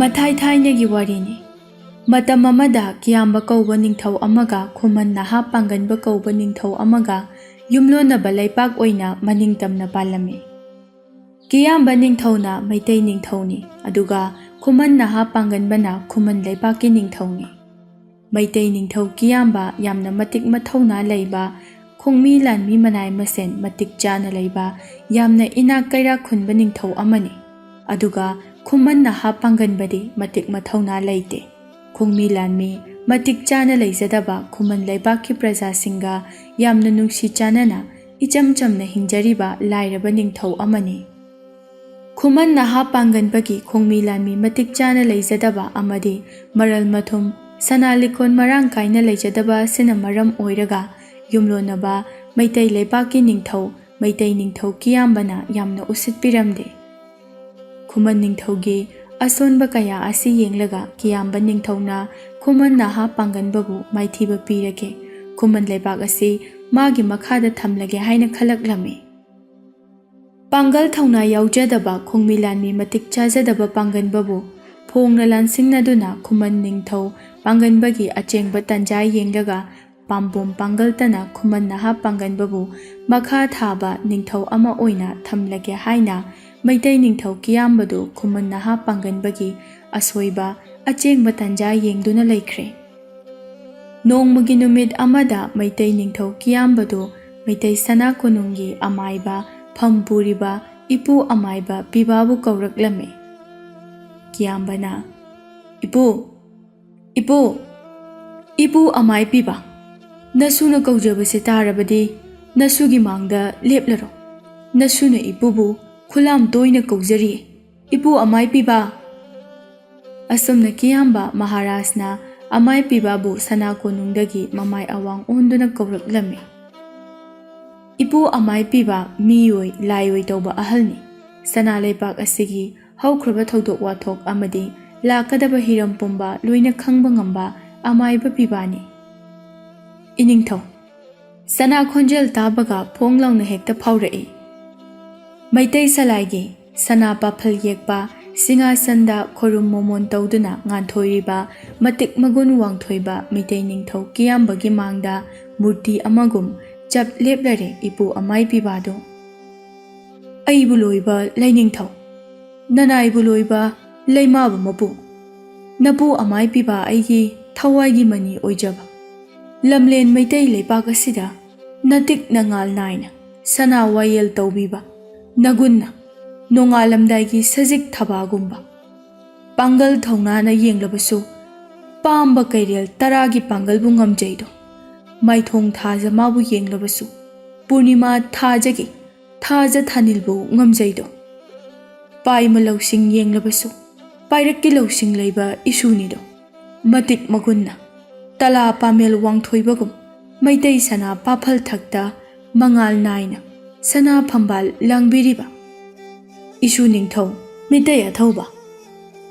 ꯃꯊꯥꯏ ꯊꯥꯏꯅꯒꯤ ꯋꯥꯔꯤꯅꯤ꯫ ꯃꯇꯝ ꯑꯃꯗ ꯀꯤꯌꯥꯝꯕ ꯀꯧꯕ ꯅꯤꯡꯊꯧ ꯑꯃꯒ ꯈꯨꯃꯟ ꯅꯍꯥ ꯄꯥꯡꯒꯟꯕ ꯀꯧꯕ ꯅꯤꯡꯊꯧ ꯑꯃꯒ ꯌꯨꯝꯂꯣꯟꯅꯕ ꯂꯩꯄꯥꯛ ꯑꯣꯏꯅ ꯃꯅꯤꯡꯇꯝꯅ ꯄꯥꯜꯂꯝꯃꯤ꯫ ꯀꯤꯌꯥꯝꯕ ꯅꯤꯡꯊꯧꯅ ꯃꯩꯇꯩ ꯅꯤꯡꯊꯧꯅꯤ, ꯑꯗꯨꯒ ꯈꯨꯃꯟ ꯅꯍꯥ ꯄꯥꯡꯒꯟꯕꯅ ꯈꯨꯃꯟ ꯂꯩꯄꯥꯛꯀꯤ ꯅꯤꯡꯊꯧꯅꯤ꯫ ꯃꯩꯇꯩ ꯅꯤꯡꯊꯧ ꯀꯤꯌꯥꯝꯕ ꯌꯥꯝꯅ ꯃꯇꯤꯛ ꯃꯊꯧꯅꯥ ꯂꯩꯕ, ꯈꯣꯡꯃꯤ ꯂꯥꯟꯃꯤ ꯃꯅꯥꯏ ꯃꯁꯦꯟ ꯃꯇꯤꯛ ꯆꯥꯅ ꯂꯩꯕ, ꯌꯥꯝꯅ ꯏꯅꯥꯛ ꯀꯩꯔꯥꯛ ꯈꯨꯟꯕ ꯅꯤꯡꯊꯧ ꯑꯃꯅꯤ꯫ ꯑꯗꯨꯒ ꯈꯨꯃꯟ ꯅꯍꯥ ꯄꯥꯡꯒꯟꯕꯗꯤ ꯃꯇꯤꯛ ꯃꯊꯧꯅꯥ ꯂꯩꯇꯦ꯫ ꯈꯣꯡꯃꯤ ꯂꯥꯟꯃꯤ ꯃꯇꯤꯛ ꯆꯥꯅ ꯂꯩꯖꯗꯕ ꯈꯨꯃꯟ ꯂꯩꯕꯥꯛꯀꯤ ꯄ꯭ꯔꯖꯥꯁꯤꯡꯒ ꯌꯥꯝꯅ ꯅꯨꯡꯁꯤ ꯆꯥꯟꯅꯅ ꯏꯆꯝ ꯆꯝꯅ ꯍꯤꯡꯖꯔꯤꯕ ꯂꯥꯏꯔꯕ ꯅꯤꯡꯊꯧ ꯑꯃꯅꯤ꯫ ꯈꯨꯃꯟ ꯅꯍꯥ ꯄꯥꯡꯒꯟꯕꯒꯤ ꯈꯣꯡꯃꯤ ꯂꯥꯟꯃꯤ ꯃꯇꯤꯛ ꯆꯥꯅ ꯂꯩꯖꯗꯕ ꯑꯃꯗꯤ ꯃꯔꯜ ꯃꯊꯨꯝ ꯁꯅꯥ ꯂꯤꯛꯀꯣꯟ ꯃꯔꯥꯡ ꯀꯥꯏꯅ ꯂꯩꯖꯗꯕ ꯑꯁꯤꯅ ꯃꯔꯝ ꯑꯣꯏꯔꯒ ꯌꯨꯝꯂꯣꯟꯅꯕ ꯃꯩꯇꯩ ꯂꯩꯄꯥꯛꯀꯤ ꯅꯤꯡꯊꯧ ꯃꯩꯇꯩ ꯅꯤꯡꯊꯧ ꯀꯤꯌꯥꯝꯕꯅ ꯌꯥꯝꯅ ꯎꯁꯤꯠꯄꯤꯔꯝꯗꯦ꯫ ꯈꯨꯃꯟ ꯅꯤꯡꯊꯧꯒꯤ ꯑꯁꯣꯟꯕ ꯀꯌꯥ ꯑꯁꯤ ꯌꯦꯡꯂꯒ ꯀꯤꯌꯥꯝꯕ ꯅꯤꯡꯊꯧꯅ ꯈꯨꯃꯟ ꯅꯍꯥ ꯄꯥꯡꯒꯟꯕꯕꯨ ꯃꯥꯏꯊꯤꯕ ꯄꯤꯔꯒꯦ, ꯈꯨꯃꯟ ꯂꯩꯕꯥꯛ ꯑꯁꯤ ꯃꯥꯒꯤ ꯃꯈꯥꯗ ꯊꯝꯂꯒꯦ ꯍꯥꯏꯅ ꯈꯜꯂꯛꯂꯝꯃꯤ꯫ ꯄꯥꯡꯒꯜ ꯊꯧꯅꯥ ꯌꯥꯎꯖꯗꯕ ꯈꯣꯡꯃꯤ ꯂꯥꯟꯃꯤ ꯃꯇꯤꯛ ꯆꯥꯖꯗꯕ ꯄꯥꯡꯒꯟꯕꯕꯨ ꯐꯣꯡꯅ ꯂꯥꯟꯁꯤꯡꯅꯗꯨꯅ ꯈꯨꯃꯟ ꯅꯤꯡꯊꯧ ꯄꯥꯡꯒꯟꯕꯒꯤ ꯑꯆꯦꯡꯕ ꯇꯟꯖꯥ ꯌꯦꯡꯂꯒ ꯄꯥꯝꯕꯣꯝ ꯄꯥꯡꯒꯜꯇꯅ ꯈꯨꯃꯟ ꯅꯍꯥ ꯄꯥꯡꯒꯟꯕꯕꯨ ꯃꯈꯥ ꯊꯥꯕ ꯅꯤꯡꯊꯧ ꯑꯃ ꯑꯣꯏꯅ ꯊꯝꯂꯒꯦ ꯍꯥꯏꯅ ꯃꯩꯇꯩ ꯅꯤꯡꯊꯧ ꯀꯤꯌꯥꯝꯕꯗꯨ ꯈꯨꯃꯟ ꯅꯍꯥ ꯄꯥꯡꯒꯟꯕꯒꯤ ꯑꯁꯣꯏꯕ ꯑꯆꯦꯡꯕ ꯇꯟꯖꯥ ꯌꯦꯡꯗꯨꯅ ꯂꯩꯈ꯭ꯔꯦ꯫ ꯅꯣꯡꯃꯒꯤ ꯅꯨꯃꯤꯠ ꯑꯃꯗ ꯃꯩꯇꯩ ꯅꯤꯡꯊꯧ ꯀꯤꯌꯥꯝꯕꯗꯨ ꯃꯩꯇꯩ ꯁꯅꯥ ꯀꯣꯅꯨꯡꯒꯤ ꯑꯃꯥꯏꯕ ꯐꯝ ꯄꯨꯔꯤꯕ ꯏꯄꯨ ꯑꯃꯥꯏꯕ ꯄꯤꯕꯥꯕꯨ ꯀꯧꯔꯛꯂꯝꯃꯤ꯫ ꯀꯤꯌꯥꯝꯕꯅ "ꯏꯄꯨ, ꯏꯄꯨ, ꯏꯄꯨ ꯑꯃꯥꯏ ꯄꯤꯕꯥ, ꯅꯁꯨꯅ ꯀꯧꯖꯕꯁꯦ ꯇꯥꯔꯕꯗꯤ ꯅꯁꯨꯒꯤ ꯃꯥꯡꯗ ꯂꯦꯞꯂꯔꯣ꯫ ꯅꯁꯨꯅ ꯏꯄꯨꯕꯨ ꯈꯨꯂꯥꯝ ꯇꯣꯏꯅ ꯀꯧꯖꯔꯤꯌꯦ, ꯏꯄꯨ ꯑꯃꯥꯏ ꯄꯤꯕꯥ"꯫ ꯑꯁꯨꯝꯅ ꯀꯤꯌꯥꯝꯕ ꯃꯍꯥꯔꯥꯖꯅ ꯑꯃꯥꯏ ꯄꯤꯕꯥꯕꯨ ꯁꯅꯥ ꯀꯣꯅꯨꯡꯗꯒꯤ ꯃꯃꯥꯏ ꯑꯋꯥꯡ ꯑꯣꯟꯗꯨꯅ ꯀꯧꯔꯛꯂꯝꯃꯤ꯫ ꯏꯄꯨ ꯑꯃꯥꯏ ꯄꯤꯕꯥ ꯃꯤꯑꯣꯏ ꯂꯥꯏꯑꯣꯏ ꯇꯧꯕ ꯑꯍꯜꯅꯤ꯫ ꯁꯅꯥ ꯂꯩꯄꯥꯛ ꯑꯁꯤꯒꯤ ꯍꯧꯈ꯭ꯔꯕ ꯊꯧꯗꯣꯛ ꯋꯥꯊꯣꯛ ꯑꯃꯗꯤ ꯂꯥꯛꯀꯗꯕ ꯍꯤꯔꯝ ꯄꯨꯝꯕ ꯂꯣꯏꯅ ꯈꯪꯕ ꯉꯝꯕ ꯑꯃꯥꯏꯕ ꯄꯤꯕꯥꯅꯤ꯫ ꯏꯅꯤꯡꯊꯧ, ꯁꯅꯥ ꯈꯣꯟꯖꯦꯜ ꯇꯥꯕꯒ ꯐꯣꯡ ꯂꯥꯎꯅ ꯍꯦꯛꯇ ꯐꯥꯎꯔꯛꯏ꯫ ꯃꯩꯇꯩ ꯁꯂꯥꯏꯒꯤ ꯁꯅꯥ ꯄꯥꯐꯜ ꯌꯦꯛꯄ ꯁꯤꯡꯍꯥꯁꯟꯗ ꯈꯣꯏꯔꯨꯝ ꯃꯣꯃꯣꯟ ꯇꯧꯗꯨꯅ ꯉꯥꯟꯊꯣꯏꯔꯤꯕ ꯃꯇꯤꯛ ꯃꯒꯨꯟ ꯋꯥꯡꯊꯣꯏꯕ ꯃꯩꯇꯩ ꯅꯤꯡꯊꯧ ꯀꯤꯌꯥꯝꯕꯒꯤ ꯃꯥꯡꯗ ꯃꯨꯔꯇꯤ ꯑꯃꯒꯨꯝ ꯆꯞ ꯂꯦꯞꯂꯔꯦ ꯏꯄꯨ ꯑꯃꯥꯏ ꯄꯤꯕꯥꯗꯨ꯫ "ꯑꯩꯕꯨ ꯂꯣꯏꯕ ꯂꯩꯅꯤꯡꯊꯧ, ꯅꯅꯥꯏꯕꯨ ꯂꯣꯏꯕ ꯂꯩꯃꯥꯕ ꯃꯄꯨ, ꯅꯄꯨ ꯑꯃꯥꯏ ꯄꯤꯕꯥ ꯑꯩꯒꯤ ꯊꯋꯥꯏꯒꯤ ꯃꯅꯤ ꯑꯣꯏꯖꯕ, ꯂꯝꯂꯦꯟ ꯃꯩꯇꯩ ꯂꯩꯄꯥꯛ ꯑꯁꯤꯗ ꯅꯇꯤꯛ ꯅꯉꯥꯜ ꯅꯥꯏꯅ ꯁꯅꯥ ꯋꯥꯌꯦꯜ ꯇꯧꯕꯤꯕ ꯅꯒꯨꯟꯅ ꯅꯣꯡꯉꯥꯜꯂꯝꯗꯥꯏꯒꯤ ꯁꯖꯤꯛ ꯊꯕꯥꯒꯨꯝꯕ, ꯄꯥꯡꯒꯜ ꯊꯧꯅꯥꯅ ꯌꯦꯡꯂꯕꯁꯨ ꯄꯥꯝꯕ ꯀꯩꯔꯦꯜ ꯇꯔꯥꯒꯤ ꯄꯥꯡꯒꯜꯕꯨ ꯉꯝꯖꯩꯗꯣ, ꯃꯥꯏꯊꯣꯡ ꯊꯥꯖ ꯃꯥꯕꯨ ꯌꯦꯡꯂꯕꯁꯨ ꯄꯨꯔꯅꯤꯃꯥ ꯊꯥꯖꯒꯤ ꯊꯥꯖ ꯊꯥꯅꯤꯜꯕꯨ ꯉꯝꯖꯩꯗꯣ, ꯄꯥꯏꯃ ꯂꯧꯁꯤꯡ ꯌꯦꯡꯂꯕꯁꯨ ꯄꯥꯏꯔꯛꯀꯤ ꯂꯧꯁꯤꯡ ꯂꯩꯕ ꯏꯁꯨꯅꯤꯗꯣ, ꯃꯇꯤꯛ ꯃꯒꯨꯟꯅ ꯇꯂꯥ ꯄꯥꯃꯦꯜ ꯋꯥꯡꯊꯣꯏꯕꯒꯨꯝ ꯃꯩꯇꯩ ꯁꯅꯥ ꯄꯥꯐꯜ ꯊꯛꯇ ꯃꯉꯥꯜ ꯅꯥꯏꯅ ꯁꯅꯥ ꯐꯝꯕꯥꯜ ꯂꯥꯡꯕꯤꯔꯤꯕ ꯏꯁꯨ ꯅꯤꯡꯊꯧ ꯃꯤꯇꯩ ꯑꯊꯧꯕ,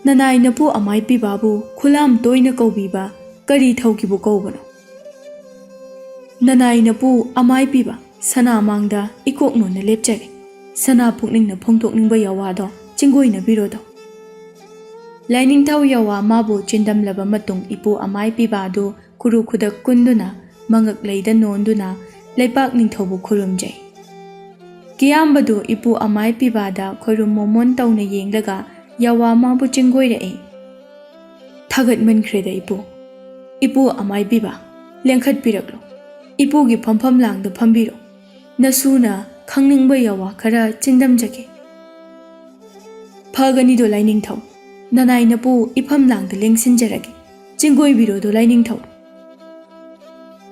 ꯅꯅꯥꯏ ꯅꯄꯨ ꯑꯃꯥꯏ ꯄꯤꯕꯥꯕꯨ ꯈꯨꯂꯥꯝ ꯇꯣꯏꯅ ꯀꯧꯕꯤꯕ ꯀꯔꯤ ꯊꯧꯒꯤꯕꯨ ꯀꯧꯕꯅꯣ? ꯅꯅꯥꯏ ꯅꯄꯨ ꯑꯃꯥꯏ ꯄꯤꯕꯥ ꯁꯅꯥ ꯃꯥꯡꯗ ꯏꯀꯣꯛꯅꯣꯟꯅ ꯂꯦꯞꯆꯔꯦ, ꯁꯅꯥ ꯄꯨꯛꯅꯤꯡꯅ ꯐꯣꯡꯗꯣꯛꯅꯤꯡꯕ ꯌꯥꯋꯥꯗꯣ ꯆꯤꯡꯒꯣꯏꯅꯕꯤꯔꯣꯗꯣ꯫ ꯂꯥꯏꯅꯤꯡꯊꯧ ꯌꯥꯋꯥ ꯃꯥꯕꯨ ꯆꯤꯟꯗꯝꯂꯕ ꯃꯇꯨꯡ ꯏꯄꯨ ꯑꯃꯥꯏ ꯄꯤꯕꯥꯗꯨ ꯈꯨꯔꯨ ꯈꯨꯗꯛ ꯀꯨꯟꯗꯨꯅ ꯃꯉꯛꯂꯩꯗ ꯅꯣꯟꯗꯨꯅ ꯂꯩꯄꯥꯛ ꯅꯤꯡꯊꯧꯕꯨ ꯈꯨꯔꯨꯝꯖꯩ꯫ ꯀꯤꯌꯥꯝꯕꯗꯨ ꯏꯄꯨ ꯑꯃꯥꯏ ꯄꯤꯕꯥꯗ ꯈꯣꯏꯔꯨꯝ ꯃꯣꯃꯣꯟ ꯇꯧꯅ ꯌꯦꯡꯂꯒ ꯌꯥꯋꯥ ꯃꯥꯕꯨ ꯆꯤꯡꯒꯣꯏꯔꯛꯏ꯫ "ꯊꯥꯒꯠꯃꯟꯈ꯭ꯔꯦꯗ ꯏꯄꯨ, ꯏꯄꯨ ꯑꯃꯥꯏ ꯄꯤꯕꯥ ꯂꯦꯡꯈꯠꯄꯤꯔꯛꯂꯣ, ꯏꯄꯨꯒꯤ ꯐꯝꯐꯝ ꯂꯥꯡꯗ ꯐꯝꯕꯤꯔꯣ, ꯅꯁꯨꯅ ꯈꯪꯅꯤꯡꯕ ꯌꯥꯋꯥ ꯈꯔ ꯆꯤꯟꯗꯝꯖꯒꯦ"꯫ "ꯐꯒꯅꯤꯗꯣ ꯂꯥꯏꯅꯤꯡꯊꯧ, ꯅꯅꯥꯏ ꯅꯄꯨ ꯏꯐꯝ ꯂꯥꯡꯗ ꯂꯦꯡꯁꯤꯟꯖꯔꯒꯦ, ꯆꯤꯡꯒꯣꯏꯕꯤꯔꯣꯗꯣ ꯂꯥꯏꯅꯤꯡꯊꯧ"꯫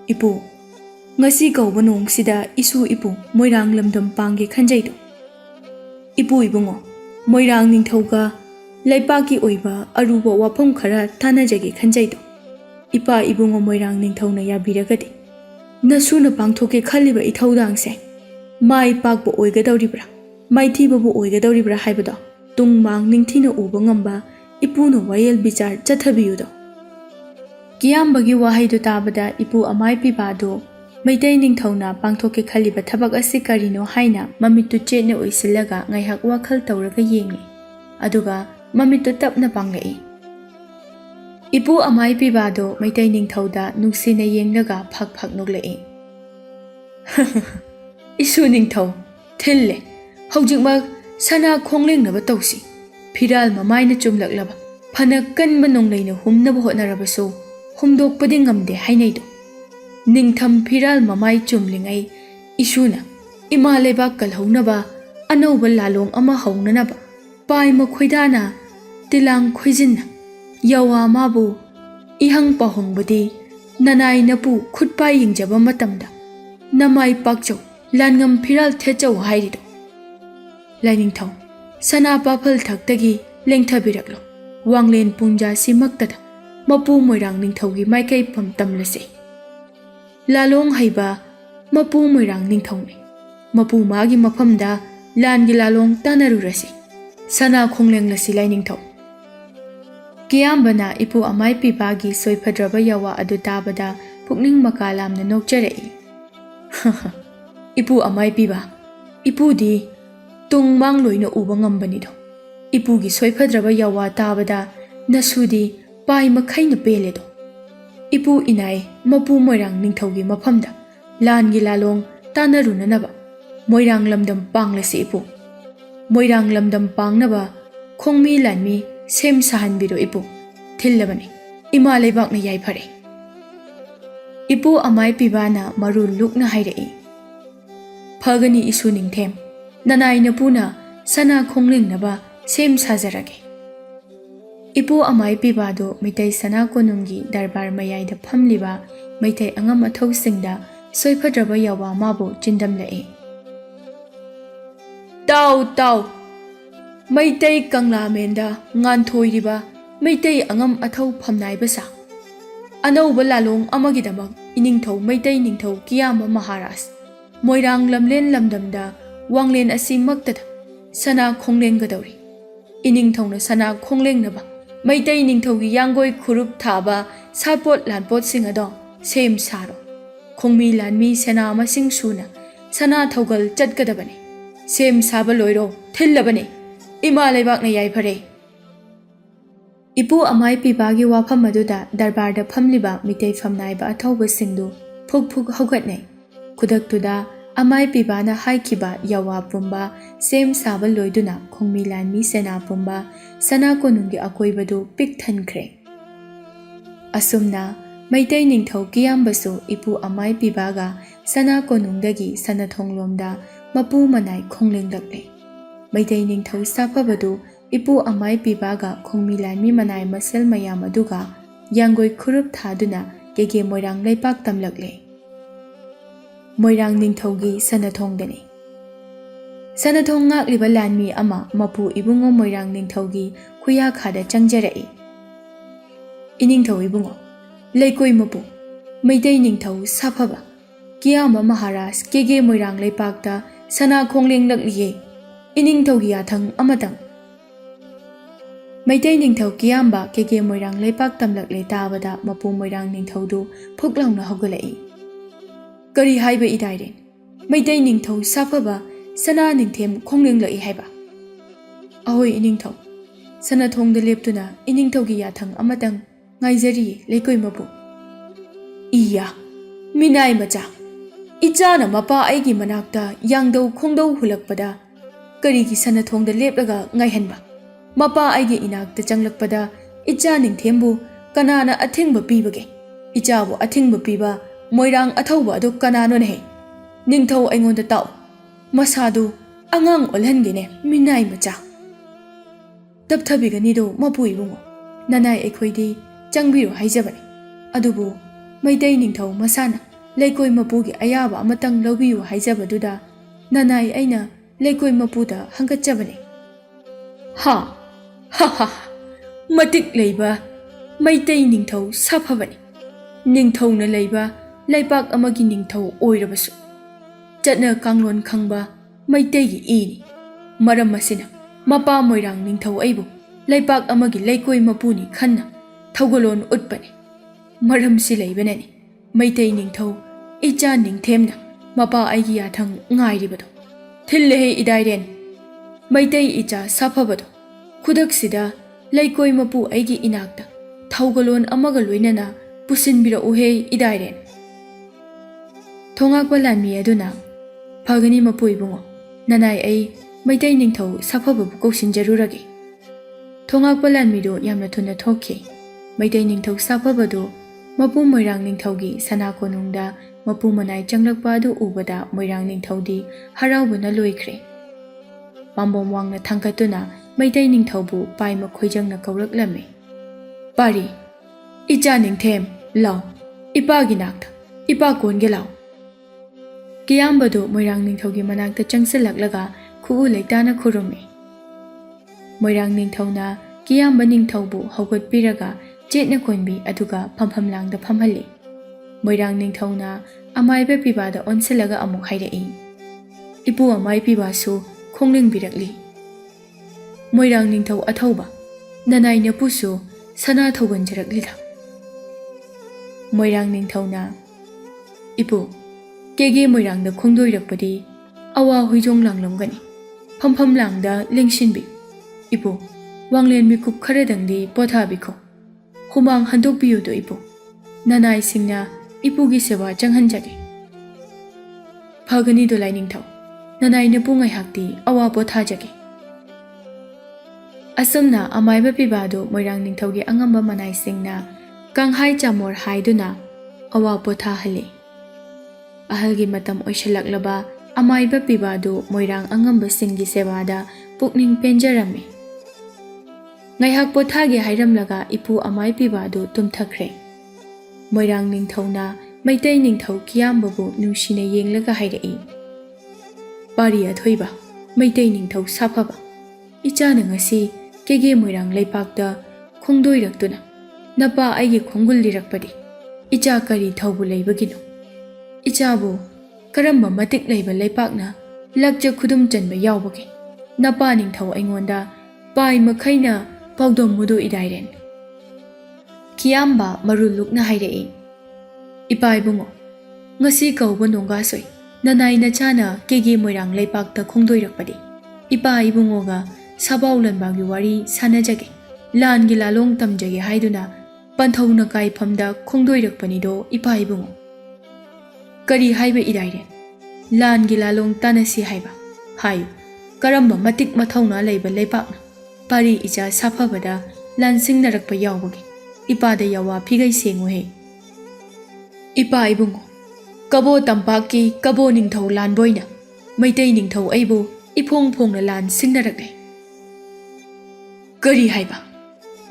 "ꯏꯄꯨ, ꯉꯁꯤ ꯀꯧꯕ ꯅꯣꯡꯁꯤꯗ ꯏꯁꯨ ꯏꯄꯨ ꯃꯣꯏꯔꯥꯡ ꯂꯝꯗꯝ ꯄꯥꯡꯒꯦ ꯈꯟꯖꯩꯗꯣ, ꯏꯄꯨ ꯏꯕꯨꯡꯉꯣ ꯃꯣꯏꯔꯥꯡ ꯅꯤꯡꯊꯧꯒ ꯂꯩꯄꯥꯛꯀꯤ ꯑꯣꯏꯕ ꯑꯔꯨꯕ ꯋꯥꯐꯝ ꯈꯔ ꯇꯥꯟꯅꯖꯒꯦ ꯈꯟꯖꯩꯗꯣ, ꯏꯄꯥ ꯏꯕꯨꯡꯉꯣ ꯃꯣꯏꯔꯥꯡ ꯅꯤꯡꯊꯧꯅ ꯌꯥꯕꯤꯔꯒꯗꯤ ꯅꯁꯨꯅ ꯄꯥꯡꯊꯣꯛꯀꯦ ꯈꯜꯂꯤꯕ ꯏꯊꯧꯗꯥꯡꯁꯦ ꯃꯥꯏ ꯄꯥꯛꯄ ꯑꯣꯏꯒꯗꯧꯔꯤꯕ꯭ꯔꯥ ꯃꯥꯏꯊꯤꯕꯕꯨ ꯑꯣꯏꯒꯗꯧꯔꯤꯕ꯭ꯔꯥ ꯍꯥꯏꯕꯗꯣ ꯇꯨꯡ ꯃꯥꯡ ꯅꯤꯡꯊꯤꯅ ꯎꯕ ꯉꯝꯕ ꯏꯄꯨꯅ ꯋꯥꯌꯦꯜ ꯕꯤꯆꯥꯔ ꯆꯠꯊꯕꯤꯌꯨꯗꯣ"꯫ ꯀꯤꯌꯥꯝꯕꯒꯤ ꯋꯥꯍꯩꯗꯨ ꯇꯥꯕꯗ ꯏꯄꯨ ꯑꯃꯥꯏ ꯄꯤꯕꯥꯗꯨ ꯃꯩꯇꯩ ꯅꯤꯡꯊꯧꯅ ꯄꯥꯡꯊꯣꯛꯀꯦ ꯈꯜꯂꯤꯕ ꯊꯕꯛ ꯑꯁꯤ ꯀꯔꯤꯅꯣ ꯍꯥꯏꯅ ꯃꯃꯤꯠꯇꯨ ꯆꯦꯠꯅ ꯎꯏꯁꯤꯜꯂꯒ ꯉꯥꯏꯍꯥꯛ ꯋꯥꯈꯜ ꯇꯧꯔꯒ ꯌꯦꯡꯏ, ꯑꯗꯨꯒ ꯃꯃꯤꯠꯇꯨ ꯇꯞꯅ ꯄꯥꯡꯂꯛꯏ꯫ Ipu amai pibado maitai ningthauda nungsina yenglaga phak phak noklai. Isu ningthau thille hojikmak sana khonglengnaba tausi. Phiral mamaina chumlaklaba phana kanba nonglaina humnaba hotnarabasu humdokpadi ngamde hainaido. Ningtham phiral mamai chumlingai isuna ima leibak kalhounaba anauba lalong ama haunanaba pai makhoidana tilang khoijinna yawa mabu ihang pahongbadi nanai napu khutpai yingjaba matamda namai pakchau langam phiral thechau hairido. Lainingthau sana paphal thaktagi lengthabiraklo wanglen pungja simaktada mapu moirang ningthaugi maikai pham tamlase. Lalong haiba mapu moirang ningthauni mapu magi mafamda langi lalong tanarurase sana khonglenglasi lainingthau. Kiyambana ipu amai pibagi soifadraba yawa adu tabada pukning makalamna nokjarei. Ipu amai piba ipu di tung mang loina uba ngambanido. Ipu gi soifadraba yawa tabada nasudi pai makhaina peledo. Ipu inai mapu moirang ningthaugi mafamda langi lalong tanarunanaba moirang lamdam panglasi ipu. Moirang lamdam pangnaba khongmi lanmi sem sahanbiro ipu thillabani ima leibakna yaifare. Ipu amai pibana maru lukna hairei. Phagani isu ningthem nanai napuna sana khonglengnaba sem sajarage. Ipu amai pibado mitai sana konungi darbar mayaida phamliba maitai angam athau singda soifadraba yawa mabu chindamlae. Tau tau maitai kangla menda ngan thoiriba maitai angam athau phamnaibasa anauba lalong amagidamak iningthau maitai ningthau kiyama maharaj moirang lamlen lamdamda wanglen asi maktada sana khonglenggadawri. Iningthauna sana khonglengnaba maitai ningthaugi yanggoi khurup thaba sapot lanpot singado sem saro khongmi lanmi sena masing suna sana thaugal chatgadabani sem saba loiro thillabani ima leibakna yaifare. Ipu amai pibagi wafam aduda darbarda phamliba mitai famnaiba athauba singdu phuk phuk haugatnai. Khudaktuda amai pibana haikiba yawa pumba sem saba loiduna khongmi lanmi sena pumba sana konungi akoibadu pik thankre. Asumna maitai ningthau kiyambasu ipu amai pibaga sana konungdagi sana thonglomda mapu manai khonglenglaklai. Maitai ningthau sapabadu ipu amai pibaga khongmi lanmi manai masel mayam aduga yanggoi khurup thaduna kege moirang leipak tamlaklai. Moirang ningthaugi sanathongdani. Sanathong ngakliba lanmi ama mapu ibungo moirang ningthaugi khuya khada changjarei. Iningthau ibungo leikoi mapu maitai ningthau saphaba kiyama maharaj kege moirang leipakta sana khonglenglaklие. Iningthaugi yathang amatang maitai ningthau kiyamba kege moirang leipak tamlaklei tabada mapu moirang ningthaudu phuklaungna hogalai. Kari haiba idairen maitai ningthau saphaba sana ningthem khonglenglai haiba. Ahoi iningthau sana thongda leptuna iningthaugi yathang amatang ngaijari leikoi mapu. Iya minai macha ichana mapa aigi manakta yangdau khongdau hulakpada karigi sana thongda leplaga ngaihanba mapa aigi inakta changlakpada icha ningthembu kanana athingba pibage ichabu athingba piba moirang athauba adu kanano ne ningthau aingonda taw masadu angang olhangene minai macha tapthabigani do mapu ibungo nanai ekhoidi changbiru haijabani adubu maitai ningthau masana leikoi mapugi ayaba amatang lawbiyu haijabaduda nanai aina leikoi mapuda hangkachabani. Ha ha ha matik leiba maitai ningthau saphabani ningthau na leiba leipak amagi ningthau oirabasu chatna kanglon khangba maitai gi ini maram masina mapa moirang ningthau aibu leipak amagi leikoi mapuni khanna thaugalon utpani maram si leibanani maitai ningthau icha ningthemna mapa aigi yathang ngairibado thillehe idairen maitai icha saphabado khudak sida leikoi mapu aigi inakta ꯊꯧꯒꯂꯣꯟ ꯑꯃꯒ ꯂꯣꯏꯅꯅ ꯄꯨꯁꯤꯟꯕꯤꯔꯛꯎꯍꯦ ꯏꯗꯥꯏꯔꯦꯟ꯫ ꯊꯣꯉꯥꯛꯄ ꯂꯥꯟꯃꯤ ꯑꯗꯨꯅ ꯐꯒꯅꯤ ꯃꯄꯨ ꯏꯕꯨꯡꯉꯣ, ꯅꯅꯥꯏ ꯑꯩ ꯃꯩꯇꯩ ꯅꯤꯡꯊꯧ ꯁꯥꯐꯕꯕꯨ ꯀꯧꯁꯤꯟꯖꯔꯨꯔꯒꯦ꯫ ꯊꯣꯉꯥꯛꯄ ꯂꯥꯟꯃꯤꯗꯨ ꯌꯥꯝꯅ ꯊꯨꯅ ꯊꯣꯛꯈꯤ꯫ ꯃꯩꯇꯩ ꯅꯤꯡꯊꯧ ꯁꯥꯐꯕꯗꯨ ꯃꯄꯨ ꯃꯣꯏꯔꯥꯡ ꯅꯤꯡꯊꯧꯒꯤ ꯁꯅꯥ ꯀꯣꯅꯨꯡꯗ ꯃꯄꯨ ꯃꯅꯥꯏ ꯆꯪꯂꯛꯄ ꯑꯗꯨ ꯎꯕꯗ ꯃꯣꯏꯔꯥꯡ ꯅꯤꯡꯊꯧꯗꯤ ꯍꯔꯥꯎꯕꯅ ꯂꯣꯏꯈ꯭ꯔꯦ꯫ ꯄꯥꯝꯕꯣꯝ ꯋꯥꯡꯅ ꯊꯥꯡꯒꯠꯇꯨꯅ ꯃꯩꯇꯩ ꯅꯤꯡꯊꯧꯕꯨ ꯄꯥꯏꯃ ꯈꯣꯏꯖꯪꯅ ꯀꯧꯔꯛꯂꯝꯃꯤ꯫ ꯄꯥꯔꯤ, ꯏꯆꯥ ꯅꯤꯡꯊꯦꯝ, ꯂꯥꯎ, ꯏꯄꯥꯒꯤ ꯅꯥꯛꯇ, ꯏꯄꯥ ꯀꯣꯟꯒꯦ ꯂꯥꯎ꯫ ꯀꯤꯌꯥꯝꯕꯗꯨ ꯃꯣꯏꯔꯥꯡ ꯅꯤꯡꯊꯧꯒꯤ ꯃꯅꯥꯛꯇ ꯆꯪꯁꯤꯜꯂꯛꯂꯒ ꯈꯨꯎ ꯂꯩꯇꯥꯅ ꯈꯨꯔꯨꯝꯃꯤ꯫ ꯃꯣꯏꯔꯥꯡ ꯅꯤꯡꯊꯧꯅ ꯀꯤꯌꯥꯝꯕ ꯅꯤꯡꯊꯧꯕꯨ ꯍꯧꯒꯠꯄꯤꯔꯒ ꯆꯦꯠꯅ ꯀꯣꯟꯕꯤ ꯑꯗꯨꯒ ꯐꯝꯐꯝꯂꯥꯡꯗ ꯐꯝꯍꯜꯂꯤ꯫ ꯃꯣꯏꯔꯥꯡ ꯅꯤꯡꯊꯧꯅ ꯑꯃꯥꯏꯕ ꯄꯤꯕꯥꯗ ꯑꯣꯟꯁꯤꯜꯂꯒ ꯑꯃꯨꯛ ꯍꯥꯏꯔꯛꯏ, ꯏꯄꯨ ꯑꯃꯥꯏ ꯄꯤꯕꯥꯁꯨ ꯈꯣꯡꯅꯤꯡꯕꯤꯔꯛꯂꯤ꯫ ꯃꯣꯏꯔꯥꯡ ꯅꯤꯡꯊꯧ ꯑꯊꯧꯕ, ꯅꯅꯥꯏ ꯅꯄꯨꯁꯨ ꯁꯅꯥ ꯊꯧꯒꯟꯖꯔꯛꯂꯤꯗ꯫ ꯃꯣꯏꯔꯥꯡ ꯅꯤꯡꯊꯧꯅ, ꯏꯄꯨ, ꯀꯦꯒꯦ ꯃꯣꯏꯔꯥꯡꯗ ꯈꯣꯡꯗꯣꯏꯔꯛꯄꯗꯤ ꯑꯋꯥ ꯍꯨꯏꯖꯣꯡ ꯂꯥꯡꯂꯝꯒꯅꯤ, ꯐꯝꯐꯝꯂꯥꯡꯗ ꯂꯦꯡꯁꯤꯟꯕꯤꯌꯨ꯫ ꯏꯄꯨ, ꯋꯥꯡꯂꯦꯟ ꯃꯤꯀꯨꯞ ꯈꯔꯗꯪꯗꯤ ꯄꯣꯊꯥꯕꯤꯈꯣ, ꯍꯨꯃꯥꯡ ꯍꯟꯗꯣꯛꯄꯤꯌꯨꯗꯣ ꯏꯄꯨ, ꯅꯅꯥꯏꯁꯤꯡꯅ ꯏꯄꯨꯒꯤ ꯁꯦꯕꯥ ꯆꯪꯍꯟꯖꯒꯦ꯫ ꯐꯒꯅꯤꯗꯣ ꯂꯥꯏꯅꯤꯡꯊꯧ, ꯅꯅꯥꯏ ꯅꯄꯨ ꯉꯥꯏꯍꯥꯛꯇꯤ ꯑꯋꯥ ꯄꯣꯊꯥꯖꯒꯦ꯫ ꯑꯁꯨꯝꯅ ꯑꯃꯥꯏꯕ ꯄꯤꯕꯥꯗꯨ ꯃꯣꯏꯔꯥꯡ ꯅꯤꯡꯊꯧꯒꯤ ꯑꯉꯝꯕ ꯃꯅꯥꯏꯁꯤꯡꯅ ꯀꯪꯍꯥꯏ ꯆꯥꯃꯣꯔ ꯍꯥꯏꯗꯨꯅ ꯑꯋꯥ ꯄꯣꯊꯥꯍꯜꯂꯤ꯫ ꯑꯍꯜꯒꯤ ꯃꯇꯝ ꯑꯣꯏꯁꯤꯜꯂꯛꯂꯕ ꯑꯃꯥꯏꯕ ꯄꯤꯕꯥꯗꯨ ꯃꯣꯏꯔꯥꯡ ꯑꯉꯝꯕꯁꯤꯡꯒꯤ ꯁꯦꯕꯥꯗ ꯄꯨꯛꯅꯤꯡ ꯄꯦꯟꯖꯔꯝꯃꯤ꯫ ꯉꯥꯏꯍꯥꯛ ꯄꯣꯊꯥꯒꯦ ꯍꯥꯏꯔꯝꯂꯒ ꯏꯄꯨ ꯑꯃꯥꯏ ꯄꯤꯕꯥꯗꯨ ꯇꯨꯝꯊꯈ꯭ꯔꯦ꯫ ꯃꯣꯏꯔꯥꯡ ꯅꯤꯡꯊꯧꯅ ꯃꯩꯇꯩ ꯅꯤꯡꯊꯧ ꯀꯤꯌꯥꯝꯕꯕꯨ ꯅꯨꯡꯁꯤꯅ ꯌꯦꯡꯂꯒ ꯍꯥꯏꯔꯛꯏ, ꯄꯥꯔꯤ ꯑꯊꯣꯏꯕ, ꯃꯩꯇꯩ ꯅꯤꯡꯊꯧ ꯁꯥꯐꯕ, ꯏꯆꯥꯅ ꯉꯁꯤ ꯀꯦꯒꯦ ꯃꯣꯏꯔꯥꯡ ꯂꯩꯄꯥꯛꯇ ꯈꯣꯡꯗꯣꯏꯔꯛꯇꯨꯅ ꯅꯄꯥ ꯑꯩꯒꯤ ꯈꯣꯡꯒꯨꯜ ꯂꯤꯔꯛꯄꯗꯤ ꯏꯆꯥ ꯀꯔꯤ ꯊꯧꯕꯨ ꯂꯩꯕꯒꯤꯅꯣ? ꯏꯆꯥꯕꯨ ꯀꯔꯝꯕ ꯃꯇꯤꯛ ꯂꯩꯕ ꯂꯩꯄꯥꯛꯅ ꯂꯛꯆ ꯈꯨꯗꯨꯝ ꯆꯟꯕ ꯌꯥꯎꯕꯒꯦ? ꯅꯄꯥ ꯅꯤꯡꯊꯧ ꯑꯩꯉꯣꯟꯗ ꯄꯥꯏ ꯃꯈꯩꯅ ꯄꯥꯎꯗꯝꯃꯨꯗꯣ ꯏꯗꯥꯏꯔꯦꯟ꯫ ꯀꯤꯌꯥꯝꯕ ꯃꯔꯨ ꯂꯨꯛꯅ ꯍꯥꯏꯔꯛꯏ, ꯏꯄꯥ ꯏꯕꯨꯡꯉꯣ, ꯉꯁꯤ ꯀꯧꯕ ꯅꯣꯡꯒꯥꯁꯣꯏ ꯅꯅꯥꯏ ꯅꯆꯥꯅ ꯀꯦꯒꯦ ꯃꯣꯏꯔꯥꯡ ꯂꯩꯄꯥꯛꯇ ꯈꯣꯡꯗꯣꯏꯔꯛꯄꯗꯤ ꯏꯄꯥ ꯏꯕꯨꯡꯉꯣꯒ ꯁꯥꯕꯥꯎ ꯂꯟꯕꯥꯒꯤ ꯋꯥꯔꯤ ꯁꯥꯟꯅꯖꯒꯦ, ꯂꯥꯟꯒꯤ ꯂꯥꯂꯣꯡ ꯇꯝꯖꯒꯦ ꯍꯥꯏꯗꯨꯅ ꯄꯟꯊꯧꯅ ꯀꯥꯏꯐꯝꯗ ꯈꯣꯡꯗꯣꯏꯔꯛꯄꯅꯤꯗꯣ ꯏꯄꯥ ꯏꯕꯨꯡꯉꯣ꯫ ꯀꯔꯤ ꯍꯥꯏꯕ ꯏꯗꯥꯏꯔꯦꯟ? ꯂꯥꯟꯒꯤ ꯂꯥꯂꯣꯡ ꯇꯥꯟꯅꯁꯤ ꯍꯥꯏꯕ? ꯍꯥꯏꯌꯨ, ꯀꯔꯝꯕ ꯃꯇꯤꯛ ꯃꯊꯧꯅꯥ ꯂꯩꯕ ꯂꯩꯄꯥꯛꯅ ꯄꯥꯔꯤ ꯏꯆꯥ ꯁꯥꯐꯕꯗ ꯂꯥꯟꯁꯤꯡꯅꯔꯛꯄ ꯌꯥꯎꯕꯒꯦ? ꯏꯄꯥꯗ ꯌꯥꯋꯥ ꯐꯤꯒꯩ ꯁꯦꯡꯉꯨꯍꯦ꯫ ꯏꯄꯥ ꯏꯕꯨꯡꯉꯣ, ꯀꯕꯣ ꯇꯝꯄꯥꯛꯀꯤ ꯀꯕꯣ ꯅꯤꯡꯊꯧ ꯂꯥꯟꯕꯣꯏꯅ ꯃꯩꯇꯩ ꯅꯤꯡꯊꯧ ꯑꯩꯕꯨ ꯏꯐꯣꯡ ꯐꯣꯡꯅ ꯂꯥꯟ ꯁꯤꯡꯅꯔꯛꯂꯦ꯫ ꯀꯔꯤ ꯍꯥꯏꯕ?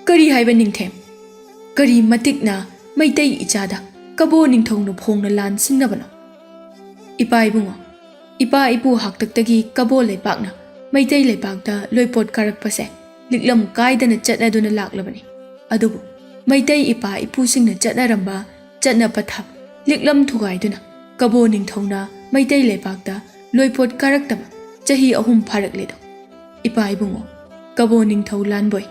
ꯀꯔꯤ ꯍꯥꯏꯕ ꯅꯤꯡꯊꯦꯝ? ꯀꯔꯤ ꯃꯇꯤꯛꯅ ꯃꯩꯇꯩ ꯏꯆꯥꯗ ꯀꯕꯣ ꯅꯤꯡꯊꯧꯅ ꯐꯣꯡꯅ ꯂꯥꯟ ꯁꯤꯡꯅꯕꯅꯣ? ꯏꯄꯥ ꯏꯕꯨꯡꯉꯣ, ꯏꯄꯥ ꯏꯄꯨ ꯍꯥꯛꯇꯛꯇꯒꯤ ꯀꯕꯣ ꯂꯩꯄꯥꯛꯅ ꯃꯩꯇꯩ ꯂꯩꯄꯥꯛꯇ ꯂꯣꯏꯄꯣꯠ ꯀꯥꯔꯛꯄꯁꯦ ꯂꯤꯛꯂꯝ ꯀꯥꯏꯗꯅ ꯆꯠꯅꯗꯨꯅ ꯂꯥꯛꯂꯕꯅꯤ꯫ ꯑꯗꯨꯕꯨ ꯃꯩꯇꯩ ꯏꯄꯥ ꯏꯄꯨꯁꯤꯡꯅ ꯆꯠꯅꯔꯝꯕ ꯆꯠꯅ ꯄꯊꯥꯞ ꯂꯤꯛꯂꯝ ꯊꯨꯒꯥꯏꯗꯨꯅ ꯀꯕꯣ ꯅꯤꯡꯊꯧꯅ ꯃꯩꯇꯩ ꯂꯩꯄꯥꯛꯇ ꯂꯣꯏꯄꯣꯠ ꯀꯥꯔꯛꯇꯕ ꯆꯍꯤ 3 ꯐꯥꯔꯛꯂꯦꯗꯣ꯫ ꯏꯄꯥ ꯏꯕꯨꯡꯉꯣ, ꯀꯕꯣ ꯅꯤꯡꯊꯧ ꯂꯥꯟꯕꯣꯏ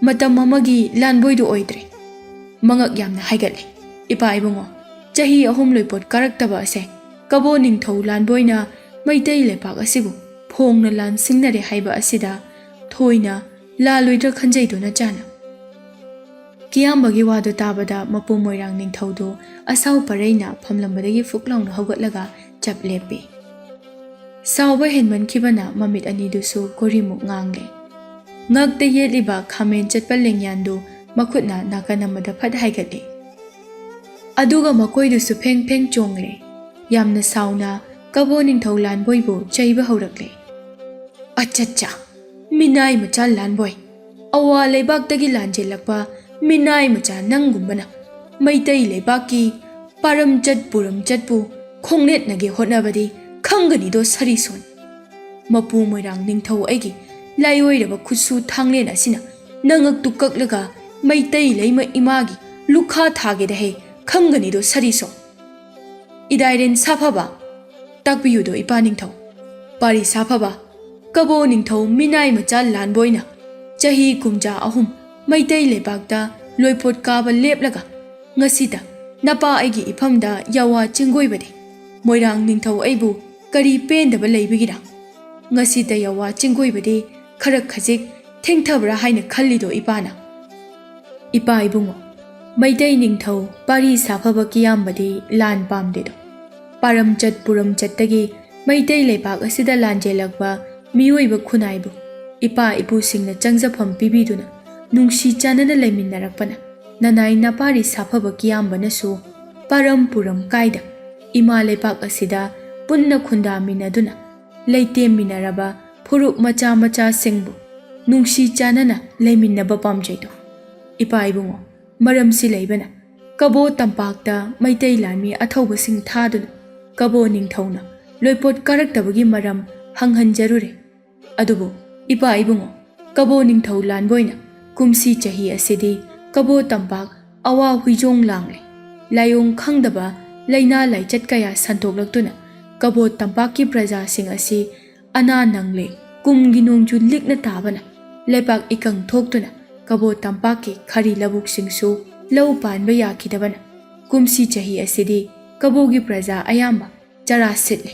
ꯃꯇꯝ ꯑꯃꯒꯤ ꯂꯥꯟꯕꯣꯏꯗꯨ ꯑꯣꯏꯗ꯭ꯔꯦ, ꯃꯉꯛ ꯌꯥꯝꯅ ꯍꯥꯏꯒꯠꯂꯦ꯫ ꯏꯄꯥ ꯏꯕꯨꯡꯉꯣ, ꯆꯍꯤ 3 ꯂꯣꯏꯄꯣꯠ ꯀꯥꯔꯛꯇꯕ ꯑꯁꯦ ꯀꯕꯣ ꯅꯤꯡꯊꯧ ꯂꯥꯟꯕꯣꯏꯅ ꯃꯩꯇꯩ ꯂꯩꯄꯥꯛ ꯑꯁꯤꯕꯨ ꯐꯣꯡꯅ ꯂꯥꯟ ꯁꯤꯡꯅꯔꯦ ꯍꯥꯏꯕ ꯑꯁꯤꯗ ꯊꯣꯏꯅ ꯂꯥꯜꯂꯣꯏꯗ꯭ꯔꯥ ꯈꯟꯖꯩꯗꯣ ꯅꯆꯥꯅ꯫ ꯀꯤꯌꯥꯝꯕꯒꯤ ꯋꯥꯗꯨ ꯇꯥꯕꯗ ꯃꯄꯨ ꯃꯣꯏꯔꯥꯡ ꯅꯤꯡꯊꯧꯗꯨ ꯑꯁꯥꯎ ꯄꯔꯩꯅ ꯐꯝꯂꯝꯕꯗꯒꯤ ꯐꯨꯛ ꯂꯥꯎꯅ ꯍꯧꯒꯠꯂꯒ ꯆꯞ ꯂꯦꯞꯄꯤ꯫ ꯁꯥꯎꯕ ꯍꯦꯟꯃꯟꯈꯤꯕꯅ ꯃꯃꯤꯠ ꯑꯅꯤꯗꯨꯁꯨ ꯀꯣꯔꯤꯃꯨꯛ ꯉꯥꯡꯂꯦ꯫ ꯉꯛꯇ ꯌꯦꯠꯂꯤꯕ ꯈꯥꯃꯦꯟ ꯆꯠꯄ ꯂꯦꯡꯌꯥꯟꯗꯨ ꯃꯈꯨꯠꯅ ꯅꯥꯀꯟ ꯑꯃꯗ ꯐꯠ ꯍꯥꯏꯒꯠꯂꯤ꯫ ꯑꯗꯨꯒ ꯃꯀꯣꯏꯗꯨꯁꯨ ꯐꯦꯡ ꯐꯦꯡ ꯆꯣꯡꯂꯦ꯫ ꯌꯥꯝꯅ ꯁꯥꯎꯅ ꯀꯕꯣ ꯅꯤꯡꯊꯧ ꯂꯥꯟꯕꯣꯏꯕꯨ ꯆꯩꯕ ꯍꯧꯔꯛꯂꯦ꯫ ꯑꯆꯠꯆꯥ, ꯃꯤꯅꯥꯏ ꯃꯆꯥ ꯂꯥꯟꯕꯣꯏ, ꯑꯋꯥ ꯂꯩꯕꯥꯛꯇꯒꯤ ꯂꯥꯟꯖꯦꯜꯂꯛꯄ ꯃꯤꯅꯥꯏ ꯃꯆꯥ ꯅꯪꯒꯨꯝꯕꯅ ꯃꯩꯇꯩ ꯂꯩꯕꯥꯛꯀꯤ ꯄꯥꯔꯝꯆꯠ ꯄꯨꯔꯝꯆꯠꯄꯨ ꯈꯣꯡꯅꯦꯠꯅꯒꯦ ꯍꯣꯠꯅꯕꯗꯤ ꯈꯪꯒꯅꯤꯗꯣ ꯁꯔꯤꯁꯣꯟ꯫ ꯃꯄꯨ ꯃꯣꯏꯔꯥꯡ ꯅꯤꯡꯊꯧ ꯑꯩꯒꯤ ꯂꯥꯏꯑꯣꯏꯔꯕ ꯈꯨꯠꯁꯨ ꯊꯥꯡꯂꯦꯟ ꯑꯁꯤꯅ ꯅꯉꯛꯇꯨ ꯀꯛꯂꯒ ꯃꯩꯇꯩ ꯂꯩꯃ ꯏꯃꯥꯒꯤ ꯂꯨꯈꯥ ꯊꯥꯒꯦꯗꯍꯦ ꯈꯪꯒꯅꯤꯗꯣ ꯁꯔꯤꯁꯣꯟ꯫ ꯏꯗꯥꯏꯔꯦꯟ ꯁꯥꯐꯕ, ꯇꯥꯛꯄꯤꯌꯨꯗꯣ ꯏꯄꯥ ꯅꯤꯡꯊꯧ꯫ ꯄꯥꯔꯤ ꯁꯥꯐꯕ, ꯀꯕꯣ ꯅꯤꯡꯊꯧ ꯃꯤꯅꯥꯏ ꯃꯆꯥ ꯂꯥꯟꯕꯣꯏꯅ ꯆꯍꯤ 53 ꯃꯩꯇꯩ ꯂꯩꯕꯥꯛꯇ ꯂꯣꯏꯄꯣꯠ ꯀꯥꯕ ꯂꯦꯞꯂꯒ ꯉꯁꯤꯗ ꯅꯄꯥ ꯑꯩꯒꯤ ꯏꯐꯝꯗ ꯌꯥꯋꯥ ꯆꯤꯡꯒꯣꯏꯕꯗꯤ ꯃꯣꯏꯔꯥꯡ ꯅꯤꯡꯊꯧ ꯑꯩꯕꯨ ꯀꯔꯤ ꯄꯦꯟꯗꯕ ꯂꯩꯕꯒꯤꯔ? ꯉꯁꯤꯗ ꯌꯥꯋꯥ ꯆꯤꯡꯒꯣꯏꯕꯗꯤ ꯈꯔ ꯈꯖꯤꯛ ꯊꯦꯡꯊꯕ꯭ꯔꯥ ꯍꯥꯏꯅ ꯈꯜꯂꯤꯗꯣ ꯏꯄꯥꯅ? ꯏꯄꯥ ꯏꯕꯨꯡꯉꯣ, ꯃꯩꯇꯩ ꯅꯤꯡꯊꯧ ꯄꯥꯔꯤ ꯁꯥꯐꯕ ꯀꯤꯌꯥꯝꯕꯗꯤ ꯂꯥꯟ ꯄꯥꯝꯗꯦꯗꯣ ꯄꯥꯔꯝꯆꯠ ꯄꯨꯔꯝꯆꯠꯇꯒꯤ ꯃꯩꯇꯩ ꯂꯩꯕꯥꯛ ꯑꯁꯤꯗ ꯂꯥꯟꯖꯦꯜꯂꯛꯄ ꯃꯤꯑꯣꯏꯕ ꯈꯨꯟꯅꯥꯏꯕꯨ ꯏꯄꯥ ꯏꯄꯨꯁꯤꯡꯅ ꯆꯪꯖꯐꯝ ꯄꯤꯕꯤꯗꯨꯅ ꯅꯨꯡꯁꯤ ꯆꯥꯟꯅꯅ ꯂꯩꯃꯤꯟꯅꯔꯛꯄꯅ ꯅꯅꯥꯏ ꯅꯄꯥꯔꯤ ꯁꯥꯐꯕ ꯀꯤꯌꯥꯝꯕꯅꯁꯨ ꯄꯥꯔꯝ ꯄꯨꯔꯝ ꯀꯥꯏꯗ ꯏꯃꯥ ꯂꯩꯕꯥꯛ ꯑꯁꯤꯗ ꯄꯨꯟꯅ ꯈꯨꯟꯗꯥꯃꯤꯟꯅꯗꯨꯅ ꯂꯩꯇꯦꯝꯃꯤꯟꯅꯔꯕ ꯐꯨꯔꯨꯞ ꯃꯆꯥ ꯃꯆꯥꯁꯤꯡꯕꯨ ꯅꯨꯡꯁꯤ ꯆꯥꯟꯅꯅ ꯂꯩꯃꯤꯟꯅꯕ ꯄꯥꯝꯖꯩꯗꯣ ꯏꯄꯥ ꯏꯕꯨꯡꯉꯣ ꯃꯔꯝꯁꯤ ꯂꯩꯕꯅ ꯀꯕꯣ ꯇꯝꯄꯥꯛꯇ ꯃꯩꯇꯩ ꯂꯥꯟꯃꯤ ꯑꯊꯧꯕꯁꯤꯡ ꯊꯥꯗꯨꯅ ꯀꯕꯣ ꯅꯤꯡꯊꯧꯅ ꯂꯣꯏꯄꯣꯠ ꯀꯥꯔꯛꯇꯕꯒꯤ ꯃꯔꯝ ꯍꯪꯍꯟꯖꯔꯨꯔꯦ ꯑꯗꯨꯕꯨ ꯏꯄꯥ ꯏꯕꯨꯡꯉꯣ ꯀꯕꯣ ꯅꯤꯡꯊꯧ ꯂꯥꯟꯕꯣꯏꯅ ꯀꯨꯝꯁꯤ ꯆꯍꯤ ꯑꯁꯤꯗꯤ ꯀꯕꯣ ꯇꯝꯄꯥꯛ ꯑꯋꯥ ꯍꯨꯏꯖꯣꯡ ꯂꯥꯡꯂꯦ ꯂꯥꯏꯑꯣꯡ ꯈꯪꯗꯕ ꯂꯩꯅꯥ ꯂꯥꯏꯆꯠ ꯀꯌꯥ ꯁꯟꯇꯣꯛꯂꯛꯇꯨꯅ ꯀꯕꯣ ꯇꯝꯄꯥꯛꯀꯤ प्रꯖꯥꯁꯤꯡ ꯑꯁꯤ ꯑꯅꯥ ꯅꯪꯂꯦ ꯀꯨꯝꯒꯤ ꯅꯣꯡꯖꯨ ꯂꯤꯛꯅ ꯇꯥꯕꯅ ꯂꯩꯕꯥꯛ ꯏꯀꯪ ꯊꯣꯛꯇꯨꯅ ꯀꯕꯣ ꯇꯝꯄꯥꯛꯀꯤ ꯈꯔꯤ ꯂꯧꯕꯨꯛꯁꯤꯡꯁꯨ ꯂꯧ ꯄꯥꯟꯕ ꯌꯥꯈꯤꯗꯕꯅ ꯀꯨꯝꯁꯤ ꯆꯍꯤ ꯑꯁꯤꯗꯤ ꯀꯕꯣꯒꯤ प्रजा ꯑꯌꯥꯝꯕ ꯆꯔꯥ ꯁꯤꯠꯂꯦ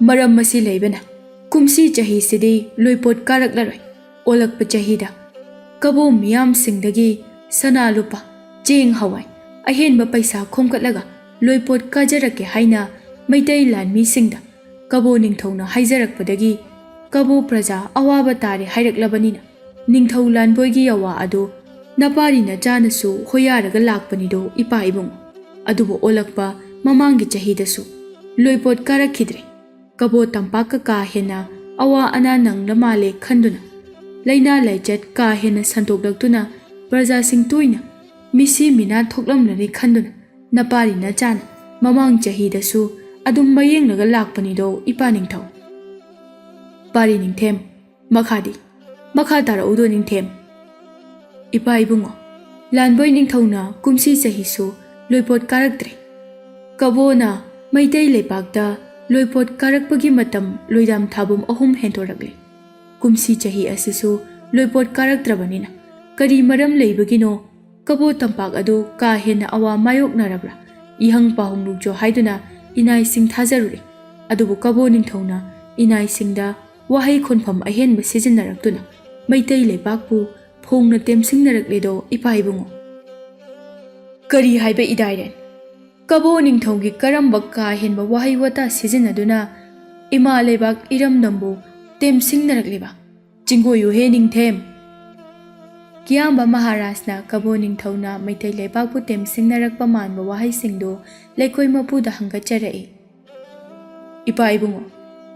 ꯃꯔꯝ ꯑꯁꯤ ꯂꯩꯕꯅ ꯀꯨꯝꯁꯤ ꯆꯍꯤꯁꯤꯗꯤ ꯂꯣꯏꯄꯣꯠ ꯀꯥꯔꯛꯂꯔꯣꯏ ꯑꯣꯜꯂꯛꯄ ꯆꯍꯤꯗ ꯀꯕꯣ ꯃꯤꯌꯥꯝꯁꯤꯡꯗꯒꯤ ꯁꯅꯥ ꯂꯨꯄꯥ ꯆꯦꯡ ꯍꯋꯥꯏ ꯑꯍꯦꯟꯕ ꯄꯩꯁꯥ ꯈꯣꯝꯀꯠꯂꯒ ꯂꯣꯏꯄꯣꯠ ꯀꯥꯖꯔꯛꯀꯦ ꯍꯥꯏꯅ ꯃꯩꯇꯩ ꯂꯥꯟꯃꯤꯁꯤꯡꯗ ꯀꯕꯣ ꯅꯤꯡꯊꯧꯅ ꯍꯥꯏꯖꯔꯛꯄꯗꯒꯤ ꯀꯕꯣ प्रजा ꯑꯋꯥꯕ ꯇꯥꯔꯦ ꯍꯥꯏꯔꯛꯂꯕꯅꯤꯅ ꯅꯤꯡꯊꯧ ꯂꯥꯟꯕꯣꯏꯒꯤ ꯌꯋꯥ ꯑꯗꯨ ꯅꯄꯥꯔꯤ ꯅꯆꯥꯅꯁꯨ ꯍꯣꯌꯥꯔꯒ ꯂꯥꯛꯄꯅꯤꯗꯣ ꯏꯄꯥ ꯏꯕꯨꯡꯉꯣ ꯑꯗꯨꯕꯨ ꯑꯣꯜꯂꯛꯄ ꯃꯃꯥꯡꯒꯤ ꯆꯍꯤꯗꯁꯨ ꯂꯣꯏꯄꯣꯠ ꯀꯥꯔꯛꯈꯤꯗ꯭ꯔꯦ ꯀꯕꯣ ꯇꯝꯄꯥꯛꯀ ꯀꯥ ꯍꯦꯟꯅ ꯑꯋꯥ ꯑꯅꯥ ꯅꯪꯂ ꯃꯥꯜꯂꯦ ꯈꯟꯗꯨꯅ ꯂꯩꯅꯥ ꯂꯥꯏꯆꯠ ꯀꯥ ꯍꯦꯟꯅ ꯁꯟꯗꯣꯛꯂꯛꯇꯨꯅ प्रजाꯁꯤꯡ ꯇꯣꯏꯅ ꯃꯤꯁꯤ ꯃꯤꯅꯥ ꯊꯣꯛꯂꯝꯂꯅꯤ ꯈꯟꯗꯨꯅ ꯅꯄꯥꯔꯤ ꯅꯆꯥꯅ ꯃꯃꯥꯡ ꯆꯍꯤꯗꯁꯨ ꯑꯗꯨꯝ ꯃꯌꯦꯡꯂꯒ ꯂꯥꯛꯄꯅꯤꯗꯣ ꯏꯄꯥ ꯅꯤꯡꯊꯧ ꯄꯥꯔꯤ ꯅꯤꯡꯊꯦꯝ ꯃꯈꯥ ꯇꯥꯔꯛꯎꯗꯣ ꯅꯤꯡꯊꯦꯝ ꯏꯄꯥ ꯏꯕꯨꯡꯉꯣ ꯂꯥꯟꯕꯣꯏ ꯅꯤꯡꯊꯧꯅ ꯀꯨꯝꯁꯤ ꯆꯍꯤꯁꯨ ꯂꯣꯏꯄꯣꯠ ꯀꯥꯔꯛꯇ꯭ꯔꯦ ꯀꯕꯣꯅ ꯃꯩꯇꯩ ꯂꯩꯕꯥꯛꯇ ꯂꯣꯏꯄꯣꯠ ꯀꯥꯔꯛꯄꯒꯤ ꯃꯇꯝ ꯂꯣꯏꯗꯥꯝ ꯊꯥꯕꯨꯝ 3 ꯍꯦꯟꯗꯣꯔꯛꯂꯦ ꯀꯨꯝꯁꯤ ꯆꯍꯤ ꯑꯁꯤꯁꯨ ꯂꯣꯏꯄꯣꯠ ꯀꯥꯔꯛꯇ꯭ꯔꯕꯅꯤꯅ ꯀꯔꯤ ꯃꯔꯝ ꯂꯩꯕꯒꯤꯅꯣ ꯀꯕꯣ ꯇꯝꯄꯥꯛ ꯑꯗꯨ ꯀꯥ ꯍꯦꯟꯅ ꯑꯋꯥ ꯃꯥꯌꯣꯛꯅꯔꯕ꯭ꯔꯥ ꯏꯍꯪ ꯄꯥꯎꯍꯪ ꯂꯨꯛꯆꯣ ꯍꯥꯏꯗꯨꯅ ꯏꯅꯥꯏꯁꯤꯡ ꯊꯥꯖꯔꯨꯔꯦ ꯑꯗꯨꯕꯨ ꯀꯕꯣ ꯅꯤꯡꯊꯧꯅ ꯏꯅꯥꯏꯁꯤꯡꯗ ꯋꯥꯍꯩ ꯈꯣꯟꯐꯝ ꯑꯍꯦꯟꯕ ꯁꯤꯖꯤꯟꯅꯔꯛꯇꯨꯅ ꯃꯩꯇꯩ ꯂꯩꯕꯥꯛꯄꯨ ꯐꯣꯡꯅ ꯇꯦꯝꯁꯤꯡꯅꯔꯛꯂꯦꯗꯣ ꯏꯄꯥ ꯏꯕꯨꯡꯉꯣ ꯀꯔꯤ ꯍꯥꯏꯕ ꯏꯗꯥꯏꯔꯦꯟ ꯀꯕꯣ ꯅꯤꯡꯊꯧꯒꯤ ꯀꯔꯝꯕ ꯀꯥ ꯍꯦꯟꯕ ꯋꯥꯍꯩ ꯋꯥꯇꯥ ꯁꯤꯖꯤꯟꯅꯗꯨꯅ ꯏꯃꯥ ꯂꯩꯕꯥꯛ ꯏꯔꯝꯗꯝꯕꯨ ꯇꯦꯝꯁꯤꯡꯅꯔꯛꯂꯤꯕ ꯆꯤꯡꯒꯣꯌꯨꯍꯦ ꯅꯤꯡꯊꯦꯝ ꯀꯤꯌꯥꯝꯕ ꯃꯍꯥꯔꯥꯖꯅ ꯀꯕꯣ ꯅꯤꯡꯊꯧꯅ ꯃꯩꯇꯩ ꯂꯩꯕꯥꯛꯄꯨ ꯇꯦꯝꯁꯤꯡꯅꯔꯛꯄ ꯃꯥꯟꯕ ꯋꯥꯍꯩꯁꯤꯡꯗꯨ ꯂꯩꯀꯣꯏ ꯃꯄꯨꯗ ꯍꯪꯒꯠꯆꯔꯛꯏ ꯏꯄꯥ ꯏꯕꯨꯡꯉꯣ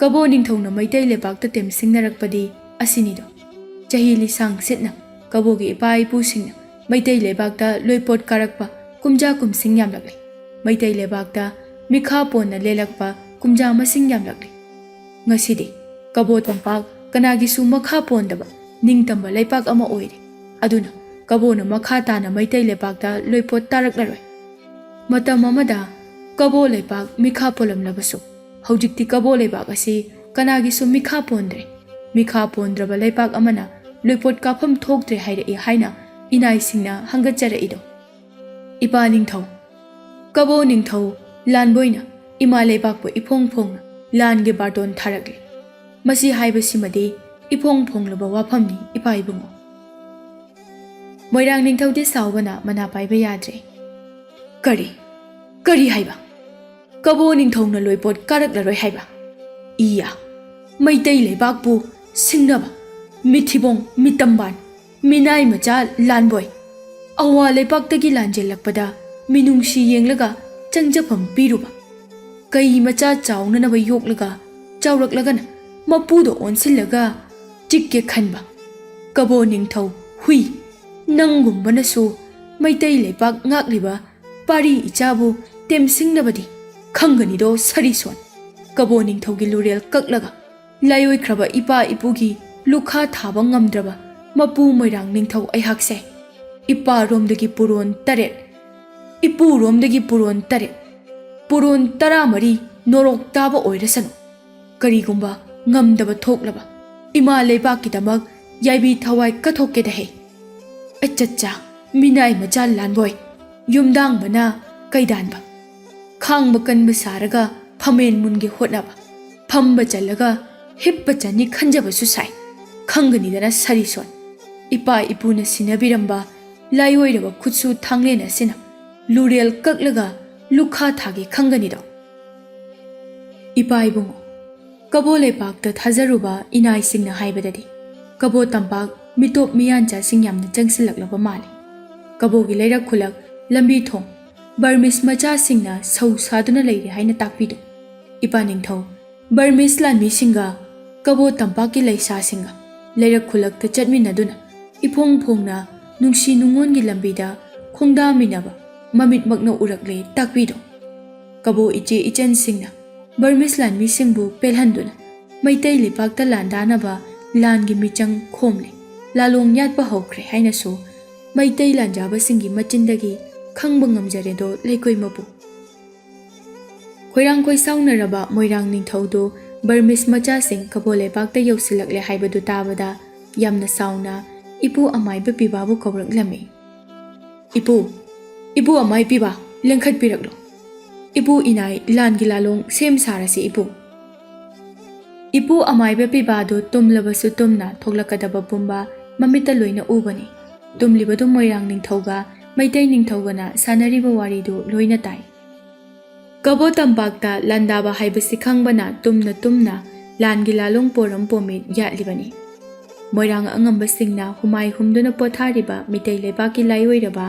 ꯀꯕꯣ ꯅꯤꯡꯊꯧꯅ ꯃꯩꯇꯩ ꯂꯩꯕꯥꯛꯇ ꯇꯦꯝꯁꯤꯡꯅꯔꯛꯄꯗꯤ ꯑꯁꯤꯅꯤꯗꯣ ꯆꯍꯤ ꯂꯤꯁꯥꯡ ꯁꯤꯠꯅ ꯀꯕꯣꯒꯤ ꯏꯄꯥ ꯏꯄꯨꯁꯤꯡꯅ ꯃꯩꯇꯩ ꯂꯩꯕꯥꯛꯇ ꯂꯣꯏꯄꯣꯠ ꯀꯥꯔꯛꯄ ꯀꯨꯝꯖꯥ ꯀꯨꯝꯁꯤꯡ ꯌꯥꯝꯂꯛꯂꯦ ꯃꯩꯇꯩ ꯂꯩꯕꯥꯛꯇ ꯃꯤꯈꯥ ꯄꯣꯟꯅ ꯂꯦꯜꯂꯛꯄ ꯀꯨꯝꯖꯥ ꯃꯁꯤꯡ ꯌꯥꯝꯂꯛꯂꯦ ꯉꯁꯤꯗꯤ ꯀꯕꯣ ꯇꯝꯄꯥꯛ ꯀꯅꯥꯒꯤꯁꯨ ꯃꯈꯥ ꯄꯣꯟꯗꯕ ꯅꯤꯡꯇꯝꯕ ꯂꯩꯄꯥꯛ ꯑꯃ ꯑꯣꯏꯔꯦ ꯑꯗꯨꯅ ꯀꯕꯣꯅ ꯃꯈꯥ ꯇꯥꯅ ꯃꯩꯇꯩ ꯂꯩꯕꯥꯛꯇ ꯂꯣꯏꯄꯣꯠ ꯇꯥꯔꯛꯂꯔꯣꯏ ꯃꯇꯝ ꯑꯃꯗ ꯀꯕꯣ ꯂꯩꯄꯥꯛ ꯃꯤꯈꯥ ꯄꯣꯜꯂꯝꯂꯕꯁꯨ ꯍꯧꯖꯤꯛꯇꯤ ꯀꯕꯣ ꯂꯩꯕꯥꯛ ꯑꯁꯤ ꯀꯅꯥꯒꯤꯁꯨ ꯃꯤꯈꯥ ꯄꯣꯟꯗ꯭ꯔꯦ ꯃꯤꯈꯥ ꯄꯣꯟꯗ꯭ꯔꯕ ꯂꯩꯄꯥꯛ ꯑꯃꯅ ꯂꯣꯏꯄꯣꯠ ꯀꯥꯐꯝ ꯊꯣꯛꯇ꯭ꯔꯦ ꯍꯥꯏꯔꯛꯏ ꯍꯥꯏꯅ ꯏꯅꯥꯏꯁꯤꯡꯅ ꯍꯪꯒꯠꯆꯔꯛꯏꯗꯣ ꯏꯄꯥ ꯅꯤꯡꯊꯧ ꯀꯕꯣ ꯅꯤꯡꯊꯧ ꯂꯥꯟꯕꯣꯏꯅ ꯏꯃꯥ ꯂꯩꯕꯥꯛꯄꯨ ꯏꯐꯣꯡ ꯐꯣꯡꯅ ꯂꯥꯟꯒꯤ ꯕꯥꯔꯇꯣꯟ ꯊꯥꯔꯛꯂꯦ ꯃꯁꯤ ꯍꯥꯏꯕꯁꯤꯃꯗꯤ ꯏꯐꯣꯡ ꯐꯣꯡꯂꯕ ꯋꯥꯐꯝꯅꯤ ꯏꯄꯥ ꯏꯕꯨꯡꯉꯣ ꯃꯣꯏꯔꯥꯡ ꯅꯤꯡꯊꯧꯗꯤ ꯁꯥꯎꯕꯅ ꯃꯅꯥ ꯄꯥꯏꯕ ꯌꯥꯗ꯭ꯔꯦ ꯀꯔꯤ ꯍꯥꯏꯕ ꯀꯕꯣ ꯅꯤꯡꯊꯧꯅ ꯂꯣꯏꯄꯣꯠ ꯀꯥꯔꯛꯂꯔꯣꯏ ꯍꯥꯏꯕ ꯏꯌꯥ ꯃꯩꯇꯩ ꯂꯩꯕꯥꯛꯄꯨ ꯁꯤꯡꯅꯕ ꯃꯤꯊꯤꯕꯣꯡ ꯃꯤꯇꯝꯕꯥꯟ ꯃꯤꯅꯥꯏ ꯃꯆꯥ ꯂꯥꯟꯕꯣꯏ ꯑꯋꯥ ꯂꯩꯄꯥꯛꯇꯒꯤ ꯂꯥꯟꯖꯦꯜꯂꯛꯄꯗ ꯃꯤꯅꯨꯡꯁꯤ ꯌꯦꯡꯂꯒ ꯆꯪꯖꯐꯝ ꯄꯤꯔꯨꯕ ꯀꯩ ꯃꯆꯥ ꯆꯥꯎꯅꯅꯕ ꯌꯣꯛꯂꯒ ꯆꯥꯎꯔꯛꯂꯒꯅ ꯃꯄꯨꯗ ꯑꯣꯟꯁꯤꯜꯂꯒ ꯆꯤꯛꯀꯦ ꯈꯟꯕ ꯀꯕꯣ ꯅꯤꯡꯊꯧ ꯍꯨꯏ ꯅꯪꯒꯨꯝꯕꯅꯁꯨ ꯃꯩꯇꯩ ꯂꯩꯄꯥꯛ ꯉꯥꯛꯂꯤꯕ ꯄꯥꯔꯤ ꯏꯆꯥꯕꯨ ꯇꯦꯝꯁꯤꯡꯅꯕꯗꯤ ꯈꯪꯒꯅꯤꯗꯣ ꯁꯔꯤꯁꯣꯟ ꯀꯕꯣ ꯅꯤꯡꯊꯧꯒꯤ ꯂꯨꯔꯦꯜ ꯀꯛꯂꯒ ꯂꯥꯏꯑꯣꯏꯈ꯭ꯔꯕ ꯏꯄꯥ ꯏꯄꯨꯒꯤ ꯂꯨꯈꯥ ꯊꯥꯕ ꯉꯝꯗ꯭ꯔꯕ ꯃꯄꯨ ꯃꯣꯏꯔꯥꯡ ꯅꯤꯡꯊꯧ ꯑꯩꯍꯥꯛꯁꯦ ꯏꯄꯥꯔꯣꯝꯗꯒꯤ ꯄꯨꯔꯣꯟ 7 ꯏꯄꯨꯔꯣꯝꯗꯒꯤ ꯄꯨꯔꯣꯟ 7 ꯄꯨꯔꯣꯟ 13 ꯅꯣꯔꯣꯛ ꯇꯥꯕ ꯑꯣꯏꯔꯁꯅꯨ ꯀꯔꯤꯒꯨꯝꯕ ꯉꯝꯗꯕ ꯊꯣꯛꯂꯕ ꯏꯃꯥ ꯂꯩꯕꯥꯛꯀꯤꯗꯃꯛ ꯌꯥꯏꯕꯤ ꯊꯋꯥꯏ ꯀꯠꯊꯣꯛꯀꯦꯗꯍꯦ ꯑꯆꯠꯆꯥ ꯃꯤꯅꯥꯏ ꯃꯆꯥ ꯂꯥꯟꯕꯣꯏ ꯌꯨꯝꯗꯥꯡꯕꯅ ꯀꯩꯗꯥꯟꯕ ꯈꯥꯡꯕ ꯀꯟꯕ ꯁꯥꯔꯒ ꯐꯃꯦꯟ ꯃꯨꯟꯒꯦ ꯍꯣꯠꯅꯕ ꯐꯝꯕ ꯆꯜꯂꯒ ꯍꯤꯞꯄ ꯆꯟꯅꯤ ꯈꯟꯖꯕꯁꯨ ꯁꯥꯏ ꯈꯪꯒꯅꯤꯗꯅ ꯁꯔꯤꯁꯣꯟ ꯏꯄꯥ ꯏꯄꯨꯅ ꯁꯤꯟꯅꯕꯤꯔꯝꯕ ꯂꯥꯏꯑꯣꯏꯔꯕ ꯈꯨꯠꯁꯨ ꯊꯥꯡꯂꯦꯟ ꯑꯁꯤꯅ ꯂꯨꯔꯦꯜ ꯀꯛꯂꯒ ꯂꯨꯈꯥ ꯊꯥꯒꯦ ꯈꯪꯒꯅꯤꯗꯣ꯫ ꯏꯄꯥ ꯏꯕꯨꯡꯉꯣ, ꯀꯕꯣ ꯂꯩꯄꯥꯛꯇ ꯊꯥꯖꯔꯨꯕ ꯏꯅꯥꯏꯁꯤꯡꯅ ꯍꯥꯏꯕꯗꯗꯤ ꯀꯕꯣ ꯇꯝꯄꯥꯛ ꯃꯤꯇꯣꯞ ꯃꯤꯌꯥꯟꯆꯥꯁꯤꯡ ꯌꯥꯝꯅ ꯆꯪꯁꯤꯜꯂꯛꯂꯕ ꯃꯥꯜꯂꯤ꯫ ꯀꯕꯣꯒꯤ ꯂꯩꯔꯛ ꯈꯨꯜꯂꯛ, ꯂꯝꯕꯤ ꯊꯣꯡ ꯕꯔꯃꯤꯁ ꯃꯆꯥꯁꯤꯡꯅ ꯁꯧ ꯁꯥꯗꯨꯅ ꯂꯩꯔꯦ ꯍꯥꯏꯅ ꯇꯥꯛꯄꯤꯗꯨ꯫ ꯏꯄꯥ ꯅꯤꯡꯊꯧ, ꯕꯔꯃꯤꯁ ꯂꯥꯟꯃꯤꯁꯤꯡꯒ ꯀꯕꯣ ꯇꯝꯄꯥꯛꯀꯤ ꯂꯩꯁꯥꯁꯤꯡꯒ ꯂꯩꯔꯛ ꯈꯨꯜꯂꯛꯇ ꯆꯠꯃꯤꯟꯅꯗꯨꯅ ꯏꯐꯣꯡ ꯐꯣꯡꯅ ꯅꯨꯡꯁꯤ ꯅꯨꯡꯉꯣꯟꯒꯤ ꯂꯝꯕꯤꯗ ꯈꯣꯡꯗꯥꯃꯤꯟꯅꯕ ꯃꯃꯤꯠꯃꯛꯅ ꯎꯔꯛꯂꯦ ꯇꯥꯛꯄꯤꯗꯨ꯫ ꯀꯕꯣ ꯏꯆꯦ ꯏꯆꯟꯁꯤꯡꯅ ꯕꯔꯃꯤꯁ ꯂꯥꯟꯃꯤꯁꯤꯡꯕꯨ ꯄꯦꯜꯍꯟꯗꯨꯅ ꯃꯩꯇꯩ ꯂꯩꯄꯥꯛꯇ ꯂꯥꯟꯗꯥꯅꯕ ꯂꯥꯟꯒꯤ ꯃꯤꯆꯪ ꯈꯣꯝꯂꯦ, ꯂꯥꯂꯣꯡ ꯌꯥꯠꯄ ꯍꯧꯈ꯭ꯔꯦ ꯍꯥꯏꯅꯁꯨ ꯃꯩꯇꯩ ꯂꯥꯟꯖꯥꯕꯁꯤꯡꯒꯤ ꯃꯆꯤꯟꯗꯒꯤ ꯈꯪꯕ ꯉꯝꯖꯔꯦꯗꯣ ꯂꯩꯀꯣꯏ ꯃꯄꯨ꯫ ꯈꯣꯏꯔꯥꯡ ꯈꯣꯏꯁꯥꯎꯅꯔꯕ ꯃꯣꯏꯔꯥꯡ ꯅꯤꯡꯊꯧꯗꯨ ꯕꯔꯃꯤꯁ ꯃꯆꯥꯁꯤꯡ ꯀꯕꯣ ꯂꯩꯄꯥꯛꯇ ꯌꯧꯁꯤꯜꯂꯛꯂꯦ ꯍꯥꯏꯕꯗꯨ ꯇꯥꯕꯗ ꯌꯥꯝꯅ ꯁꯥꯎꯅ ꯏꯄꯨ ꯑꯃꯥꯏꯕ ꯄꯤꯕꯥꯕꯨ ꯀꯧꯔꯛꯂꯝꯃꯤ꯫ ꯏꯄꯨ ꯑꯃꯥꯏ ꯄꯤꯕꯥ, ꯂꯦꯡꯈꯠꯄꯤꯔꯛꯂꯣ꯫ ꯏꯄꯨ ꯏꯅꯥꯏ ꯂꯥꯟꯒꯤ ꯂꯥꯂꯣꯡ ꯁꯦꯝ ꯁꯥꯔꯁꯤ ꯏꯄꯨ꯫ ꯏꯄꯨ ꯑꯃꯥꯏꯕ ꯄꯤꯕꯥꯗꯨ ꯇꯨꯝꯂꯕꯁꯨ ꯇꯨꯝꯅ ꯊꯣꯛꯂꯛꯀꯗꯕ ꯄꯨꯝꯕ ꯃꯃꯤꯠꯇ ꯂꯣꯏꯅ ꯎꯕꯅꯤ꯫ ꯇꯨꯝꯂꯤꯕꯗꯨ ꯃꯣꯏꯔꯥꯡ ꯅꯤꯡꯊꯧꯒ ꯃꯩꯇꯩ ꯅꯤꯡꯊꯧꯒꯅ ꯁꯥꯟꯅꯔꯤꯕ ꯋꯥꯔꯤꯗꯨ ꯂꯣꯏꯅ ꯇꯥꯏ꯫ ꯀꯕꯣ ꯇꯝꯄꯥꯛꯇ ꯂꯥꯟꯗꯥꯕ ꯍꯥꯏꯕꯁꯤ ꯈꯪꯕꯅ ꯇꯨꯝꯅ ꯇꯨꯝꯅ ꯂꯥꯟꯒꯤ ꯂꯥꯂꯣꯡ ꯄꯣꯔꯝ ꯄꯣꯃꯤꯠ ꯌꯥꯠꯂꯤꯕꯅꯤ꯫ ꯃꯣꯏꯔꯥꯡ ꯑꯉꯝꯕꯁꯤꯡꯅ ꯍꯨꯃꯥꯏ ꯍꯨꯝꯗꯨꯅ ꯄꯣꯊꯥꯔꯤꯕ ꯃꯤꯇꯩ ꯂꯩꯕꯥꯛꯀꯤ ꯂꯥꯏꯑꯣꯏꯔꯕ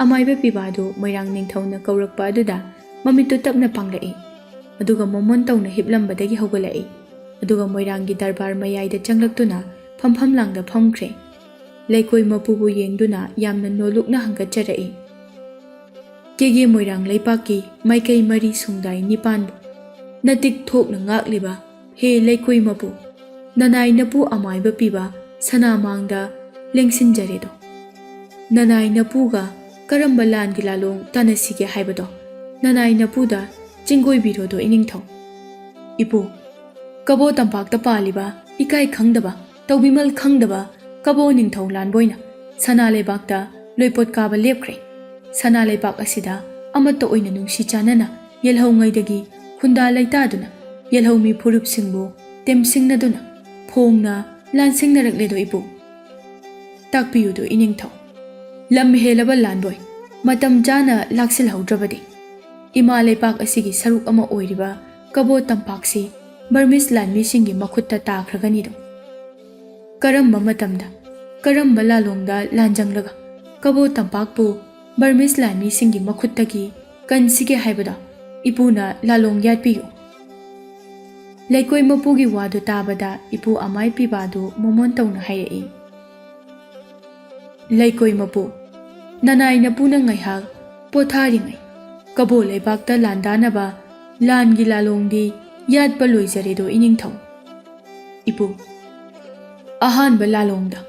ꯑꯃꯥꯏꯕ ꯄꯤꯕꯥꯗꯨ ꯃꯣꯏꯔꯥꯡ ꯅꯤꯡꯊꯧꯅ ꯀꯧꯔꯛꯄ ꯑꯗꯨꯗ ꯃꯃꯤꯠꯇꯨ ꯇꯞꯅ ꯄꯥꯡꯂꯛꯏ, ꯑꯗꯨꯒ ꯃꯣꯃꯣꯟ ꯇꯧꯅ ꯍꯤꯞꯂꯝꯕꯗꯒꯤ ꯍꯧꯒꯠꯂꯛꯏ, ꯑꯗꯨꯒ ꯃꯣꯏꯔꯥꯡꯒꯤ ꯗꯔꯕꯥꯔ ꯃꯌꯥꯏꯗ ꯆꯪꯂꯛꯇꯨꯅ ꯐꯝꯐꯝꯂꯥꯡꯗ ꯐꯝꯈ꯭ꯔꯦ꯫ ꯂꯩꯀꯣꯏ ꯃꯄꯨꯕꯨ ꯌꯦꯡꯗꯨꯅ ꯌꯥꯝꯅ ꯅꯣꯜꯂꯨꯛꯅ ꯍꯪꯒꯠꯆꯔꯛꯏ꯫ ꯀꯦꯒꯦ ꯃꯣꯏꯔꯥꯡ ꯂꯩꯄꯥꯛꯀꯤ ꯃꯥꯏꯀꯩ ꯃꯔꯤ ꯁꯨꯡꯗꯥꯏ ꯅꯤꯄꯥꯟꯕꯨ ꯅꯇꯤꯛ ꯊꯣꯛꯅ ꯉꯥꯛꯂꯤꯕ ꯍꯦ ꯂꯩꯀꯣꯏ ꯃꯄꯨ, ꯅꯅꯥꯏ ꯅꯄꯨ ꯑꯃꯥꯏꯕ ꯄꯤꯕꯥ ꯁꯅꯥꯃꯥꯡꯗ ꯂꯦꯡꯁꯤꯟꯖꯔꯦꯗꯣ꯫ ꯅꯅꯥꯏ ꯅꯄꯨꯒ ꯀꯔꯝꯕ ꯂꯥꯟꯒꯤ ꯂꯥꯂꯣꯡ ꯇꯥꯟꯅꯁꯤꯒꯦ ꯍꯥꯏꯕꯗꯣ ꯅꯅꯥꯏ ꯅꯄꯨꯗ ꯆꯤꯡꯒꯣꯏꯕꯤꯔꯣꯗꯣ ꯏꯅꯤꯡꯊꯧ꯫ ꯏꯄꯨ, ꯀꯕꯣ ꯇꯝꯄꯥꯛꯇ ꯄꯥꯜꯂꯤꯕ ꯏꯀꯥꯏ ꯈꯪꯗꯕ, ꯇꯧꯕꯤꯃꯜ ꯈꯪꯗꯕ ꯀꯕꯣ ꯅꯤꯡꯊꯧ ꯂꯥꯟꯕꯣꯏꯅ ꯁꯅꯥ ꯂꯩꯕꯥꯛꯇ ꯂꯣꯏꯄꯣꯠ ꯀꯥꯕ ꯂꯦꯞꯈ꯭ꯔꯦ꯫ ꯁꯅꯥ ꯂꯩꯕꯥꯛ ꯑꯁꯤꯗ ꯑꯃꯠꯇ ꯑꯣꯏꯅ ꯅꯨꯡꯁꯤ ꯆꯥꯟꯅꯅ ꯌꯦꯜꯍꯧꯉꯩꯗꯒꯤ ꯈꯨꯟꯗꯥ ꯂꯩꯇꯥꯗꯨꯅ ꯌꯦꯜꯍꯧꯃꯤ ꯐꯨꯔꯨꯞꯁꯤꯡꯕꯨ ꯇꯦꯝꯁꯤꯡꯅꯗꯨꯅ ꯐꯣꯡꯅ ꯂꯥꯟꯁꯤꯡꯅꯔꯛꯂꯦꯗꯣ ꯏꯄꯨ꯫ ꯇꯥꯛꯄꯤꯌꯨꯗꯣ ꯏꯅꯤꯡꯊꯧ꯫ ꯂꯝ ꯍꯦꯜꯂꯕ ꯂꯥꯟꯕꯣꯏ ꯃꯇꯝ ꯆꯥꯅ ꯂꯥꯛꯁꯤꯜꯍꯧꯗ꯭ꯔꯕꯗꯤ ꯏꯃꯥ ꯂꯩꯄꯥꯛ ꯑꯁꯤꯒꯤ ꯁꯔꯨꯛ ꯑꯃ ꯑꯣꯏꯔꯤꯕ ꯀꯕꯣ ꯇꯝꯄꯥꯛꯁꯤ ꯕꯔꯃꯤꯁ ꯂꯥꯟꯃꯤꯁꯤꯡꯒꯤ ꯃꯈꯨꯠꯇ ꯇꯥꯈ꯭ꯔꯒꯅꯤꯗꯣ꯫ ꯀꯔꯝꯕ ꯃꯇꯝꯗ, ꯀꯔꯝꯕ ꯂꯥꯂꯣꯡꯗ ꯂꯥꯟꯖꯪꯂꯒ ꯀꯕꯣ ꯇꯝꯄꯥꯛꯄꯨ ꯕꯔꯃꯤꯁ ꯂꯥꯟꯃꯤꯁꯤꯡꯒꯤ ꯃꯈꯨꯠꯇꯒꯤ ꯀꯟꯁꯤꯒꯦ ꯍꯥꯏꯕꯗꯣ ꯏꯄꯨꯅ ꯂꯥꯂꯣꯡ ꯌꯥꯠꯄꯤꯌꯨ꯫ ꯂꯩꯀꯣꯏ ꯃꯄꯨꯒꯤ ꯋꯥꯗꯨ ꯇꯥꯕꯗ ꯏꯄꯨ ꯑꯃꯥꯏ ꯄꯤꯕꯥꯗꯨ ꯃꯣꯃꯣꯟ ꯇꯧꯅ ꯍꯥꯏꯔꯛꯏ꯫ ꯂꯩꯀꯣꯏ ꯃꯄꯨ, ꯅꯅꯥꯏ ꯅꯄꯨꯅ ꯉꯥꯏꯍꯥꯛ ꯄꯣꯊꯥꯔꯤꯉꯩ ꯀꯕꯣ ꯂꯩꯕꯥꯛꯇ ꯂꯥꯟꯗꯥꯅꯕ ꯂꯥꯟꯒꯤ ꯂꯥꯂꯣꯡꯗꯤ ꯌꯥꯠꯄ ꯂꯣꯏꯖꯔꯦꯗꯣ ꯏꯅꯤꯡꯊꯧ꯫ ꯏꯄꯨ, ꯑꯍꯥꯟꯕ ꯂꯥꯂꯣꯡꯗ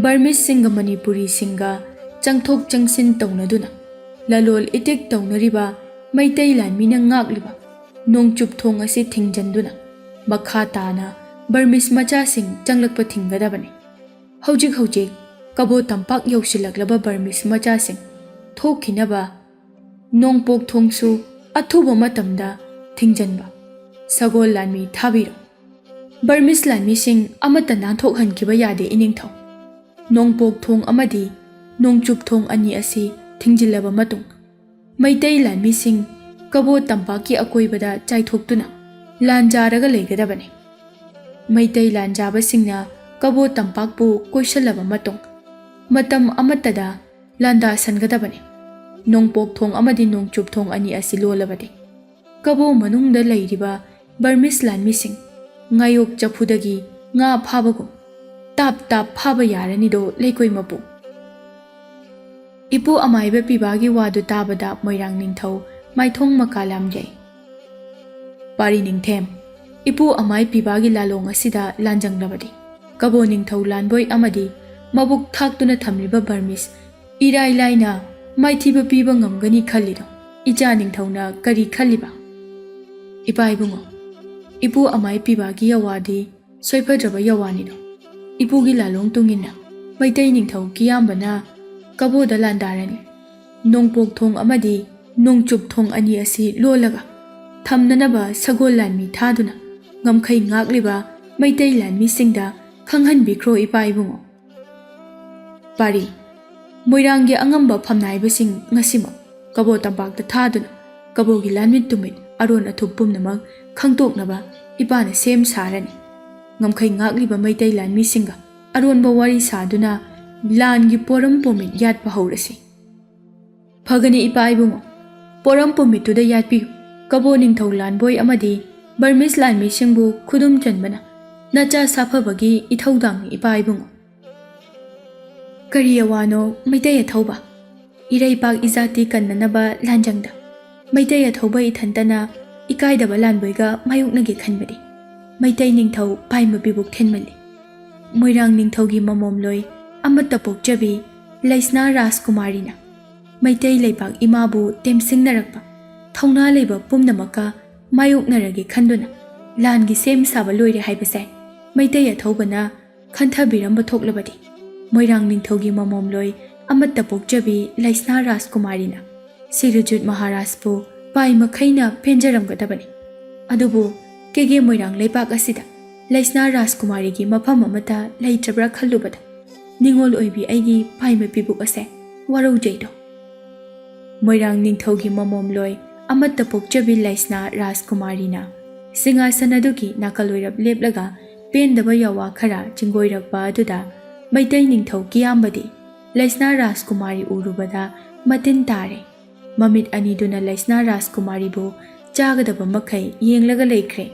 ꯕꯔꯃꯤꯁꯁꯤꯡꯒ ꯃꯅꯤꯄꯨꯔꯤꯁꯤꯡꯒ ꯆꯪꯊꯣꯛ ꯆꯪꯁꯤꯟ ꯇꯧꯅꯗꯨꯅ ꯂꯂꯣꯜ ꯏꯇꯤꯛ ꯇꯧꯅꯔꯤꯕ ꯃꯩꯇꯩ ꯂꯥꯟꯃꯤꯅ ꯉꯥꯛꯂꯤꯕ ꯅꯣꯡꯆꯨꯞ ꯊꯣꯡ ꯑꯁꯤ ꯊꯤꯡꯖꯤꯟꯗꯨꯅ ꯃꯈꯥ ꯇꯥꯅ ꯕꯔꯃꯤꯁ ꯃꯆꯥꯁꯤꯡ ꯆꯪꯂꯛꯄ ꯊꯤꯡꯒꯗꯕꯅꯤ꯫ ꯍꯧꯖꯤꯛ ꯀꯕꯣ ꯇꯝꯄꯥꯛ ꯌꯧꯁꯤꯜꯂꯛꯂꯕ ꯕꯔꯃꯤꯁ ꯃꯆꯥꯁꯤꯡ ꯊꯣꯛꯈꯤꯅꯕ ꯅꯣꯡꯄꯣꯛ ꯊꯣꯡꯁꯨ ꯑꯊꯨꯕ ꯃꯇꯝꯗ ꯊꯤꯡꯖꯟꯕ ꯁꯒꯣꯜ ꯂꯥꯟꯃꯤ ꯊꯥꯕꯤꯔꯣ꯫ ꯕꯔꯃꯤꯁ ꯂꯥꯟꯃꯤꯁꯤꯡ ꯑꯃꯠꯇ ꯅꯥꯟꯊꯣꯛꯍꯟꯈꯤꯕ ꯌꯥꯗꯦ ꯏꯅꯤꯡꯊꯧ꯫ ꯅꯣꯡꯄꯣꯛ ꯊꯣꯡ ꯑꯃꯗꯤ ꯅꯣꯡꯆꯨꯞ ꯊꯣꯡ ꯑꯅꯤ ꯑꯁꯤ ꯊꯤꯡꯖꯤꯜꯂꯕ ꯃꯇꯨꯡ ꯃꯩꯇꯩ ꯂꯥꯟꯃꯤꯁꯤꯡ ꯀꯕꯣ ꯇꯝꯄꯥꯛꯀꯤ ꯑꯀꯣꯏꯕꯗ ꯆꯥꯏꯊꯣꯛꯇꯨꯅ ꯂꯥꯟꯖꯥꯔꯒ ꯂꯩꯒꯗꯕꯅꯤ꯫ ꯃꯩꯇꯩ ꯂꯥꯟꯖꯥꯕꯁꯤꯡꯅ ꯀꯕꯣ ꯇꯝꯄꯥꯛꯄꯨ ꯀꯣꯏꯁꯤꯜꯂꯕ ꯃꯇꯨꯡ ꯃꯇꯝ ꯑꯃꯠꯇꯗ ꯂꯥꯟꯗꯥꯁꯟꯒꯗꯕꯅꯤ꯫ ꯅꯣꯡꯄꯣꯛ ꯊꯣꯡ ꯑꯃꯗꯤ ꯅꯣꯡꯆꯨꯞ ꯊꯣꯡ ꯑꯅꯤ ꯑꯁꯤ ꯂꯣꯜꯂꯕꯗꯤ ꯀꯕꯣ ꯃꯅꯨꯡꯗ ꯂꯩꯔꯤꯕ ꯕꯔꯃꯤꯁ ꯂꯥꯟꯃꯤꯁꯤꯡ ꯉꯥꯌꯣꯛ ꯆꯐꯨꯗꯒꯤ ꯉꯥ ꯐꯥꯕꯒꯨꯝ ꯇꯥꯞ ꯇꯥꯞ ꯐꯥꯕ ꯌꯥꯔꯅꯤꯗꯣ ꯂꯩꯀꯣꯏ ꯃꯄꯨ꯫ ꯏꯄꯨ ꯑꯃꯥꯏꯕ ꯄꯤꯕꯥꯒꯤ ꯋꯥꯗꯨ ꯇꯥꯕꯗ ꯃꯣꯏꯔꯥꯡ ꯅꯤꯡꯊꯧ ꯃꯥꯏꯊꯣꯡ ꯃꯀꯥ ꯂꯥꯝꯖꯩ꯫ ꯄꯥꯔꯤ ꯅꯤꯡꯊꯦꯝ, ꯏꯄꯨ ꯑꯃꯥꯏ ꯄꯤꯕꯥꯒꯤ ꯂꯥꯂꯣꯡ ꯑꯁꯤꯗ ꯂꯥꯟꯖꯪꯂꯕꯗꯤ ꯀꯕꯣ ꯅꯤꯡꯊꯧ ꯂꯥꯟꯕꯣꯏ ꯑꯃꯗꯤ ꯃꯕꯨꯛ ꯊꯥꯛꯇꯨꯅ ꯊꯝꯂꯤꯕ ꯕꯔꯃꯤꯁ ꯏꯔꯥꯏ ꯂꯥꯏꯅ ꯃꯥꯏꯊꯤꯕ ꯄꯤꯕ ꯉꯝꯒꯅꯤ ꯈꯜꯂꯤꯗꯣ ꯏꯆꯥ ꯅꯤꯡꯊꯧꯅ ꯀꯔꯤ ꯈꯜꯂꯤꯕ? ꯏꯄꯥ ꯏꯕꯨꯡꯉꯣ, ꯏꯄꯨ ꯑꯃꯥꯏ ꯄꯤꯕꯥꯒꯤ ꯌꯋꯥꯗꯤ ꯁꯣꯏꯐꯗ꯭ꯔꯕ ꯌꯋꯥꯅꯤꯗꯣ꯫ ꯏꯄꯨꯒꯤ ꯂꯥꯂꯣꯡ ꯇꯨꯡꯏꯟꯅ ꯃꯩꯇꯩ ꯅꯤꯡꯊꯧ ꯀꯤꯌꯥꯝꯕꯅ ꯀꯕꯣꯗ ꯂꯥꯟꯗꯥꯔꯅꯤ꯫ ꯅꯣꯡꯄꯣꯛ ꯊꯣꯡ ꯑꯃꯗꯤ ꯅꯣꯡꯆꯨꯞ ꯊꯣꯡ ꯑꯅꯤ ꯑꯁꯤ ꯂꯣꯜꯂꯒ ꯊꯝꯅꯅꯕ ꯁꯒꯣꯜ ꯂꯥꯟꯃꯤ ꯊꯥꯗꯨꯅ ꯉꯝꯈꯩ ꯉꯥꯛꯂꯤꯕ ꯃꯩꯇꯩ ꯂꯥꯟꯃꯤꯁꯤꯡꯗ ꯈꯪꯍꯟꯕꯤꯈ꯭ꯔꯣ ꯏꯄꯥ ꯏꯕꯨꯡꯉꯣ꯫ ꯄꯥꯔꯤ, Moiranggi angamba famnaibasing ngasima kabo tampakta thaduna kabogi lanmit tumit aron athup pumnamak khangtoknaba ipana sem sarani ngamkhai ngagliba maitai lanmi singa aronba wari saduna langi poram pomit yatpa haurasi phagani ipa ibungo poram pomit tuda yatpi kabo ningthau lanboi amadi Burmese lanmi singbu khudum chanbana nacha saphabagi ithaudang ipa ibungo Kari awano maitai athauba irai pak izati kannanaba lanjangda maitai athauba ithantana ikaidaba lanboiga mayuknage khanbadi maitai ningthau paima bibuk thenmali Moirang ningthaugi mamomloi amata pokjabi Laisna Rajkumarina maitai leipak imabu temsingnarakpa thauna leiba pumnamaka mayuknarage khanduna langi sem saba loire haibase maitai athaubana khanthabiramba thoklabadi Moirang ningthaugi mamomloi amata pokjabi Laisna Rajkumarina Sirujut Maharajpu pai makhaina penjaramgadabani adubu kege Moirang leipak asida Laisna Rajkumarigi mafam amata leitrabra khallubada ningol oibi aigi pai mapibuk ase warau jaido Moirang ningthaugi mamomloi amata pokjabi Laisna Rajkumarina singasanadugi nakaloirap leplaga pendaba yawa khara jingoirakpa aduda Maitai ningthau kiyambadi Laisna Rajkumari urubada matin tare mamit aniduna Laisna Rajkumari bu chagadaba makhai yenglaga leikre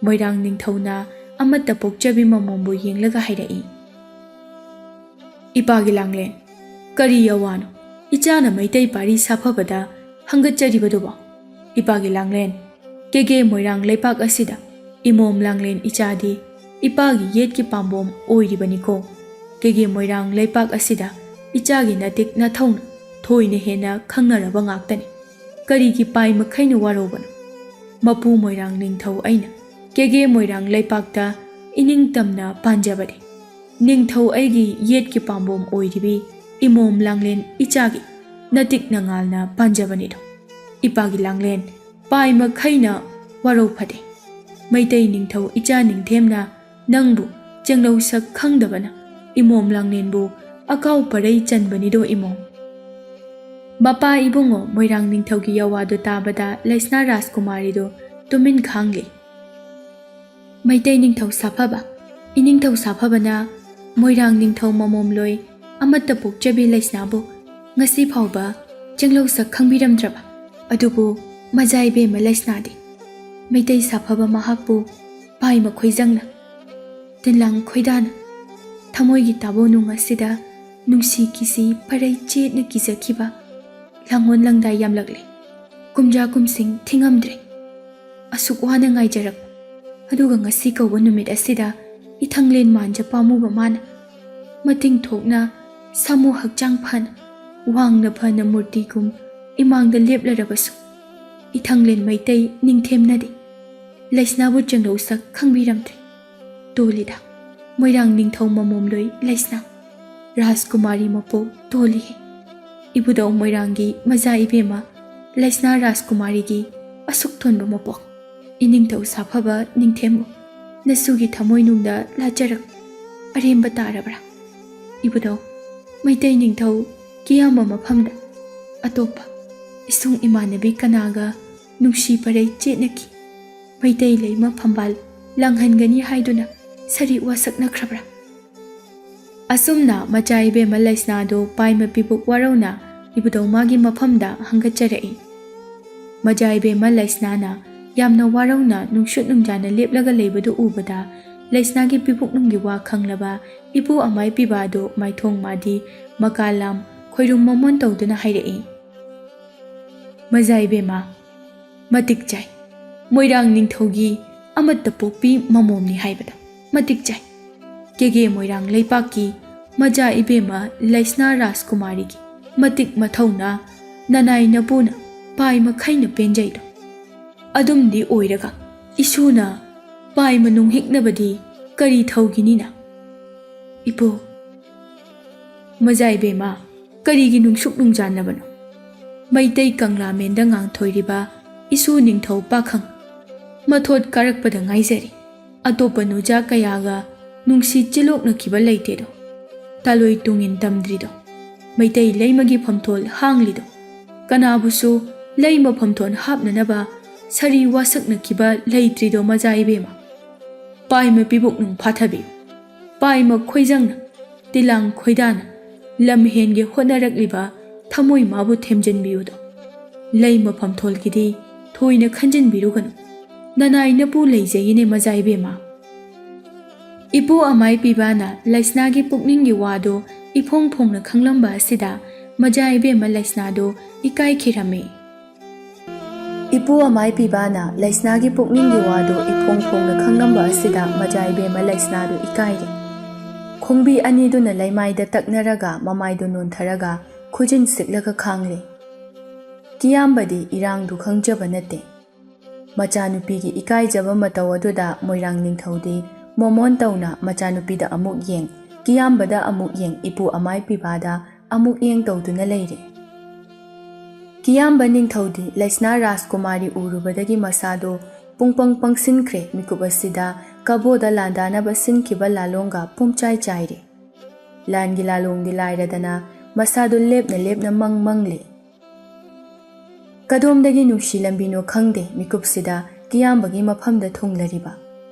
Moirang ningthauna amata pokjabi mamombu yenglaga hairai Ipagi langlen kari yawano ichana maitai pari saphabada hangacharibaduba Ipagi langlen kege Moirang leipak asida imom langlen ichadi Ipagi yetki pambom oiribaniko kege Moirang leipak asida ichagi natik na thauna thoine hena khangnaraba ngaktani karigi pai makhaina warobana mapu Moirang ningthau aina kege Moirang leipakta ining tamna panjabadi ningthau aigi yetki pambom oiribi imom langlen ichagi natik nangalna panjabani do Ipagi langlen pai makhaina waro phade maitai ningthau icha ningthemna nangbu chenglau sak khangdabana imom langnenbu akau parai chanbani do imom Bapa ibungo Moirang ningthaugi yawadu tabada Laisna Rajkumari do tumin khangli Maitai ningthau saphaba iningthau saphabana Moirang ningthau mamomloi amata pokjabi Laisna bu ngasi phauba chenglau sak khangbiramdraba adubu majaibe ma Laisna di Maitai saphaba mahakbu pai ma khoijangna Tinlang khoidana thamoigi tabonung asida nungsi kisi parai chetna kijakhiba langon langdai yamlagle kumja kumsing thingamdre asuk wana ngaijarak aduga ngasi kawa numit asida ithanglen manja pamuba mana mating thokna samu hakchang phan wangna phana murti kum imangda leplarabasu ithanglen maitai ningthemnadi Laisna bu chenglo sak khangbiramdre Tolida Moirang ningthau mamomloi Laisna Rajkumari mapo toli Ibudau Moirangi maja ibema Laisna Rajkumari gi asuk thonba mapo iningthau saphaba ningthemu nasugi thamoinungda lajarak aremba tarabra Ibudau maitai ningthau kiyamba maphamda atopa isung imanabi kanaga nungsi parai chetnaki maitai leima phambal langhangani haiduna Sari wasak na krabra. Asumna macai be Laisna do pai mapibuk warauna ibudau magi maphamda hangacharai. Majai be Laisna na yamna warauna nungshut nungjana leplaga leibadu ubada Laisna gi pibuk nunggi wa khanglaba ipu amai pibado maithong madi makalam khoirum momon tawduna hairai. Majai be matik chai Moirang ningthaugi amata pokpi mamomni haibada matik chai kege Moirang leipaki maja ibema Laisna Rajkumari gi matik mathauna nanai napuna pai makhaina penjaido adumdi oiraga isuna pai manung hiknabadi kari thauginina ipo maja ibema karigi nungsuk nungjanabano maitai kangla menda ngang thoiriba isu ningthau pakhang mathot karakpada ngaijari atopa nuja kayaga nungsi chilok na kiba leite do taloi tungin tamdri do Meitei ꯂꯩꯃꯒꯤ ꯐꯝꯊꯣꯜ ꯍꯥꯡꯂꯤꯗꯣ ꯀꯅꯥꯕꯨꯁꯨ ꯂꯩꯃ ꯐꯝꯊꯣꯜ ꯍꯥꯞꯅꯅꯕ ꯁꯔꯤ ꯋꯥꯁꯛꯅꯈꯤꯕ ꯂꯩꯇ꯭ꯔꯤꯗꯣ ꯃꯆꯥ ꯏꯕꯦꯝꯃ ꯄꯥꯏꯃ ꯄꯤꯕꯨꯛꯅꯨꯡ ꯐꯥꯊꯕꯤꯌꯨ ꯄꯥꯏꯃ ꯈꯣꯏꯖꯪꯅ ꯇꯤꯂꯥꯡ ꯈꯣꯏꯗꯥꯅ ꯂꯝ ꯍꯦꯟꯒꯦ ꯍꯣꯠꯅꯔꯛꯂꯤꯕ ꯊꯃꯣꯏ ꯃꯥꯕꯨ ꯊꯦꯝꯖꯤꯟꯕꯤꯌꯨꯗꯣ ꯂꯩꯃ ꯐꯝꯊꯣꯜꯒꯤꯗꯤ ꯊꯣꯏꯅ ꯈꯟꯖꯤꯟꯕꯤꯔꯨꯒꯅꯨ ꯅꯅꯥꯏ ꯅꯄꯨ ꯂꯩꯖꯩꯅꯦ ꯃꯆꯥ ꯏꯕꯦꯝꯃ ꯏꯄꯨ ꯑꯃꯥꯏ ꯄꯤꯕꯥꯅ ꯂꯩꯁꯅꯥꯒꯤ ꯄꯨꯛꯅꯤꯡꯒꯤ ꯋꯥꯗꯣ ꯏꯐꯣꯡ ꯐꯣꯡꯅ ꯈꯪꯂꯝꯕ ꯑꯁꯤꯗ ꯃꯆꯥ ꯏꯕꯦꯝꯃ ꯂꯩꯁꯅꯥꯗꯣ ꯏꯀꯥꯏꯈꯤꯔꯝꯃꯤ ꯏꯄꯨ ꯑꯃꯥꯏ ꯄꯤꯕꯥꯅ ꯂꯩꯁꯅꯥꯒꯤ ꯄꯨꯛꯅꯤꯡꯒꯤ ꯋꯥꯗꯣ ꯏꯐꯣꯡ ꯐꯣꯡꯅ ꯈꯪꯂꯝꯕ ꯑꯁꯤꯗ ꯃꯆꯥ ꯏꯕꯦꯝꯃ ꯂꯩꯁꯅꯥꯗꯣ ꯏꯀꯥꯏꯔꯦ ꯈꯣꯡꯕꯤ ꯑꯅꯤꯗꯨꯅ ꯂꯩꯃꯥꯏꯗ ꯇꯛꯅꯔꯒ ꯃꯃꯥꯏꯗꯨ ꯅꯣꯟꯊꯔꯒ ꯈꯨꯖꯤꯟ ꯁꯤꯛꯂꯒ ꯈꯥꯡꯂꯦ ꯀꯤꯌꯥꯝꯕꯗꯤ ꯏꯔꯥꯡꯗꯨ ꯈꯪꯖꯕ ꯅꯠꯇꯦ ꯃꯆꯥꯅꯨꯄꯤꯒꯤ ꯏꯀꯥꯏꯖꯕ ꯃꯇꯧ ꯑꯗꯨꯗ ꯃꯣꯏꯔꯥꯡ ꯅꯤꯡꯊꯧꯗꯤ ꯃꯣꯃꯣꯟ ꯇꯧꯅ ꯃꯆꯥꯅꯨꯄꯤꯗ ꯑꯃꯨꯛ ꯌꯦꯡ ꯀꯤꯌꯥꯝꯕꯗ ꯑꯃꯨꯛ ꯌꯦꯡ ꯏꯄꯨ ꯑꯃꯥꯏ ꯄꯤꯕꯥꯗ ꯑꯃꯨꯛ ꯌꯦꯡ ꯇꯧꯗꯨꯅ ꯂꯩꯔꯦ ꯀꯤꯌꯥꯝꯕ ꯅꯤꯡꯊꯧꯗꯤ ꯂꯩꯁꯅꯥ ꯔꯥꯖꯀꯨꯃꯥꯔꯤ ꯎꯔꯨꯕꯗꯒꯤ ꯃꯁꯥꯗꯣ ꯄꯨꯡꯄꯪ ꯄꯪꯁꯤꯟꯈ꯭ꯔꯦ ꯃꯤꯀꯨꯞ ꯑꯁꯤꯗ ꯀꯕꯣꯗ ꯂꯥꯟꯗꯥꯅꯕ ꯁꯤꯟꯈꯤꯕ ꯂꯥꯂꯣꯡꯒ ꯄꯨꯝꯆꯥꯏ ꯆꯥꯏꯔꯦ ꯂꯥꯟꯒꯤ ꯂꯥꯂꯣꯡꯗꯤ ꯂꯥꯏꯔꯗꯅ ꯃꯁꯥꯗꯣ ꯂꯦꯞꯅ ꯂꯦꯞꯅ ꯃꯪꯂꯦ ꯀꯗꯣꯝꯗꯒꯤ ꯅꯨꯡꯁꯤ ꯂꯝꯕꯤꯅꯣ ꯈꯪꯗꯦ ꯃꯤꯀꯨꯞꯁꯤꯗ ꯀꯤꯌꯥꯝꯕꯒꯤ ꯃꯐꯝꯗ ꯊꯨꯡꯂꯔꯤꯕ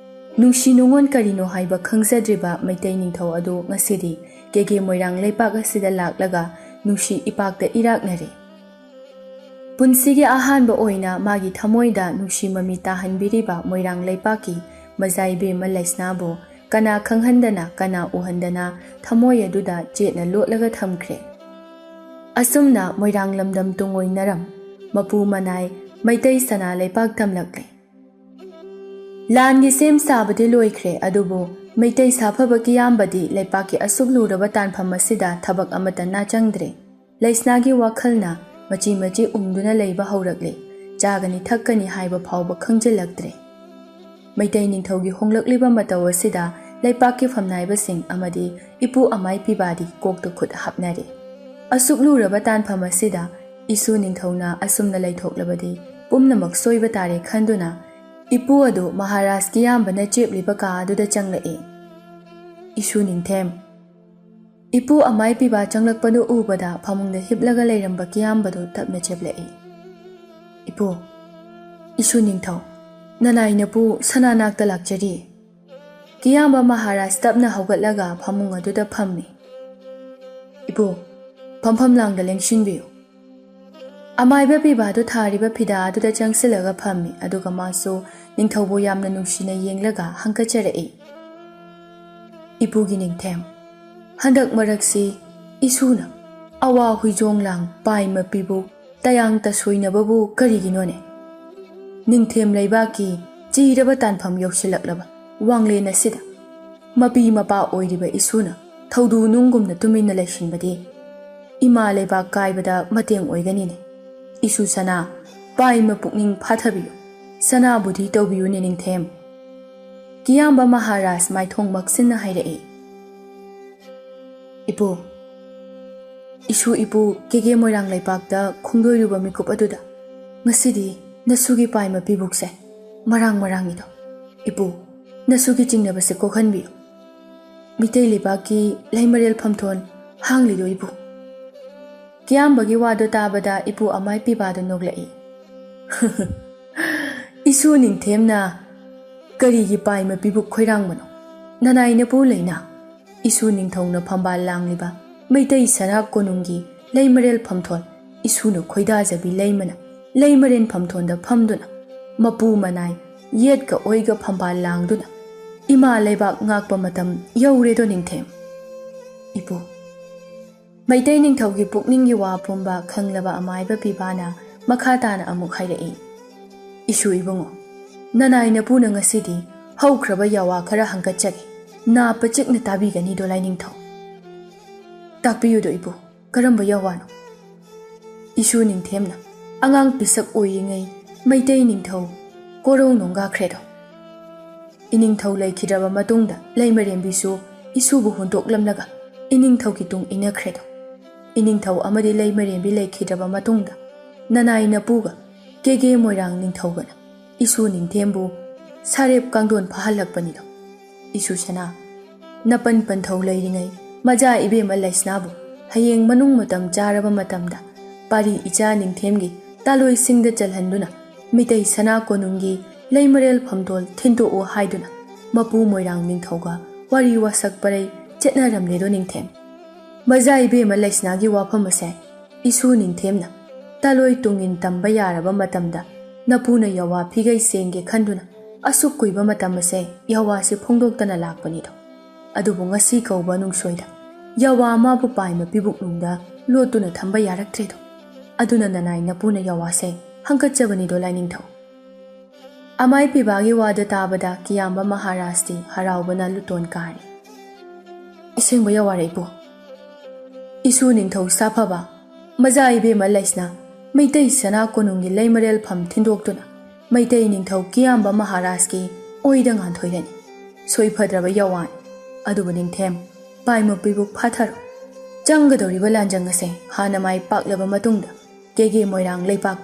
ꯅꯨꯡꯁꯤ ꯅꯨꯡꯉꯣꯟ ꯀꯔꯤꯅꯣ ꯍꯥꯏꯕ ꯈꯪꯖꯗ꯭ꯔꯤꯕ ꯃꯩꯇꯩ ꯅꯤꯡꯊꯧ ꯑꯗꯨ ꯉꯁꯤꯗꯤ ꯀꯦꯒꯦ ꯃꯣꯏꯔꯥꯡ ꯂꯩꯄꯥꯛ ꯑꯁꯤꯗ ꯂꯥꯛꯂꯒ ꯅꯨꯡꯁꯤ ꯏꯄꯥꯛꯇ ꯏꯔꯥꯛꯅꯔꯦ ꯄꯨꯟꯁꯤꯒꯤ ꯑꯍꯥꯟꯕ ꯑꯣꯏꯅ ꯃꯥꯒꯤ ꯊꯃꯣꯏꯗ ꯅꯨꯡꯁꯤ ꯃꯃꯤ ꯇꯥꯍꯟꯕꯤꯔꯤꯕ ꯃꯣꯏꯔꯥꯡ ꯂꯩꯄꯥꯛꯀꯤ ꯃꯆꯥ ꯏꯕꯦꯝꯃ ꯂꯩꯁꯅꯥꯕꯨ ꯀꯅꯥ ꯈꯪꯍꯟꯗꯅ ꯀꯅꯥ ꯎꯍꯟꯗꯅ ꯊꯃꯣꯏ ꯑꯗꯨꯗ ꯆꯦꯠꯅ ꯂꯣꯠꯂꯒ ꯊꯝꯈ꯭ꯔꯦ ꯑꯁꯨꯝꯅ ꯃꯣꯏꯔꯥꯡ ꯂꯝꯗꯝ ꯇꯨꯡꯑꯣꯏꯅꯔꯝ ꯃꯄꯨ ꯃꯅꯥꯏ ꯃꯩꯇꯩ ꯁꯅꯥ ꯂꯩꯄꯥꯛ ꯇꯝꯂꯛꯂꯦ ꯂꯥꯟꯒꯤ ꯁꯦꯝ ꯁꯥꯕꯗꯤ ꯂꯣꯏꯈ꯭ꯔꯦ ꯑꯗꯨꯕꯨ ꯃꯩꯇꯩ ꯁꯥꯐꯕ ꯀꯤꯌꯥꯝꯕꯗꯤ ꯂꯩꯄꯥꯛꯀꯤ ꯑꯁꯨꯛ ꯂꯨꯔꯕ ꯇꯥꯟꯐꯝ ꯑꯁꯤꯗ ꯊꯕꯛ ꯑꯃꯠꯇ ꯅꯥꯆꯪꯗ꯭ꯔꯦ ꯂꯩꯁꯅꯥꯒꯤ ꯋꯥꯈꯜꯅ ꯃꯆꯤ ꯃꯆꯤ ꯎꯝꯗꯨꯅ ꯂꯩꯕ ꯍꯧꯔꯛꯂꯦ ꯆꯥꯒꯅꯤ ꯊꯛꯀꯅꯤ ꯍꯥꯏꯕ ꯐꯥꯎꯕ ꯈꯪꯖꯤꯜꯂꯛꯇ꯭ꯔꯦ ꯃꯩꯇꯩ ꯅꯤꯡꯊꯧꯒꯤ ꯍꯣꯡꯂꯛꯂꯤꯕ ꯃꯇꯧ ꯑꯁꯤꯗ ꯂꯩꯄꯥꯛꯀꯤ ꯐꯝꯅꯥꯏꯕꯁꯤꯡ ꯑꯃꯗꯤ ꯏꯄꯨ ꯑꯃꯥꯏ ꯄꯤꯕꯥꯗꯤ ꯀꯣꯛꯇ ꯈꯨꯠ ꯍꯥꯞꯅꯔꯦ ꯑꯁꯨꯛ ꯂꯨꯔꯕ ꯇꯥꯟꯐꯝ ꯑꯁꯤꯗ ꯏꯁꯨ ꯅꯤꯡꯊꯧꯅ ꯑꯁꯨꯝꯅ ꯂꯩꯊꯣꯛꯂꯕꯗꯤ ꯄꯨꯝꯅꯃꯛ ꯁꯣꯏꯕ ꯇꯥꯔꯦ ꯈꯟꯗꯨꯅ ꯏꯄꯨ ꯑꯗꯨ ꯃꯍꯥꯔꯥꯖ ꯀꯤꯌꯥꯝꯕꯅ ꯆꯦꯞꯂꯤꯕ ꯀꯥ ꯑꯗꯨꯗ ꯆꯪꯂꯛꯏ ꯏꯁꯨ ꯅꯤꯡꯊꯦꯝ ꯏꯄꯨ ꯑꯃꯥꯏ ꯄꯤꯕꯥ ꯆꯪꯂꯛꯄꯗꯨ ꯎꯕꯗ ꯐꯃꯨꯡꯗ ꯍꯤꯞꯂꯒ ꯂꯩꯔꯝꯕ ꯀꯤꯌꯥꯝꯕꯗꯨ ꯇꯞꯅ ꯆꯦꯞꯂꯛꯏ ꯏꯄꯨ ꯏꯁꯨ ꯅꯤꯡꯊꯧ ꯅꯅꯥꯏꯅꯄꯨ ꯁꯅꯥꯅꯥꯛꯇ ꯂꯥꯛꯆꯔꯤ ꯀꯤꯌꯥꯝꯕ ꯃꯍꯥꯔꯥꯖ ꯇꯞꯅ ꯍꯧꯒꯠꯂꯒ ꯐꯃꯨꯡ ꯑꯗꯨꯗ ꯐꯝꯃꯤ ꯏꯄꯨ ꯐꯝꯐꯝ ꯂꯥꯡꯗ ꯂꯦꯡꯁꯤꯟꯕꯤꯌꯨ ꯑꯃꯥꯏꯕ ꯄꯤꯕꯥꯗꯨ ꯊꯥꯔꯤꯕ ꯐꯤꯗꯥ ꯑꯗꯨꯗ ꯆꯪꯁꯤꯜꯂꯒ ꯐꯝꯃꯤ ꯑꯗꯨꯒ ꯃꯥꯁꯨ ꯅꯤꯡꯊꯧꯕꯨ ꯌꯥꯝꯅ ꯅꯨꯡꯁꯤꯅ ꯌꯦꯡꯂꯒ ꯍꯪꯀꯠꯆꯔꯛꯏ ꯏꯄꯨꯒꯤ ꯅꯤꯡꯊꯦꯝ ꯍꯟꯗꯛ ꯃꯔꯛꯁꯤ ꯏꯁꯨꯅ ꯑꯋꯥ ꯍꯨꯏꯖꯣꯡꯂꯥꯡ ꯄꯥꯏꯃ ꯄꯤꯕꯨꯛ ꯇꯌꯥꯡ ꯇꯁꯣꯏꯅꯕꯕꯨ ꯀꯔꯤꯒꯤꯅꯣꯅꯦ ꯅꯤꯡꯊꯦꯝ ꯂꯩꯕꯥꯛꯀꯤ ꯆꯤꯔꯕ ꯇꯥꯟꯐꯝ ꯌꯧꯁꯤꯜꯂꯛꯂꯕ ꯋꯥꯡꯂꯦꯟ ꯑꯁꯤꯗ ꯃꯄꯤ ꯃꯄꯥ ꯑꯣꯏꯔꯤꯕ ꯏꯁꯨꯅ ꯊꯧꯗꯨ ꯅꯨꯡꯒꯨꯝꯅ ꯇꯨꯃꯤꯟꯅ ꯂꯩꯁꯤꯟꯕꯗꯤ ꯏꯃꯥ ꯂꯩꯕꯥꯛ ꯀꯥꯏꯕꯗ ꯃꯇꯦꯡ ꯑꯣꯏꯒꯅꯤꯅꯦ ꯏꯁꯨ ꯁꯅꯥ ꯄꯥꯏꯃ ꯄꯨꯛꯅꯤꯡ ꯐꯥꯊꯕꯤꯌꯨ ꯁꯅꯥ ꯕꯨꯙꯤ ꯇꯧꯕꯤꯌꯨꯅꯦ ꯅꯤꯡꯊꯦꯝ ꯀꯤꯌꯥꯝꯕ ꯃꯍꯥꯔꯥꯖ ꯃꯥꯏꯊꯣꯡ ꯃꯛꯁꯤꯟꯅ ꯍꯥꯏꯔꯛꯏ ꯏꯄꯨ ꯏꯁꯨ ꯏꯄꯨ ꯀꯦꯒꯦ ꯃꯣꯏꯔꯥꯡ ꯂꯩꯄꯥꯛꯇ ꯈꯣꯡꯗꯣꯏꯔꯨꯕ ꯃꯤꯀꯨꯞ ꯑꯗꯨꯗ ꯉꯁꯤꯗꯤ ꯅꯁꯨꯒꯤ ꯄꯥꯏꯃ ꯄꯤꯕꯨꯛꯁꯦ ꯃꯔꯥꯡꯏꯗꯣ ꯏꯄꯨ ꯅꯁꯨꯒꯤ ꯆꯤꯡꯅꯕꯁꯦ ꯀꯣꯛꯍꯟꯕꯤꯌꯨ ꯃꯤꯇꯩ ꯂꯩꯕꯥꯛꯀꯤ ꯂꯩꯃꯔꯦꯜ ꯐꯝꯊꯣꯟ ꯍꯥꯡꯂꯤꯗꯣ ꯏꯄꯨ ꯀꯤꯌꯥꯝꯕꯒꯤ ꯋꯥꯗꯣ ꯇꯥꯕꯗ ꯏꯄꯨ ꯑꯃꯥꯏ ꯄꯤꯕꯥꯗꯨ ꯅꯣꯛꯂꯛꯏ ꯏꯁꯨ ꯅꯤꯡꯊꯦꯝꯅ ꯀꯔꯤꯒꯤ ꯄꯥꯏꯃ ꯄꯤꯕꯨꯛ ꯈꯣꯏꯔꯥꯡꯕꯅꯣ ꯅꯅꯥꯏ ꯅꯄꯨ ꯂꯩꯅ ꯏꯁꯨ ꯅꯤꯡꯊꯧꯅ ꯐꯝꯕꯥꯜ ꯂꯥꯡꯂꯤꯕ ꯃꯩꯇꯩ ꯁꯅꯥ ꯀꯣꯅꯨꯡꯒꯤ ꯂꯩꯃꯔꯦꯜ ꯐꯝꯊꯣꯟ ꯏꯁꯨꯅ ꯈꯣꯏꯗꯥꯖꯕꯤ ꯂꯩꯃꯅ ꯂꯩꯃꯔꯦꯜ ꯐꯝꯊꯣꯟꯗ ꯐꯝꯗꯨꯅ ꯃꯄꯨ ꯃꯅꯥꯏ ꯌꯦꯠꯀ ꯑꯣꯏꯒ ꯐꯝꯕꯥꯜ ꯂꯥꯡꯗꯨꯅ ꯏꯃꯥ ꯂꯩꯕꯥꯛ ꯉꯥꯛꯄ ꯃꯇꯝ ꯌꯧꯔꯦꯗꯣ ꯅꯤꯡꯊꯦꯝ ꯏꯄꯨ ꯃꯩꯇꯩ ꯅꯤꯡꯊꯧꯒꯤ ꯄꯨꯛꯅꯤꯡꯒꯤ ꯋꯥ ꯄꯨꯝꯕ ꯈꯪꯂꯕ ꯑꯃꯥꯏꯕ ꯄꯤꯕꯥꯅ ꯃꯈꯥ ꯇꯥꯅ ꯑꯃꯨꯛ ꯍꯥꯏꯔꯛꯏ ꯏꯁꯨ ꯏꯕꯨꯡꯉꯣ ꯅꯅꯥꯏ ꯅꯄꯨꯅ ꯉꯁꯤꯗꯤ ꯍꯧꯈ꯭ꯔꯕ ꯌꯥꯋꯥ ꯈꯔ ꯍꯪꯀꯠꯆꯒꯦ ꯅꯥꯄ ꯆꯤꯛꯅ ꯇꯥꯕꯤꯒꯅꯤꯗꯣ ꯂꯥꯏꯅꯤꯡꯊꯧ ꯇꯥꯛꯄꯤꯌꯨꯗꯣ ꯏꯄꯨ ꯀꯔꯝꯕ ꯌꯥꯋꯥꯅꯣ ꯏꯁꯨ ꯅꯤꯡꯊꯦꯝꯅ ꯑꯉꯥꯡ ꯄꯤꯁꯛ ꯑꯣꯏꯔꯤꯉꯩ ꯃꯩꯇꯩ ꯅꯤꯡꯊꯧ ꯀꯣꯔꯧ ꯅꯣꯡꯒꯥꯈ꯭ꯔꯦꯗꯣ ꯏꯅꯤꯡꯊꯧ ꯂꯩꯈꯤꯗ꯭ꯔꯕ ꯃꯇꯨꯡꯗ ꯂꯩꯃꯔꯦꯝꯕꯤꯁꯨ ꯏꯁꯨꯕꯨ ꯍꯨꯟꯇꯣꯛꯂꯝꯂꯒ ꯏꯅꯤꯡꯊꯧꯒꯤ ꯇꯨꯡ ꯏꯟꯅꯈ꯭ꯔꯦꯗꯣ ꯏꯅꯤꯡꯊꯧ ꯑꯃꯗꯤ ꯂꯩꯃꯔꯦꯝꯕꯤ ꯂꯩꯈꯤꯗ꯭ꯔꯕ ꯃꯇꯨꯡꯗ ꯅꯅꯥꯏ ꯅꯄꯨꯒ ꯀꯦꯒꯦ ꯃꯣꯏꯔꯥꯡ ꯅꯤꯡꯊꯧꯒꯅ ꯏꯁꯨ ꯅꯤꯡꯊꯦꯝꯕꯨ ꯁꯥꯔꯦꯞ ꯀꯥꯡꯗꯣꯟ ꯐꯥꯍꯜꯂꯛꯄꯅꯤꯗꯣ ꯏꯁꯨ ꯁꯅꯥ ꯅꯄꯟ ꯄꯟꯊꯧ ꯂꯩꯔꯤꯉꯩ ꯃꯖꯥ ꯏꯕꯦꯝꯃ ꯂꯩꯁꯅꯥꯕꯨ hayeng manung matam charaba matamda pari icha ningthemgi taloi singda chalhanduna mitei sana konungi leimarel phamdol thinto o haiduna mapu moirang ningthauga wari wasak parei chetna ramledo ningthem majai be ma laisna gi wafam ase isu ningthemna taloi tungin tamba yaraba matamda napuna yawa phigai senge khanduna asuk kuiba matam ase yawa se phongdoktana lakpani do adubu ngasi kauba nungsoida yawa ma bu paima pibuk nungda lotuna thamba yaraktre do aduna nanai napuna yawa se hangkachabani do lainingthau amai pibagi wada tabada kiyamba maharashti haraubana luton kari isengba yaware bu isu ningthau safaba majai be ma laisna meitai sana konungi leimarel pham thindoktuna meitai ningthau kiyamba maharashki oida ngan thoirani soifadraba yawan adubu ningthem paimo pibuk phatharo changadoriba lanjang ase hana mai paklaba matungda kege moirang leipak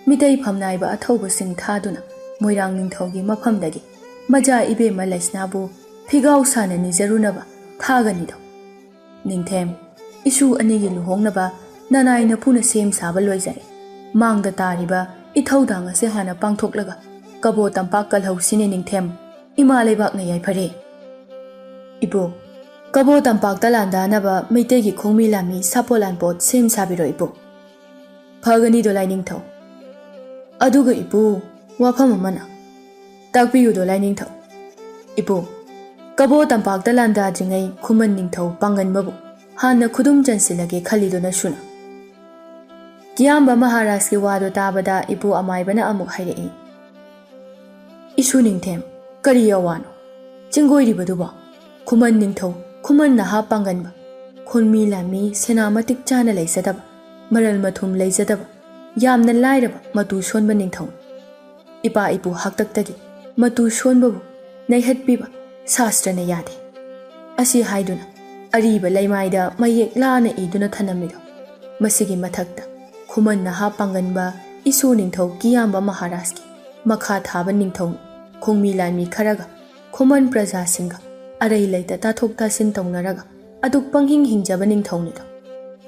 mitai phamnaiba athauba sing thaduna moirang ningthaugi maphamdagi maja ibe ma laisnabu phigau sana ni jarunaba thagani do ningthem isu anigi luhongnaba nanai na phuna sem saba loijare mangda tariba ithaudang ase hana pangthoklaga kabo tampak kalhau sine ningthem ima leibak na yai phare ibo kabo tampak talanda naba meitegi khongmi lami sapolan pot sem sabiro ibo phagani do lainingthau aduga ibo wafam amana takpiyu do lainingthau ibo kabo tampak talanda jingai khuman ningthau pangan mabu hana khudum chansilage khalido na shuna kiyamba maharashki wado tabada ibu amaibana amuk hairei isu ningthem kari yawano chingoi ribaduba khuman ningthau khuman naha panganba khonmi lami senamatik chana leisadaba maral mathum leisadaba yamna lairaba matu sonba ningthau ipa ipu haktaktagi matu sonbabu naihatpiba shastrana yade asi haiduna ariba leimaida mayek lana iduna thanamido masigi mathakta khuman naha panganba isu ningthau kiyamba maharashki makha thaba ningthau khongmi lami kharaga khuman praja singa arai leita tathok tasin taunaraga aduk panghing hingjaba ningthau nido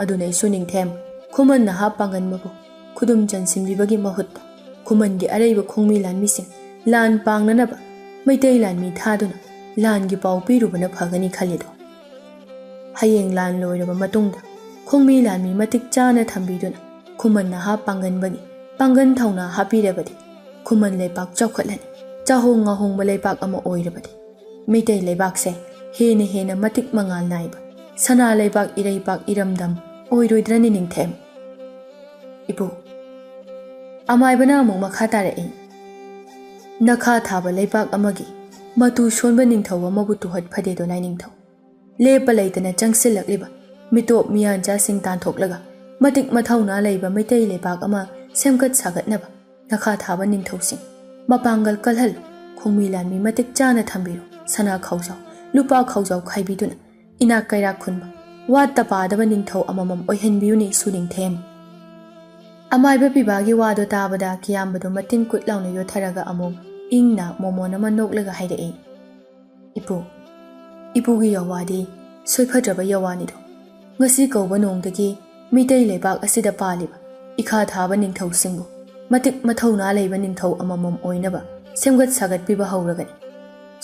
aduna isu ningthem khuman naha panganbabu khudum chansinbibagi mahutta khuman gi araiba khongmi lanmi sing lan pangnanaba meitai lanmi thaduna lan gi pau pirubana phagani khalido hayeng lan loiraba matungda khongmi lanmi matik chana thambiduna khuman naha panganbagi pangan thauna hapirabadi khuman leipak chawkhatlani chahong ngahong leipak ama oirabadi meitai leibak se hene hena matik mangal naiba sana leibak iraipak iramdam oiroidrani ningthem ibu amaibana amuk makha tarai nakha thaba leipak amagi matu sonba ningthau amabu tuhat phade do lainingthau lepa leitana changsilakliba mitop miyancha sing tanthoklaga matik mathauna leiba meitai leipak ama semkat sagatnaba nakha thaba ningthau sing mapangal kalhal khongmi lanmi matik chana thambiro sana khaujau lupa khaujau khaibiduna ina kaira khunba watta padaba ningthau amamam oihenbiyuni suningthem amaiba pibagi wado tabada kiyambado matin kut launa yotharaga amom ingna momona manoklaga hairei ipugi yawadi soifadraba yawani do ngasi kauba nongdagi mitei leibak asida paliba ikha thaba ningthau singbu matik mathauna leiba ningthau amamam oinaba semgat sagat piba hauragani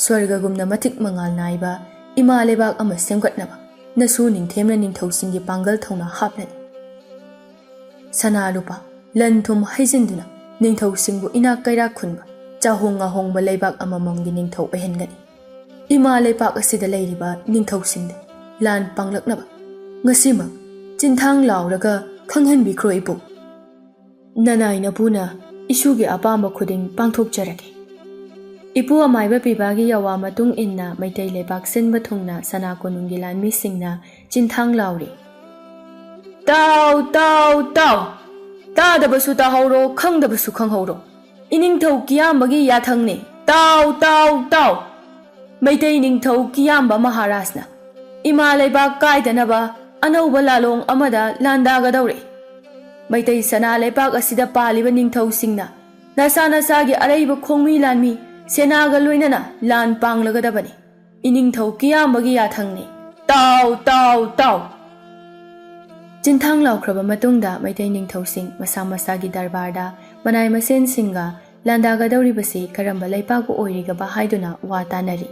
swarga gumna matik mangal naiba ima leibak ama semgatnaba nasu ningthemna ningthau singi pangal thauna haplani sana lupa lan thum haijinduna ningthau singbu ina kaira khunba chahong ngahongba leibak amamamgi ningthau ohengani ima leipak asida leiriba ningthau singda lan panglaknaba ngasima chinthang lauraga khanghanbi khro ipu nanai na puna isugi apamba khuding pangthokjarage ipu amaiba pibagi yawa matung inna maitai leipak sinba thungna sana konungi lanmi singna chinthang lauri tau tau tau tadabasu tahoro khangdabasu khanghoro iningthau kiyambagi yathangni tau tau tau maitai ningthau kiyamba maharashna ima leibak kaidanaba anauba lalong amada landagadawre maitai sana leibak asida paliba ningthau singna nasa nasagi araiba khongmi lanmi senaga loinana lan panglagadabani iningthau kiyambagi yathangni tau tau tau चिंथांग लाउख्रबा मतुंगदा Meitei निंगथौसिंग मसा मसागी दरबारदा मनाय मसेनसिंगा लांदागदौरिबसी करंबा लैपाकु ओइरिगबा हाइदुना वा तानरी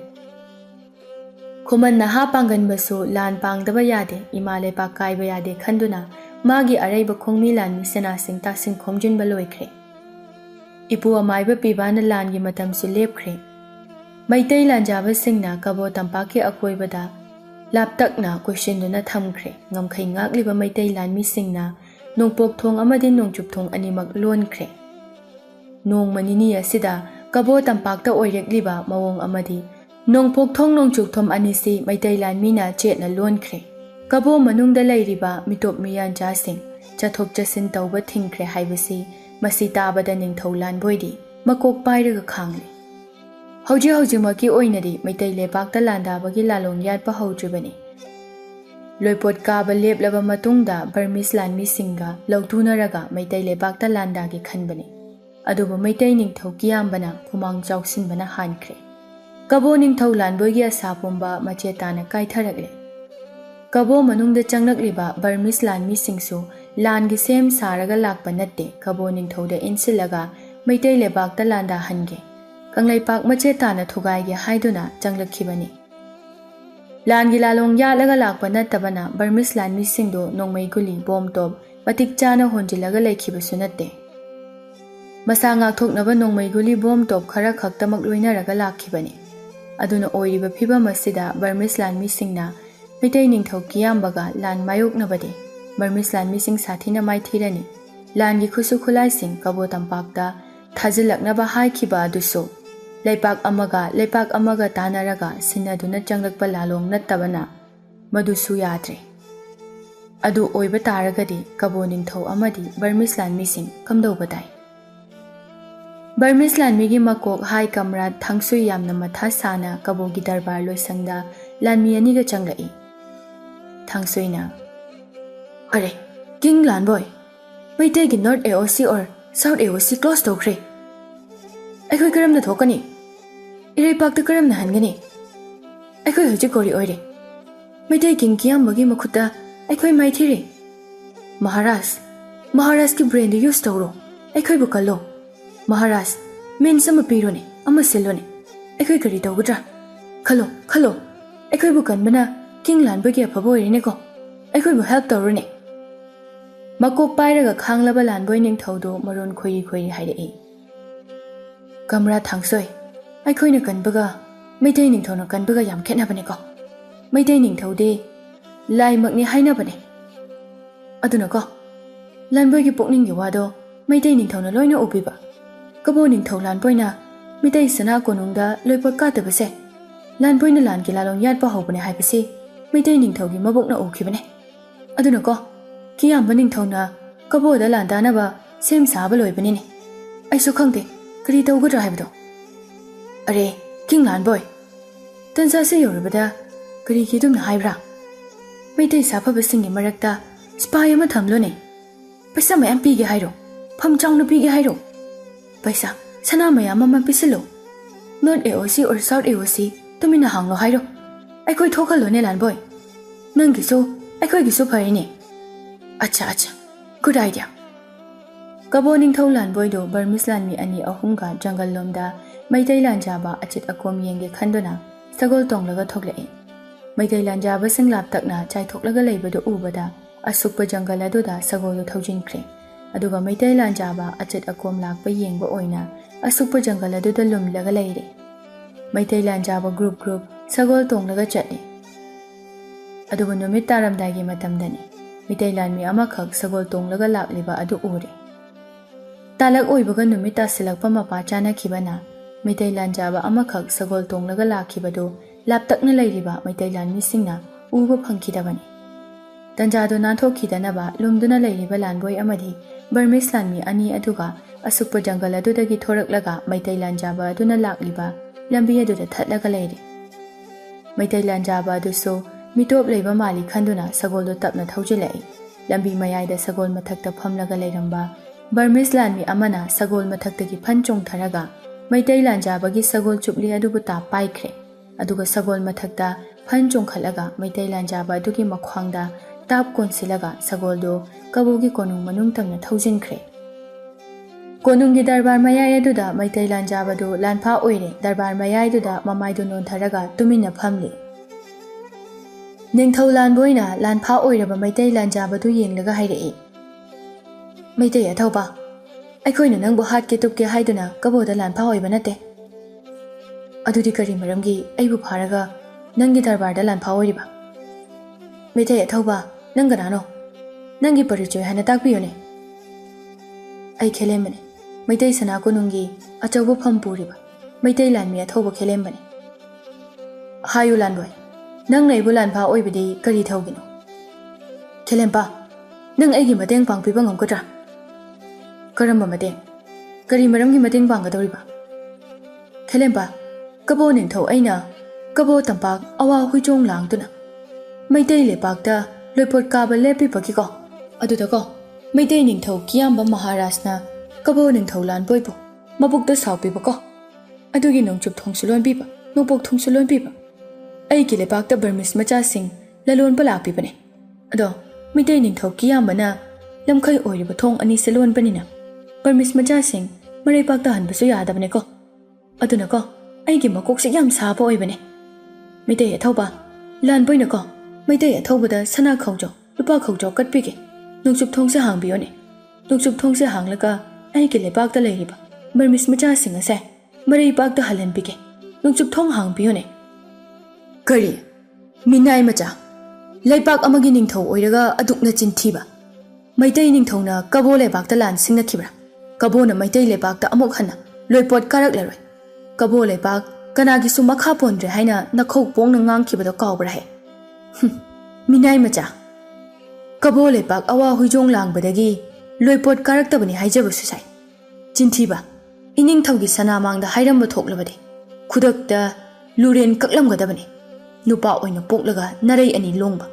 खुमन नहा पांगनबसु लान पांगदबा यादे इमा लैपाक कायबा यादे खंदुना मागी अरैबा खोंगमी लानमी सेनासिंग तासिंग खोमजिनबा लोइख्रे इपु अमाइबा पिबाना लानगी मतमसु लेपख्रे मैतै लांजाबसिंगना कबो तंपाकी अकोइबदा लापतकना क्वेश्चनदुना थमख्रे ngमखै ngakliba Meitei लानमीसिंगना नोंपोक थोंग अमदि नोंचुप थोंग अनिमक लोनख्रे नोंग मनिनी असिदा कबो तंपाकता ओइरेक्लिबा मवोंग अमदि नोंपोक थोंग नोंचुप थोम अनिसि मैतै लानमीना चेतना लोनख्रे कबो मनुंगदा लैरिबा मिटोप मियानचासिंग चथोक चसिन तौबा थिंख्रे हाइबसी मसी ताबदा निंगथौ लानबोइदि मकोक पाइरगा खांगले हौजी हौजिमकी ओइनदि मैतै लेपाकता लांदाबगी लालोंग यादपा हौद्रिबनि लोइपोट काबा लेपलबा मतुंगदा बर्मिस लानमीसिंगा लौतुनरगा मैतै लेपाकता लांदागी खनबनि अदुबा मैतै निंगथौ कियामबना खुमांग चाउसिनबना हानख्रे कबो निंगथौ लानबोगी असापुंबा मचेताना काइथरगले कबो मनुंगदा चंगनकलिबा बर्मिस लानमीसिंगसु लानगी सेम सारगा लाकपा नत्ते कबो निंगथौदा इनसिलगा मैतै लेपाकता लांदा हनगे कंगलैपाक मचेताना थुगाइगे हाइदुना चंगलखिबनि लानगी लालोंग यालगा लाकपा नत्तबना बर्मिस लानमीसिंगदो नोंमै गुली बॉम टॉप मतिक चाना होंजिलगा लैखिबसु नत्ते मसा ngaktoknaba nongmai guli bom top khara khaktamak loinaraga lakhibani aduna oiriba phibam asida Burmese lanmisingna mitai ningthau kiyambaga lan mayoknabade Burmese lanmising sathina mai thirani langi khusu khulai sing kabo tampakta thajilaknaba haikhiba aduso leipak amaga tanaraga sinaduna changlakpa lalong nattabana madusu yadre adu oiba taragadi kabo ningthau amadi Burmese lanmising kamdobadai Burmese lanmigi makok hai kamrat thangsui yamna matha sana kabogi darbar loisangda lanmi aniga changlai thangsuina are king lanboy maitai gi north AOC or south AOC close to khre akhoi karam na thokani irei pak ta karam na hangani akhoi hoji kori oire maitai king kiam magi makhuta akhoi mai thire maharaj ki brain use tawro akhoi bu kallo Maharaj, men sama pirone, ama selone. Ekoi kari tawgudra. Khalo. Ekoi bukan bana king lan bagi apabo irine ko. Ekoi bu help tawrone. Makok pairaga khanglaba lan boy ning thawdo maron khoi haidei. Kamra thangsoi. Ekoi na kanbaga maitai ning thawna kanbaga yam khetna bane ko. Maitai ning thawde lai makni haina bane. Aduna ko. Lan boy gi pokning gi wado maitai ning thawna loina ubiba. Kabo ningthau lanpoina mitai sana konungda loipa katabase lanpoina lanki lalong yatpa hobane haibase mitai ningthau gi mabokna ukhibane aduna ko kiyam ningthauna kabo da landana ba sem saba loibani ni aisu khangde kri tawgudra haibdo are king lanboy tansa se yorubada kri ki dum haibra mitai safa basingi marakta spy ama thamlone paisa mayam pige hairo pham changna pige hairo Paisa, sana mayam ama pisilo. North AOC or South AOC, tumina hanglo hairo. Aikoi thokalo ne lanboy. Nangiso, aikoi giso parini. Acha. Good idea. Kabo ningthau lanboy do Burmese lanmi ani ahumga jungle lomda maitai lanjaba achit akom yenge khandona sagol tonglaga thoklai. Maitai lanjaba singlap takna chai thoklaga leibado ubada asukpa jungle aduda sagol thaujinkre. aduga maitai lanjaba achet akom lakpa yengba oina asukpa jungle aduda lumlaga leire maitai lanjaba group sagol tonglaga chatni aduga numit taramdagi matamdani maitai lanmi amakhak sagol tonglaga lakliba adu ure talak oibaga numit tasilakpa mapa chana khibana maitai lanjaba amakhak sagol tonglaga lakhibado laptakna leiriba maitai lanmi singna uba phangkhidabani tanjado nanthokhidanaba lumduna leiriba lanboy amadi Burmese lanmi ani aduga asukpa jungle adudagi thoraklaga maitai lanjaba aduna lakliba lambi aduda thatlaga leire maitai lanjaba aduso mitop leiba mali khanduna sagoldo tapna thaujilai lambi mayaida sagol mathakta phamlaga leiramba Burmese lanmi amana sagol mathaktagi phanchong tharaga maitai lanjabagi sagol chupli adubu ta paikhre aduga sagol mathakta phanchong khalaga maitai lanjaba adugi makhwangda ꯇꯥꯞ ꯀꯣꯟꯁꯤꯜꯂꯒ ꯁꯒꯣꯜꯗꯨ ꯀꯕꯣꯒꯤ ꯀꯣꯅꯨꯡ ꯃꯅꯨꯡ ꯇꯝꯅ ꯊꯧꯖꯤꯟꯈ꯭ꯔꯦ꯫ ꯀꯣꯅꯨꯡꯒꯤ ꯗꯔꯕꯥꯔ ꯃꯌꯥꯏ ꯑꯗꯨꯗ ꯃꯩꯇꯩ ꯂꯥꯟꯖꯥꯕꯗꯨ ꯂꯥꯟꯐꯥ ꯑꯣꯏꯔꯦ ꯗꯔꯕꯥꯔ ꯃꯌꯥꯏꯗꯨꯗ ꯃꯃꯥꯏꯗꯨ ꯅꯣꯟꯊꯔꯒ ꯇꯨꯃꯤꯟꯅ ꯐꯝꯂꯤ꯫ ꯅꯤꯡꯊꯧ ꯂꯥꯟꯕꯣꯏꯅ ꯂꯥꯟꯐꯥ ꯑꯣꯏꯔꯕ ꯃꯩꯇꯩ ꯂꯥꯟꯖꯥꯕꯗꯨ ꯌꯦꯡꯂꯒ ꯍꯥꯏꯔꯛꯏ, ꯃꯩꯇꯩ ꯑꯊꯧꯕ, ꯑꯩꯈꯣꯏꯅ ꯅꯪꯕꯨ ꯍꯥꯠꯀꯦ ꯇꯨꯞꯀꯦ ꯍꯥꯏꯗꯨꯅ ꯀꯕꯣꯗ ꯂꯥꯟꯐꯥ ꯑꯣꯏꯕ ꯅꯠꯇꯦ꯫ ꯑꯗꯨꯗꯤ ꯀꯔꯤ ꯃꯔꯝꯒꯤ ꯑꯩꯕꯨ ꯐꯥꯔꯒ ꯅꯪꯒꯤ ꯗꯔꯕꯥꯔꯗ ꯂꯥꯟꯐꯥ ꯑꯣꯏꯔꯤꯕ? ꯃꯩꯇꯩ ꯑꯊꯧꯕ, ꯅꯪ ꯀꯅꯥꯅꯣ? ꯅꯪꯒꯤ ꯄꯔꯤꯆꯣꯏ ꯍꯥꯟꯅ ꯇꯥꯛꯄꯤꯌꯨꯅꯦ꯫ ꯑꯩ ꯈꯦꯂꯦꯝꯕꯅꯤ, ꯃꯩꯇꯩ ꯁꯅꯥ ꯀꯣꯅꯨꯡꯒꯤ ꯑꯆꯧꯕ ꯐꯝ ꯄꯨꯔꯤꯕ ꯃꯩꯇꯩ ꯂꯥꯟꯃꯤ ꯑꯊꯧꯕ ꯈꯦꯂꯦꯝꯕꯅꯤ꯫ ꯍꯥꯏꯌꯨ ꯂꯥꯟꯕꯣꯏ, ꯅꯪꯅ ꯑꯩꯕꯨ ꯂꯥꯟꯐꯥ ꯑꯣꯏꯕꯗꯤ ꯀꯔꯤ ꯊꯧꯒꯤꯅꯣ? ꯈꯦꯂꯦꯝꯄꯥ, ꯅꯪ ꯑꯩꯒꯤ ꯃꯇꯦꯡ ꯄꯥꯡꯕꯤꯕ ꯉꯝꯒꯗ꯭ꯔꯥ? ꯀꯔꯝꯕ ꯃꯇꯦꯡ? ꯀꯔꯤ ꯃꯔꯝꯒꯤ ꯃꯇꯦꯡ ꯄꯥꯡꯒꯗꯧꯔꯤꯕ? ꯈꯦꯂꯦꯝꯄꯥ, ꯀꯕꯣ ꯅꯤꯡꯊꯧ ꯑꯩꯅ ꯀꯕꯣ ꯇꯝꯄꯥꯛ ꯑꯋꯥ ꯍꯨꯏꯆꯣꯡ ꯂꯥꯡꯗꯨꯅ ꯃꯩꯇꯩ ꯂꯩꯄꯥꯛꯇ ꯂꯣꯏꯄꯣꯠ ꯀꯥꯕ ꯂꯦꯞꯄꯤꯕꯒꯤꯀꯣ, ꯑꯗꯨꯗꯀꯣ ꯃꯩꯇꯩ ꯅꯤꯡꯊꯧ ꯀꯤꯌꯥꯝꯕ ꯃꯍꯥꯔꯥꯖꯅ ꯀꯕꯣ ꯅꯤꯡꯊꯧ ꯂꯥꯟꯕꯣꯏꯕꯨ ꯃꯕꯨꯛꯇ ꯁꯥꯎꯕꯤꯕꯀꯣ, ꯑꯗꯨꯒꯤ ꯅꯣꯡꯆꯨꯞ ꯊꯣꯡꯁꯨ ꯂꯣꯟꯕꯤꯕ, ꯅꯣꯡꯄꯣꯛ ꯊꯣꯡꯁꯨ ꯂꯣꯟꯕꯤꯕ, ꯑꯩꯒꯤ ꯂꯩꯄꯥꯛꯇ ꯕꯔꯃꯤꯁ ꯃꯆꯥꯁꯤꯡ ꯂꯂꯣꯟꯕ ꯂꯥꯛꯄꯤꯕꯅꯦ꯫ ꯑꯗꯣ ꯃꯩꯇꯩ ꯅꯤꯡꯊꯧ ꯀꯤꯌꯥꯝꯕꯅ ꯂꯝꯈꯩ ꯑꯣꯏꯔꯤꯕ ꯊꯣꯡ ꯑꯅꯤꯁꯦ ꯂꯣꯟꯕꯅꯤꯅ ꯕꯔꯃꯤꯁ ꯃꯆꯥꯁꯤꯡ ꯃꯔꯩꯄꯥꯛꯇ ꯍꯟꯕꯁꯨ ꯌꯥꯗꯕꯅꯦꯀꯣ, ꯑꯗꯨꯅꯀꯣ ꯑꯩꯒꯤ ꯃꯀꯣꯛꯁꯦ ꯌꯥꯝ ꯁꯥꯕ ꯑꯣꯏꯕꯅꯦ꯫ ꯃꯩꯇꯩ ꯑꯊꯧꯕ, ꯂꯥꯟꯕꯣꯏꯅꯀꯣ ꯃꯩꯇꯩ ꯑꯊꯧꯕꯗ ꯁꯅꯥ ꯈꯧꯖꯧ ꯂꯨꯄꯥ ꯈꯧꯖꯧ ꯀꯠꯄꯤꯒꯦ, ꯅꯣꯡꯆꯨꯞ ꯊꯣꯡꯁꯦ ꯍꯥꯡꯕꯤꯌꯣꯅꯦ꯫ ꯅꯣꯡꯆꯨꯞ ꯊꯣꯡꯁꯦ ꯍꯥꯡꯂꯒ ꯑꯩꯒꯤ ꯂꯩꯄꯥꯛꯇ ꯂꯩꯔꯤꯕ ꯕꯔꯃꯤꯁ ꯃꯆꯥꯁꯤꯡ ꯑꯁꯦ ꯃꯔꯩꯄꯥꯛꯇ ꯍꯜꯍꯟꯕꯤꯒꯦ, ꯅꯣꯡꯆꯨꯞ ꯊꯣꯡ ꯍꯥꯡꯕꯤꯌꯣꯅꯦ꯫ ꯀꯔꯤ? ꯃꯤꯅꯥꯏ ꯃꯆꯥ, ꯂꯩꯄꯥꯛ ꯑꯃꯒꯤ ꯅꯤꯡꯊꯧ ꯑꯣꯏꯔꯒ ꯑꯗꯨꯛꯅ ꯆꯤꯟꯊꯤꯕ? ꯃꯩꯇꯩ ꯅꯤꯡꯊꯧꯅ ꯀꯕꯣ ꯂꯩꯄꯥꯛꯇ ꯂꯥꯟ ꯁꯤꯡꯅꯈꯤꯕ꯭ꯔꯥ? ꯀꯕꯣꯅ ꯃꯩꯇꯩ ꯂꯩꯄꯥꯛꯇ ꯑꯃꯨꯛ ꯍꯟꯅ ꯂꯣꯏꯄꯣꯠ ꯀꯥꯔꯛꯂꯔꯣꯏ꯫ ꯀꯕꯣ ꯂꯩꯄꯥꯛ ꯀꯅꯥꯒꯤꯁꯨ ꯃꯈꯥ ꯄꯣꯟꯗ꯭ꯔꯦ ꯍꯥꯏꯅ ꯅꯈꯧ ꯄꯣꯡꯅ ꯉꯥꯡꯈꯤꯕꯗꯣ ꯀꯥꯎꯕ꯭ꯔꯥꯍꯦ? ꯃꯤꯅꯥꯏ ꯃꯆꯥ, ꯀꯕꯣ ꯂꯩꯄꯥꯛ ꯑꯋꯥ ꯍꯨꯏꯖꯣꯡ ꯂꯥꯡꯕꯗꯒꯤ ꯂꯣꯏꯄꯣꯠ ꯀꯥꯔꯛꯇꯕꯅꯤ ꯍꯥꯏꯖꯕꯁꯨ ꯁꯥꯏ꯫ ꯆꯤꯟꯊꯤꯕ, ꯏꯅꯤꯡꯊꯧꯒꯤ ꯁꯅꯥꯃꯥꯡꯗ ꯍꯥꯏꯔꯝꯕ ꯊꯣꯛꯂꯕꯗꯤ ꯈꯨꯗꯛꯇ ꯂꯨꯔꯦꯟ ꯀꯛꯂꯝꯒꯗꯕꯅꯤ꯫ ꯅꯨꯄꯥ ꯑꯣꯏꯅ ꯄꯣꯛꯂꯒ ꯅꯔꯩ ꯑꯅꯤ ꯂꯣꯡꯕ,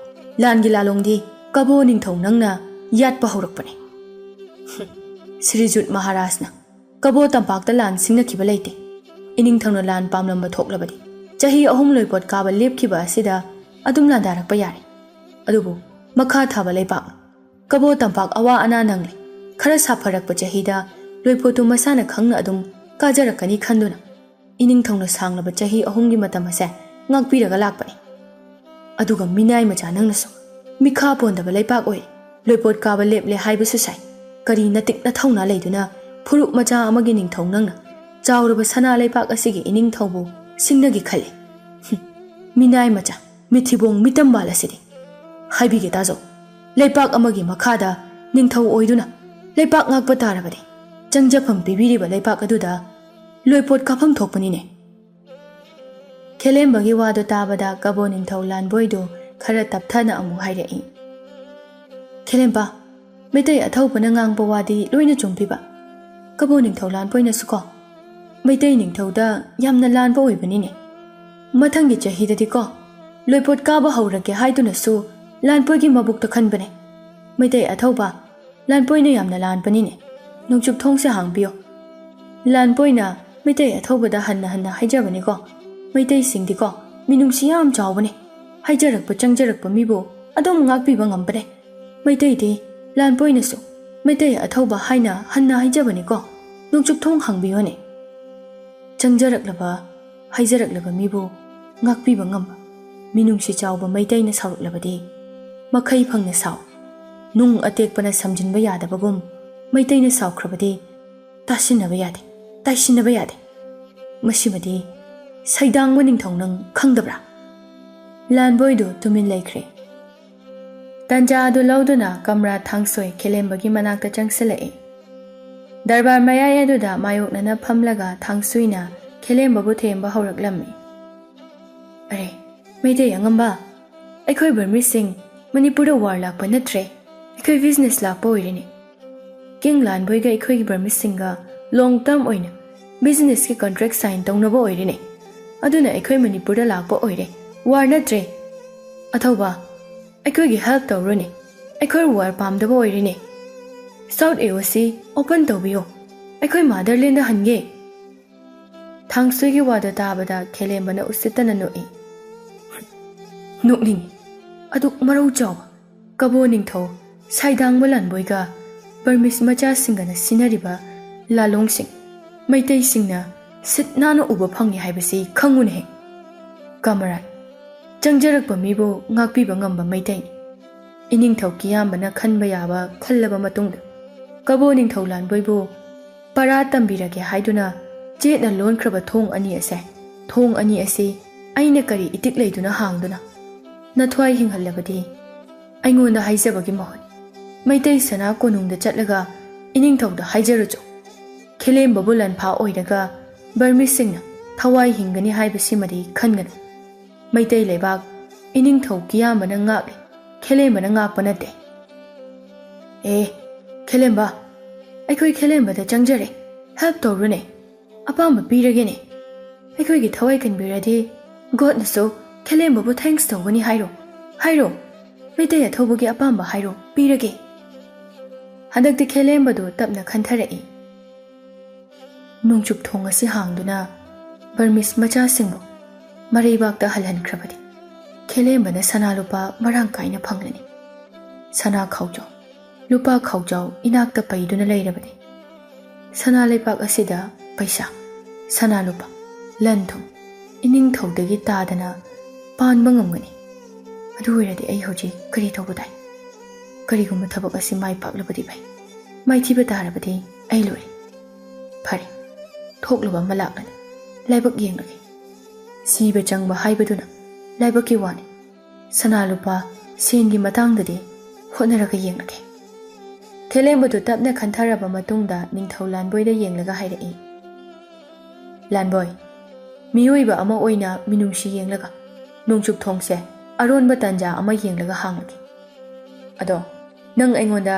ꯂꯥꯟꯒꯤ ꯂꯥꯂꯣꯡꯗꯤ ꯀꯕꯣ ꯅꯤꯡꯊꯧ ꯅꯪꯅ ꯌꯥꯠꯄ ꯍꯧꯔꯛꯄꯅꯤ꯫ ꯁ꯭ꯔꯤꯖꯨꯠ ꯃꯍꯥꯔꯥꯖꯅ ꯀꯕꯣ ꯇꯝꯄꯥꯛꯇ ꯂꯥꯟ ꯁꯤꯡꯅꯈꯤꯕ ꯂꯩꯇꯦ꯫ ꯏꯅꯤꯡꯊꯧꯅ ꯂꯥꯟ ꯄꯥꯝꯂꯝꯕ ꯊꯣꯛꯂꯕꯗꯤ ꯆꯍꯤ 3 ꯂꯣꯏꯄꯣꯠ ꯀꯥꯕ ꯂꯦꯞꯈꯤꯕ ꯑꯁꯤꯗ ꯑꯗꯨꯝ ꯂꯥꯟꯗꯥꯔꯛꯄ ꯌꯥꯔꯦ꯫ ꯑꯗꯨꯕꯨ ꯃꯈꯥ ꯊꯥꯕ ꯂꯩꯄꯥꯛꯅ ꯀꯕꯣ ꯇꯝꯄꯥꯛ ꯑꯋꯥ ꯑꯅꯥ ꯅꯪꯂꯦ, ꯈꯔ ꯁꯥꯐꯔꯛꯄ ꯆꯍꯤꯗ ꯂꯣꯏꯄꯣꯠꯇꯨ ꯃꯁꯥꯅ ꯈꯪꯅ ꯑꯗꯨꯝ ꯀꯥꯖꯔꯛꯀꯅꯤ ꯈꯟꯗꯨꯅ ꯏꯅꯤꯡꯊꯧꯅ ꯁꯥꯡꯂꯕ ꯆꯍꯤ 3ꯒꯤ ꯃꯇꯝ ꯑꯁꯦ ꯉꯥꯛꯄꯤꯔꯒ ꯂꯥꯛꯄꯅꯤ꯫ ꯑꯗꯨꯒ ꯃꯤꯅꯥꯏ ꯃꯆꯥ ꯅꯪꯅꯁꯨ ꯃꯤꯈꯥ ꯄꯣꯟꯗꯕ ꯂꯩꯄꯥꯛ ꯑꯣꯏ, ꯂꯣꯏꯄꯣꯠ ꯀꯥꯕ ꯂꯦꯞꯂꯦ ꯍꯥꯏꯕꯁꯨ ꯁꯥꯏ꯫ ꯀꯔꯤ ꯅꯇꯤꯛ ꯅꯊꯧꯅꯥ ꯂꯩꯗꯨꯅ ꯐꯨꯔꯨꯞ ꯃꯆꯥ ꯑꯃꯒꯤ ꯅꯤꯡꯊꯧ ꯅꯪꯅ ꯆꯥꯎꯔꯕ ꯁꯅꯥ ꯂꯩꯄꯥꯛ ꯑꯁꯤꯒꯤ ꯏꯅꯤꯡꯊꯧꯕꯨ ꯁꯤꯡꯅꯒꯤ ꯈꯜꯂꯤ? ꯃꯤꯅꯥꯏ ꯃꯆꯥ, ꯃꯤꯊꯤꯕꯣꯡ ꯃꯤꯇꯝꯕꯥꯜ ꯑꯁꯤꯗꯤ! ꯍꯥꯏꯕꯤꯒꯦ ꯇꯥꯖꯧ, ꯂꯩꯄꯥꯛ ꯑꯃꯒꯤ ꯃꯈꯥꯗ ꯅꯤꯡꯊꯧ ꯑꯣꯏꯗꯨꯅ ꯂꯩꯄꯥꯛ ꯉꯥꯛꯄ ꯇꯥꯔꯕꯗꯤ ꯆꯪꯖꯐꯝ ꯄꯤꯕꯤꯔꯤꯕ ꯂꯩꯄꯥꯛ ꯑꯗꯨꯗ ꯂꯣꯏꯄꯣꯠ ꯀꯥꯐꯝ ꯊꯣꯛꯄꯅꯤꯅꯦ꯫ ꯈꯦꯂꯦꯝꯕꯒꯤ ꯋꯥꯗꯨ ꯇꯥꯕꯗ ꯀꯕꯣ ꯅꯤꯡꯊꯧ ꯂꯥꯟꯕꯣꯏꯗꯨ ꯈꯔ ꯇꯞꯊꯅ ꯑꯃꯨꯛ ꯍꯥꯏꯔꯛꯏ, ꯈꯦꯂꯦꯝꯄꯥ, ꯃꯩꯇꯩ ꯑꯊꯧꯕꯅ ꯉꯥꯡꯕ ꯋꯥꯗꯤ ꯂꯣꯏꯅ ꯆꯨꯝꯕꯤꯕ꯫ ꯀꯕꯣ ꯅꯤꯡꯊꯧ ꯂꯥꯟꯕꯣꯏꯅꯁꯨꯀꯣ ꯃꯩꯇꯩ ꯅꯤꯡꯊꯧꯗ ꯌꯥꯝꯅ ꯂꯥꯟꯕ ꯑꯣꯏꯕꯅꯤꯅꯦ꯫ ꯃꯊꯪꯒꯤ ꯆꯍꯤꯗꯗꯤꯀꯣ ꯂꯣꯏꯄꯣꯠ ꯀꯥꯕ ꯍꯧꯔꯒꯦ ꯍꯥꯏꯗꯨꯅꯁꯨ ꯂꯥꯟꯄꯣꯏꯒꯤ ꯃꯕꯨꯛꯇ ꯈꯟꯕꯅꯦ꯫ ꯃꯩꯇꯩ ꯑꯊꯧꯕ, ꯂꯥꯟꯄꯣꯏꯅ ꯌꯥꯝꯅ ꯂꯥꯟꯕꯅꯤꯅꯦ, ꯅꯣꯡꯆꯨꯞ ꯊꯣꯡꯁꯦ ꯍꯥꯡꯕꯤꯌꯣ꯫ ꯂꯥꯟꯄꯣꯏꯅ ꯃꯩꯇꯩ ꯑꯊꯧꯕꯗ ꯍꯟꯅ ꯍꯟꯅ ꯍꯥꯏꯖꯕꯅꯤꯀꯣ, ꯃꯩꯇꯩꯁꯤꯡꯗꯤꯀꯣ ꯃꯤꯅꯨꯡꯁꯤ ꯌꯥꯝ ꯆꯥꯎꯕꯅꯦ, ꯍꯥꯏꯖꯔꯛꯄ ꯆꯪꯖꯔꯛꯄ ꯃꯤꯕꯨ ꯑꯗꯨꯝ ꯉꯥꯛꯄꯤꯕ ꯉꯝꯕꯅꯦ꯫ ꯃꯩꯇꯩꯗꯤ ꯂꯥꯟꯄꯣꯏꯅꯁꯨ ꯃꯩꯇꯩ ꯑꯊꯧꯕ ꯍꯥꯏꯅ ꯍꯟꯅ ꯍꯥꯏꯖꯕꯅꯤꯀꯣ, ꯅꯣꯡꯆꯨꯞ ꯊꯣꯡ ꯍꯥꯡꯕꯤꯌꯣꯅꯦ꯫ ꯆꯪꯖꯔꯛꯂꯕ ꯍꯥꯏꯖꯔꯛꯂꯕ ꯃꯤꯕꯨ ꯉꯥꯛꯄꯤꯕ ꯉꯝꯕ ꯃꯤꯅꯨꯡꯁꯤ ꯆꯥꯎꯕ ꯃꯩꯇꯩꯅ ꯁꯥꯎꯔꯛꯂꯕꯗꯤ ꯃꯈꯩ ꯐꯪꯅ ꯁꯥꯎ, ꯅꯨꯡ ꯑꯇꯦꯛꯄꯅ ꯁꯝꯖꯤꯟꯕ ꯌꯥꯗꯕꯒꯨꯝ ꯃꯩꯇꯩꯅ ꯁꯥꯎꯈ꯭ꯔꯕꯗꯤ ꯇꯥꯁꯤꯟꯅꯕ ꯌꯥꯗꯦ, ꯇꯥꯏꯁꯤꯟꯅꯕ ꯌꯥꯗꯦ꯫ ꯃꯁꯤꯃꯗꯤ ꯁꯩꯗꯥꯡꯕ ꯅꯤꯡꯊꯧ ꯅꯪ ꯈꯪꯗꯕ꯭ꯔꯥ? ꯂꯥꯟꯕꯣꯏꯗꯨ ꯇꯨꯃꯤꯟ ꯂꯩꯈ꯭ꯔꯦ꯫ ꯇꯟꯖꯥ ꯑꯗꯨ ꯂꯧꯗꯨꯅ ꯀꯝꯔꯥꯠ ꯊꯥꯡꯁꯣꯏ ꯈꯦꯂꯦꯝꯕꯒꯤ ꯃꯅꯥꯛꯇ ꯆꯪꯁꯤꯜꯂꯛꯏ꯫ ꯗꯔꯕꯥꯔ ꯃꯌꯥꯏ ꯑꯗꯨꯗ ꯃꯥꯌꯣꯛꯅꯅ ꯐꯝꯂꯒ ꯊꯥꯡꯁꯨꯏꯅ ꯈꯦꯂꯦꯝꯕꯕꯨ ꯊꯦꯝꯕ ꯍꯧꯔꯛꯂꯝꯃꯤ꯫ ꯑꯔꯦ ꯃꯩꯇꯩ ꯑꯉꯝꯕ, ꯑꯩꯈꯣꯏ ꯕꯔꯃꯤꯁꯁꯤꯡ ꯃꯅꯤꯄꯨꯔꯗ ꯋꯥꯔ ꯂꯥꯛꯄ ꯅꯠꯇ꯭ꯔꯦ, ꯑꯩꯈꯣꯏ ꯕꯤꯖꯤꯅꯦꯁ ꯂꯥꯛꯄ ꯑꯣꯏꯔꯤꯅꯤ꯫ ꯀꯤꯡ ꯂꯥꯟꯕꯣꯏꯒ ꯑꯩꯈꯣꯏꯒꯤ ꯕꯔꯃꯤꯁꯁꯤꯡꯒ ꯂꯣꯡ ꯇꯔꯝ ꯑꯣꯏꯅ ꯕꯤꯖꯤꯅꯦꯁꯀꯤ ꯀꯟꯇ꯭ꯔꯦꯛ ꯁꯥꯏꯟ ꯇꯧꯅꯕ ꯑꯣꯏꯔꯤꯅꯤ꯫ ꯑꯗꯨꯅ ꯑꯩꯈꯣꯏ ꯃꯅꯤꯄꯨꯔꯗ ꯂꯥꯛꯄ ꯑꯣꯏꯔꯦ, ꯋꯥꯔ ꯅꯠꯇ꯭ꯔꯦ꯫ ꯑꯊꯧꯕ, ꯑꯩꯈꯣꯏꯒꯤ ꯍꯦꯜꯞ ꯇꯧꯔꯣꯅꯦ, ꯑꯩꯈꯣꯏ ꯋꯥꯔ ꯄꯥꯝꯗꯕ ꯑꯣꯏꯔꯤꯅꯤ꯫ ꯁꯥꯎꯠ ꯑꯦꯋꯁꯤ ꯑꯣꯄꯟ ꯇꯧꯕꯤꯌꯣ, ꯑꯩꯈꯣꯏ ꯃꯥꯗꯔꯂꯦꯟꯗ ꯍꯟꯒꯦ꯫ ꯊꯥꯡꯁꯨꯏꯒꯤ ꯋꯥꯗꯨ ꯇꯥꯕꯗ ꯈꯦꯂꯦꯝꯕꯅ ꯎꯁꯤꯠꯇꯅ ꯅꯣꯛꯏ꯫ ꯅꯣꯛꯅꯤꯡꯉꯤ, ꯑꯗꯨꯛ ꯃꯔꯧ ꯆꯥꯎꯕ Kabo ningthau saidangba lanboiga Burmese machasingana sinariba lalong-sing Maitei-singna sit nana uba phangi haibasi khangune he Kamarat changjarakpa mibu ngakpiba ngamba Maitai Iningthau kiyambana khanba yaba khallaba matungda Kabo ningthau lanboibu para tambirage haiduna jetna lonkraba thong ani ase aina kari itik leiduna hangduna nathwai hinghallabadi aingonda haijabagi mahut Maitai sana konungda chatlaga iningthauda haijarucho Khelem babulan pha oiraga Burmese singna thawai hingani haibasimadi khangana Maitai lebak iningthau kiyambana ngakle Khelembana ngakpa nate Khelemba Aikoi Khelembada changjare help tawrune apamba piragene Aikoi gi thawai kanbiradi God naso Khelembabu thanks tawgani hairo Maitai athobagi apamba hairo pirage Handakti Khelembadu tapna khanthara'i Nungchup thong asi hangduna Burmese machasingbu Maraibakta halhankrabadi Khelembana sana lupa marang kaina phanglani Sana khawjaw lupa khawjaw inakta paiduna leirabadi Sana leipak asida paisa sana lupa lanthum iningthaudagi tadana panba ngamgani adu oiradi ai hoji kari tawbadai karigumba thabak asi mai paklabadi bai mai thiba tarabadi ai loi phari thokluba malaklani laibak yenglagi siba changba haibaduna laibaki wani sana lupa sengi matangdadi hotnaraga yenglagi Khelembadu tapna khantharaba matungda ningthau lanboida yenglaga hairai Lanboy miyoiba ama oina minungsi yenglaga nungchup thongse aronba tanja ama yenglaga hangagi ado nang aingonda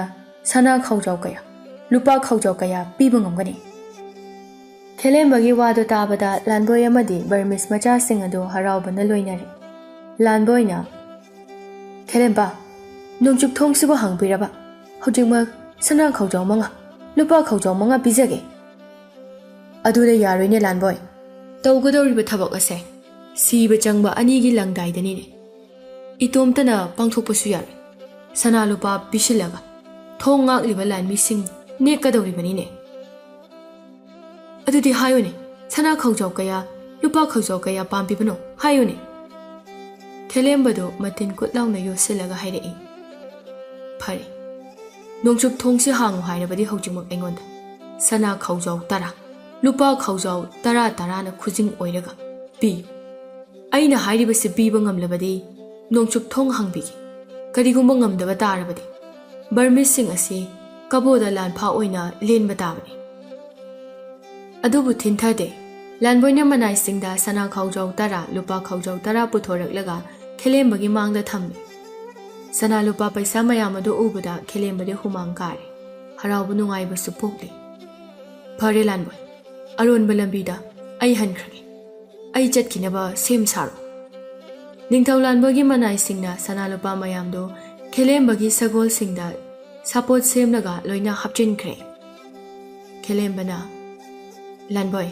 sana khawjaw kaya lupa khawjaw kaya piba ngamgani Khelembagi wado tabada Lanboy amadi Burmese machasing ado haraubana loinari Lanboyna Khelemba nungchup thongsiba hangbiraba hojingma sana khawjaw manga lupa khawjaw manga bijage aduda yaroine Lanboy tawgadoriba thabak ase siba changba anigi langdaidani ne itomtana pangthokpasu yar sana lupa bisilaga thong ngakliba lanmi sing nekadoribani ne adudi hayone sana khawjaw kaya lupa khawjaw kaya pampibano hayone Khelembado matin kutlawna yosilaga hairai phari nongchup thongsi hangu hairabadi hojimok aingonda sana khawjaw tara lupa khawjaw tara na khujing oiraga pi aina hairibasi piba ngamlabadi nongchup thong hangbigi karigumba ngamdaba tarabadi Burmese sing asi kaboda lanpha oina lenba tabani adubu thinthade Lanboyna manai singda sana khawjaw tara lupa khawjaw tara puthoraklaga Khelembagi mangda thammi Sana lupa paisa mayamadu ubada Khelembade humang kare haraubu nungaiba supokli Phare Lanboy aronba lambida ai hankrage ai chatkinaba sem saro Ningthau Lanboygi manai singna sana lupa mayamdo Khelembagi sagol singda support semnaga loina hapchinkre Khelembana Lanboy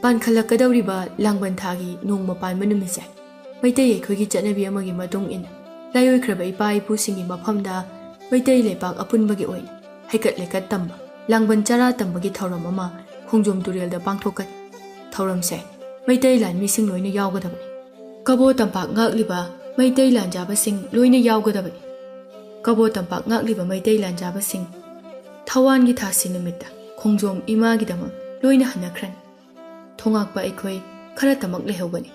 pan khalakadawriba langban thagi nongma panba numise Maitai ekhoigi chatnabi amagi matung in Layoi kraba ipa ipu singi mafamda Maitai lepak apunbagi oin haikat lekat tamba langban chara tambagi thauram ama khongjom turelda pangthokat thauramse Maitai lan mising loina yawgadabani Kabo tampak ngakliba Maitai lan jaba sing loina yawgadabani Kabo tampak ngakliba Maitai lan jaba sing Thawan gi thasi numitta khongjom ima gi dama loina hanakran thongakpa ekhoi khara tamak lehogani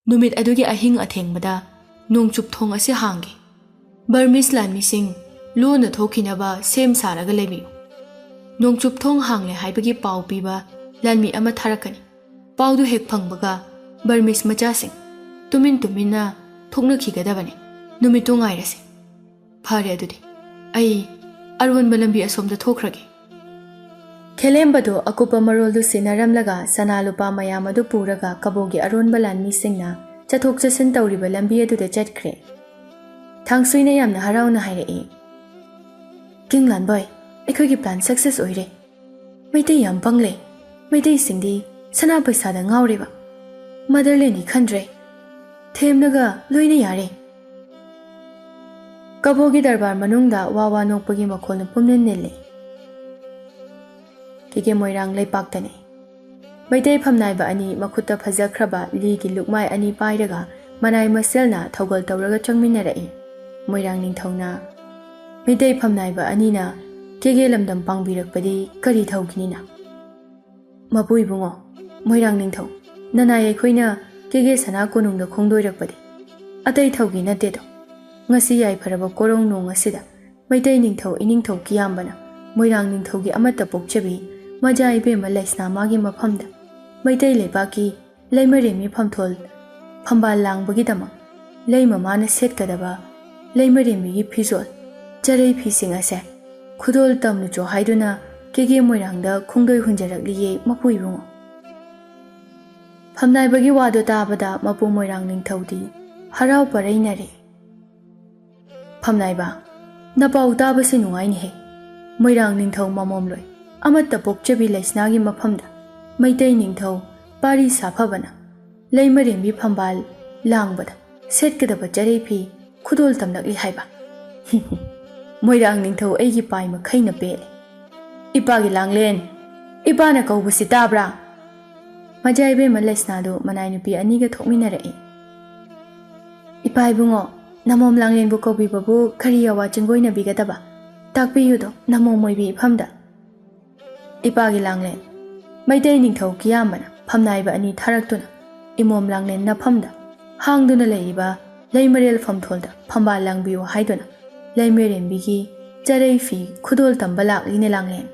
numit adugi ahing athengbada nongchup thong ase hangi Burmese lan mising lona thokhinaba sem saraga lebi nongchup thong hangle haibagi pau piba lanmi ama tharakani paudu hek phangbaga Burmese machasing tuminna thokna khigadabani numitu ngairase phare adudi ai arwan balambi asomda thokrage Khelembado akupa maroldu sinaramlaga sana lupa mayamadu puraga kabogi aronba lanmi singna chathok chasin tawriba lambi aduda chatkre thangsuina yamna harauna hairai King Lanboy aikhogi plan success oire Maitai yam pangle Maitai singdi sana paisa da ngaureba motherland ni khandre themnaga loina yare ꯀꯕꯣꯒꯤ darbar ꯃꯅꯨꯡꯗ ꯋꯥ ꯋꯥ ꯅꯣꯛꯄꯒꯤ ꯃꯈꯣꯜꯅ ꯄꯨꯝꯅꯤꯟ ꯅꯤꯜꯂꯤ꯫ ꯀꯦꯀꯦ ꯃꯣꯏꯔꯥꯡ ꯂꯩꯄꯥꯛꯇꯅꯤ꯫ ꯃꯩꯇꯩ ꯐꯝꯅꯥꯏꯕ ꯑꯅꯤ ꯃꯈꯨꯠꯇ ꯐꯖꯈ꯭ꯔꯕ ꯂꯤꯒꯤ ꯂꯨꯛꯃꯥꯏ ꯑꯅꯤ ꯄꯥꯏꯔꯒ ꯃꯅꯥꯏ ꯃꯁꯦꯜꯅ ꯊꯧꯒꯜ ꯇꯧꯔꯒ ꯆꯪꯃꯤꯟꯅꯔꯛꯏ꯫ ꯃꯣꯏꯔꯥꯡ ꯅꯤꯡꯊꯧꯅ ꯃꯩꯇꯩ ꯐꯝꯅꯥꯏꯕ ꯑꯅꯤꯅ ꯀꯦꯀꯦ ꯂꯝꯗꯝ ꯄꯥꯡꯕꯤꯔꯛꯄꯗꯤ ꯀꯔꯤ ꯊꯧꯈꯤꯅꯤꯅ? ꯃꯄꯨ ꯏꯕꯨꯡꯉꯣ, ꯃꯣꯏꯔꯥꯡ ꯅꯤꯡꯊꯧ, ꯅꯅꯥꯏ ꯑꯩꯈꯣꯏꯅ ꯀꯦꯀꯦ ꯁꯅꯥ ꯀꯣꯅꯨꯡꯗ ꯈꯣꯡꯗꯣꯏꯔꯛꯄꯗꯤ ꯑꯇꯩ ꯊꯧꯒꯤ ꯅꯠꯇꯦꯗꯣ꯫ ꯉꯁꯤ ꯌꯥꯏꯐꯔꯕ ꯀꯣꯔꯧ ꯅꯣꯡ ꯑꯁꯤꯗ ꯃꯩꯇꯩ ꯅꯤꯡꯊꯧ ꯏꯅꯤꯡꯊꯧ ꯀꯤꯌꯥꯝꯕꯅ ꯃꯣꯏꯔꯥꯡ ꯅꯤꯡꯊꯧꯒꯤ ꯑꯃꯠꯇ ꯄꯣꯛꯆꯕꯤ ꯃꯖꯥ ꯏꯕꯦꯝꯃ ꯂꯩꯁꯅꯥ ꯃꯥꯒꯤ ꯃꯐꯝꯗ ꯃꯩꯇꯩ ꯂꯩꯕꯥꯛꯀꯤ ꯂꯩꯃꯔꯦꯝꯃꯤ ꯐꯝꯊꯣꯜ ꯐꯝꯕꯥꯜ ꯂꯥꯡꯕꯒꯤꯗꯃꯛ ꯂꯩꯃ ꯃꯥꯅ ꯁꯦꯠꯀꯗꯕ ꯂꯩꯃꯔꯦꯝꯕꯤꯒꯤ ꯐꯤꯖꯣꯜ ꯆꯔꯩ ꯐꯤꯁꯤꯡ ꯑꯁꯦ ꯈꯨꯗꯣꯜ ꯇꯝꯂꯨꯆꯣ ꯍꯥꯏꯗꯨꯅ ꯀꯦꯀꯦ ꯃꯣꯏꯔꯥꯡꯗ ꯈꯣꯡꯗꯣꯏ ꯍꯨꯟꯖꯔꯛꯂꯤꯌꯦ ꯃꯄꯨ ꯏꯕꯨꯡꯉꯣ꯫ ꯐꯝꯅꯥꯏꯕꯒꯤ ꯋꯥꯗꯨ ꯇꯥꯕꯗ ꯃꯄꯨ ꯃꯣꯏꯔꯥꯡ ꯅꯤꯡꯊꯧꯗꯤ ꯍꯔꯥꯎ ꯄꯔꯩꯅꯔꯦ꯫ ꯐꯝꯅꯥꯏꯕ, ꯅꯄꯥꯎ ꯇꯥꯕꯁꯤ ꯅꯨꯡꯉꯥꯏꯅꯤꯍꯦ꯫ ꯃꯣꯏꯔꯥꯡ ꯅꯤꯡꯊꯧ ꯃꯃꯣꯝꯂꯣꯏ ꯑꯃꯠꯇ ꯄꯣꯛꯆꯕꯤ ꯂꯩꯁꯅꯥꯒꯤ ꯃꯐꯝꯗ ꯃꯩꯇꯩ ꯅꯤꯡꯊꯧ ꯄꯥꯔꯤ ꯁꯥꯐꯕꯅ ꯂꯩꯃꯔꯦꯝꯕꯤ ꯐꯝꯕꯥꯜ ꯂꯥꯡꯕꯗ ꯁꯦꯠꯀꯗꯕ ꯆꯔꯩ ꯐꯤ ꯈꯨꯗꯣꯜ ꯇꯝꯂꯛꯂꯤ ꯍꯥꯏꯕ꯫ ꯃꯣꯏꯔꯥꯡ ꯅꯤꯡꯊꯧ ꯑꯩꯒꯤ ꯄꯥꯏ ꯃꯈꯩꯅ ꯄꯦꯜꯂꯦ꯫ ꯏꯄꯥꯒꯤ ꯂꯥꯡꯂꯦꯟ, ꯏꯄꯥꯅ ꯀꯧꯕꯁꯤ ꯇꯥꯕ꯭ꯔꯥ? ꯃꯖꯥ ꯏꯕꯦꯝꯃ ꯂꯩꯁꯅꯥꯗꯨ ꯃꯅꯥꯏ ꯅꯨꯄꯤ ꯑꯅꯤꯒ ꯊꯣꯛꯃꯤꯟꯅꯔꯛꯏ꯫ ꯏꯄꯥ ꯏꯕꯨꯡꯉꯣ, ꯅꯃꯣꯝ ꯂꯥꯡꯂꯦꯟꯕꯨ ꯀꯧꯕꯤꯕꯕꯨ ꯀꯔꯤ ꯑꯋꯥ ꯆꯤꯡꯒꯣꯏꯅꯕꯤꯒꯗꯕ? ꯇꯥꯛꯄꯤꯌꯨꯗꯣ ꯅꯃꯣꯝ ꯑꯣꯏꯕꯤ ꯏꯐꯝꯗ꯫ ꯏꯄꯥꯒꯤ ꯂꯥꯡꯂꯦꯟ, ꯃꯩꯇꯩ ꯅꯤꯡꯊꯧ ꯀꯤꯌꯥꯝꯕꯅ ꯐꯝꯅꯥꯏꯕ ꯑꯅꯤ ꯊꯥꯔꯛꯇꯨꯅ ꯏꯃꯣꯝ ꯂꯥꯡꯂꯦꯟ ꯅꯐꯝꯗ ꯍꯥꯡꯗꯨꯅ ꯂꯩꯔꯤꯕ ꯂꯩꯃꯔꯦꯜ ꯐꯝꯊꯣꯜꯗ ꯐꯝꯕꯥꯜ ꯂꯥꯡꯕꯤꯌꯨ ꯍꯥꯏꯗꯨꯅ ꯂꯩꯃꯔꯦꯝꯕꯤꯒꯤ ꯆꯔꯩ ꯐꯤ ꯈꯨꯗꯣꯜ ꯇꯝꯕ ꯂꯥꯛꯂꯤꯅꯦ ꯂꯥꯡꯂꯦꯟ꯫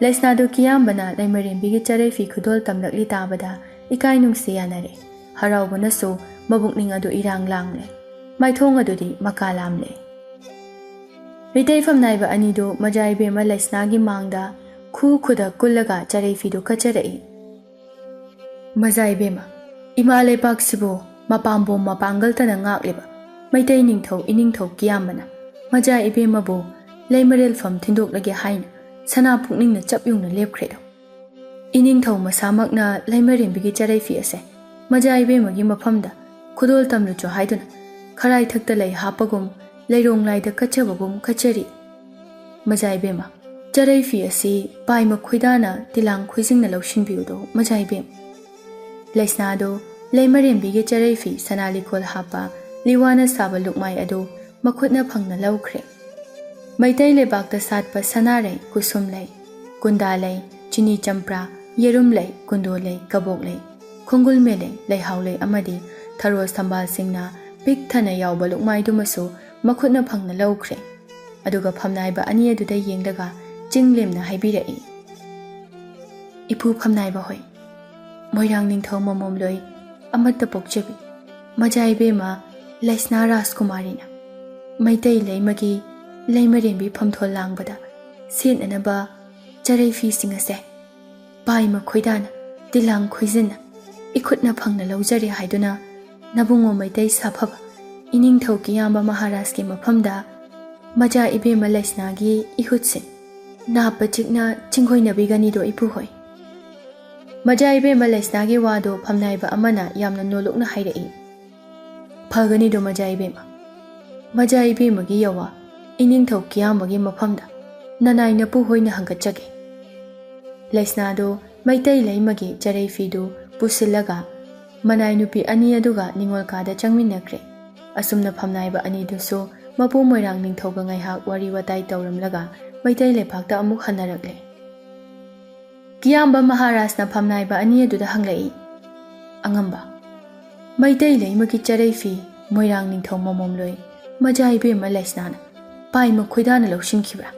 ꯂꯩꯁꯅꯥꯗꯨ ꯀꯤꯌꯥꯝꯕꯅ ꯂꯩꯃꯔꯦꯝꯕꯤꯒꯤ ꯆꯔꯩ ꯐꯤ ꯈꯨꯗꯣꯜ ꯇꯝꯂꯛꯂꯤ ꯇꯥꯕꯗ ꯏꯀꯥꯏ ꯅꯨꯡꯁꯤ ꯌꯥꯅꯔꯦ꯫ ꯍꯔꯥꯎꯕꯅꯁꯨ ꯃꯕꯨꯛꯅꯤꯡ ꯑꯗꯨ ꯏꯔꯥꯡ ꯂꯥꯡꯂꯦ, ꯃꯥꯏꯊꯣꯡ ꯑꯗꯨꯗꯤ ꯃꯀꯥ ꯂꯥꯝꯂꯦ꯫ ꯃꯩꯇꯩ ꯐꯝꯅꯥꯏꯕ ꯑꯅꯤꯗꯨ ꯃꯖꯥ ꯏꯕꯦꯝꯃ ꯂꯩꯁꯅꯥꯒꯤ ꯃꯥꯡꯗ ꯈꯨ ꯈꯨꯗ ꯀꯨꯜꯂꯒ ꯆꯔꯩ ꯐꯤꯗꯨ ꯀꯠꯆꯔꯛꯏ꯫ ꯃꯖꯥ ꯏꯕꯦꯝꯃ, ꯏꯃꯥ ꯂꯩꯕꯥꯛꯁꯤꯕꯨ ꯃꯄꯥꯝꯕꯣꯝ ꯃꯄꯥꯡꯒꯜꯇꯅ ꯉꯥꯛꯂꯤꯕ ꯃꯩꯇꯩ ꯅꯤꯡꯊꯧ ꯏꯅꯤꯡꯊꯧ ꯀꯤꯌꯥꯝꯕꯅ ꯃꯖꯥ ꯏꯕꯦꯝꯃꯕꯨ ꯂꯩꯃꯔꯦꯜꯐꯝ ꯊꯤꯟꯗꯣꯛꯂꯒꯦ ꯍꯥꯏꯅ ꯁꯅꯥ ꯄꯨꯛꯅꯤꯡꯅ ꯆꯞ ꯌꯨꯡꯅ ꯂꯦꯞꯈ꯭ꯔꯦꯗꯣ꯫ ꯏꯅꯤꯡꯊꯧ ꯃꯁꯥꯃꯛꯅ ꯂꯩꯃꯔꯦꯝꯕꯤꯒꯤ ꯆꯔꯩ ꯐꯤ ꯑꯁꯦ ꯃꯖꯥ ꯏꯕꯦꯝꯃꯒꯤ ꯃꯐꯝꯗ ꯈꯨꯗꯣꯜ ꯇꯝꯂꯨꯆꯣ ꯍꯥꯏꯗꯨꯅ ꯈꯔꯥꯏꯊꯛꯇ ꯂꯩ ꯍꯥꯞꯄꯒꯨꯝ ꯂꯩꯔꯣꯡ ꯂꯥꯏꯗ ꯀꯠꯆꯕꯒꯨم ꯀꯠꯆꯔꯤ꯫ ꯃꯖꯥ ꯏꯕꯦꯝꯃ, ꯆꯔꯩ ꯐꯤ ꯑꯁꯤ ꯄꯥꯏꯃ ꯈꯣꯏꯗꯥꯅ ꯇꯤꯂꯥꯡ ꯈꯣꯏꯖꯤꯡꯅ ꯂꯧꯁꯤꯟꯕꯤꯌꯨꯗꯣ ꯃꯖꯥ ꯏꯕꯦꯝꯃ꯫ ꯂꯩꯁꯅꯥꯗꯨ ꯂꯩꯃꯔꯦꯝꯕꯤꯒꯤ ꯆꯔꯩ ꯐꯤ ꯁꯅꯥ ꯂꯤꯀꯣꯜ ꯍꯥꯞꯄ ꯂꯤꯋꯥꯅ ꯁꯥꯕ ꯂꯨꯛꯃꯥꯏ ꯑꯗꯨ ꯃꯈꯨꯠꯅ ꯐꯪꯅ ꯂꯧꯈ꯭ꯔꯦ꯫ ꯃꯩꯇꯩ ꯂꯩꯕꯥꯛꯇ ꯁꯥꯠꯄ ꯁꯅꯥꯔꯩ, ꯀꯨꯁꯨꯝ ꯂꯩ, ꯀꯨꯟꯗꯥ ꯂꯩ, ꯆꯤꯅꯤ ꯆꯝꯄ꯭ꯔꯥ, ꯌꯦꯔꯨꯝ ꯂꯩ, ꯀꯨꯟꯗꯣ ꯂꯩ, ꯀꯕꯣꯛ ꯂꯩ, ꯈꯣꯡꯒꯨꯜꯃꯦ ꯂꯩ, ꯂꯩꯍꯥꯎ ꯂꯩ ꯑꯃꯗꯤ ꯊꯔꯣ ꯊꯝꯕꯥꯜꯁꯤꯡꯅ ꯄꯤꯛ ꯊꯟꯅ ꯌꯥꯎꯕ ꯂꯨꯛꯃꯥꯏꯗꯨꯃꯁꯨ ꯃꯈꯨꯠꯅ ꯐꯪꯅ ꯂꯧꯈ꯭ꯔꯦ꯫ ꯑꯗꯨꯒ ꯐꯝꯅꯥꯏꯕ ꯑꯅꯤ ꯑꯗꯨꯗ ꯌꯦꯡꯂꯒ ꯆꯤꯡ ꯂꯦꯝꯅ ꯍꯥꯏꯕꯤꯔꯛꯏ꯫ ꯏꯄꯨ ꯐꯝꯅꯥꯏꯕ ꯍꯣꯏ, ꯃꯣꯏꯔꯥꯡ ꯅꯤꯡꯊꯧ ꯃꯃꯣꯝꯂꯣꯏ ꯑꯃꯠꯇ ꯄꯣꯛꯆꯕꯤ ꯃꯖꯥ ꯏꯕꯦꯝꯃ ꯂꯩꯁꯅꯥ ꯔꯥꯖꯀꯨꯃꯥꯔꯤꯅ ꯃꯩꯇꯩ ꯂꯩꯃꯒꯤ ꯂꯩꯃꯔꯦꯝꯕꯤ ꯐꯝꯊꯣꯜ ꯂꯥꯡꯕꯗ ꯁꯦꯠꯅꯅꯕ ꯆꯔꯩ ꯐꯤꯁꯤꯡ ꯑꯁꯦ ꯄꯥꯏꯃ ꯈꯣꯏꯗꯥꯅ ꯇꯤꯂꯥꯡ ꯈꯣꯏꯖꯤꯟꯅ इखुटना फंगना लौजरे हाइदुना नबुंगो मैतै साफबा इनिंगथौ कियाम्बा महाराज की मफमदा मजा इबेमा लैसनागी इहुतसे नाप चिकना चिंगोइनबिगनिदो इपुहोय मजा इबेमा लैसनागी वादो फमनाइबा अमना यामना नोलुकना हाइरई फगनिदो मजा इबेमागी यवा इनिंगथौ कियाम्बागी मफमदा ननाइ नपु होइना हंगचगे लैसनादो मैतै लैमगी चरै फीदो पुसिलगा मनाइ नुपी अनि अदुगा निंगोल कादा चंगमिनख्रे असुमना फमनाइबा अनिदुसो मपु Moirang निंगथौगा ngaihak wari watai tauramlaga Meitei लेफाकता अमुक हनरकले कियाम्बा महाराजना फमनाइबा अनि अदुदा हंglai angamba मैतै लैमगी चरै फी मोइरांग निंगथौ ममोमलोइ मजा इबेमा लैसनाना पाइमा खोइदाना लौसिनखिब्रा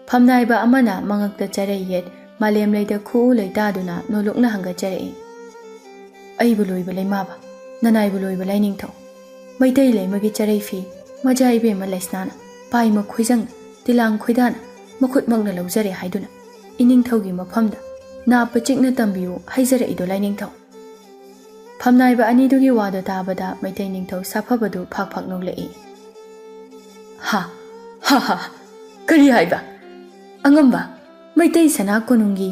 फमनाइबा अमना मंगकता चरै येत मालेम लैदा खु लैतादुना नोलुकना हंगचरै अइबु लोइबा लैमाबा ननाइबु लोइबा लैनिंगथौ मैतै लैमगी चरै फी मजा इबेमा लैसनाना पाइमा खोइजंग तिलांग खोइदाना मखुत मंगना लौजरे हाइदुना इनिंगथौगी मफमदा नाप चिकना तंबियु हाइजरैदो लैनिंगथौ फमनाइबा अनिदुगी वादो ताबदा मैतै निंगथौ साफबदु फाक नौलई हा हा हा करी हाइबा अंगम्बा मैतै सना कोनुंगी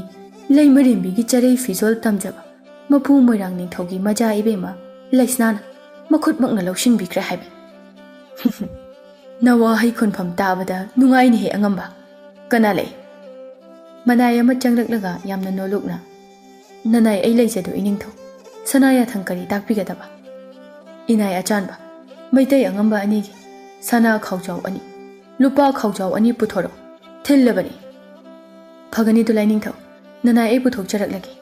लैमरेम्बीगी चरै फिजोल तमजबा मफु मोइरांग निंगथौगी मजा इबेमा लैसनाना मखुत मंगना लौसिनबिख्रे हाइबा Nawa hay khunpham tabada nungai ni he angamba. Kana lei. Manai ama changlak yamna nolukna. Nanai ai leijadu iningtho. Sanaya thangkari takpigadaba. Inai achanba. Maitai angamba ani gi. Sana khawjaw ani. Lupa khawjaw ani puthoro. Thillabani. Phagani dulai ningtho. Nanai ai puthok charaklagi.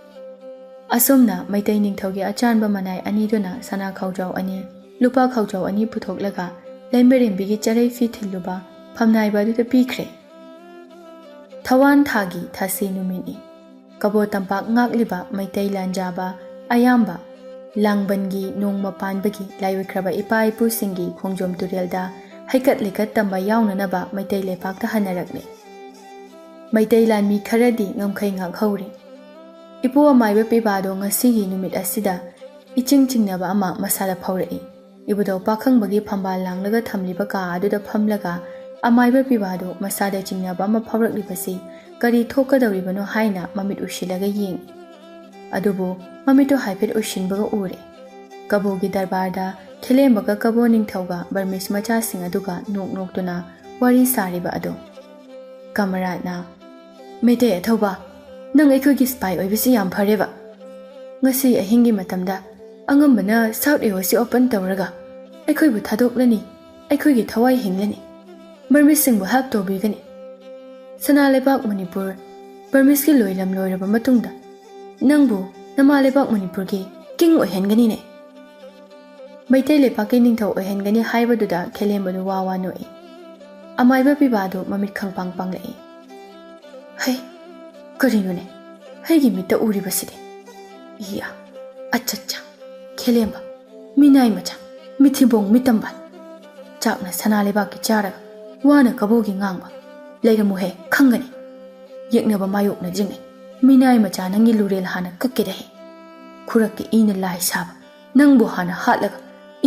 Asomna maitai ningtho gi achanba manai ani duna sana khawjaw ani. Lupa khawjaw ani puthok laga. Laimerim bigi charai fi thilluba. Phamnai badu ta pikre. Thawan thagi thasi numini. Kabo tampak ngakliba maitai lanjaba. Ayamba. Langbangi nongma panbagi laiwikraba ipa ipu singi khongjom turelda. Haikat likat tamba yaunanaba maitai lepakta hanarakle. Maitai lanmi kharadi ngamkhai ngak hauri. Ipu amaiba pibado ngasigi numit asida. Iching chingnaba ama masala phaurai. Ibudo pakhang-bagi phambal langlaga thamliba ka aduda phamlaga amaiba pibado masada chingnaba ama phauраklibasi kari thokadawribano haina mamit usilaga yeng. Adubu mamito haifet ushinbaga ure. Kabogi darbarda khelembaga kabo ningthauga Burmese machasing aduga nok-noktuna wari sariba adu. Kamaratna Mete athauba nang aikhogi spy oibasi yam phareba. Ngasi ahingi matamda angambana South AOC open tawraga aikhoibu thadoklani aikhoigi thawai hinglani Burmese singbu help tobigani Sana lebak Manipur Burmese ki loilam loiraba matungda nangbu nama lebak Manipur ki king oihengani ne Maitai lepaki ningthau oihengani haibaduda khelembadu wawa noi amaiba pibadu mamit khangpang panglai hai karino ne haigi mitta uribaside iya achacha Khelemba minai macha mithibong mitamban chakna sana lebak ki charaga wana kabogi ngangba leiramu he khangani yeknaba mayokna jingne minai macha nangi lurel hana kakkede he khurakki ina lai saba nangbu hana hatlaga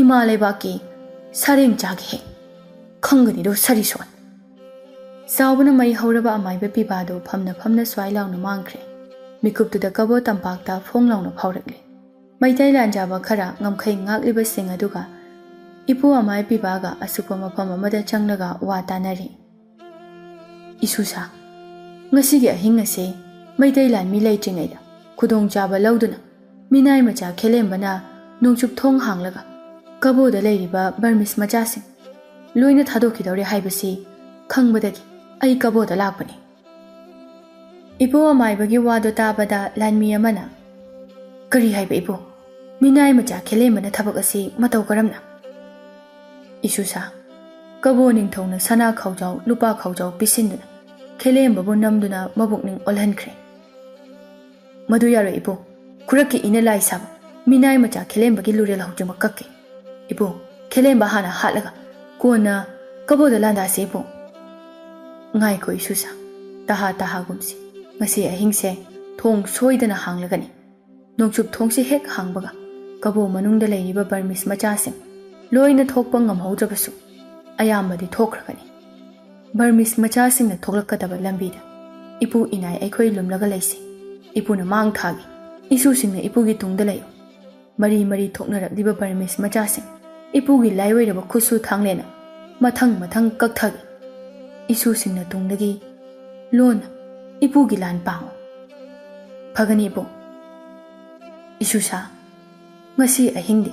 ima lebak ki sareng jagi he khangani do sarison sawbana mai hauraba amaiba pibado phamna swai launa mangkhre mikuptuda kabo tampakta phonglawna phaurakle Maitai lanjaba khara ngamkhai ngakliba sing aduga ipu amai pibaga asupa mafam amada changlaga wa tanari Isusa ngasigi ahing ase Maitai lan mi leitringaida khudong chaba lauduna minai macha khelembana nongchup thong hanglaga kaboda leiriba Burmese machasing loina thadokidore haibasi khangbadagi ai kaboda lakpani Ipu amai bagi wado tabada lanmi amana kari haiba ipu Minai macha khelembana thabak asi matau karamna Isusa kabo ningthona sana khawjaw lupa khawjaw pisinduna khelembabu namduna mabukning olhankhre Madu yaro ipu kuraki ina lai sab minai macha khelembagi lurel hawjuma kakke ipu khelemba hana hatlaga kona kabo da landa se ipu ngai ko Isusa taha gumsi ngasi ahingse thong soidana hanglagani nongchup thongsi hek hangbaga kabo manungda leiriba Burmese machasing loina thokpa ngamhaudrabasu ayambadi thokragani Burmese machasing na thoklakadaba lambida ipu inai aikhoi lumlaga leisi ipuna mang thagi isusingna ipugi tungda leyo mari thoknarakliba Burmese machasing ipugi laiwairaba khusu thanglena mathang kakthagi isusingna tungdagi lona ipugi lan pango phagani ipu Isusa ngasi ahingdi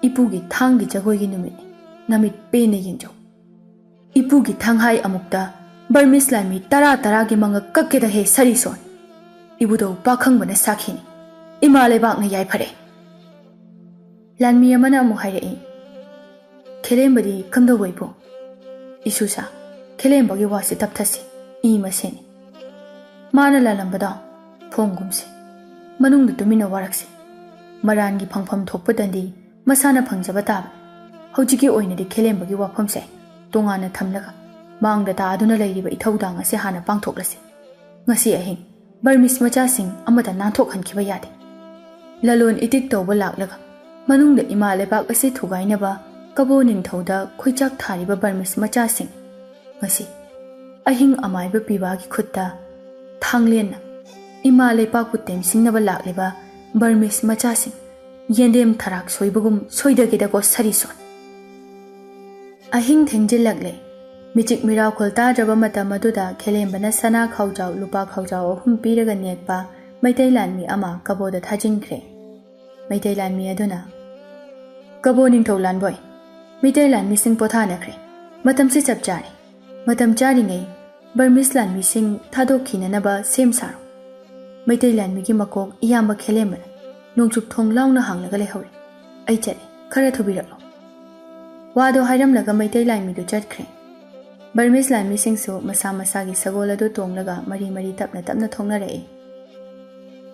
ipugi thanggi jagoigi numit namit pena yengjo ipugi thanghai amukta Burmese lanmi tara gi manga kakkeda he sarison ibudo pakhangbana sakhini ima lebakna yai phare lanmi amana amu haire khelembadi kamdo boipo Isusa khelembagi wasi tapthasi I maseni mana lalambada phonggumsi manungdu tumina waraksi Marangi phangpham thokpadandi masana phangjaba tab hojiki oinadi khelembagi wafamse tongana thamlaga mangda ta aduna leiriba ithaudang ase hana pangthoklase ngasi ahing Burmese machasing amada nanthok hankiba yade lalon itik tawba laklaga manungda ima lebak ase thugainaba kabo ningthauda khoichak thariba Burmese machasing ngasi ahing amaiba pibagi khutta thanglen ima lepak putem singnaba lakleba Burmese machasing yendem tharak soibagum soidagida ko sarison ahing thengjilakle Michik miracle tadraba matam aduda Khelembana sana khaujau lupa khaujau ahum piraga nekpa Maitailan mi ama kaboda thajinkhre. Maitailan mi aduna Kabo ningthaulan boy Maitailan mi sing pothanakre matam si chap chari matam chari ngai Burmese lan mi sing thadokhinanaba sem saro Maitailan mi gi makok iyamba Khelembana nongchup thong launa hanglaga lehore ai chale khara thubiraklo wado hairamlaga Maitailan mi du chatkre Burmese lan mi sing su masa masa gi sagol adu tonglaga mari mari tapna tapna thongnare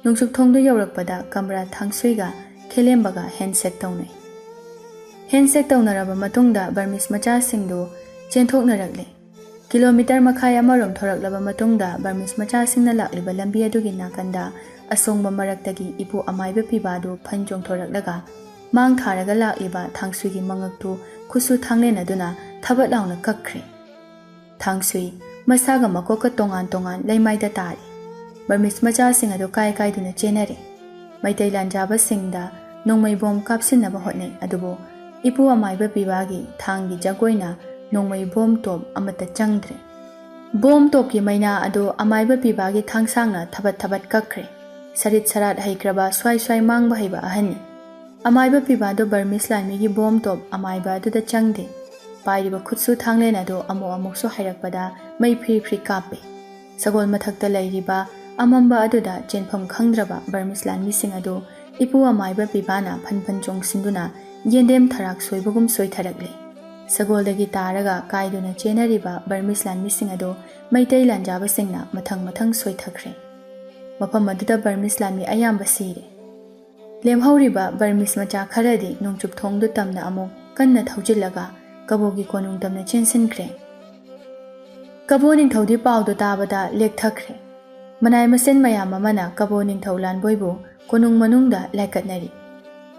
nongchup thongdu yaurakpada kamra thangsuiga Khelembaga handshake tawnai handshake tawnaraba matungda Burmese macha singdu chenthoknarakle kilometer makhai amarom thoraklaba matungda Burmese macha singna lakliba lambi adugi nakanda asongba maraktagi ipu amaiba pibadu phanjong thoraklaga mang tharaga lakliba thangsuigi mangaktu khusu thanglen aduna thabat launa kakkhre Thangsui masaga makoka tongan tongan leimaida tari Burmese macha sing adu kai kai duna chenare Maitailan jaba singda nongmai bom kapsinaba hotne adubo ipu amaiba pibagi thangi jagoina nongmai bom top amata changdre bom top ki maina adu amaiba pibagi thangsangna thabat thabat kakkhre sarit sarat haikraba swai swai mangba haiba ahani amaiba pibado Burmese lami gi bom top amaiba adu da changde pairiba khutsu thanglen adu amo amokso hairakpada mai phri phri kape sagol mathakta lairiba amamba aduda chenpham khangdraba Burmese lami sing adu ipu amaiba pibana phanphan chong sinduna yendem tharak soibagum soitharakle sagol-dagi taraga kaiduna chenariba Burmese lami sing adu Maitailan jaba singna mathang mathang soithakre mafam aduda Burmese lami ayamba sire lemhauriba Burmese macha kharadi nongchup thongdu tamna amok kanna thaujillaga kabogi konung tamna chensinkre kabo ningthaudi paudu tabada lekthakre manai masen mayam amana kabo ningthaulan boibu konung manungda laikatnari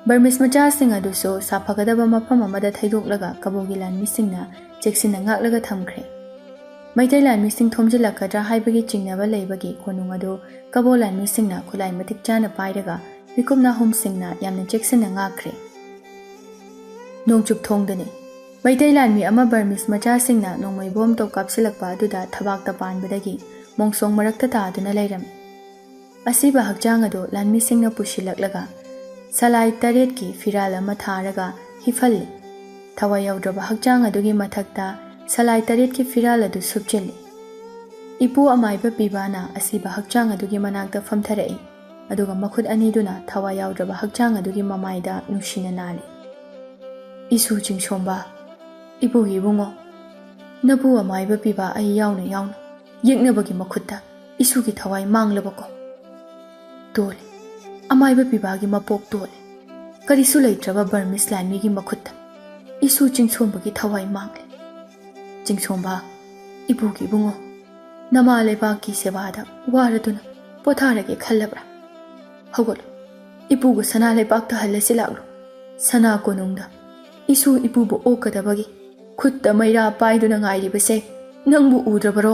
Burmese macha sing adu so saphagadaba mafam amada thaidoklaga kabogi lanmi singna cheksina ngaklaga thamkhre Maitailan mi sing thomjilakadra haibagi chingnaba leibagi konung adu kabo lanmi singna khulai matik chana pairaga mikumna hom singna yamna cheksina ngakre nongchup thongdane Maitailan mi ama Burmese macha singna nongmai bom top kapsilakpa aduda thabakta panbadagi mongsong marakta taaduna leiram asiba hakjang adu lanmi singna pushilaklaga salai taret ki firal ama tharaga hifalli thawai yaudraba hakjang adugi mathakta salai taret ki firal adu subchili ipu amaiba pibana asiba hakjang adugi manakta famtharai aduga makhut aniduna thawai yaudraba hakjang adugi mamaida nushina nali isu chingshomba ipu gi bungo nabu amaiba piba ai yauna yauna yeknabagi makhutta isu gi thawai manglabako tole amaiba pibagi mapok tole karisu leitraba Burmese lami gi makhutta isu chingsombagi thawai mangle chingshomba ipu gi bungo nama leba ki sebada waraduna potharage khallabra hogol ipu gu sana lebak ta halasilaglo sana konungda isu ipu bu okadabagi khutta maira paiduna ngairibase nangbu udrabaro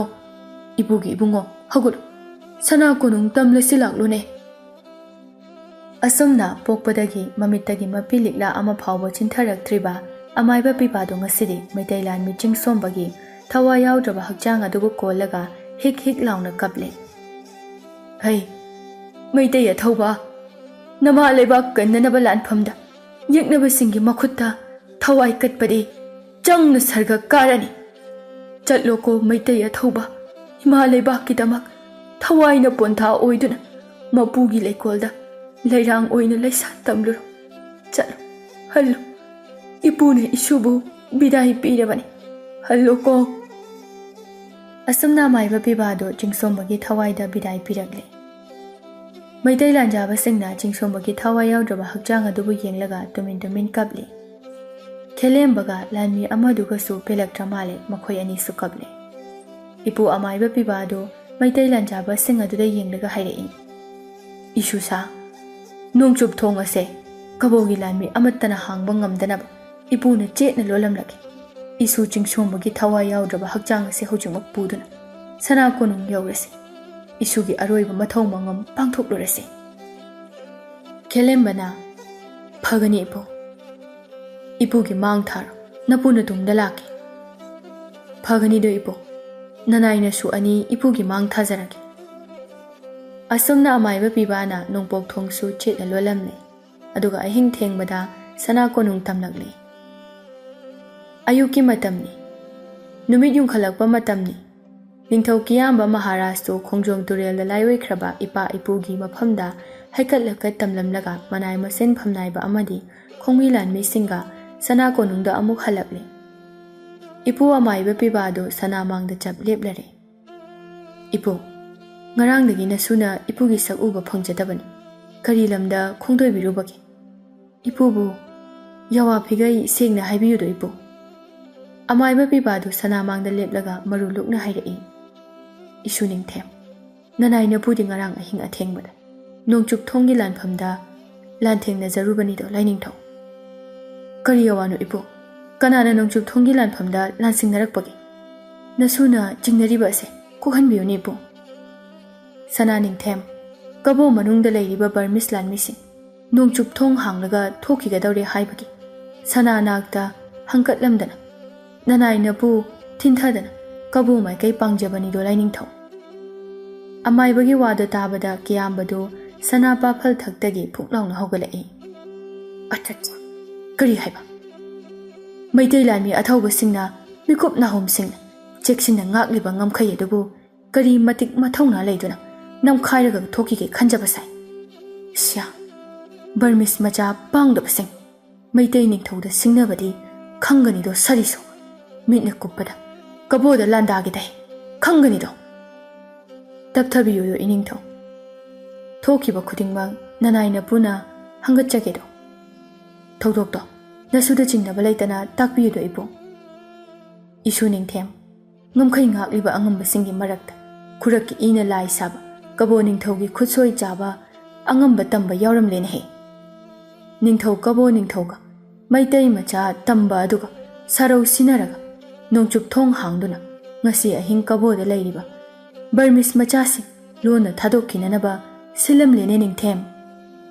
ipu gi bungo hogol sana konung tamlasilaglo ne asumna pokpadagi mamittagi mapilikla ama phawbo chintharaktriba amaiba pibado ngasidi Maitailan mi chingsombagi thawa yaudraba hakjang adugu kollaga hik hik launa kaple hai Maitai athauba nama lebak kannanaba lanphamda yeknaba singi makhutta thawai katpadi changna sarga karani chatloko Maitai athauba hima lebak kidamak thawai na pontha oiduna mapugi leikolda leirang oina leisa tamlur chalo hallo ipune isubu bidai pirabani hallo ko asumna maiba pibado chingsombagi thawaida bidai piragle Maitailan jaba singna chingsombagi thawai yaudraba hakjang adubu yenglaga tumin tumin kapli Khelembaga lanmi amaduga su pelaktra male makhoi ani su kaple ipu amaiba pibado Maitailan jaba sing aduda yenglaga hairei isu sa nongchup thong ase kabogi lanmi amattana hangba ngamdanaba ipuna chetna lolamlaki isu chingsombagi thawai yaudraba hakjang ase hojungmak puduna sana konung yaurase isugi aroiba mathau mangam pangthoklurase Khelembana phagani ipu ipugi mang thar napuna tungda laki ꯐꯒꯅꯤꯗꯣ ꯏꯄꯨ, ꯅꯅꯥꯏꯅꯁꯨ ꯑꯅꯤ ꯏꯄꯨꯒꯤ ꯃꯥꯡ ꯊꯥꯖꯔꯒꯦ꯫ ꯑꯁꯨꯝꯅ ꯑꯃꯥꯏꯕ ꯄꯤꯕꯥꯅ ꯅꯣꯡꯄꯣꯛ ꯊꯣꯡꯁꯨ ꯆꯦꯠꯅ ꯂꯣꯜꯂꯝꯂꯦ, ꯑꯗꯨꯒ ꯑꯍꯤꯡ ꯊꯦꯡꯕꯗ ꯁꯅꯥ ꯀꯣꯅꯨꯡ ꯇꯝꯂꯛꯂꯦ꯫ ꯑꯌꯨꯛꯀꯤ ꯃꯇꯝꯅꯤ, ꯅꯨꯃꯤꯠ ꯌꯨꯡꯈꯠꯂꯛꯄ ꯃꯇꯝꯅꯤ꯫ ꯅꯤꯡꯊꯧ ꯀꯤꯌꯥꯝꯕ ꯃꯍꯥꯔꯥꯖꯇꯨ ꯈꯣꯡꯖꯣꯝ ꯇꯨꯔꯦꯜꯗ ꯂꯥꯏꯑꯣꯏꯈ꯭ꯔꯕ ꯏꯄꯥ ꯏꯄꯨꯒꯤ ꯃꯐꯝꯗ ꯍꯩꯀꯠ-ꯂꯩꯀꯠ ꯇꯝꯂꯝꯂꯒ ꯃꯅꯥꯏ ꯃꯁꯤꯟ ꯐꯝꯅꯥꯏꯕ ꯑꯃꯗꯤ ꯈꯣꯡꯕꯤ ꯂꯥꯟꯃꯤꯁꯤꯡꯒ ꯁꯅꯥ ꯀꯣꯅꯨꯡꯗ ꯑꯃꯨꯛ ꯍꯜꯂꯛꯂꯦ꯫ ꯏꯄꯨ ꯑꯃꯥꯏꯕ ꯄꯤꯕꯥꯗꯨ ꯁꯅꯥꯃꯥꯡꯗ ꯆꯞ ꯂꯦꯞꯂꯔꯦ꯫ ꯏꯄꯨ, ꯉꯔꯥꯡꯗꯒꯤ ꯅꯁꯨꯅ ꯏꯄꯨꯒꯤ ꯁꯛ ꯎꯕ ꯐꯪꯖꯗꯕꯅꯤ, ꯀꯔꯤ ꯂꯝꯗ ꯈꯣꯡꯗꯣꯏꯕꯤꯔꯨꯕꯒꯦ? ꯏꯄꯨꯕꯨ ꯌꯥꯋꯥ ꯐꯤꯒꯩ ꯁꯦꯡꯅ ꯍꯥꯏꯕꯤꯌꯨꯗꯣ ꯏꯄꯨ꯫ ꯑꯃꯥꯏꯕ ꯄꯤꯕꯥꯗꯨ ꯁꯅꯥꯃꯥꯡꯗ ꯂꯦꯞꯂꯒ ꯃꯔꯨ ꯂꯨꯛꯅ ꯍꯥꯏꯔꯛꯏ꯫ ꯏꯁꯨ ꯅꯤꯡꯊꯦꯝ, ꯅꯅꯥꯏꯅꯄꯨꯗꯤ ꯉꯔꯥꯡ ꯑꯍꯤꯡ ꯑꯊꯦꯡꯕꯗ ꯅꯣꯡꯆꯨꯞ ꯊꯣꯡꯒꯤ ꯂꯥꯟꯐꯝꯗ ꯂꯥꯟꯊꯦꯡꯅꯖꯔꯨꯕꯅꯤꯗꯣ ꯂꯥꯏꯅꯤꯡꯊꯧ꯫ ꯀꯔꯤ ꯑꯋꯥꯅꯣ ꯏꯄꯨ? ꯀꯅꯥꯅ ꯅꯣꯡꯆꯨꯞ ꯊꯣꯡꯒꯤ ꯂꯥꯟꯐꯝꯗ ꯂꯥꯟꯁꯤꯡꯅꯔꯛꯄꯒꯦ? ꯅꯁꯨꯅ ꯆꯤꯡꯅꯔꯤꯕ ꯑꯁꯦ ꯀꯣꯛꯍꯟꯕꯤꯌꯨꯅꯤ ꯏꯄꯨ꯫ ꯁꯅꯥ ꯅꯤꯡꯊꯦꯝ, ꯀꯕꯣ ꯃꯅꯨꯡꯗ ꯂꯩꯔꯤꯕ ꯕꯔꯃꯤꯁ ꯂꯥꯟꯃꯤꯁꯤꯡ ꯅꯣꯡꯆꯨꯞ ꯊꯣꯡ ꯍꯥꯡꯂꯒ ꯊꯣꯛꯈꯤꯒꯗꯧꯔꯦ ꯍꯥꯏꯕꯒꯤ ꯁꯅꯥ ꯅꯥꯛꯇ ꯍꯪꯀꯠꯂꯝꯗꯅ ꯅꯅꯥꯏꯅꯄꯨ ꯊꯤꯟꯊꯗꯅ ꯀꯕꯣ ꯃꯥꯏꯀꯩ ꯄꯥꯡꯖꯕꯅꯤꯗꯣ ꯂꯥꯏꯅꯤꯡꯊꯧ꯫ ꯑꯃꯥꯏꯕꯒꯤ ꯋꯥꯗꯣ ꯇꯥꯕꯗ ꯀꯤꯌꯥꯝꯕꯗꯨ ꯁꯅꯥ ꯄꯥꯐꯜ ꯊꯛꯇꯒꯤ ꯐꯨꯛ ꯂꯥꯎꯅ ꯍꯧꯒꯠꯂꯛꯏ꯫ ꯑꯆꯠꯆꯥ, ꯀꯔꯤ ꯍꯥꯏꯕ? ꯃꯩꯇꯩ ꯂꯥꯟꯃꯤ ꯑꯊꯧꯕꯁꯤꯡꯅ ꯃꯤꯀꯨꯞ ꯅꯥꯍꯨꯝꯁꯤꯡꯅ ꯆꯦꯛꯁꯤꯟꯅ ꯉꯥꯛꯂꯤꯕ ꯉꯝꯈꯩ ꯑꯗꯨꯕꯨ ꯀꯔꯤ ꯃꯇꯤꯛ ꯃꯊꯧꯅꯥ ꯂꯩꯗꯨꯅ ꯅꯝꯈꯥꯏꯔꯒ ꯊꯣꯛꯈꯤꯒꯦ ꯈꯟꯖꯕ ꯁꯥꯏ꯫ ꯁ꯭ꯌꯥ, ꯕꯔꯃꯤꯁ ꯃꯆꯥ ꯄꯥꯡꯗꯕꯁꯤꯡ ꯃꯩꯇꯩ ꯅꯤꯡꯊꯧꯗ ꯁꯤꯡꯅꯕꯗꯤ ꯈꯪꯒꯅꯤꯗꯣ ꯁꯔꯤꯁꯨ, ꯃꯤꯠꯅ ꯀꯨꯞꯄꯗ ꯀꯕꯣꯗ ꯂꯥꯟꯗꯥꯒꯦꯗꯥꯏ ꯈꯪꯒꯅꯤꯗꯣ꯫ ꯇꯞꯊꯕꯤꯌꯨꯗꯣ ꯏꯅꯤꯡꯊꯧ, ꯊꯣꯛꯈꯤꯕ ꯈꯨꯗꯤꯡꯃꯛ ꯅꯅꯥꯏꯅꯄꯨꯅ ꯍꯪꯒꯠꯆꯒꯦꯗꯣ꯫ ꯊꯧꯗꯣꯛꯇꯣ ꯅꯁꯨꯗ ꯆꯤꯡꯅꯕ ꯂꯩꯇꯅ ꯇꯥꯛꯄꯤꯌꯨꯗꯣ ꯏꯄꯨ꯫ ꯏꯁꯨ ꯅꯤꯡꯊꯦꯝ, ꯉꯝꯈꯩ ꯉꯥꯛꯂꯤꯕ ꯑꯉꯝꯕꯁꯤꯡꯒꯤ ꯃꯔꯛꯇ ꯈꯨꯔꯛꯀꯤ ꯏꯅ ꯂꯥꯏ ꯁꯥꯕ ꯀꯕꯣ ꯅꯤꯡꯊꯧꯒꯤ ꯈꯨꯠꯁꯣꯏ ꯆꯥꯕ ꯑꯉꯝꯕ ꯇꯝꯕ ꯌꯥꯎꯔꯝꯂꯦꯅꯍꯦ꯫ ꯅꯤꯡꯊꯧ ꯀꯕꯣ ꯅꯤꯡꯊꯧꯒ ꯃꯩꯇꯩ ꯃꯆꯥ ꯇꯝꯕ ꯑꯗꯨꯒ ꯁꯔꯧ ꯁꯤꯟꯅꯔꯒ ꯅꯣꯡꯆꯨꯞ ꯊꯣꯡ ꯍꯥꯡꯗꯨꯅ ꯉꯁꯤ ꯑꯍꯤꯡ ꯀꯕꯣꯗ ꯂꯩꯔꯤꯕ ꯕꯔꯃꯤꯁ ꯃꯆꯥꯁꯤꯡ ꯂꯣꯟꯅ ꯊꯥꯗꯣꯛꯈꯤꯅꯅꯕ ꯁꯤꯜꯂꯝꯂꯦꯅꯦ ꯅꯤꯡꯊꯦꯝ꯫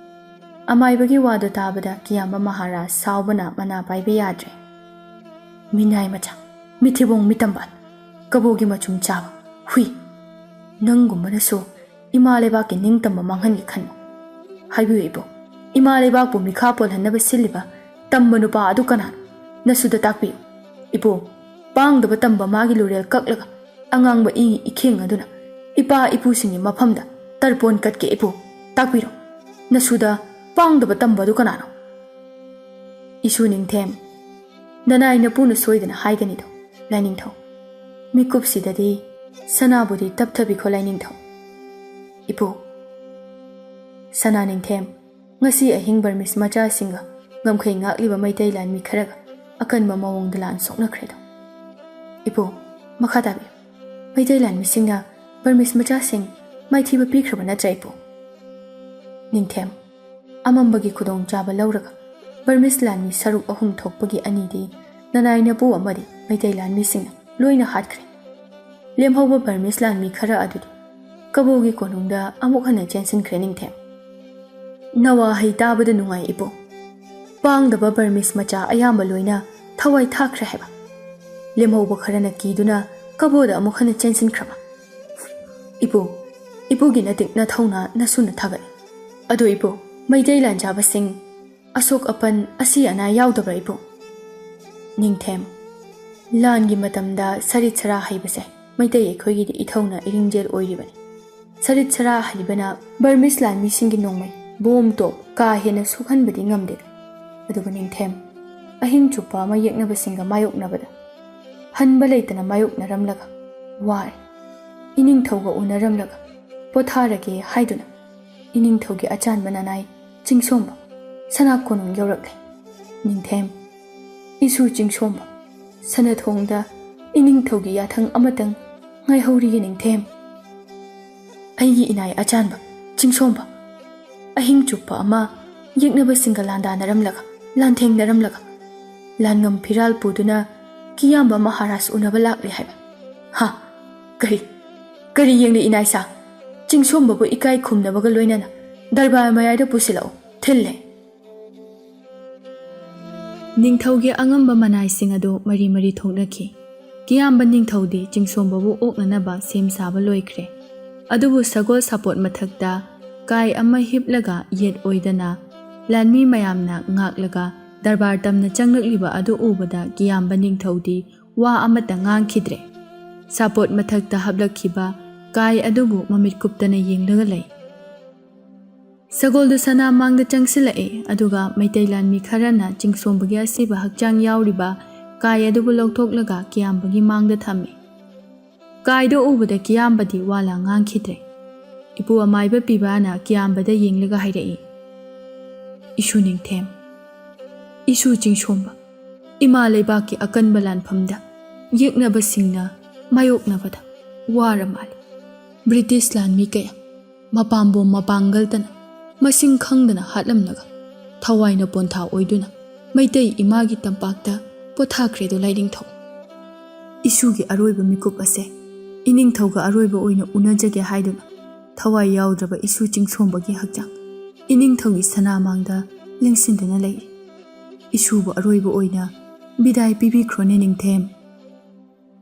ꯑꯃꯥꯏꯕꯒꯤ ꯋꯥꯗꯣ ꯇꯥꯕꯗ ꯀꯤꯌꯥꯝꯕ ꯃꯍꯥꯔꯥꯖ ꯁꯥꯎꯕꯅ ꯃꯅꯥ ꯄꯥꯏꯕ ꯌꯥꯗ꯭ꯔꯦ꯫ ꯃꯤꯅꯥꯏ ꯃꯆꯥ, ꯃꯤꯊꯤꯕꯣꯡ ꯃꯤꯇꯝꯕꯥꯜ, ꯀꯕꯣꯒꯤ ꯃꯆꯨꯝ ꯆꯥꯕ ꯍꯨꯏ, ꯅꯪꯒꯨꯝꯕꯅꯁꯨ ꯏꯃꯥ ꯂꯩꯕꯥꯛꯀꯤ ꯅꯤꯡꯇꯝꯕ ꯃꯥꯡꯍꯟꯒꯦ ꯈꯟꯕ? ꯍꯥꯏꯕꯤꯌꯨ ꯏꯄꯨ, ꯏꯃꯥ ꯂꯩꯕꯥꯛꯄꯨ ꯃꯤꯈꯥ ꯄꯣꯜꯍꯟꯅꯕ ꯁꯤꯜꯂꯤꯕ ꯇꯝꯕ ꯅꯨꯄꯥ ꯑꯗꯨ ꯀꯅꯥꯅꯣ? ꯅꯁꯨꯗ ꯇꯥꯛꯄꯤꯌꯨ ꯏꯄꯨ꯫ ꯄꯥꯡꯗꯕ ꯇꯝꯕ ꯃꯥꯒꯤ ꯂꯨꯔꯦꯜ ꯀꯛꯂꯒ ꯑꯉꯥꯡꯕ ꯏꯒꯤ ꯏꯈꯦꯡ ꯑꯗꯨꯅ ꯏꯄꯥ ꯏꯄꯨꯁꯤꯡꯒꯤ ꯃꯐꯝꯗ ꯇꯔꯄꯣꯟ ꯀꯠꯀꯦ ꯏꯄꯨ, ꯇꯥꯛꯄꯤꯔꯣ ꯅꯁꯨꯗ ꯄꯥꯡꯗꯕ ꯇꯝꯕ ꯑꯗꯨ ꯀꯅꯥꯅꯣ? ꯏꯁꯨ ꯅꯤꯡꯊꯦꯝ, ꯅꯅꯥꯏꯅꯄꯨꯅ ꯁꯣꯏꯗꯅ ꯍꯥꯏꯒꯅꯤꯗꯣ ꯂꯥꯏꯅꯤꯡꯊꯧ꯫ ꯃꯤꯀꯨꯞꯁꯤꯗꯗꯤ ꯁꯅꯥꯕꯨꯗꯤ ꯇꯞꯊꯕꯤꯈꯣ ꯂꯥꯏꯅꯤꯡꯊꯧ꯫ ꯏꯄꯨ, ꯁꯅꯥ ꯅꯤꯡꯊꯦꯝ, ꯉꯁꯤ ꯑꯍꯤꯡ ꯕꯔꯃꯤꯁ ꯃꯆꯥꯁꯤꯡꯒ ꯉꯝꯈꯩ ꯉꯥꯛꯂꯤꯕ ꯃꯩꯇꯩ ꯂꯥꯟꯃꯤ ꯈꯔꯒ ꯑꯀꯟꯕ ꯃꯑꯣꯡꯗ ꯂꯥꯟ ꯁꯣꯛꯅꯈ꯭ꯔꯦꯗꯣ꯫ ꯏꯄꯨ, ꯃꯈꯥ ꯇꯥꯕꯤꯌꯨ꯫ ꯃꯩꯇꯩ ꯂꯥꯟꯃꯤꯁꯤꯡꯅ ꯕꯔꯃꯤꯁ ꯃꯆꯥꯁꯤꯡ ꯃꯥꯏꯊꯤꯕ ꯄꯤꯈ꯭ꯔꯕ ꯅꯠꯇ꯭ꯔꯥ ꯏꯄꯨ? ꯅꯤꯡꯊꯦꯝ, ꯑꯃꯝꯕꯒꯤ ꯈꯨꯗꯣꯡꯆꯥꯕ ꯂꯧꯔꯒ ꯕꯔꯃꯤꯁ ꯂꯥꯟꯃꯤ ꯁꯔꯨꯛ 3 ꯊꯣꯛꯄꯒꯤ 2ꯗꯤ ꯅꯅꯥꯏꯅꯄꯨ ꯑꯃꯗꯤ ꯃꯩꯇꯩ ꯂꯥꯟꯃꯤꯁꯤꯡꯅ ꯂꯣꯏꯅ ꯍꯥꯠꯈ꯭ꯔꯦ꯫ ꯂꯦꯝꯍꯧꯕ ꯕꯔꯃꯤꯁ ꯂꯥꯟꯃꯤ ꯈꯔ ꯑꯗꯨꯗꯤ ꯀꯕꯣꯒꯤ ꯀꯣꯅꯨꯡꯗ ꯑꯃꯨꯛ ꯍꯟꯅ ꯆꯦꯟꯁꯤꯟꯈ꯭ꯔꯦ ꯅꯤꯡꯊꯦꯝ꯫ ꯅꯋꯥꯍꯩ ꯇꯥꯕꯗ ꯅꯨꯡꯉꯥꯏ ꯏꯄꯨ꯫ ꯄꯥꯡꯗꯕ ꯕꯔꯃꯤꯁ ꯃꯆꯥ ꯑꯌꯥꯝꯕ ꯂꯣꯏꯅ ꯊꯋꯥꯏ ꯊꯥꯈ꯭ꯔꯦ ꯍꯥꯏꯕ? ꯂꯦꯝꯍꯧꯕ ꯈꯔꯅ ꯀꯤꯗꯨꯅ ꯀꯕꯣꯗ ꯑꯃꯨꯛ ꯍꯟꯅ ꯆꯦꯟꯁꯤꯟꯈ꯭ꯔꯕ? ꯏꯄꯨ, ꯏꯄꯨꯒꯤ ꯅꯇꯤꯛ ꯅꯊꯧꯅꯥ ꯅꯁꯨꯅ ꯊꯥꯒꯠꯂꯤ꯫ ꯑꯗꯣ ꯏꯄꯨ, ꯃꯩꯇꯩ ꯂꯥꯟꯖꯥꯕꯁꯤꯡ ꯑꯁꯣꯛ ꯑꯄꯟ ꯑꯁꯤ ꯑꯅꯥ ꯌꯥꯎꯗꯕ꯭ꯔꯥ ꯏꯄꯨ? ꯅꯤꯡꯊꯦꯝ, ꯂꯥꯟꯒꯤ ꯃꯇꯝꯗ ꯁꯔꯤꯠ ꯁꯔꯥ ꯍꯩꯕꯁꯦ ꯃꯩꯇꯩ ꯑꯩꯈꯣꯏꯒꯤꯗꯤ ꯏꯊꯧꯅ ꯏꯔꯤꯡꯖꯦꯜ ꯑꯣꯏꯔꯤꯕꯅꯤ꯫ ꯁꯔꯤꯠ ꯁꯔꯥ ꯍꯩꯕꯅ ꯕꯔꯃꯤꯁ ꯂꯥꯟꯃꯤꯁꯤꯡꯒꯤ ꯅꯣꯡꯃꯩ ꯕꯣꯝ ꯇꯣꯞ ꯀꯥ ꯍꯦꯟꯅ ꯁꯣꯛꯍꯟꯕꯗꯤ ꯉꯝꯗꯦ꯫ ꯑꯗꯨꯒ ꯅꯤꯡꯊꯦꯝ, ꯑꯍꯤꯡ ꯆꯨꯞꯄ ꯑꯃ ꯌꯦꯛꯅꯕꯁꯤꯡꯒ ꯃꯥꯌꯣꯛꯅꯕꯗ ꯍꯟꯕ ꯂꯩꯇꯅ ꯃꯥꯌꯣꯛꯅꯔꯝꯂꯒ ꯋꯥꯔꯦ, ꯏꯅꯤꯡꯊꯧꯒ ꯎꯅꯔꯝꯂꯒ ꯄꯣꯊꯥꯔꯒꯦ ꯍꯥꯏꯗꯨꯅ ꯏꯅꯤꯡꯊꯧꯒꯤ ꯑꯆꯥꯟꯕ ꯅꯅꯥꯏ ꯆꯤꯡꯁꯣꯝꯕ ꯁꯅꯥ ꯀꯣꯅꯨꯡ ꯌꯧꯔꯛꯂꯦ꯫ ꯅꯤꯡꯊꯦꯝ, ꯏꯁꯨ ꯆꯤꯡꯁꯣꯝꯕ ꯁꯅꯊꯣꯡꯗ ꯏꯅꯤꯡꯊꯧꯒꯤ ꯌꯥꯊꯪ ꯑꯃꯇꯪ ꯉꯥꯏꯍꯧꯔꯤꯌꯦ ꯅꯤꯡꯊꯦꯝ꯫ ꯑꯩꯒꯤ ꯏꯅꯥꯏ ꯑꯆꯥꯟꯕ ꯆꯤꯡꯁꯣꯝꯕ, ꯑꯍꯤꯡ ꯆꯨꯞꯄ ꯑꯃ ꯌꯦꯛꯅꯕꯁꯤꯡꯒ ꯂꯥꯟꯗꯥꯅꯔꯝꯂꯒ ꯂꯥꯟꯊꯦꯡꯅꯔꯝꯂꯒ ꯂꯥꯟꯉꯝ ꯐꯤꯔꯥꯜ ꯄꯨꯗꯨꯅ ꯀꯤꯌꯥꯝꯕ ꯃꯍꯥꯔꯥꯖ ꯎꯅꯕ ꯂꯥꯛꯂꯦ ꯍꯥꯏꯕ? ꯍꯥ, ꯀꯔꯤ ꯌꯦꯡꯂꯤ ꯏꯅꯥꯏꯁꯥ? ꯆꯤꯡꯁꯣꯝꯕꯕꯨ ꯏꯀꯥꯏ ꯈꯨꯝꯅꯕꯒ ꯂꯣꯏꯅꯅ ꯗꯔꯕꯥꯔ ꯃꯌꯥꯏꯗ ꯄꯨꯁꯤꯜꯂꯛꯎ, ꯊꯤꯜꯂꯦ꯫ ꯅꯤꯡꯊꯧꯒꯤ ꯑꯉꯝꯕ ꯃꯅꯥꯏꯁꯤꯡ ꯑꯗꯨ ꯃꯔꯤ ꯃꯔꯤ ꯊꯣꯛꯅꯈꯤ꯫ ꯀꯤꯌꯥꯝꯕ ꯅꯤꯡꯊꯧꯗꯤ ꯆꯤꯡꯁꯣꯝꯕꯕꯨ ꯑꯣꯛꯅꯅꯕ ꯁꯦꯝ ꯁꯥꯕ ꯂꯣꯏꯈ꯭ꯔꯦ꯫ ꯑꯗꯨꯕꯨ ꯁꯒꯣꯜ ꯁꯥꯄꯣꯠ ꯃꯊꯛꯇ ꯀꯥꯏ ꯑꯃ ꯍꯤꯞꯂꯒ ꯌꯦꯠ ꯑꯣꯏꯗꯅ ꯂꯥꯟꯃꯤ ꯃꯌꯥꯝꯅ ꯉꯥꯛꯂꯒ ꯗꯔꯕꯥꯔ ꯇꯝꯅ ꯆꯪꯂꯛꯂꯤꯕ ꯑꯗꯨ ꯎꯕꯗ ꯀꯤꯌꯥꯝꯕ ꯅꯤꯡꯊꯧꯗꯤ ꯋꯥ ꯑꯃꯠꯇ ꯉꯥꯡꯈꯤꯗ꯭ꯔꯦ꯫ ꯁꯥꯄꯣꯠ ꯃꯊꯛꯇ ꯍꯥꯞꯂꯛꯈꯤꯕ ꯀꯥꯏ ꯑꯗꯨꯕꯨ ꯃꯃꯤꯠ ꯀꯨꯞꯇꯅ ꯌꯦꯡꯂꯒ ꯂꯩ꯫ ꯁꯒꯣꯜꯗꯨ ꯁꯅꯥꯃꯥꯡꯗ ꯆꯪꯁꯤꯜꯂꯛꯑꯦ ꯑꯗꯨꯒ ꯃꯩꯇꯩ ꯂꯥꯟꯃꯤ ꯈꯔꯅ ꯆꯤꯡꯁꯣꯝꯕꯒꯤ ꯑꯁꯤꯕ ꯍꯛꯆꯥꯡ ꯌꯥꯎꯔꯤꯕ ꯀꯥꯏ ꯑꯗꯨꯕꯨ ꯂꯧꯊꯣꯛꯂꯒ ꯀꯤꯌꯥꯝꯕꯒꯤ ꯃꯥꯡꯗ ꯊꯝꯃꯤ꯫ ꯀꯥꯏꯗꯣ ꯎꯕꯗ ꯀꯤꯌꯥꯝꯕꯗꯤ ꯋꯥꯂꯥ ꯉꯥꯡꯈꯤꯗ꯭ꯔꯦ꯫ ꯏꯄꯨ ꯑꯃꯥꯏꯕ ꯄꯤꯕꯥꯅ ꯀꯤꯌꯥꯝꯕꯗ ꯌꯦꯡꯂꯒ ꯍꯥꯏꯔꯛꯏ, "ꯏꯁꯨ ꯅꯤꯡꯊꯦꯝ, ꯏꯁꯨ ꯆꯤꯡꯁꯣꯝꯕ, ꯏꯃꯥ ꯂꯩꯕꯥꯛꯀꯤ ꯑꯀꯟꯕ ꯂꯥꯟꯐꯝꯗ ꯌꯦꯛꯅꯕꯁꯤꯡꯅ ꯃꯥꯌꯣꯛꯅꯕꯗ ꯋꯥꯔ ꯃꯥꯜꯂꯤ꯫ ꯕ꯭ꯔꯤꯇꯤꯁ ꯂꯥꯟꯃꯤ ꯀꯌꯥ ꯃꯄꯥꯝꯕꯣꯝ ꯃꯄꯥꯡꯒꯜꯇꯅ ꯃꯁꯤꯡ ꯈꯪꯗꯅ ꯍꯥꯠꯂꯝꯂꯒ ꯊꯋꯥꯏꯅ ꯄꯣꯟꯊꯥ ꯑꯣꯏꯗꯨꯅ ꯃꯩꯇꯩ ꯏꯃꯥꯒꯤ ꯇꯝꯄꯥꯛꯇ ꯄꯣꯊꯥꯈ꯭ꯔꯦꯗꯣ ꯂꯥꯏꯅꯤꯡꯊꯧ꯫ ꯏꯁꯨꯒꯤ ꯑꯔꯣꯏꯕ ꯃꯤꯀꯨꯞ ꯑꯁꯦ ꯏꯅꯤꯡꯊꯧꯒ ꯑꯔꯣꯏꯕ ꯑꯣꯏꯅ ꯎꯅꯖꯒꯦ ꯍꯥꯏꯗꯨꯅ ꯊꯋꯥꯏ ꯌꯥꯎꯗ꯭ꯔꯕ ꯏꯁꯨ ꯆꯤꯡꯁꯣꯝꯕꯒꯤ ꯍꯛꯆꯥꯡ ꯏꯅꯤꯡꯊꯧꯒꯤ ꯁꯅꯥꯃꯥꯡꯗ ꯂꯦꯡꯁꯤꯟꯗꯨꯅ ꯂꯩꯔꯤ꯫ ꯏꯁꯨꯕꯨ ꯑꯔꯣꯏꯕ ꯑꯣꯏꯅ ꯕꯤꯗꯥꯏ ꯄꯤꯕꯤꯈ꯭ꯔꯣꯅꯦ ꯅꯤꯡꯊꯦꯝ"꯫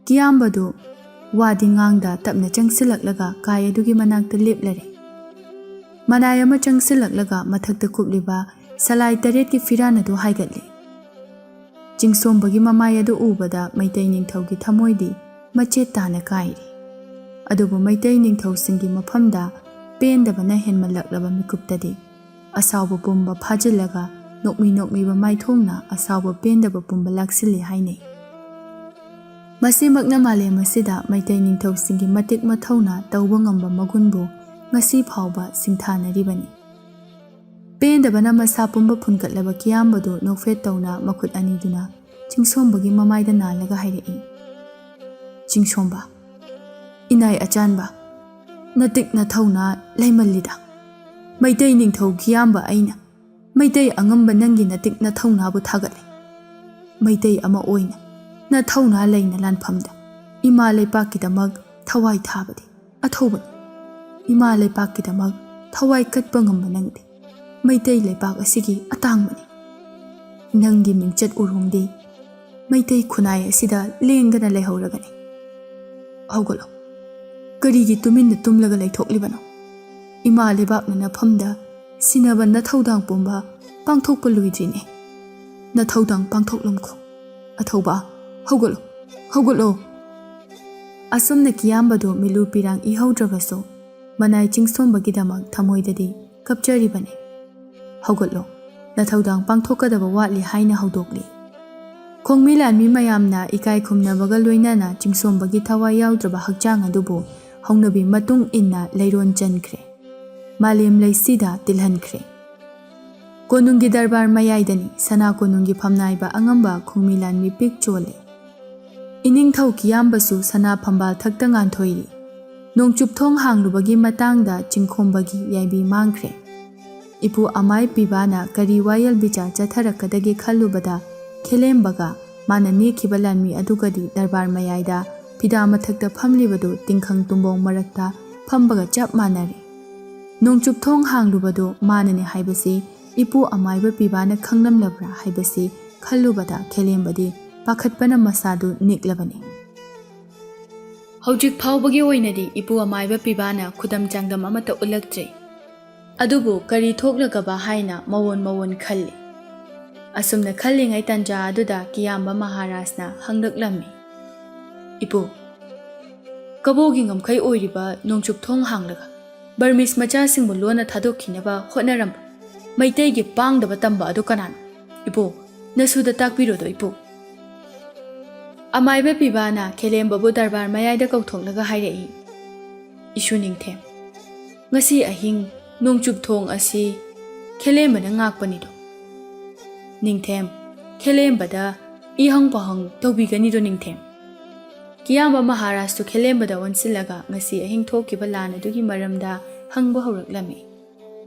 ꯀꯤꯌꯥꯝꯕꯗꯨ ꯋꯥꯗꯤ ꯉꯥꯡꯗ ꯇꯞꯅ ꯆꯪꯁꯤꯜꯂꯛꯂꯒ ꯀꯥꯏ ꯑꯗꯨꯒꯤ ꯃꯅꯥꯛꯇ ꯂꯦꯞꯂꯔꯦ꯫ ꯃꯅꯥꯏ ꯑꯃ ꯆꯪꯁꯤꯜꯂꯛꯂꯒ ꯃꯊꯛꯇ ꯀꯨꯞꯂꯤꯕ ꯁꯂꯥꯏ 8ꯀꯤ ꯐꯤꯔꯥꯟ ꯑꯗꯨ ꯍꯥꯏꯒꯠꯂꯤ꯫ ꯆꯤꯡꯁꯣꯝꯕꯒꯤ ꯃꯃꯥꯏ ꯑꯗꯨ ꯎꯕꯗ ꯃꯩꯇꯩ ꯅꯤꯡꯊꯧꯒꯤ ꯊꯃꯣꯏꯗꯤ ꯃꯆꯦꯠ ꯇꯥꯅ ꯀꯥꯏꯔꯤ꯫ ꯑꯗꯨꯕꯨ ꯃꯩꯇꯩ ꯅꯤꯡꯊꯧꯁꯤꯡꯒꯤ ꯃꯐꯝꯗ ꯄꯦꯟꯗꯕꯅ ꯍꯦꯟꯃꯜꯂꯛꯂꯕ ꯃꯤꯀꯨꯞꯇꯗꯤ ꯑꯁꯥꯎꯕ ꯄꯨꯝꯕ ꯐꯥꯖꯤꯜꯂꯒ ꯅꯣꯛꯃꯤ ꯅꯣꯛꯃꯤꯕ ꯃꯥꯏꯊꯣꯡꯅ ꯑꯁꯥꯎꯕ ꯄꯦꯟꯗꯕ ꯄꯨꯝꯕ ꯂꯥꯛꯁꯤꯜꯂꯤ ꯍꯥꯏꯅꯩ꯫ ꯃꯁꯤꯃꯛꯅ ꯃꯥꯂꯦꯝ ꯑꯁꯤꯗ ꯃꯩꯇꯩ ꯅꯤꯡꯊꯧꯁꯤꯡꯒꯤ ꯃꯇꯤꯛ ꯃꯊꯧꯅꯥ ꯇꯧꯕ ꯉꯝꯕ ꯃꯒꯨꯟꯕꯨ ꯉꯁꯤ ꯐꯥꯎꯕ ꯁꯤꯡꯊꯥꯅꯔꯤꯕꯅꯤ꯫ ꯄꯦꯟꯗꯕꯅ ꯃꯁꯥ ꯄꯨꯝꯕ ꯐꯨꯟꯒꯠꯂꯕ ꯀꯤꯌꯥꯝꯕꯗꯨ ꯅꯣꯛꯐꯦꯠ ꯇꯧꯅ ꯃꯈꯨꯠ ꯑꯅꯤꯗꯨꯅ ꯆꯤꯡꯁꯣꯝꯕꯒꯤ ꯃꯃꯥꯏꯗ ꯅꯥꯜꯂꯒ ꯍꯥꯏꯔꯛꯏ, "ꯆꯤꯡꯁꯣꯝꯕ, ꯏꯅꯥꯏ ꯑꯆꯥꯟꯕ, ꯅꯇꯤꯛ ꯅꯊꯧꯅꯥ ꯂꯩꯃꯜꯂꯤꯗ꯫ ꯃꯩꯇꯩ ꯅꯤꯡꯊꯧ ꯀꯤꯌꯥꯝꯕ ꯑꯩꯅ ꯃꯩꯇꯩ ꯑꯉꯝꯕ ꯅꯪꯒꯤ ꯅꯇꯤꯛ ꯅꯊꯧꯅꯥꯕꯨ ꯊꯥꯒꯠꯂꯤ꯫ ꯃꯩꯇꯩ ꯑꯃ ꯑꯣꯏꯅ ꯅꯊꯧꯅꯥ ꯂꯩꯅ ꯂꯥꯟꯐꯝꯗ ꯏꯃꯥ ꯂꯩꯄꯥꯛꯀꯤꯗꯃꯛ ꯊꯋꯥꯏ ꯊꯥꯕꯗꯤ ꯑꯊꯧꯕꯅꯤ꯫ ꯏꯃꯥ ꯂꯩꯄꯥꯛꯀꯤꯗꯃꯛ ꯊꯋꯥꯏ ꯀꯠꯄ ꯉꯝꯕ ꯅꯪꯗꯤ ꯃꯩꯇꯩ ꯂꯩꯄꯥꯛ ꯑꯁꯤꯒꯤ ꯑꯇꯥꯡꯕꯅꯤ꯫ ꯅꯪꯒꯤ ꯃꯤꯡꯆꯠ ꯎꯔꯣꯡꯗꯤ ꯃꯩꯇꯩ ꯈꯨꯟꯅꯥꯏ ꯑꯁꯤꯗ ꯂꯦꯡꯗꯅ ꯂꯩꯍꯧꯔꯒꯅꯤ꯫ ꯍꯧꯒꯠꯂꯣ, ꯀꯔꯤꯒꯤ ꯇꯨꯃꯤꯟꯅ ꯇꯨꯝꯂꯒ ꯂꯩꯊꯣꯛꯂꯤꯕꯅꯣ? ꯏꯃꯥ ꯂꯩꯕꯥꯛꯅ ꯅꯐꯝꯗ ꯁꯤꯟꯅꯕ ꯅꯊꯧꯗꯥꯡ ꯄꯨꯝꯕ ꯄꯥꯡꯊꯣꯛꯄ ꯂꯣꯏꯗ꯭ꯔꯤꯅꯦ꯫ ꯅꯊꯧꯗꯥꯡ ꯄꯥꯡꯊꯣꯛꯂꯝꯈꯣ꯫ ꯑꯊꯧꯕ, ꯍꯧꯒꯠꯂꯣ, ꯍꯧꯒꯠꯂꯣ"꯫ ꯑꯁꯨꯝꯅ ꯀꯤꯌꯥꯝꯕꯗꯨ ꯃꯤꯂꯨ ꯄꯤꯔꯥꯡ ꯏꯍꯧꯗ꯭ꯔꯕꯁꯨ ꯃꯅꯥꯏ ꯆꯤꯡꯁꯣꯝꯕꯒꯤꯗꯃꯛ ꯊꯃꯣꯏꯗꯗꯤ ꯀꯞꯆꯔꯤꯕꯅꯤ꯫ ꯍꯧꯒꯠꯂꯣ, ꯅꯊꯧꯗꯥꯡ ꯄꯥꯡꯊꯣꯛꯀꯗꯕ ꯋꯥꯠꯂꯤ ꯍꯥꯏꯅ ꯍꯧꯗꯣꯛꯂꯤ꯫ ꯈꯣꯡꯃꯤ ꯂꯥꯟꯃꯤ ꯃꯌꯥꯝꯅ ꯏꯀꯥꯏ ꯈꯨꯝꯅꯕꯒ ꯂꯣꯏꯅꯅ ꯆꯤꯡꯁꯣꯝꯕꯒꯤ ꯊꯋꯥꯏ ꯌꯥꯎꯗ꯭ꯔꯕ ꯍꯛꯆꯥꯡ ꯑꯗꯨꯕꯨ ꯍꯧꯅꯕꯤ ꯃꯇꯨꯡ ꯏꯟꯅ ꯂꯩꯔꯣꯟ ꯆꯟꯈ꯭ꯔꯦ, ꯃꯥꯂꯦꯝ ꯂꯩꯁꯤꯗ ꯇꯤꯜꯍꯟꯈ꯭ꯔꯦ꯫ ꯀꯣꯅꯨꯡꯒꯤ ꯗꯔꯕꯥꯔ ꯃꯌꯥꯏꯗꯅꯤ ꯁꯅꯥ ꯀꯣꯅꯨꯡꯒꯤ ꯐꯝꯅꯥꯏꯕ ꯑꯉꯝꯕ ꯈꯣꯡꯃꯤ ꯂꯥꯟꯃꯤ ꯄꯤꯛ ꯆꯣꯜꯂꯤ꯫ ꯏꯅꯤꯡꯊꯧ ꯀꯤꯌꯥꯝꯕꯁꯨ ꯁꯅꯥ ꯐꯝꯕꯥꯜ ꯊꯛꯇ ꯉꯥꯟꯊꯣꯏꯔꯤ꯫ ꯅꯣꯡꯆꯨꯞꯊꯣꯡ ꯍꯥꯡꯂꯨꯕꯒꯤ ꯃꯇꯥꯡꯗ ꯆꯤꯡꯈꯣꯝꯕꯒꯤ ꯌꯥꯏꯕꯤ ꯃꯥꯡꯈ꯭ꯔꯦ꯫ ꯏꯄꯨ ꯑꯃꯥꯏ ꯄꯤꯕꯥꯅ ꯀꯔꯤ ꯋꯥꯌꯦꯜ ꯕꯤꯆꯥꯔ ꯆꯠꯊꯔꯛꯀꯗꯒꯦ ꯈꯜꯂꯨꯕꯗ ꯈꯦꯂꯦꯝꯕꯒ ꯃꯥꯅ ꯅꯦꯛꯈꯤꯕ ꯂꯥꯟꯃꯤ ꯑꯗꯨꯒꯗꯤ ꯗꯔꯕꯥꯔ ꯃꯌꯥꯏꯗ ꯐꯤꯗꯥ ꯃꯊꯛꯇ ꯐꯝꯂꯤꯕꯗꯨ ꯇꯤꯡꯈꯪ ꯇꯨꯝꯕꯣꯡ ꯃꯔꯛꯇ ꯐꯝꯕꯒ ꯆꯞ ꯃꯥꯟꯅꯔꯦ꯫ ꯅꯣꯡꯆꯨꯞꯊꯣꯡ ꯍꯥꯡꯂꯨꯕꯗꯨ ꯃꯥꯅꯅꯤ ꯍꯥꯏꯕꯁꯤ ꯏꯄꯨ ꯑꯃꯥꯏꯕ ꯄꯤꯕꯥꯅ ꯈꯪꯂꯝꯂꯕ꯭ꯔꯥ ꯍꯥꯏꯕꯁꯤ ꯈꯜꯂꯨꯕꯗ ꯈꯦꯂꯦꯝꯕꯗꯤ ꯄꯥꯈꯠꯄꯅ ꯃꯁꯥꯗꯨ ꯅꯤꯛꯂꯕꯅꯤ꯫ ꯍꯧꯖꯤꯛ ꯐꯥꯎꯕꯒꯤ ꯑꯣꯏꯅꯗꯤ ꯏꯄꯨ ꯑꯃꯥꯏꯕ ꯄꯤꯕꯥꯅ ꯈꯨꯗꯝ ꯆꯥꯡꯗꯝ ꯑꯃꯠꯇ ꯎꯠꯂꯛꯇ꯭ꯔꯤ꯫ ꯑꯗꯨꯕꯨ ꯀꯔꯤ ꯊꯣꯛꯂꯒꯕ ꯍꯥꯏꯅ ꯃꯑꯣꯟ ꯈꯜꯂꯤ꯫ ꯑꯁꯨꯝꯅ ꯈꯜꯂꯤꯉꯩ ꯇꯥꯟꯖꯥ ꯑꯗꯨꯗ ꯀꯤꯌꯥꯝꯕ ꯃꯍꯥꯔꯥꯖꯅ ꯍꯪꯂꯛꯂꯝꯃꯤ, "ꯏꯄꯨ, ꯀꯕꯣꯒꯤ ꯉꯝꯈꯩ ꯑꯣꯏꯔꯤꯕ ꯅꯣꯡꯆꯨꯞꯊꯣꯡ ꯍꯥꯡꯂꯒ ꯕꯔꯃꯤꯁ ꯃꯆꯥꯁꯤꯡꯕꯨ ꯂꯣꯟꯅ ꯊꯥꯗꯣꯛꯈꯤꯅꯕ ꯍꯣꯠꯅꯔꯝꯕ ꯃꯩꯇꯩꯒꯤ ꯄꯥꯡꯗꯕ ꯇꯝꯕ ꯑꯗꯨ ꯀꯅꯥꯅꯣ? ꯏꯄꯨ, ꯅꯁꯨꯗ ꯇꯥꯛꯄꯤꯔꯣꯗꯣ ꯏꯄꯨ"꯫ ꯑꯃꯥꯏꯕ ꯄꯤꯕꯥꯅ ꯈꯦꯂꯦꯝꯕꯕꯨ ꯗꯔꯕꯥꯔ ꯃꯌꯥꯏꯗ ꯀꯧꯊꯣꯛꯂꯒ ꯍꯥꯏꯔꯛꯏ, "ꯏꯁꯨ ꯅꯤꯡꯊꯦꯝ, ꯉꯁꯤ ꯑꯍꯤꯡ ꯅꯣꯡꯆꯨꯞꯊꯣꯡ ꯑꯁꯤ ꯈꯦꯂꯦꯝꯕꯅ ꯉꯥꯛꯄꯅꯤꯗꯣ꯫ ꯅꯤꯡꯊꯦꯝ, ꯈꯦꯂꯦꯝꯕꯗ ꯏꯍꯪ ꯄꯥꯎꯍꯪ ꯇꯧꯕꯤꯒꯅꯤꯗꯣ ꯅꯤꯡꯊꯦꯝ"꯫ ꯀꯤꯌꯥꯝꯕ ꯃꯍꯥꯔꯥꯖꯇꯨ ꯈꯦꯂꯦꯝꯕꯗ ꯑꯣꯟꯁꯤꯜꯂꯒ ꯉꯁꯤ ꯑꯍꯤꯡ ꯊꯣꯛꯈꯤꯕ ꯂꯥꯟ ꯑꯗꯨꯒꯤ ꯃꯔꯝꯗ ꯍꯪꯕ ꯍꯧꯔꯛꯂꯝꯃꯤ꯫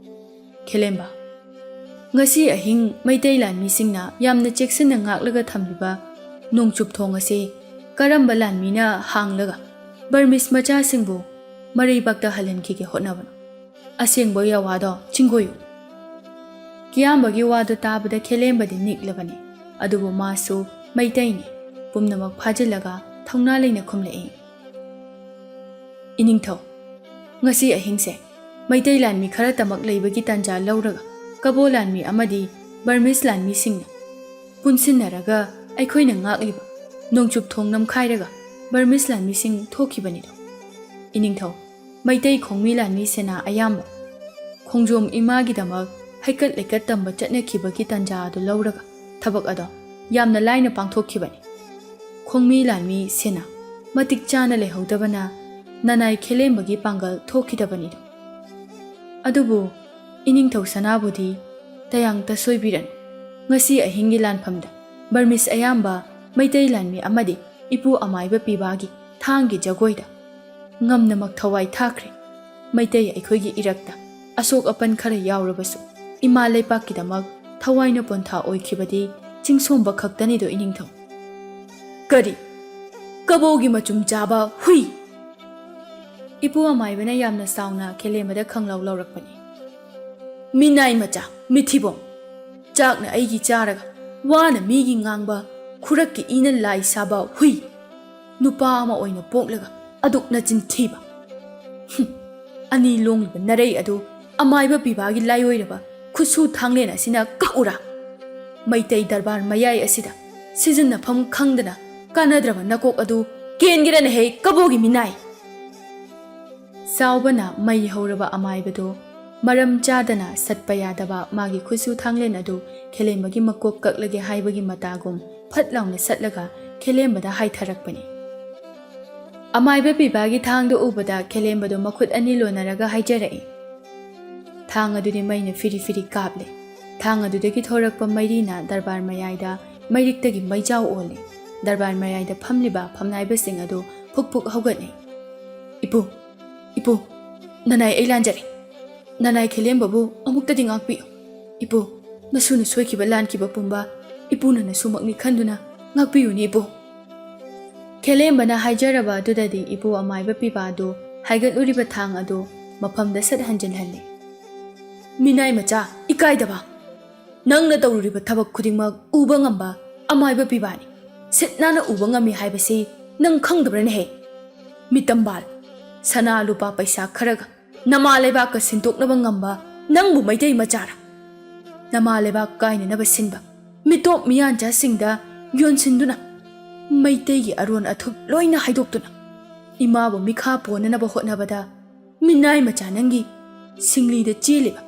"ꯈꯦꯂꯦꯝꯕ, ꯉꯁꯤ ꯑꯍꯤꯡ ꯃꯩꯇꯩ ꯂꯥꯟꯃꯤꯁꯤꯡꯅ ꯌꯥꯝꯅ ꯆꯦꯛꯁꯤꯟꯅ ꯉꯥꯛꯂꯒ ꯊꯝꯂꯤꯕ ꯅꯣꯡꯆꯨꯞꯊꯣꯡ ꯑꯁꯤ ꯀꯔꯝꯕ ꯂꯥꯟꯃꯤꯅ ꯍꯥꯡꯂꯒ ꯕꯔꯃꯤꯁ ꯃꯆꯥꯁꯤꯡꯕꯨ ꯃꯔꯩꯕꯥꯛꯇ ꯍꯜꯍꯟꯈꯤꯒꯦ ꯍꯣꯠꯅꯕꯅꯣ? ꯑꯁꯦꯡꯕ ꯌꯥꯋꯥꯗꯣ ꯆꯤꯡꯒꯣꯌꯨ"꯫ ꯀꯤꯌꯥꯝꯕꯒꯤ ꯋꯥꯗꯨ ꯇꯥꯕꯗ ꯈꯦꯂꯦꯝꯕꯗꯤ ꯅꯤꯛꯂꯕꯅꯤ꯫ ꯑꯗꯨꯕꯨ ꯃꯥꯁꯨ ꯃꯩꯇꯩꯅꯤ, ꯄꯨꯝꯅꯃꯛ ꯐꯥꯖꯤꯜꯂꯒ ꯊꯧꯅꯥ ꯂꯩꯅ ꯈꯨꯝꯂꯛꯏ꯫ ꯏꯅꯤꯡꯊꯧ, ꯉꯁꯤ ꯑꯍꯤꯡꯁꯦ ꯃꯩꯇꯩ ꯂꯥꯟꯃꯤ ꯈꯔꯇꯃꯛ ꯂꯩꯕꯒꯤ ꯇꯥꯟꯖꯥ ꯂꯧꯔꯒ ꯀꯕꯣ ꯂꯥꯟꯃꯤ ꯑꯃꯗꯤ ꯕꯔꯃꯤꯁ ꯂꯥꯟꯃꯤꯁꯤꯡꯅ ꯄꯨꯟꯁꯤꯟꯅꯔꯒ ꯑꯩꯈꯣꯏꯅ ꯉꯥꯛꯂꯤꯕ ꯅꯣꯡꯆꯨꯞ ꯊꯣꯡ ꯅꯝꯈꯥꯏꯔꯒ ꯕꯔꯃꯤꯁ ꯂꯥꯟꯃꯤꯁꯤꯡ ꯊꯣꯛꯈꯤꯕꯅꯤꯗꯣ꯫ ꯏꯅꯤꯡꯊꯧ, ꯃꯩꯇꯩ ꯈꯣꯡꯃꯤ ꯂꯥꯟꯃꯤ ꯁꯦꯅꯥ ꯑꯌꯥꯝꯕ ꯈꯣꯡꯖꯣꯝ ꯏꯃꯥꯒꯤꯗꯃꯛ ꯍꯩꯀꯠ ꯂꯩꯀꯠ ꯇꯝꯕ ꯆꯠꯅꯈꯤꯕꯒꯤ ꯇꯥꯟꯖꯥ ꯑꯗꯨ ꯂꯧꯔꯒ ꯊꯕꯛ ꯑꯗꯣ ꯌꯥꯝꯅ ꯂꯥꯏꯅ ꯄꯥꯡꯊꯣꯛꯈꯤꯕꯅꯤ꯫ ꯈꯣꯡꯃꯤ ꯂꯥꯟꯃꯤ ꯁꯦꯅꯥ ꯃꯇꯤꯛ ꯆꯥꯅ ꯂꯩꯍꯧꯗꯕꯅ ꯅꯅꯥꯏ ꯈꯦꯂꯦꯝꯕꯒꯤ ꯄꯥꯡꯒꯜ ꯊꯣꯛꯈꯤꯗꯕꯅꯤꯗꯣ꯫ ꯑꯗꯨꯕꯨ ꯏꯅꯤꯡꯊꯧ ꯁꯅꯥꯕꯨꯗꯤ ꯇꯌꯥꯡꯇ ꯁꯣꯏꯕꯤꯔꯅꯨ, ꯉꯁꯤ ꯑꯍꯤꯡꯒꯤ ꯂꯥꯟꯐꯝꯗ ꯕꯔꯃꯤꯁ ꯑꯌꯥꯝꯕ ꯃꯩꯇꯩ ꯂꯥꯟꯃꯤ ꯑꯃꯗꯤ ꯏꯄꯨ ꯑꯃꯥꯏꯕ ꯄꯤꯕꯥꯒꯤ ꯊꯥꯡꯒꯤ ꯖꯒꯣꯏꯗ ꯉꯝꯅꯃꯛ ꯊꯋꯥꯏ ꯊꯥꯈ꯭ꯔꯦ꯫ ꯃꯩꯇꯩ ꯑꯩꯈꯣꯏꯒꯤ ꯏꯔꯛꯇ ꯑꯁꯣꯛ ꯑꯄꯟ ꯈꯔ ꯌꯥꯎꯔꯕꯁꯨ ꯏꯃꯥ ꯂꯩꯄꯥꯛꯀꯤꯗꯃꯛ ꯊꯋꯥꯏꯅ ꯄꯣꯟꯊꯥ ꯑꯣꯏꯈꯤꯕꯗꯤ ꯆꯤꯡꯁꯣꯝꯕ ꯈꯛꯇꯅꯤꯗꯣ ꯏꯅꯤꯡꯊꯧ꯫ ꯀꯔꯤ? ꯀꯕꯣꯒꯤ ꯃꯆꯨꯝ ꯆꯥꯕ ꯍꯨꯏ! ꯏꯄꯨ ꯑꯃꯥꯏꯕꯅ ꯌꯥꯝꯅ ꯁꯥꯎꯅ ꯈꯦꯂꯦꯝꯕꯗ ꯈꯪꯂꯧ ꯂꯧꯔꯛꯄꯅꯤ꯫ ꯃꯤꯅꯥꯏ ꯃꯆꯥ ꯃꯤꯊꯤꯕꯣꯡ! ꯆꯥꯛꯅ ꯑꯩꯒꯤ ꯆꯥꯔꯒ ꯋꯥꯅ ꯃꯤꯒꯤ ꯉꯥꯡꯕ ꯈꯨꯔꯛꯀꯤ ꯏꯅ ꯂꯥꯏ ꯁꯥꯕ ꯍꯨꯏ! ꯅꯨꯄꯥ ꯑꯃ ꯑꯣꯏꯅ ꯄꯣꯛꯂꯒ ꯑꯗꯨꯛ ꯅꯆꯤꯟ ꯊꯤꯕ! ꯑꯅꯤ ꯂꯣꯡꯂꯤꯕ ꯅꯔꯩ ꯑꯗꯨ ꯑꯃꯥꯏꯕ ꯄꯤꯕꯥꯒꯤ ꯂꯥꯏꯑꯣꯏꯔꯕ ꯈꯨꯠꯁꯨ ꯊꯥꯡꯂꯦꯟ ꯑꯁꯤꯅ ꯀꯛꯎꯔꯥ? ꯃꯩꯇꯩ ꯗꯔꯕꯥꯔ ꯃꯌꯥꯏ ꯑꯁꯤꯗ ꯁꯤꯖꯤꯟꯅꯐꯝ ꯈꯪꯗꯅ ꯀꯥꯟꯅꯗ꯭ꯔꯕ ꯅꯀꯣꯛ ꯑꯗꯨ ꯀꯦꯟꯒꯦꯔꯅꯍꯦ ꯀꯕꯣꯒꯤ ꯃꯤꯅꯥꯏ! ꯁꯥꯎꯕꯅ ꯃꯩ ꯍꯧꯔꯕ ꯑꯃꯥꯏꯕꯗꯨ ꯃꯔꯝ ꯆꯥꯗꯅ ꯁꯠꯄ ꯌꯥꯗꯕ ꯃꯥꯒꯤ ꯈꯨꯠꯁꯨ ꯊꯥꯡꯂꯦꯟ ꯑꯗꯨ ꯈꯦꯂꯦꯝꯕꯒꯤ ꯃꯀꯣꯛ ꯀꯛꯂꯒꯦ ꯍꯥꯏꯕꯒꯤ ꯃꯇꯥꯒꯨꯝ ꯐꯠ ꯂꯥꯎꯅ ꯁꯠꯂꯒ ꯈꯦꯂꯦꯝꯕꯗ ꯍꯥꯏꯊꯔꯛꯄꯅꯤ꯫ ꯑꯃꯥꯏꯕ ꯄꯤꯕꯥꯒꯤ ꯊꯥꯡꯗꯨ ꯎꯕꯗ ꯈꯦꯂꯦꯝꯕꯗꯨ ꯃꯈꯨꯠ ꯑꯅꯤ ꯂꯣꯟꯅꯔꯒ ꯍꯥꯏꯖꯔꯛꯏ꯫ ꯊꯥꯡ ꯑꯗꯨꯗꯤ ꯃꯩꯅ ꯐꯤꯔꯤ ꯐꯤꯔꯤ ꯀꯥꯞꯂꯦ꯫ ꯊꯥꯡ ꯑꯗꯨꯗꯒꯤ ꯊꯣꯔꯛꯄ ꯃꯩꯔꯤꯅ ꯗꯔꯕꯥꯔ ꯃꯌꯥꯏꯗ ꯃꯩꯔꯤꯛꯇꯒꯤ ꯃꯩꯖꯥꯎ ꯑꯣꯜꯂꯦ꯫ ꯗꯔꯕꯥꯔ ꯃꯌꯥꯏꯗ ꯐꯝꯂꯤꯕ ꯐꯝꯅꯥꯏꯕꯁꯤꯡ ꯑꯗꯨ ꯐꯨꯛ ꯐꯨꯛ ꯍꯧꯒꯠꯅꯩ꯫ ꯏꯄꯨ, ꯏꯄꯨ, ꯅꯅꯥꯏ ꯑꯩ ꯂꯥꯟꯖꯔꯦ꯫ ꯅꯅꯥꯏ ꯈꯦꯂꯦꯝꯕꯕꯨ ꯑꯃꯨꯛꯇꯗꯤ ꯉꯥꯛꯄꯤꯌꯨ꯫ ꯏꯄꯨ, ꯅꯁꯨꯅ ꯁꯣꯏꯈꯤꯕ ꯂꯥꯟꯈꯤꯕ ꯄꯨꯝꯕ ꯏꯄꯨꯅ ꯅꯁꯨꯃꯛꯅꯤ ꯈꯟꯗꯨꯅ ꯉꯥꯛꯄꯤꯌꯨꯅꯤ ꯏꯄꯨ꯫ ꯈꯦꯂꯦꯝꯕꯅ ꯍꯥꯏꯖꯔꯕ ꯑꯗꯨꯗꯗꯤ ꯏꯄꯨ ꯑꯃꯥꯏꯕ ꯄꯤꯕꯥꯗꯨ ꯍꯥꯏꯒꯠꯂꯨꯔꯤꯕ ꯊꯥꯡ ꯑꯗꯨ ꯃꯐꯝꯗ ꯁꯠ ꯍꯟꯖꯤꯟꯍꯜꯂꯦ꯫ ꯃꯤꯅꯥꯏ ꯃꯆꯥ ꯏꯀꯥꯏꯗꯕ! ꯅꯪꯅ ꯇꯧꯔꯨꯔꯤꯕ ꯊꯕꯛ ꯈꯨꯗꯤꯡꯃꯛ ꯎꯕ ꯉꯝꯕ ꯑꯃꯥꯏꯕ ꯄꯤꯕꯥꯅꯤ꯫ ꯁꯤꯠ ꯅꯥꯟꯅ ꯎꯕ ꯉꯝꯃꯤ ꯍꯥꯏꯕꯁꯤ ꯅꯪ ꯈꯪꯗꯕ꯭ꯔꯅꯦꯍꯦ? ꯃꯤꯇꯝꯕꯥꯜ! ꯁꯅꯥ ꯂꯨꯄꯥ ꯄꯩꯁꯥ ꯈꯔꯒ ꯅꯃꯥ ꯂꯩꯕꯥꯛꯀ ꯁꯤꯟꯇꯣꯛꯅꯕ ꯉꯝꯕ ꯅꯪꯕꯨ ꯃꯩꯇꯩ ꯃꯆꯥꯔꯥ? ꯅꯃꯥ ꯂꯩꯕꯥꯛ ꯀꯥꯏꯅꯅꯕ ꯁꯤꯟꯕ ꯃꯤꯇꯣꯞ ꯃꯤꯌꯥꯟꯆꯥꯁꯤꯡꯗ ꯌꯣꯟꯁꯤꯟꯗꯨꯅ ꯃꯩꯇꯩꯒꯤ ꯑꯔꯣꯟ ꯑꯊꯨꯞ ꯂꯣꯏꯅ ꯍꯥꯏꯗꯣꯛꯇꯨꯅ ꯏꯃꯥꯕꯨ ꯃꯤꯈꯥ ꯄꯣꯟꯅꯅꯕ ꯍꯣꯠꯅꯕꯗ ꯃꯤꯅꯥꯏ ꯃꯆꯥ ꯅꯪꯒꯤ ꯁꯤꯡꯂꯤꯗ ꯆꯦꯜꯂꯤꯕ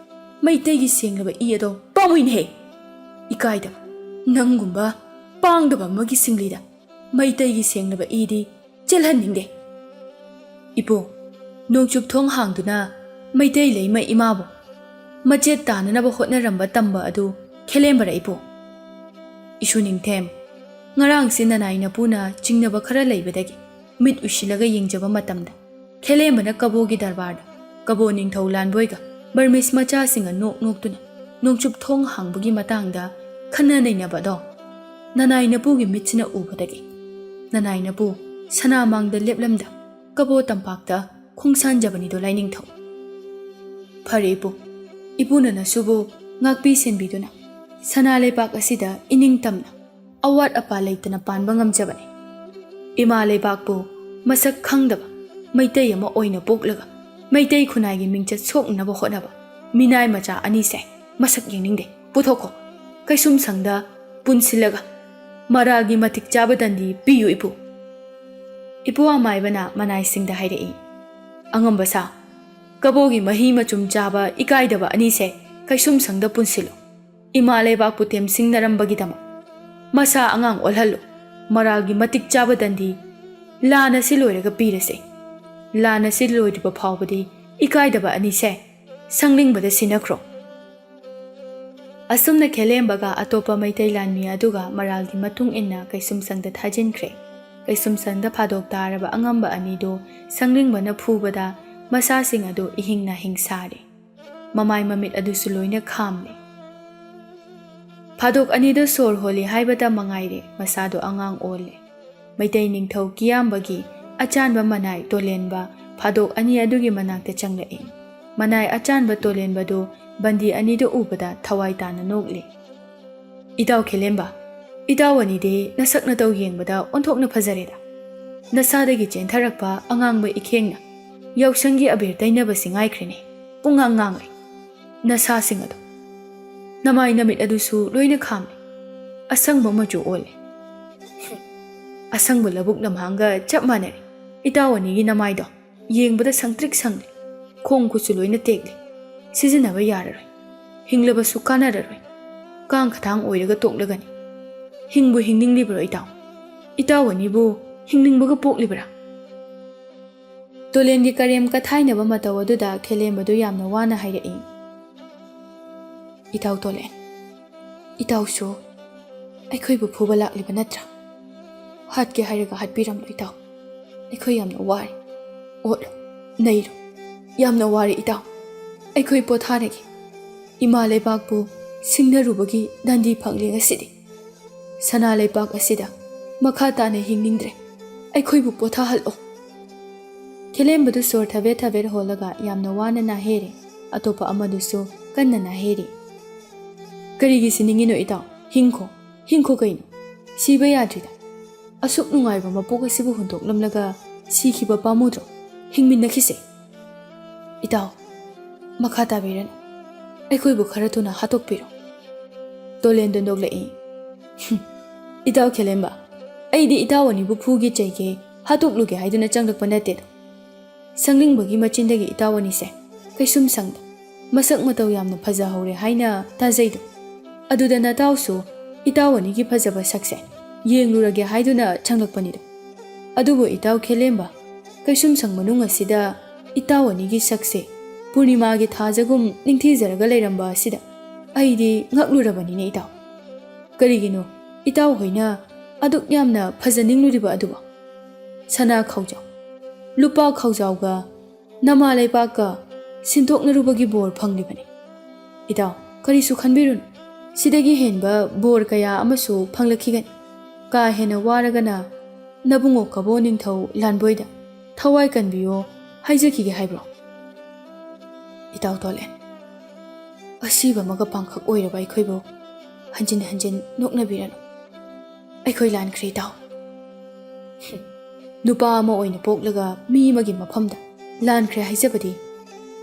ꯃꯩꯇꯩꯒꯤ ꯁꯦꯡꯂꯕ ꯏ ꯑꯗꯣ ꯄꯥꯝꯃꯨꯏꯅꯦꯍꯦ! ꯏꯀꯥꯏꯗꯕ ꯅꯪꯒꯨꯝꯕ ꯄꯥꯡꯗꯕ ꯑꯃꯒꯤ ꯁꯤꯡꯂꯤꯗ ꯃꯩꯇꯩꯒꯤ ꯁꯦꯡꯂꯕ ꯏꯗꯤ ꯆꯦꯜꯍꯟꯅꯤꯡꯗꯦ꯫ ꯏꯄꯨ, ꯅꯣꯡꯆꯨꯞ ꯊꯣꯡ ꯍꯥꯡꯗꯨꯅ ꯃꯩꯇꯩ ꯂꯩꯃ ꯏꯃꯥꯕꯨ ꯃꯆꯦꯠ ꯇꯥꯅꯅꯕ ꯍꯣꯠꯅꯔꯝꯕ ꯇꯝꯕ ꯑꯗꯨ ꯈꯦꯂꯦꯝꯕꯔ ꯏꯄꯨ? ꯏꯁꯨ ꯅꯤꯡꯊꯦꯝ, ꯉꯔꯥꯡꯁꯤ ꯅꯅꯥꯏ ꯅꯄꯨꯅ ꯆꯤꯡꯅꯕ ꯈꯔ ꯂꯩꯕꯗꯒꯤ ꯃꯤꯠ ꯎꯏꯁꯤꯜꯂꯒ ꯌꯦꯡꯖꯕ ꯃꯇꯝꯗ ꯈꯦꯂꯦꯝꯕꯅ ꯀꯕꯣꯒꯤ ꯗꯔꯕꯥꯔꯗ ꯀꯕꯣ ꯅꯤꯡꯊꯧ ꯂꯥꯟꯕꯣꯏꯒ ꯕꯔꯃꯤꯁ ꯃꯆꯥꯁꯤꯡꯒ ꯅꯣꯛ ꯅꯣꯛꯇꯨꯅ ꯅꯣꯡꯆꯨꯞ ꯊꯣꯡ ꯍꯥꯡꯕꯒꯤ ꯃꯇꯥꯡꯗ ꯈꯟꯅ ꯅꯩꯅꯕꯗꯣ ꯅꯅꯥꯏ ꯅꯄꯨꯒꯤ ꯃꯤꯠꯁꯤꯅ ꯎꯕꯗꯒꯤ ꯅꯅꯥꯏ ꯅꯄꯨ ꯁꯅꯥꯃꯥꯡꯗ ꯂꯦꯞꯂꯝꯗ ꯀꯕꯣ ꯇꯝꯄꯥꯛꯇ ꯈꯣꯡꯁꯥꯟꯖꯕꯅꯤꯗꯣ ꯂꯥꯏꯅꯤꯡꯊꯧ꯫ ꯐꯔꯦ ꯏꯄꯨ, ꯏꯄꯨꯅ ꯅꯁꯨꯕꯨ ꯉꯥꯛꯄꯤ ꯁꯦꯟꯕꯤꯗꯨꯅ ꯁꯅꯥ ꯂꯩꯕꯥꯛ ꯑꯁꯤꯗ ꯏꯅꯤꯡꯇꯝꯅ ꯑꯋꯥꯠ ꯑꯄꯥ ꯂꯩꯇꯅ ꯄꯥꯟꯕ ꯉꯝꯖꯕꯅꯤ꯫ ꯏꯃꯥ ꯂꯩꯕꯥꯛꯄꯨ ꯃꯁꯛ ꯈꯪꯗꯕ ꯃꯩꯇꯩ ꯑꯃ ꯑꯣꯏꯅ ꯄꯣꯛꯂꯒ ꯃꯩꯇꯩ ꯈꯨꯟꯅꯥꯏꯒꯤ ꯃꯤꯡꯆꯠ ꯁꯣꯛꯅꯅꯕ ꯍꯣꯠꯅꯕ ꯃꯤꯅꯥꯏ ꯃꯆꯥ ꯑꯅꯤꯁꯦ ꯃꯁꯛ ꯌꯦꯡꯅꯤꯡꯗꯦ꯫ ꯄꯨꯊꯣꯛꯈꯣ, ꯀꯩꯁꯨꯝꯁꯪꯗ ꯄꯨꯟꯁꯤꯜꯂꯒ ꯃꯔꯥꯜꯒꯤ ꯃꯇꯤꯛ ꯆꯥꯕ ꯗꯟꯗꯤ ꯄꯤꯌꯨ ꯏꯄꯨ꯫ ꯏꯄꯨ ꯑꯃꯥꯏꯕꯅ ꯃꯅꯥꯏꯁꯤꯡꯗ ꯍꯥꯏꯔꯛꯏ꯫ ꯑꯉꯝꯕ ꯁꯥ, ꯀꯕꯣꯒꯤ ꯃꯍꯤ ꯃꯆꯨꯝ ꯆꯥꯕ ꯏꯀꯥꯏꯗꯕ ꯑꯅꯤꯁꯦ ꯀꯩꯁꯨꯝꯁꯪꯗ ꯄꯨꯟꯁꯤꯜꯂꯨ꯫ ꯏꯃꯥ ꯂꯩꯕꯥꯛꯄꯨ ꯇꯦꯝꯁꯤꯡꯅꯔꯝꯕꯒꯤꯗꯃꯛ ꯃꯁꯥ ꯑꯉꯥꯡ ꯑꯣꯜꯍꯜꯂꯨ꯫ ꯃꯔꯥꯜꯒꯤ ꯃꯇꯤꯛ ꯆꯥꯕ ꯗꯟꯗꯤ ꯂꯥꯟ ꯑꯁꯤ ꯂꯣꯏꯔꯒ ꯄꯤꯔꯁꯦ꯫ ꯂꯥꯟ ꯑꯁꯤ ꯂꯣꯏꯗ꯭ꯔꯤꯕ ꯐꯥꯎꯕꯗꯤ ꯏꯀꯥꯏꯗꯕ ꯑꯅꯤꯁꯦ ꯁꯪꯅꯤꯡꯕꯗ ꯁꯤꯟꯅꯈ꯭ꯔꯣ꯫ ꯑꯁꯨꯝꯅ ꯈꯦꯂꯦꯝꯕꯒ ꯑꯇꯣꯞꯄ ꯃꯩꯇꯩ ꯂꯥꯟꯃꯤ ꯑꯗꯨꯒ ꯃꯔꯥꯜꯒꯤ ꯃꯇꯨꯡ ꯏꯟꯅ ꯀꯩꯁꯨꯝꯁꯪꯗ ꯊꯥꯖꯤꯟꯈ꯭ꯔꯦ꯫ ꯀꯩꯁꯨꯝꯁꯪꯗ ꯐꯥꯗꯣꯛ ꯇꯥꯔꯕ ꯑꯉꯝꯕ ꯑꯅꯤꯗꯨ ꯁꯪꯅꯤꯡꯕꯅ ꯐꯨꯕꯗ ꯃꯁꯥꯁꯤꯡ ꯑꯗꯨ ꯏꯍꯤꯡ ꯅꯥꯍꯤꯡ ꯁꯥꯔꯦ꯫ ꯃꯃꯥꯏ ꯃꯃꯤꯠ ꯑꯗꯨꯁꯨ ꯂꯣꯏꯅ ꯈꯥꯝꯂꯦ꯫ ꯐꯥꯗꯣꯛ ꯑꯅꯤꯗꯨ ꯁꯣꯔ ꯍꯣꯜꯂꯤ ꯍꯥꯏꯕꯇ ꯃꯉꯥꯏꯔꯦ ꯃꯁꯥꯗꯣ ꯑꯉꯥꯡ ꯑꯣꯜꯂꯦ꯫ ꯃꯩꯇꯩ ꯅꯤꯡꯊꯧ ꯀꯤꯌꯥꯝꯕꯒꯤ ꯑꯆꯥꯟꯕ ꯃꯅꯥꯏ ꯇꯣꯂꯦꯟꯕ ꯐꯥꯗꯣꯛ ꯑꯅꯤ ꯑꯗꯨꯒꯤ ꯃꯅꯥꯛꯇ ꯆꯪꯂꯛꯏ꯫ ꯃꯅꯥꯏ ꯑꯆꯥꯟꯕ ꯇꯣꯂꯦꯟꯕꯗꯨ ꯕꯟꯗꯤ ꯑꯅꯤꯗꯨ ꯎꯕꯗ ꯊꯋꯥꯏ ꯇꯥꯅ ꯅꯣꯛꯂꯤ꯫ ꯏꯇꯥꯎ ꯈꯦꯂꯦꯝꯕ, ꯏꯇꯥꯎ ꯑꯅꯤꯗꯤ ꯅꯁꯛ ꯅꯇꯧ ꯌꯦꯡꯕꯗ ꯑꯣꯟꯊꯣꯛꯅ ꯐꯖꯔꯦꯗ꯫ ꯅꯁꯥꯗꯒꯤ ꯆꯦꯟꯊꯔꯛꯄ ꯑꯉꯥꯡꯕ ꯏꯈꯦꯡꯅ ꯌꯥꯎꯁꯪꯒꯤ ꯑꯕꯦꯔ ꯇꯩꯅꯕꯁꯤ ꯉꯥꯏꯈ꯭ꯔꯦꯅꯦ ꯄꯨꯡꯉꯥꯡ ꯉꯥꯡꯂꯦ ꯅꯁꯥꯁꯤꯡ ꯑꯗꯣ ꯅꯃꯥꯏ ꯅꯃꯤꯠ ꯑꯗꯨꯁꯨ ꯂꯣꯏꯅ ꯈꯥꯝꯃꯦ ꯑꯁꯪꯕ ꯃꯆꯨ ꯑꯣꯜꯂꯦ ꯑꯁꯪꯕ ꯂꯧꯕꯨꯛ ꯂꯝꯍꯥꯡꯒ ꯆꯞ ꯃꯥꯟꯅꯔꯦ ꯏꯇꯥꯎ ꯑꯅꯤꯒꯤ ꯅꯃꯥꯏꯗꯣ ꯌꯦꯡꯕꯗ ꯁꯪꯇ꯭ꯔꯤꯛ ꯁꯪꯂꯦ ꯈꯣꯡ ꯈꯨꯠꯁꯨ ꯂꯣꯏꯅ ꯇꯦꯛꯂꯦ ꯁꯤꯖꯤꯟꯅꯕ ꯌꯥꯔꯔꯣꯏ ꯍꯤꯡꯂꯕꯁꯨ ꯀꯥꯟꯅꯔꯔꯣꯏ ꯀꯥꯡ ꯈꯇꯥꯡ ꯑꯣꯏꯔꯒ ꯇꯣꯛꯂꯒꯅꯤ ꯍꯤꯡꯕꯨ ꯍꯤꯡꯅꯤꯡꯂꯤꯕ꯭ꯔꯣ ꯏꯇꯥꯎ ꯑꯅꯤꯕꯨ ꯍꯤꯡꯅꯤꯡꯕꯒ ꯄꯣꯛꯂꯤꯕ꯭ꯔꯥ ꯇꯣꯂꯦꯟꯒꯤ ꯀꯔꯦꯝ ꯀꯊꯥꯏꯅꯕ ꯃꯇꯧ ꯑꯗꯨꯗ ꯈꯦꯂꯦꯝꯕꯗꯨ ꯌꯥꯝꯅ ꯋꯥꯅ ꯍꯥꯏꯔꯛꯏ ꯏꯇꯥꯎ ꯇꯣꯂꯦꯟ ꯏꯇꯥꯎꯁꯨ ꯑꯩꯈꯣꯏꯕꯨ ꯐꯨꯕ ꯂꯥꯛꯂꯤꯕ ꯅꯠꯇ꯭ꯔꯥ ꯍꯥꯠꯀꯦ ꯍꯥꯏꯔꯒ ꯍꯥꯠꯄꯤꯔꯝꯂꯣ ꯏꯇꯥꯎ ꯑꯩꯈꯣꯏ ꯌꯥꯝꯅ ꯋꯥꯔꯦ ꯑꯣꯠꯂꯣ ꯅꯩꯔꯣ ꯌꯥꯝꯅ ꯋꯥꯔꯦ ꯏꯇꯥꯎ ꯑꯩꯈꯣꯏ ꯄꯣꯊꯥꯔꯒꯦ ꯏꯃꯥ ꯂꯩꯕꯥꯛꯄꯨ ꯁꯤꯡꯅꯔꯨꯕꯒꯤ ꯗꯟꯗꯤ ꯐꯪꯂꯤ ꯉꯁꯤꯗꯤ ꯁꯅꯥ ꯂꯩꯕꯥꯛ ꯑꯁꯤꯗ ꯃꯈꯥ ꯇꯥꯅ ꯍꯤꯡꯅꯤꯡꯗ꯭ꯔꯦ ꯑꯩꯈꯣꯏꯕꯨ ꯄꯣꯊꯥꯍꯜꯂꯣ ꯈꯦꯂꯦꯝꯕꯗꯨ ꯁꯣꯔ ꯊꯕꯦꯠ ꯊꯕꯦꯠ ꯍꯣꯜꯂꯒ ꯌꯥꯝꯅ ꯋꯥꯅ ꯅꯥꯍꯦꯔꯦ ꯑꯇꯣꯞꯄ ꯑꯃꯗꯨꯁꯨ ꯀꯟꯅ ꯅꯥꯍꯦꯔꯤ ꯀꯔꯤꯒꯤ ꯁꯤꯅꯤꯡꯉꯤꯅꯣ ꯏꯇꯥꯎ ꯍꯤꯡꯈꯣ ꯀꯩꯅꯣ ꯁꯤꯕ ꯌꯥꯗ꯭ꯔꯤꯗ ꯑꯁꯨꯛ ꯅꯨꯡꯉꯥꯏꯕ ꯃꯄꯣꯛ ꯑꯁꯤꯕꯨ ꯍꯨꯟꯇꯣꯛꯂꯝꯂꯒ ꯁꯤꯈꯤꯕ ꯄꯥꯝꯃꯨꯗ꯭ꯔꯣ ꯍꯤꯡꯃꯤꯟꯅꯈꯤꯁꯦ ꯏꯇꯥꯎ ꯃꯈꯥ ꯇꯥꯕꯤꯔꯅꯨ ꯑꯩꯈꯣꯏꯕꯨ ꯈꯔ ꯊꯨꯅ ꯍꯥꯠꯇꯣꯛꯄꯤꯔꯣ ꯇꯣꯂꯦꯟꯗꯨ ꯅꯣꯛꯂꯛꯏ ꯏꯇꯥꯎ ꯈꯦꯂꯦꯝꯕ ꯑꯩꯗꯤ ꯏꯇꯥꯎ ꯑꯅꯤꯕꯨ ꯐꯨꯒꯦ ꯆꯩꯒꯦ ꯍꯥꯠꯇꯣꯛꯂꯨꯒꯦ ꯍꯥꯏꯗꯨꯅ ꯆꯪꯂꯛꯄ ꯅꯠꯇꯦꯗꯣ ꯁꯪꯅꯤꯡꯕꯒꯤ ꯃꯆꯤꯟꯗꯒꯤ ꯏꯇꯥꯎ ꯑꯅꯤꯁꯦ ꯀꯩꯁꯨꯝ ꯁꯪꯗ ꯃꯁꯛ ꯃꯇꯧ ꯌꯥꯝꯅ ꯐꯖꯍꯧꯔꯦ ꯍꯥꯏꯅ ꯇꯥꯖꯩꯗꯣ ꯑꯗꯨꯗ ꯅꯇꯥꯎꯁꯨ ꯏꯇꯥꯎ ꯑꯅꯤꯒꯤ ꯐꯖꯕ ꯁꯛꯁꯦ ꯌꯦꯡꯂꯨꯔꯒꯦ ꯍꯥꯏꯗꯨꯅ ꯆꯪꯂꯛꯄꯅꯤꯗꯣ ꯑꯗꯨꯕꯨ ꯏꯇꯥꯎ ꯈꯦꯂꯦꯝꯕ ꯀꯩꯁꯨꯝ ꯁꯪ ꯃꯅꯨꯡ ꯑꯁꯤꯗ ꯏꯇꯥꯎ ꯑꯅꯤꯒꯤ ꯁꯛꯁꯦ ꯄꯨꯔꯅꯤꯃꯥꯒꯤ ꯊꯥꯖꯒꯨꯝ ꯅꯤꯡꯊꯤꯖꯔꯒ ꯂꯩꯔꯝꯕ ꯑꯁꯤꯗ ꯑꯩꯗꯤ ꯉꯛꯂꯨꯔꯕꯅꯤꯅꯦ ꯏꯇꯥꯎ ꯀꯔꯤꯒꯤꯅꯣ ꯏꯇꯥꯎ ꯍꯣꯏꯅ ꯑꯗꯨꯛ ꯌꯥꯝꯅ ꯐꯖꯅꯤꯡꯂꯨꯔꯤꯕ ꯑꯗꯨꯕꯨ ꯁꯅꯥ ꯈꯧꯖꯥꯎ ꯂꯨꯄꯥ ꯈꯧꯖꯥꯎꯒ ꯅꯃꯥ ꯂꯩꯕꯥꯛꯀ ꯁꯤꯟꯇꯣꯛꯅꯔꯨꯕꯒꯤ ꯕꯣꯔ ꯐꯪꯂꯤꯕꯅꯤ ꯏꯇꯥꯎ ꯀꯔꯤꯁꯨ ꯈꯟꯕꯤꯔꯨꯅꯨ ꯁꯤꯗꯒꯤ ꯍꯦꯟꯕ ꯕꯣꯔ ꯀꯌꯥ ꯑꯃꯁꯨ ꯐꯪꯂꯛꯈꯤꯒꯅꯤ ꯀꯥ ꯍꯦꯟꯅ ꯋꯥꯔꯒꯅ ꯅꯕꯨꯡꯉꯣ ꯀꯕꯣ ꯅꯤꯡꯊꯧ ꯂꯥꯟꯕꯣꯏꯗ ꯊꯋꯥꯏ ꯀꯟꯕꯤꯌꯣ ꯍꯥꯏꯖꯈꯤꯒꯦ ꯍꯥꯏꯕ꯭ꯔꯣ ꯏꯇꯥꯎ ꯇꯣꯂꯦꯟ ꯑꯁꯤꯕ ꯑꯃꯒ ꯄꯥꯡꯈꯛ ꯑꯣꯏꯔꯕ ꯑꯩꯈꯣꯏꯕꯨ ꯍꯟꯖꯤꯟ ꯍꯟꯖꯤꯟ ꯅꯣꯛꯅꯕꯤꯔꯅꯨ ꯑꯩꯈꯣꯏ ꯂꯥꯟꯈ꯭ꯔꯦ ꯏꯇꯥꯎ ꯅꯨꯄꯥ ꯑꯃ ꯑꯣꯏꯅ ꯄꯣꯛꯂꯒ ꯃꯤ ꯑꯃꯒꯤ ꯃꯐꯝꯗ ꯂꯥꯟꯈ꯭ꯔꯦ ꯍꯥꯏꯖꯕꯗꯤ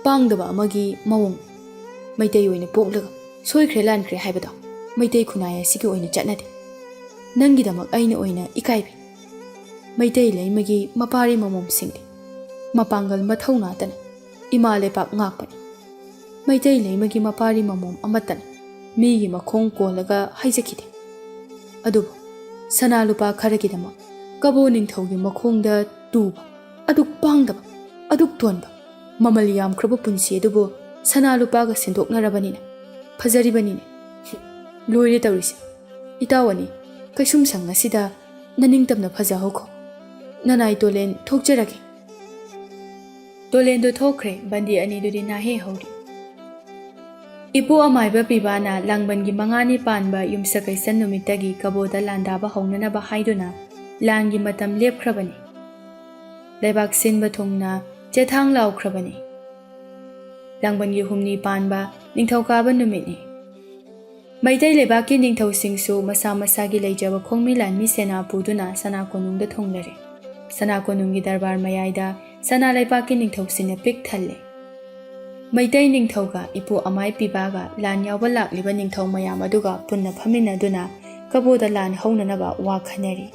ꯄꯥꯡꯗꯕ ꯑꯃꯒꯤ ꯃꯑꯣꯡ ꯃꯩꯇꯩ ꯑꯣꯏꯅ ꯄꯣꯛꯂꯒ ꯁꯣꯏꯈ꯭ꯔꯦ ꯂꯥꯟꯈ꯭ꯔꯦ ꯍꯥꯏꯕꯗꯣ ꯃꯩꯇꯩ ꯈꯨꯟꯅꯥꯏ ꯑꯁꯤꯒꯤ ꯑꯣꯏꯅ ꯆꯠꯅꯗꯦ ꯅꯪꯒꯤꯗꯃꯛ ꯑꯩꯅ ꯑꯣꯏꯅ ꯏꯀꯥꯏꯕꯤ ꯃꯩꯇꯩ ꯂꯩꯃꯒꯤ ꯃꯄꯥꯔꯤ ꯃꯃꯣꯝꯁꯤꯡꯗꯤ ꯃꯄꯥꯡꯒꯜ ꯃꯊꯧ ꯅꯥꯇꯅ ꯏꯃꯥ ꯂꯩꯕꯥꯛ ꯉꯥꯛꯄꯅꯤ ꯃꯩꯇꯩ ꯂꯩꯃꯒꯤ ꯃꯄꯥꯔꯤ ꯃꯃꯣꯝ ꯑꯃꯠꯇꯅ ꯃꯤꯒꯤ ꯃꯈꯣꯡ ꯀꯣꯜꯂꯒ ꯍꯥꯏꯖꯈꯤꯗꯦ ꯑꯗꯨꯕꯨ ꯁꯅꯥ ꯂꯨꯄꯥ ꯈꯔꯒꯤꯗꯃꯛ ꯀꯕꯣ ꯅꯤꯡꯊꯧꯒꯤ ꯃꯈꯣꯡꯗ ꯇꯨꯕ ꯑꯗꯨꯛ ꯄꯥꯡꯗꯕ ꯑꯗꯨꯛ ꯇꯣꯟꯕ ꯃꯃꯜ ꯌꯥꯝꯈ꯭ꯔꯕ ꯄꯨꯟꯁꯤ ꯑꯗꯨꯕꯨ ꯁꯅꯥ ꯂꯨꯄꯥꯒ ꯁꯤꯟꯗꯣꯛꯅꯔꯕꯅꯤꯅ ꯐꯖꯔꯤꯕꯅꯤꯅꯦ ꯂꯣꯏꯔꯦ ꯇꯧꯔꯤꯁꯦ ꯏꯇꯥꯎ ꯑꯅꯤ ꯀꯩꯁꯨꯝ ꯁꯪ ꯑꯁꯤꯗ ꯅꯅꯤꯡꯇꯝꯅ ꯐꯖꯍꯧꯈꯣ ꯅꯅꯥꯏ ꯇꯣꯂꯦꯟ ꯊꯣꯛꯆꯔꯒꯦ ꯇꯣꯂꯦꯟꯗꯨ ꯊꯣꯛꯈ꯭ꯔꯦ ꯕꯟꯗꯤ ꯑꯅꯤꯗꯨꯗꯤ ꯅꯥꯍꯦ ꯍꯧꯔꯤ ꯏꯄꯨ ꯑꯃꯥꯏꯕ ꯄꯤꯕꯥꯅ ꯂꯥꯡꯕꯟꯒꯤ ꯃꯉꯥꯅꯤ ꯄꯥꯟꯕ ꯌꯨꯝꯁꯀꯩꯁꯟ ꯅꯨꯃꯤꯠꯇꯒꯤ ꯀꯕꯣꯗ ꯂꯥꯟꯗꯥꯕ ꯍꯧꯅꯅꯕ ꯍꯥꯏꯗꯨꯅ ꯂꯥꯟꯒꯤ ꯃꯇꯝ ꯂꯦꯞꯈ꯭ꯔꯕꯅꯤ ꯂꯩꯕꯥꯛ ꯁꯤꯟꯕ ꯊꯨꯡꯅ ꯆꯦꯊꯥꯡ ꯂꯥꯎꯈ꯭ꯔꯕꯅꯤ ꯂꯥꯡꯕꯟꯒꯤ ꯍꯨꯝꯅꯤ ꯄꯥꯟꯕ ꯅꯤꯡꯊꯧꯀꯥꯕ ꯅꯨꯃꯤꯠꯅꯤ ꯃꯩꯇꯩ ꯂꯩꯕꯥꯛꯀꯤ ꯅꯤꯡꯊꯧꯁꯤꯡꯁꯨ ꯃꯁꯥ ꯃꯁꯥꯒꯤ ꯂꯩꯖꯕ ꯈꯣꯡꯃꯤ ꯂꯥꯟꯃꯤ ꯁꯦꯅꯥ ꯄꯨꯗꯨꯅ ꯁꯅꯥ ꯀꯣꯅꯨꯡꯗ ꯊꯨꯡꯂꯔꯦ ꯁꯅꯥ ꯀꯣꯅꯨꯡꯒꯤ ꯗꯔꯕꯥꯔ ꯃꯌꯥꯏꯗ ꯁꯅꯥ ꯂꯩꯕꯥꯛꯀꯤ ꯅꯤꯡꯊꯧꯁꯤꯡꯅ ꯄꯤꯛ ꯊꯜꯂꯦ ꯃꯩꯇꯩ ꯅꯤꯡꯊꯧꯒ ꯏꯄꯨ ꯑꯃꯥꯏ ꯄꯤꯕꯥꯒ ꯂꯥꯟ ꯌꯥꯎꯕ ꯂꯥꯛꯂꯤꯕ ꯅꯤꯡꯊꯧ ꯃꯌꯥꯝ ꯑꯗꯨꯒ ꯄꯨꯟꯅ ꯐꯝꯃꯤꯟꯅꯗꯨꯅ ꯀꯕꯣꯗ ꯂꯥꯟ ꯍꯧꯅꯅꯕ ꯋꯥ ꯈꯟꯅꯔꯤ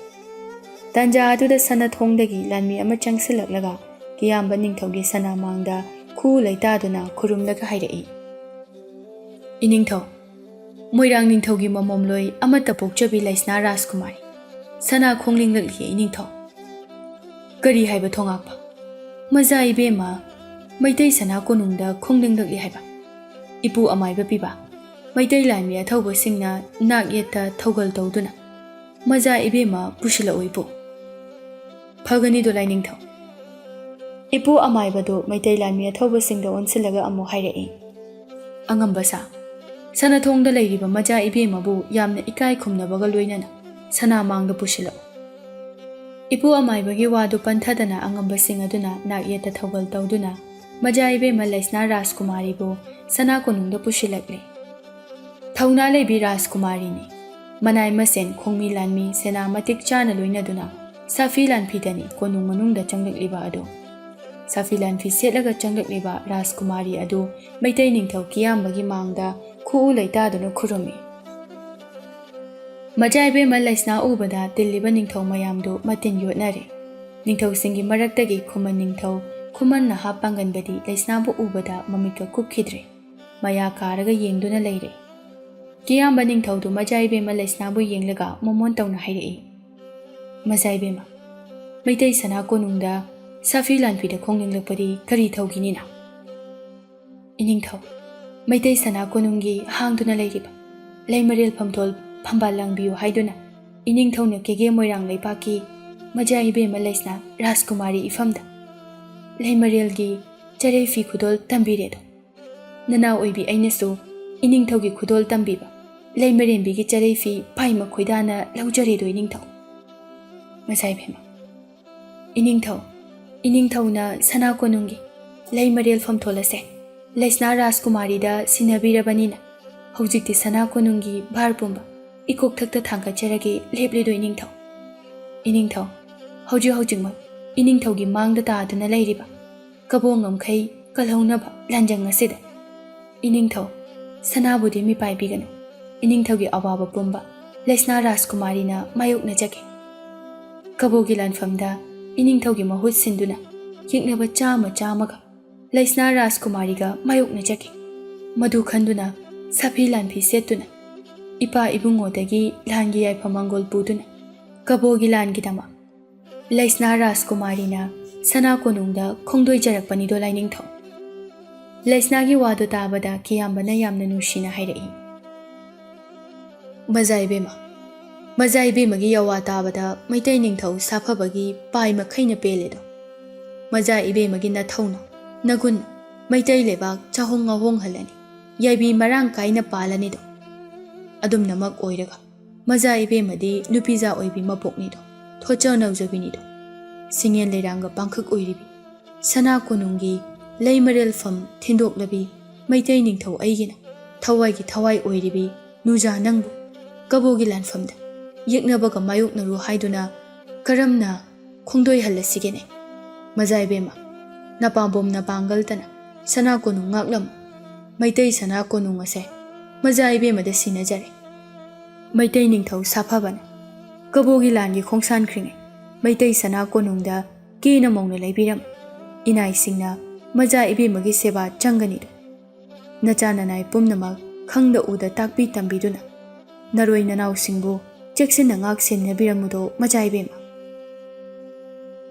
ꯇꯥꯟꯖꯥ ꯑꯗꯨꯗ ꯁꯅꯊꯣꯡꯗꯒꯤ ꯂꯥꯟꯃꯤ ꯑꯃ ꯆꯪꯁꯤꯜꯂꯛꯂꯒ ꯀꯤꯌꯥꯝꯕ ꯅꯤꯡꯊꯧꯒꯤ ꯁꯅꯥꯃꯥꯡꯗ ꯈꯨ ꯂꯩꯇꯥꯗꯨꯅ ꯈꯨꯔꯨꯝꯂꯒ ꯍꯥꯏꯔꯛꯏ ꯏꯅꯤꯡꯊꯧ ꯃꯣꯏꯔꯥꯡ ꯅꯤꯡꯊꯧꯒꯤ ꯃꯃꯣꯝꯂꯣꯏ ꯑꯃꯠꯇ ꯄꯣꯛꯆꯕꯤ ꯂꯩꯁꯅꯥ ꯔꯥꯖꯀꯨꯃꯥꯔꯤ ꯁꯅꯥ ꯈꯣꯡꯂꯤꯡꯂꯛꯂꯤ ꯏꯅꯤꯡꯊꯧ ꯀꯔꯤ ꯍꯥꯏꯕ ꯊꯣꯉꯥꯛꯄ ꯃꯖꯥ ꯏꯕꯦꯝꯃ ꯃꯩꯇꯩ ꯁꯅꯥ ꯀꯣꯅꯨꯡꯗ ꯈꯣꯡꯂꯤꯡꯂꯛꯂꯤ ꯍꯥꯏꯕ ꯏꯄꯨ ꯑꯃꯥꯏꯕ ꯄꯤꯕꯥ ꯃꯩꯇꯩ ꯂꯥꯟꯃꯤ ꯑꯊꯧꯕꯁꯤꯡꯅ ꯅꯥꯛ ꯌꯦꯠꯇ ꯊꯧꯒꯜ ꯇꯧꯗꯨꯅ ꯃꯖꯥ ꯏꯕꯦꯝꯃ ꯄꯨꯁꯤꯜꯂꯛꯎ ꯏꯄꯨ ꯐꯒꯅꯤꯗꯣ ꯂꯥꯏꯅꯤꯡꯊꯧ ꯏꯄꯨ ꯑꯃꯥꯏꯕꯗꯨ ꯃꯩꯇꯩ ꯂꯥꯟꯃꯤ ꯑꯊꯧꯕꯁꯤꯡꯗ ꯑꯣꯟꯁꯤꯜꯂꯒ ꯑꯃꯨꯛ ꯍꯥꯏꯔꯛꯏ ꯑꯉꯝꯕ ꯁꯥ ꯁꯅꯊꯣꯡꯗ ꯂꯩꯔꯤꯕ ꯃꯖꯥ ꯏꯕꯦꯝꯃꯕꯨ ꯌꯥꯝꯅ ꯏꯀꯥꯏ ꯈꯨꯝꯅꯕꯒ ꯂꯣꯏꯅꯅ ꯁꯅꯥꯃꯥꯡꯗ ꯄꯨꯁꯤꯜꯂꯛꯎ ꯏꯄꯨ ꯑꯃꯥꯏꯕꯒꯤ ꯋꯥꯗꯨ ꯄꯟꯊꯗꯅ ꯑꯉꯝꯕꯁꯤꯡ ꯑꯗꯨꯅ ꯅꯥꯛ ꯌꯦꯠꯇ ꯊꯧꯒꯜ ꯇꯧꯗꯨꯅ ꯃꯖꯥ ꯏꯕꯦꯝꯃ ꯂꯩꯁꯅꯥ ꯔꯥꯖꯀꯨꯃꯥꯔꯤꯕꯨ ꯁꯅꯥ ꯀꯣꯅꯨꯡꯗ ꯄꯨꯁꯤꯜꯂꯛꯂꯤ ꯊꯧꯅꯥ ꯂꯩꯕꯤ ꯔꯥꯖꯀꯨꯃꯥꯔꯤꯅꯤ ꯃꯅꯥꯏ ꯃꯁꯦꯟ ꯈꯣꯡꯃꯤ ꯂꯥꯟꯃꯤ ꯁꯦꯅꯥ ꯃꯇꯤꯛ ꯆꯥꯅ ꯂꯣꯏꯅꯗꯨꯅ ꯁꯥꯐꯤ ꯂꯥꯟꯐꯤꯗꯅꯤ ꯀꯣꯅꯨꯡ ꯃꯅꯨꯡꯗ ꯆꯪꯂꯛꯂꯤꯕ ꯑꯗꯨ ꯁꯥꯐꯤ ꯂꯥꯟꯐꯤ ꯁꯦꯠꯂꯒ ꯆꯪꯂꯛꯂꯤꯕ ꯔꯥꯖꯀꯨꯃꯥꯔꯤ ꯑꯗꯨ ꯃꯩꯇꯩ ꯅꯤꯡꯊꯧ ꯀꯤꯌꯥꯝꯕꯒꯤ ꯃꯥꯡꯗ ꯈꯨꯎ ꯂꯩꯇꯥꯗꯨꯅ ꯈꯨꯔꯨꯝꯃꯤ ꯃꯖꯥꯏꯕꯦꯝꯃ ꯂꯩꯁꯅꯥ ꯎꯕꯗ ꯇꯤꯜꯂꯤꯕ ꯅꯤꯡꯊꯧ ꯃꯌꯥꯝꯗꯨ ꯃꯇꯤꯟ ꯌꯣꯠꯅꯔꯦ ꯅꯤꯡꯊꯧꯁꯤꯡꯒꯤ ꯃꯔꯛꯇꯒꯤ ꯈꯨꯃꯟ ꯅꯤꯡꯊꯧ ꯈꯨꯃꯟ ꯅꯍꯥ ꯄꯥꯡꯒꯟꯕꯗꯤ ꯂꯩꯁꯅꯥꯕꯨ ꯎꯕꯗ ꯃꯃꯤꯠꯀ ꯀꯨꯞꯈꯤꯗ꯭ꯔꯦ ꯃꯌꯥ ꯀꯥꯔꯒ ꯌꯦꯡꯗꯨꯅ ꯂꯩꯔꯦ ꯀꯤꯌꯥꯝꯕ ꯅꯤꯡꯊꯧꯗꯨ ꯃꯖꯥꯏꯕꯦꯝꯃ ꯂꯩꯁꯅꯥꯕꯨ ꯌꯦꯡꯂꯒ ꯃꯣꯃꯣꯟ ꯇꯧꯅ ꯍꯥꯏꯔꯛꯏ ꯃꯖꯥꯏꯕꯦꯝꯃ ꯃꯩꯇꯩ ꯁꯅꯥ ꯀꯣꯅꯨꯡꯗ ꯁꯥꯐꯤ ꯂꯥꯟꯐꯤꯗ ꯈꯣꯡꯅꯤꯡꯂꯛꯄꯗꯤ ꯀꯔꯤ ꯊꯧꯈꯤꯅꯤꯅ ꯏꯅꯤꯡꯊꯧ ꯃꯩꯇꯩ ꯁꯅꯥ ꯀꯣꯅꯨꯡꯒꯤ ꯍꯥꯡꯗꯨꯅ ꯂꯩꯔꯤꯕ ꯂꯩꯃꯔꯦꯜ ꯐꯝꯊꯣꯜ ꯐꯝꯕꯥꯜ ꯂꯥꯡꯕꯤꯌꯨ ꯍꯥꯏꯗꯨꯅ ꯏꯅꯤꯡꯊꯧꯅ ꯀꯦꯒꯦ ꯃꯣꯏꯔꯥꯡ ꯂꯩꯄꯥꯛꯀꯤ ꯃꯖꯥꯏꯕꯦꯝꯃ ꯂꯩꯁꯅꯥ ꯔꯥꯖꯀꯨꯃꯥꯔꯤ ꯏꯐꯝꯗ ꯂꯩꯃꯔꯦꯜꯒꯤ ꯆꯔꯩ ꯐꯤ ꯈꯨꯗꯣꯜ ꯇꯝꯕꯤꯔꯦꯗꯣ ꯅꯅꯥꯎ ꯑꯣꯏꯕꯤ ꯑꯩꯅꯁꯨ ꯏꯅꯤꯡꯊꯧꯒꯤ ꯈꯨꯗꯣꯜ ꯇꯝꯕꯤꯕ ꯂꯩꯃꯔꯦꯟꯕꯤꯒꯤ ꯆꯔꯩ ꯐꯤ ꯄꯥꯏꯃ ꯈꯣꯏꯗꯥꯅ ꯂꯧꯖꯔꯦꯗꯣ ꯏꯅꯤꯡꯊꯧ ꯃꯖꯥꯏꯕꯦꯝꯃ ꯏꯅꯤꯡꯊꯧꯅ ꯁꯅꯥ ꯀꯣꯅꯨꯡꯒꯤ ꯂꯩꯃꯔꯦꯜ ꯐꯝꯊꯣꯜ ꯑꯁꯦ ꯂꯩꯁꯅꯥ ꯔꯥꯖꯀꯨꯃꯥꯔꯤꯗ ꯁꯤꯟꯅꯕꯤꯔꯕꯅꯤꯅ ꯍꯧꯖꯤꯛꯇꯤ ꯁꯅꯥ ꯀꯣꯅꯨꯡꯒꯤ ꯚꯥꯔ ꯄꯨꯝꯕ ꯏꯀꯣꯛꯊꯛꯇ ꯊꯥꯡꯒꯠꯆꯔꯒꯦ ꯂꯦꯞꯂꯦꯗꯣ ꯏꯅꯤꯡꯊꯧ ꯍꯧꯖꯤꯛꯃꯛ ꯏꯅꯤꯡꯊꯧꯒꯤ ꯃꯥꯡꯗ ꯇꯥꯗꯨꯅ ꯂꯩꯔꯤꯕ ꯀꯕꯣ ꯉꯝꯈꯩ ꯀꯜꯍꯧꯅꯕ ꯂꯥꯟꯖꯪ ꯑꯁꯤꯗ ꯏꯅꯤꯡꯊꯧ ꯁꯅꯥꯕꯨꯗꯤ ꯃꯤꯄꯥꯏꯕꯤꯒꯅꯨ ꯏꯅꯤꯡꯊꯧꯒꯤ ꯑꯋꯥꯕ ꯄꯨꯝꯕ ꯂꯩꯁꯅꯥ ꯔꯥꯖꯀꯨꯃꯥꯔꯤꯅ ꯃꯥꯌꯣꯛꯅꯖꯒꯦ ꯀꯕꯣꯒꯤ ꯂꯥꯟꯐꯝꯗ ꯏꯅꯤꯡꯊꯧꯒꯤ ꯃꯍꯨꯠ ꯁꯤꯟꯗꯨꯅ ꯌꯦꯛꯅꯕ ꯆꯥꯝꯃꯒ ꯂꯩꯁꯅꯥ ꯔꯥꯖꯀꯨꯃꯥꯔꯤꯒ ꯃꯥꯌꯣꯛꯅꯖꯒꯦ ꯃꯗꯨ ꯈꯟꯗꯨꯅ ꯁꯥꯐꯤ ꯂꯥꯟꯐꯤ ꯁꯦꯠꯇꯨꯅ ꯏꯄꯥ ꯏꯕꯨꯡꯉꯣꯗꯒꯤ ꯂꯥꯟꯒꯤ ꯌꯥꯏꯐ ꯃꯪꯒꯣꯜ ꯄꯨꯗꯨꯅ ꯀꯕꯣꯒꯤ ꯂꯥꯟꯒꯤꯗꯃꯛ ꯂꯩꯁꯅꯥ ꯔꯥꯖꯀꯨꯃꯥꯔꯤꯅ ꯁꯅꯥ ꯀꯣꯅꯨꯡꯗ ꯈꯣꯡꯗꯣꯏꯖꯔꯛꯄꯅꯤꯗꯣ ꯂꯥꯏꯅꯤꯡꯊꯧ ꯂꯩꯁꯅꯥꯒꯤ ꯋꯥꯗꯨ ꯇꯥꯕꯗ ꯀꯤꯌꯥꯝꯕꯅ ꯌꯥꯝꯅ ꯅꯨꯡꯁꯤꯅ ꯍꯥꯏꯔꯛꯏ ꯃꯖꯥꯏꯕꯦꯝꯃꯒꯤ ꯌꯋꯥ ꯇꯥꯕꯗ ꯃꯩꯇꯩ ꯅꯤꯡꯊꯧ ꯁꯥꯐꯕꯒꯤ ꯄꯥꯏ ꯃꯈꯩꯅ ꯄꯦꯜꯂꯦꯗꯣ ꯃꯖꯥꯏꯕꯦꯝꯃꯒꯤ ꯅꯊꯧꯅ ꯅꯒꯨꯟ ꯃꯩꯇꯩ ꯂꯩꯕꯥꯛ ꯆꯥꯍꯣꯡ ꯉꯥꯍꯣꯡꯍꯜꯂꯅꯤ ꯌꯥꯏꯕꯤ ꯃꯔꯥꯡ ꯀꯥꯏꯅ ꯄꯥꯜꯂꯅꯤꯗꯣ ꯑꯗꯨꯝꯅꯃꯛ ꯑꯣꯏꯔꯒ ꯃꯖꯥꯏꯕꯦꯝꯃꯗꯤ ꯅꯨꯄꯤꯖꯥ ꯑꯣꯏꯕꯤ ꯃꯄꯣꯛꯅꯤꯗꯣ ꯊꯣꯆ ꯅꯧꯖꯕꯤꯅꯤꯗꯣ ꯁꯤꯡꯌꯦꯟ ꯂꯩꯔꯥꯡꯒ ꯄꯥꯡꯈꯛ ꯑꯣꯏꯔꯤꯕꯤ ꯁꯅꯥ ꯀꯣꯅꯨꯡꯒꯤ ꯂꯩꯃꯔꯦꯜꯐꯝ ꯊꯤꯟꯗꯣꯛꯂꯕꯤ ꯃꯩꯇꯩ ꯅꯤꯡꯊꯧ ꯑꯩꯒꯤꯅ ꯊꯋꯥꯏꯒꯤ ꯊꯋꯥꯏ ꯑꯣꯏꯔꯤꯕꯤ ꯅꯨꯖꯥ ꯅꯪꯕꯨ ꯀꯕꯣꯒꯤ ꯂꯥꯟꯐꯝꯗ ꯌꯦꯛꯅꯕꯒ ꯃꯥꯌꯣꯛꯅꯔꯨ ꯍꯥꯏꯗꯨꯅ ꯀꯔꯝꯅ ꯈꯣꯡꯗꯣꯏꯍꯜꯂꯁꯤꯒꯦꯅꯦ ꯃꯖꯥꯏꯕꯦꯝꯃ ꯅꯄꯥꯝꯕꯣꯝ ꯅꯄꯥꯡꯒꯜꯇꯅ ꯁꯅꯥ ꯀꯣꯅꯨꯡ ꯉꯥꯛꯂꯝꯃꯨ ꯃꯩꯇꯩ ꯁꯅꯥ ꯀꯣꯅꯨꯡ ꯑꯁꯦ ꯃꯖꯥꯏꯕꯦꯝꯃꯗ ꯁꯤꯟꯅꯖꯔꯦ ꯃꯩꯇꯩ ꯅꯤꯡꯊꯧ ꯁꯥꯐꯕꯅ ꯀꯕꯣꯒꯤ ꯂꯥꯟꯒꯤ ꯈꯣꯡꯁꯥꯟꯈ꯭ꯔꯤꯉꯩ ꯃꯩꯇꯩ ꯁꯅꯥ ꯀꯣꯅꯨꯡꯗ ꯀꯦꯅ ꯃꯧꯅ ꯂꯩꯕꯤꯔꯝꯃꯤ ꯏꯅꯥꯏꯁꯤꯡꯅ ꯃꯖꯥꯏꯕꯦꯝꯃꯒꯤ ꯁꯦꯕꯥ ꯆꯪꯒꯅꯤꯗꯣ ꯅꯆꯥ ꯅꯅꯥꯏ ꯄꯨꯝꯅꯃꯛ ꯈꯪꯗ ꯎꯗ ꯇꯥꯛꯄꯤ ꯇꯝꯕꯤꯗꯨꯅ ꯅꯔꯣꯏ ꯅꯅꯥꯎꯁꯤꯡꯕꯨ ꯆꯦꯛꯁꯤꯟꯅ ꯉꯥꯛ ꯁꯦꯟꯅꯕꯤꯔꯝꯃꯨꯗꯣ ꯃꯖꯥꯏꯕꯦꯝꯃ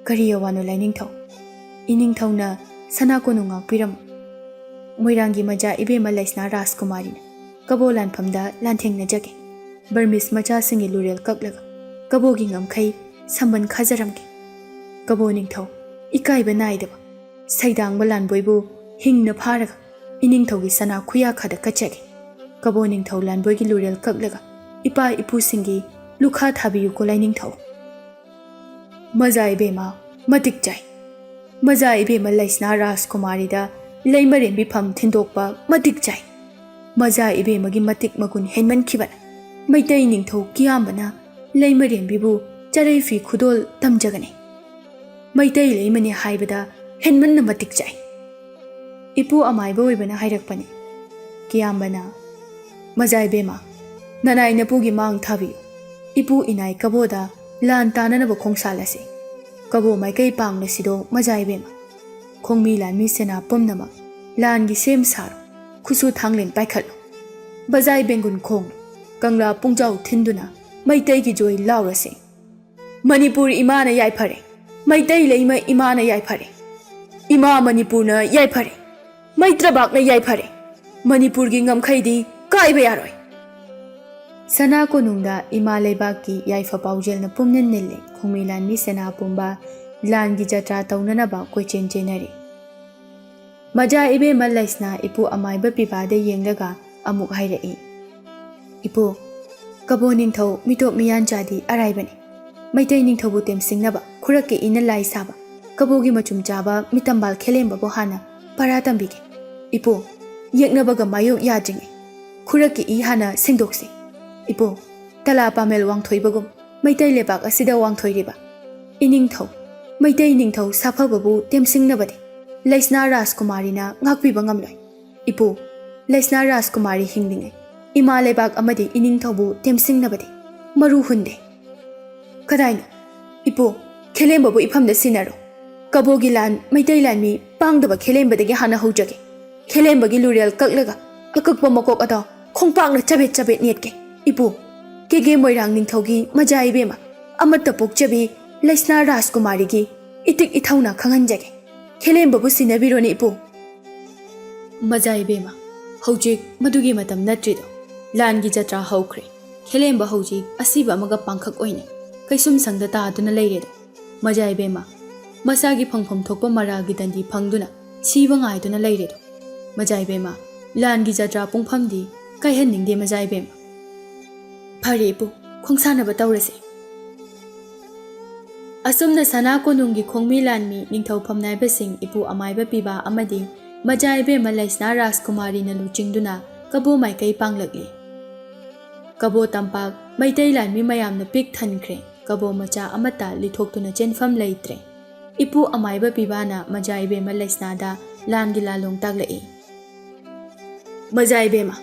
ꯀꯔꯤ ꯑꯋꯥꯅꯣ ꯂꯥꯏꯅꯤꯡꯊꯧ ꯏꯅꯤꯡꯊꯧꯅ ꯁꯅꯥ ꯀꯣꯅꯨꯡ ꯉꯥꯛꯄꯤꯔꯝꯃꯨ ꯃꯣꯏꯔꯥꯡꯒꯤ ꯃꯖꯥꯏꯕꯦꯝꯃ ꯂꯩꯁꯅꯥ ꯔꯥꯖꯀꯨꯃꯥꯔꯤꯅ ꯀꯕꯣ ꯂꯥꯟꯐꯝꯗ ꯂꯥꯟꯊꯦꯡꯅꯖꯒꯦ ꯕꯔꯃꯤꯁ ꯃꯆꯥꯁꯤꯡꯒꯤ ꯂꯨꯔꯦꯜ ꯀꯛꯂꯒ ꯀꯕꯣꯒꯤ ꯉꯝꯈꯩ ꯁꯝꯕꯟ ꯈꯥꯖꯔꯝꯒꯦ ꯀꯕꯣ ꯅꯤꯡꯊꯧ ꯏꯀꯥꯏꯕ ꯅꯥꯏꯗꯕ ꯁꯩꯗꯥꯡꯕ ꯂꯥꯟꯕꯣꯏꯕꯨ ꯍꯤꯡꯅ ꯐꯥꯔꯒ ꯏꯅꯤꯡꯊꯧꯒꯤ ꯁꯅꯥ ꯈꯨꯌꯥꯈꯥꯗ ꯀꯠꯆꯒꯦ ꯀꯕꯣ ꯅꯤꯡꯊꯧ ꯂꯥꯟꯕꯣꯏꯒꯤ ꯂꯨꯔꯦꯜ ꯀꯛꯂꯒ ꯏꯄꯥ ꯏꯄꯨꯁꯤꯡꯒꯤ ꯂꯨꯈꯥ ꯊꯥꯕꯤꯌꯨꯀꯣ ꯂꯥꯏꯅꯤꯡꯊꯧ ꯃꯖꯥꯏꯕꯦꯝꯃ ꯃꯇꯤꯛ ꯆꯥꯏ ꯃꯖꯥꯏꯕꯦꯝꯃ ꯂꯩꯁꯅꯥ ꯔꯥꯖꯀꯨꯃꯥꯔꯤꯗ ꯂꯩꯃꯔꯦꯟꯕꯤ ꯐꯝ ꯊꯤꯟꯗꯣꯛꯄ ꯃꯇꯤꯛ ꯆꯥꯏ ꯃꯖꯥꯏꯕꯦꯝꯃꯒꯤ ꯃꯇꯤꯛ ꯃꯒꯨꯟ ꯍꯦꯟꯃꯟꯈꯤꯕꯅ ꯃꯩꯇꯩ ꯅꯤꯡꯊꯧ ꯀꯤꯌꯥꯝꯕꯅ ꯂꯩꯃꯔꯦꯟꯕꯤꯕꯨ ꯆꯔꯩ ꯐꯤ ꯈꯨꯗꯣꯜ ꯇꯝꯖꯒꯅꯤ ꯃꯩꯇꯩ ꯂꯩꯃꯅꯤ ꯍꯥꯏꯕꯗ ꯍꯦꯟꯃꯟꯅ ꯃꯇꯤꯛ ꯆꯥꯏ ꯏꯄꯨ ꯑꯃꯥꯏꯕ ꯑꯣꯏꯕꯅ ꯍꯥꯏꯔꯛꯄꯅꯤ ꯀꯤꯌꯥꯝꯕꯅ ꯃꯖꯥꯏꯕꯦꯝꯃ ꯅꯅꯥꯏ ꯅꯄꯨꯒꯤ ꯃꯥꯡ ꯊꯥꯕꯤꯌꯨ ꯏꯄꯨ ꯏꯅꯥꯏ ꯀꯕꯣꯗ ꯂꯥꯟ ꯇꯥꯅꯅꯕ ꯈꯣꯡꯁꯥꯜꯂꯁꯤ ꯀꯕꯣ ꯃꯥꯏꯀꯩ ꯄꯥꯡꯂꯁꯤꯗꯣ ꯃꯖꯥꯏꯕꯦꯝꯃ ꯈꯣꯡꯃꯤ ꯂꯥꯟꯃꯤ ꯁꯦꯅꯥ ꯄꯨꯝꯅꯃꯛ ꯂꯥꯟꯒꯤ ꯁꯦꯝ ꯁꯥꯔꯣ ꯈꯨꯠꯁꯨ ꯊꯥꯡꯂꯦꯟ ꯄꯥꯏꯈꯠꯂꯨ ꯕꯖꯥꯏ ꯕꯦꯡꯒꯨꯟ ꯈꯣꯡꯂꯨ ꯀꯪꯂꯥ ꯄꯨꯡꯖꯥꯎ ꯊꯤꯟꯗꯨꯅ ꯃꯩꯇꯩꯒꯤ ꯖꯣꯏ ꯂꯥꯎꯔꯁꯤ ꯃꯅꯤꯄꯨꯔ ꯏꯃꯥꯅ ꯌꯥꯏꯐꯔꯦ ꯃꯩꯇꯩ ꯂꯩꯃ ꯏꯃꯥꯅ ꯌꯥꯏꯐꯔꯦ ꯏꯃꯥ ꯃꯅꯤꯄꯨꯔꯅ ꯌꯥꯏꯐꯔꯦ ꯃꯩꯇ꯭ꯔꯕꯥꯛꯅ ꯌꯥꯏꯐꯔꯦ ꯃꯅꯤꯄꯨꯔꯒꯤ ꯉꯝꯈꯩꯗꯤ ꯀꯥꯏꯕ ꯌꯥꯔꯣꯏ ꯁꯅꯥ ꯀꯣꯅꯨꯡꯗ ꯏꯃꯥ ꯂꯩꯕꯥꯛꯀꯤ ꯌꯥꯏꯐ ꯄꯥꯎꯖꯦꯜꯅ ꯄꯨꯝꯅ ꯅꯤꯜꯂꯦ ꯈꯣꯡꯃꯤ ꯂꯥꯟꯃꯤ ꯁꯦꯅꯥ ꯄꯨꯝꯕ ꯂꯥꯟꯒꯤ ꯖꯇ꯭ꯔꯥ ꯇꯧꯅꯅꯕ ꯀꯣꯏꯆꯦꯟ ꯆꯦꯟꯅꯔꯤ ꯃꯖꯥꯏꯕꯦꯝꯃ ꯂꯩꯁꯅꯥ ꯏꯄꯨ ꯑꯃꯥꯏꯕ ꯄꯤꯕꯥꯗ ꯌꯦꯡꯂꯒ ꯑꯃꯨꯛ ꯍꯥꯏꯔꯛꯏ ꯏꯄꯨ ꯀꯕꯣ ꯅꯤꯡꯊꯧ ꯃꯤꯇꯣꯞ ꯃꯤꯌꯥꯟꯆꯥꯗꯤ ꯑꯔꯥꯏꯕꯅꯤ ꯃꯩꯇꯩ ꯅꯤꯡꯊꯧꯕꯨ ꯇꯦꯝꯁꯤꯡꯅꯕ ꯈꯨꯔꯛꯀꯤ ꯏꯅ ꯂꯥꯏ ꯁꯥꯕ ꯀꯕꯣꯒꯤ ꯃꯆꯨꯝ ꯆꯥꯕ ꯃꯤꯇꯝꯕꯥꯜ ꯈꯦꯂꯦꯝꯕꯕꯨ ꯍꯥꯟꯅ ꯄꯔꯥ ꯇꯝꯕꯤꯒꯦ ꯏꯄꯨ ꯌꯦꯛꯅꯕꯒ ꯃꯥꯌꯣꯛ ꯌꯥꯗ꯭ꯔꯤꯉꯩ ꯈꯨꯔꯛꯀꯤ ꯏ ꯍꯥꯟꯅ ꯁꯦꯡꯗꯣꯛꯁꯤ ꯏꯄꯨ ꯇꯂꯥ ꯄꯥꯃꯦꯜ ꯋꯥꯡꯊꯣꯏꯕꯒꯨꯝ ꯃꯩꯇꯩ ꯂꯩꯕꯥꯛ ꯑꯁꯤꯗ ꯋꯥꯡꯊꯣꯏꯔꯤꯕ ꯏꯅꯤꯡꯊꯧ ꯃꯩꯇꯩ ꯅꯤꯡꯊꯧ ꯁꯥꯐꯕꯕꯨ ꯇꯦꯝꯁꯤꯡꯅꯕꯗꯤ ꯂꯩꯁꯅꯥ ꯔꯥꯖꯀꯨꯃꯥꯔꯤꯅ ꯉꯥꯛꯄꯤꯕ ꯉꯝꯂꯣꯏ꯫ ꯏꯄꯨ, ꯂꯩꯁꯅꯥ ꯔꯥꯖꯀꯨꯃꯥꯔꯤ ꯍꯤꯡꯂꯤꯉꯩ ꯏꯃꯥ ꯂꯩꯕꯥꯛ ꯑꯃꯗꯤ ꯏꯅꯤꯡꯊꯧꯕꯨ ꯇꯦꯝꯁꯤꯡꯅꯕꯗꯤ ꯃꯔꯨ ꯍꯨꯟꯗꯦ꯫ ꯀꯗꯥꯏꯅꯣ? ꯏꯄꯨ, ꯈꯦꯂꯦꯝꯕꯕꯨ ꯏꯐꯝꯗ ꯁꯤꯟꯅꯔꯣ꯫ ꯀꯕꯣꯒꯤ ꯂꯥꯟ ꯃꯩꯇꯩ ꯂꯥꯟꯃꯤ ꯄꯥꯡꯗꯕ ꯈꯦꯂꯦꯝꯕꯗꯒꯤ ꯍꯥꯟꯅ ꯍꯧꯖꯒꯦ꯫ ꯈꯦꯂꯦꯝꯕꯒꯤ ꯂꯨꯔꯦꯜ ꯀꯛꯂꯒ ꯑꯀꯛꯄ ꯃꯀꯣꯛ ꯑꯗꯣ ꯈꯣꯡꯄꯥꯛꯅ ꯆꯕꯦꯠ ꯆꯕꯦꯠ ꯅꯦꯠꯀꯦ꯫ ꯏꯄꯨ, ꯀꯦꯒꯦ ꯃꯣꯏꯔꯥꯡ ꯅꯤꯡꯊꯧꯒꯤ ꯃꯆꯥ ꯏꯕꯦꯝꯃ ꯑꯃꯠꯇ ꯄꯣꯛꯆꯕꯤ ꯂꯩꯁꯅꯥ ꯔꯥꯖꯀꯨꯃꯥꯔꯤꯒꯤ ꯏꯇꯤꯛ ꯏꯊꯧꯅꯥ ꯈꯪꯍꯟꯖꯒꯦ꯫ ꯈꯦꯂꯦꯝꯕꯕꯨ ꯁꯤꯟꯅꯕꯤꯔꯣꯅꯦ ꯏꯄꯨ꯫ ꯃꯆꯥ ꯏꯕꯦꯝꯃ, ꯍꯧꯖꯤꯛ ꯃꯗꯨꯒꯤ ꯃꯇꯝ ꯅꯠꯇ꯭ꯔꯤꯗꯣ꯫ ꯂꯥꯟꯒꯤ ꯖꯇ꯭ꯔꯥ ꯍꯧꯈ꯭ꯔꯦ꯫ ꯈꯦꯂꯦꯝꯕ ꯍꯧꯖꯤꯛ ꯑꯁꯤꯕ ꯑꯃꯒ ꯄꯥꯡꯈꯛ ꯑꯣꯏꯅ ꯀꯩꯁꯨꯝ ꯁꯪꯗ ꯇꯥꯗꯨꯅ ꯂꯩꯔꯦꯗꯣ꯫ ꯃꯆꯥ ꯏꯕꯦꯝꯃ, ꯃꯁꯥꯒꯤ ꯐꯪꯐꯝ ꯊꯣꯛꯄ ꯃꯔꯥꯜꯒꯤ ꯗꯟꯗꯤ ꯐꯪꯗꯨꯅ ꯁꯤꯕ ꯉꯥꯏꯗꯨꯅ ꯂꯩꯔꯦꯗꯣ꯫ ꯃꯆꯥ ꯏꯕꯦꯝꯃ, ꯂꯥꯟꯒꯤ ꯖꯇ꯭ꯔꯥ ꯄꯨꯡꯐꯝꯗꯤ ꯀꯥꯏꯍꯟꯅꯤꯡꯗꯦ ꯃꯆꯥ ꯏꯕꯦꯝꯃ꯫ ꯐꯔꯦ ꯏꯄꯨ, ꯈꯣꯡꯁꯥꯟꯅꯕ ꯇꯧꯔꯁꯦ꯫ ꯑꯁꯨꯝꯅ ꯁꯅꯥ ꯀꯣꯅꯨꯡꯒꯤ ꯈꯣꯡꯃꯤ ꯂꯥꯟꯃꯤ ꯅꯤꯡꯊꯧ ꯐꯝꯅꯥꯏꯕꯁꯤꯡ ꯏꯄꯨ ꯑꯃꯥꯏꯕ ꯄꯤꯕꯥ ꯑꯃꯗꯤ ꯃꯆꯥ ꯏꯕꯦꯝꯃ ꯂꯩꯁꯅꯥ ꯔꯥꯖꯀꯨꯃꯥꯔꯤꯅ ꯂꯨꯆꯤꯡꯗꯨꯅ ꯀꯕꯣ ꯃꯥꯏꯀꯩ ꯄꯥꯡꯂꯛꯂꯤ꯫ ꯀꯕꯣ ꯇꯝꯄꯥꯛ ꯃꯩꯇꯩ ꯂꯥꯟꯃꯤ ꯃꯌꯥꯝꯅ ꯄꯤꯛ ꯊꯟꯈ꯭ꯔꯦ꯫ ꯀꯕꯣ ꯃꯆꯥ ꯑꯃꯠꯇ ꯂꯤꯊꯣꯛꯇꯨꯅ ꯆꯦꯟꯐꯝ ꯂꯩꯇ꯭ꯔꯦ꯫ ꯏꯄꯨ ꯑꯃꯥꯏꯕ ꯄꯤꯕꯥꯅ ꯃꯆꯥ ꯏꯕꯦꯝꯃ ꯂꯩꯁꯅꯥꯗ ꯂꯥꯟꯒꯤ ꯂꯥꯂꯣꯡ ꯇꯥꯛꯂꯛꯏ꯫ ꯃꯆꯥ ꯏꯕꯦꯝꯃ,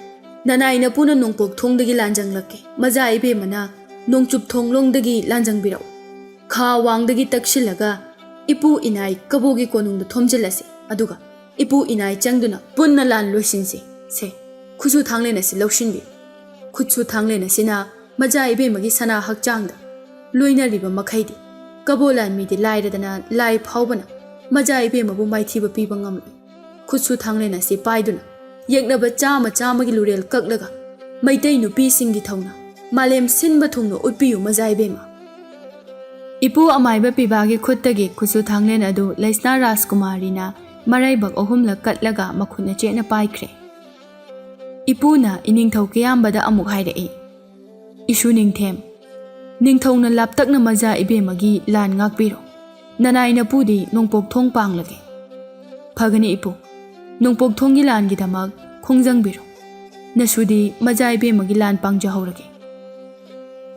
ꯅꯅꯥꯏꯅ ꯄꯨꯅ ꯅꯣꯡꯄꯣꯛ ꯊꯣꯡꯗꯒꯤ ꯂꯥꯟꯖꯪꯂꯛꯀꯦ꯫ ꯃꯆꯥ ꯏꯕꯦꯝꯃꯅ ꯅꯣꯡꯆꯨꯞ ꯊꯣꯡꯂꯣꯡꯗꯒꯤ ꯂꯥꯟꯖꯪꯕꯤꯔꯛꯎ꯫ ꯈꯥ ꯋꯥꯡꯗꯒꯤ ꯇꯛꯁꯤꯜꯂꯒ ꯏꯄꯨ ꯏꯅꯥꯏ ꯀꯕꯣꯒꯤ ꯀꯣꯅꯨꯡꯗ ꯊꯣꯝꯖꯤꯜꯂꯁꯤ꯫ ꯑꯗꯨꯒ ꯏꯄꯨ ꯏꯅꯥꯏ ꯆꯪꯗꯨꯅ ꯄꯨꯟꯅ ꯂꯥꯟ ꯂꯣꯏꯁꯤꯟꯁꯤ꯫ ꯁꯦ, ꯈꯨꯠꯁꯨ ꯊꯥꯡꯂꯦꯟ ꯑꯁꯤ ꯂꯧꯁꯤꯟꯕꯤꯌꯨ꯫ ꯈꯨꯠꯁꯨ ꯊꯥꯡꯂꯦꯟ ꯑꯁꯤꯅ ꯃꯆꯥ ꯏꯕꯦꯝꯃꯒꯤ ꯁꯅꯥ ꯍꯛꯆꯥꯡꯗ ꯂꯣꯏꯅꯔꯤꯕ ꯃꯈꯩꯗꯤ ꯀꯕꯣ ꯂꯥꯟꯃꯤꯗꯤ ꯂꯥꯏꯔꯗꯅ ꯂꯥꯏ ꯐꯥꯎꯕꯅ ꯃꯆꯥ ꯏꯕꯦꯝꯃꯕꯨ ꯃꯥꯏꯊꯤꯕ ꯄꯤꯕ ꯉꯝꯂꯣꯏ꯫ ꯈꯨꯠꯁꯨ ꯊꯥꯡꯂꯦꯟ ꯑꯁꯤ ꯄꯥꯏꯗꯨꯅ ꯌꯦꯛꯅꯕ ꯆꯥꯝꯃ ꯆꯥꯝꯃꯒꯤ ꯂꯨꯔꯦꯜ ꯀꯛꯂꯒ ꯃꯩꯇꯩ ꯅꯨꯄꯤꯁꯤꯡꯒꯤ ꯊꯧꯅ ꯃꯥꯂꯦꯝ ꯁꯤꯟꯕ ꯊꯨꯡꯅ ꯎꯠꯄꯤꯌꯨ ꯃꯆꯥ ꯏꯕꯦꯝꯃ꯫ ꯏꯄꯨ ꯑꯃꯥꯏꯕ ꯄꯤꯕꯥꯒꯤ ꯈꯨꯠꯇꯒꯤ ꯈꯨꯠꯁꯨ ꯊꯥꯡꯂꯦꯟ ꯑꯗꯨ ꯂꯩꯁꯅꯥ ꯔꯥꯖꯀꯨꯃꯥꯔꯤꯅ ꯃꯔꯩꯕꯛ ꯑꯍꯨꯝꯂꯛ ꯀꯠꯂꯒ ꯃꯈꯨꯠꯅ ꯆꯦꯠꯅ ꯄꯥꯏꯈ꯭ꯔꯦ꯫ ꯏꯄꯨꯅ ꯏꯅꯤꯡꯊꯧ ꯀꯤꯌꯥꯝꯕꯗ ꯑꯃꯨꯛ ꯍꯥꯏꯔꯛꯏ꯫ ꯏꯁꯨ ꯅꯤꯡꯊꯦꯝ, ꯅꯤꯡꯊꯧꯅ ꯂꯥꯞꯇꯛꯅ ꯃꯆꯥ ꯏꯕꯦꯝꯃꯒꯤ ꯂꯥꯟ ꯉꯥꯛꯄꯤꯔꯣ꯫ ꯅꯅꯥꯏꯅꯄꯨꯗꯤ ꯅꯣꯡꯄꯣꯛ ꯊꯣꯡ ꯄꯥꯡꯂꯒꯦ꯫ ꯐꯒꯅꯤ ꯏꯄꯨ, ꯅꯣꯡꯄꯣꯛ ꯊꯣꯡꯒꯤ ꯂꯥꯟꯒꯤꯗꯃꯛ ꯈꯣꯡꯖꯪꯕꯤꯔꯣ꯫ ꯅꯁꯨꯗꯤ ꯃꯆꯥ ꯏꯕꯦꯝꯃꯒꯤ ꯂꯥꯟ ꯄꯥꯡꯖꯍꯧꯔꯒꯦ꯫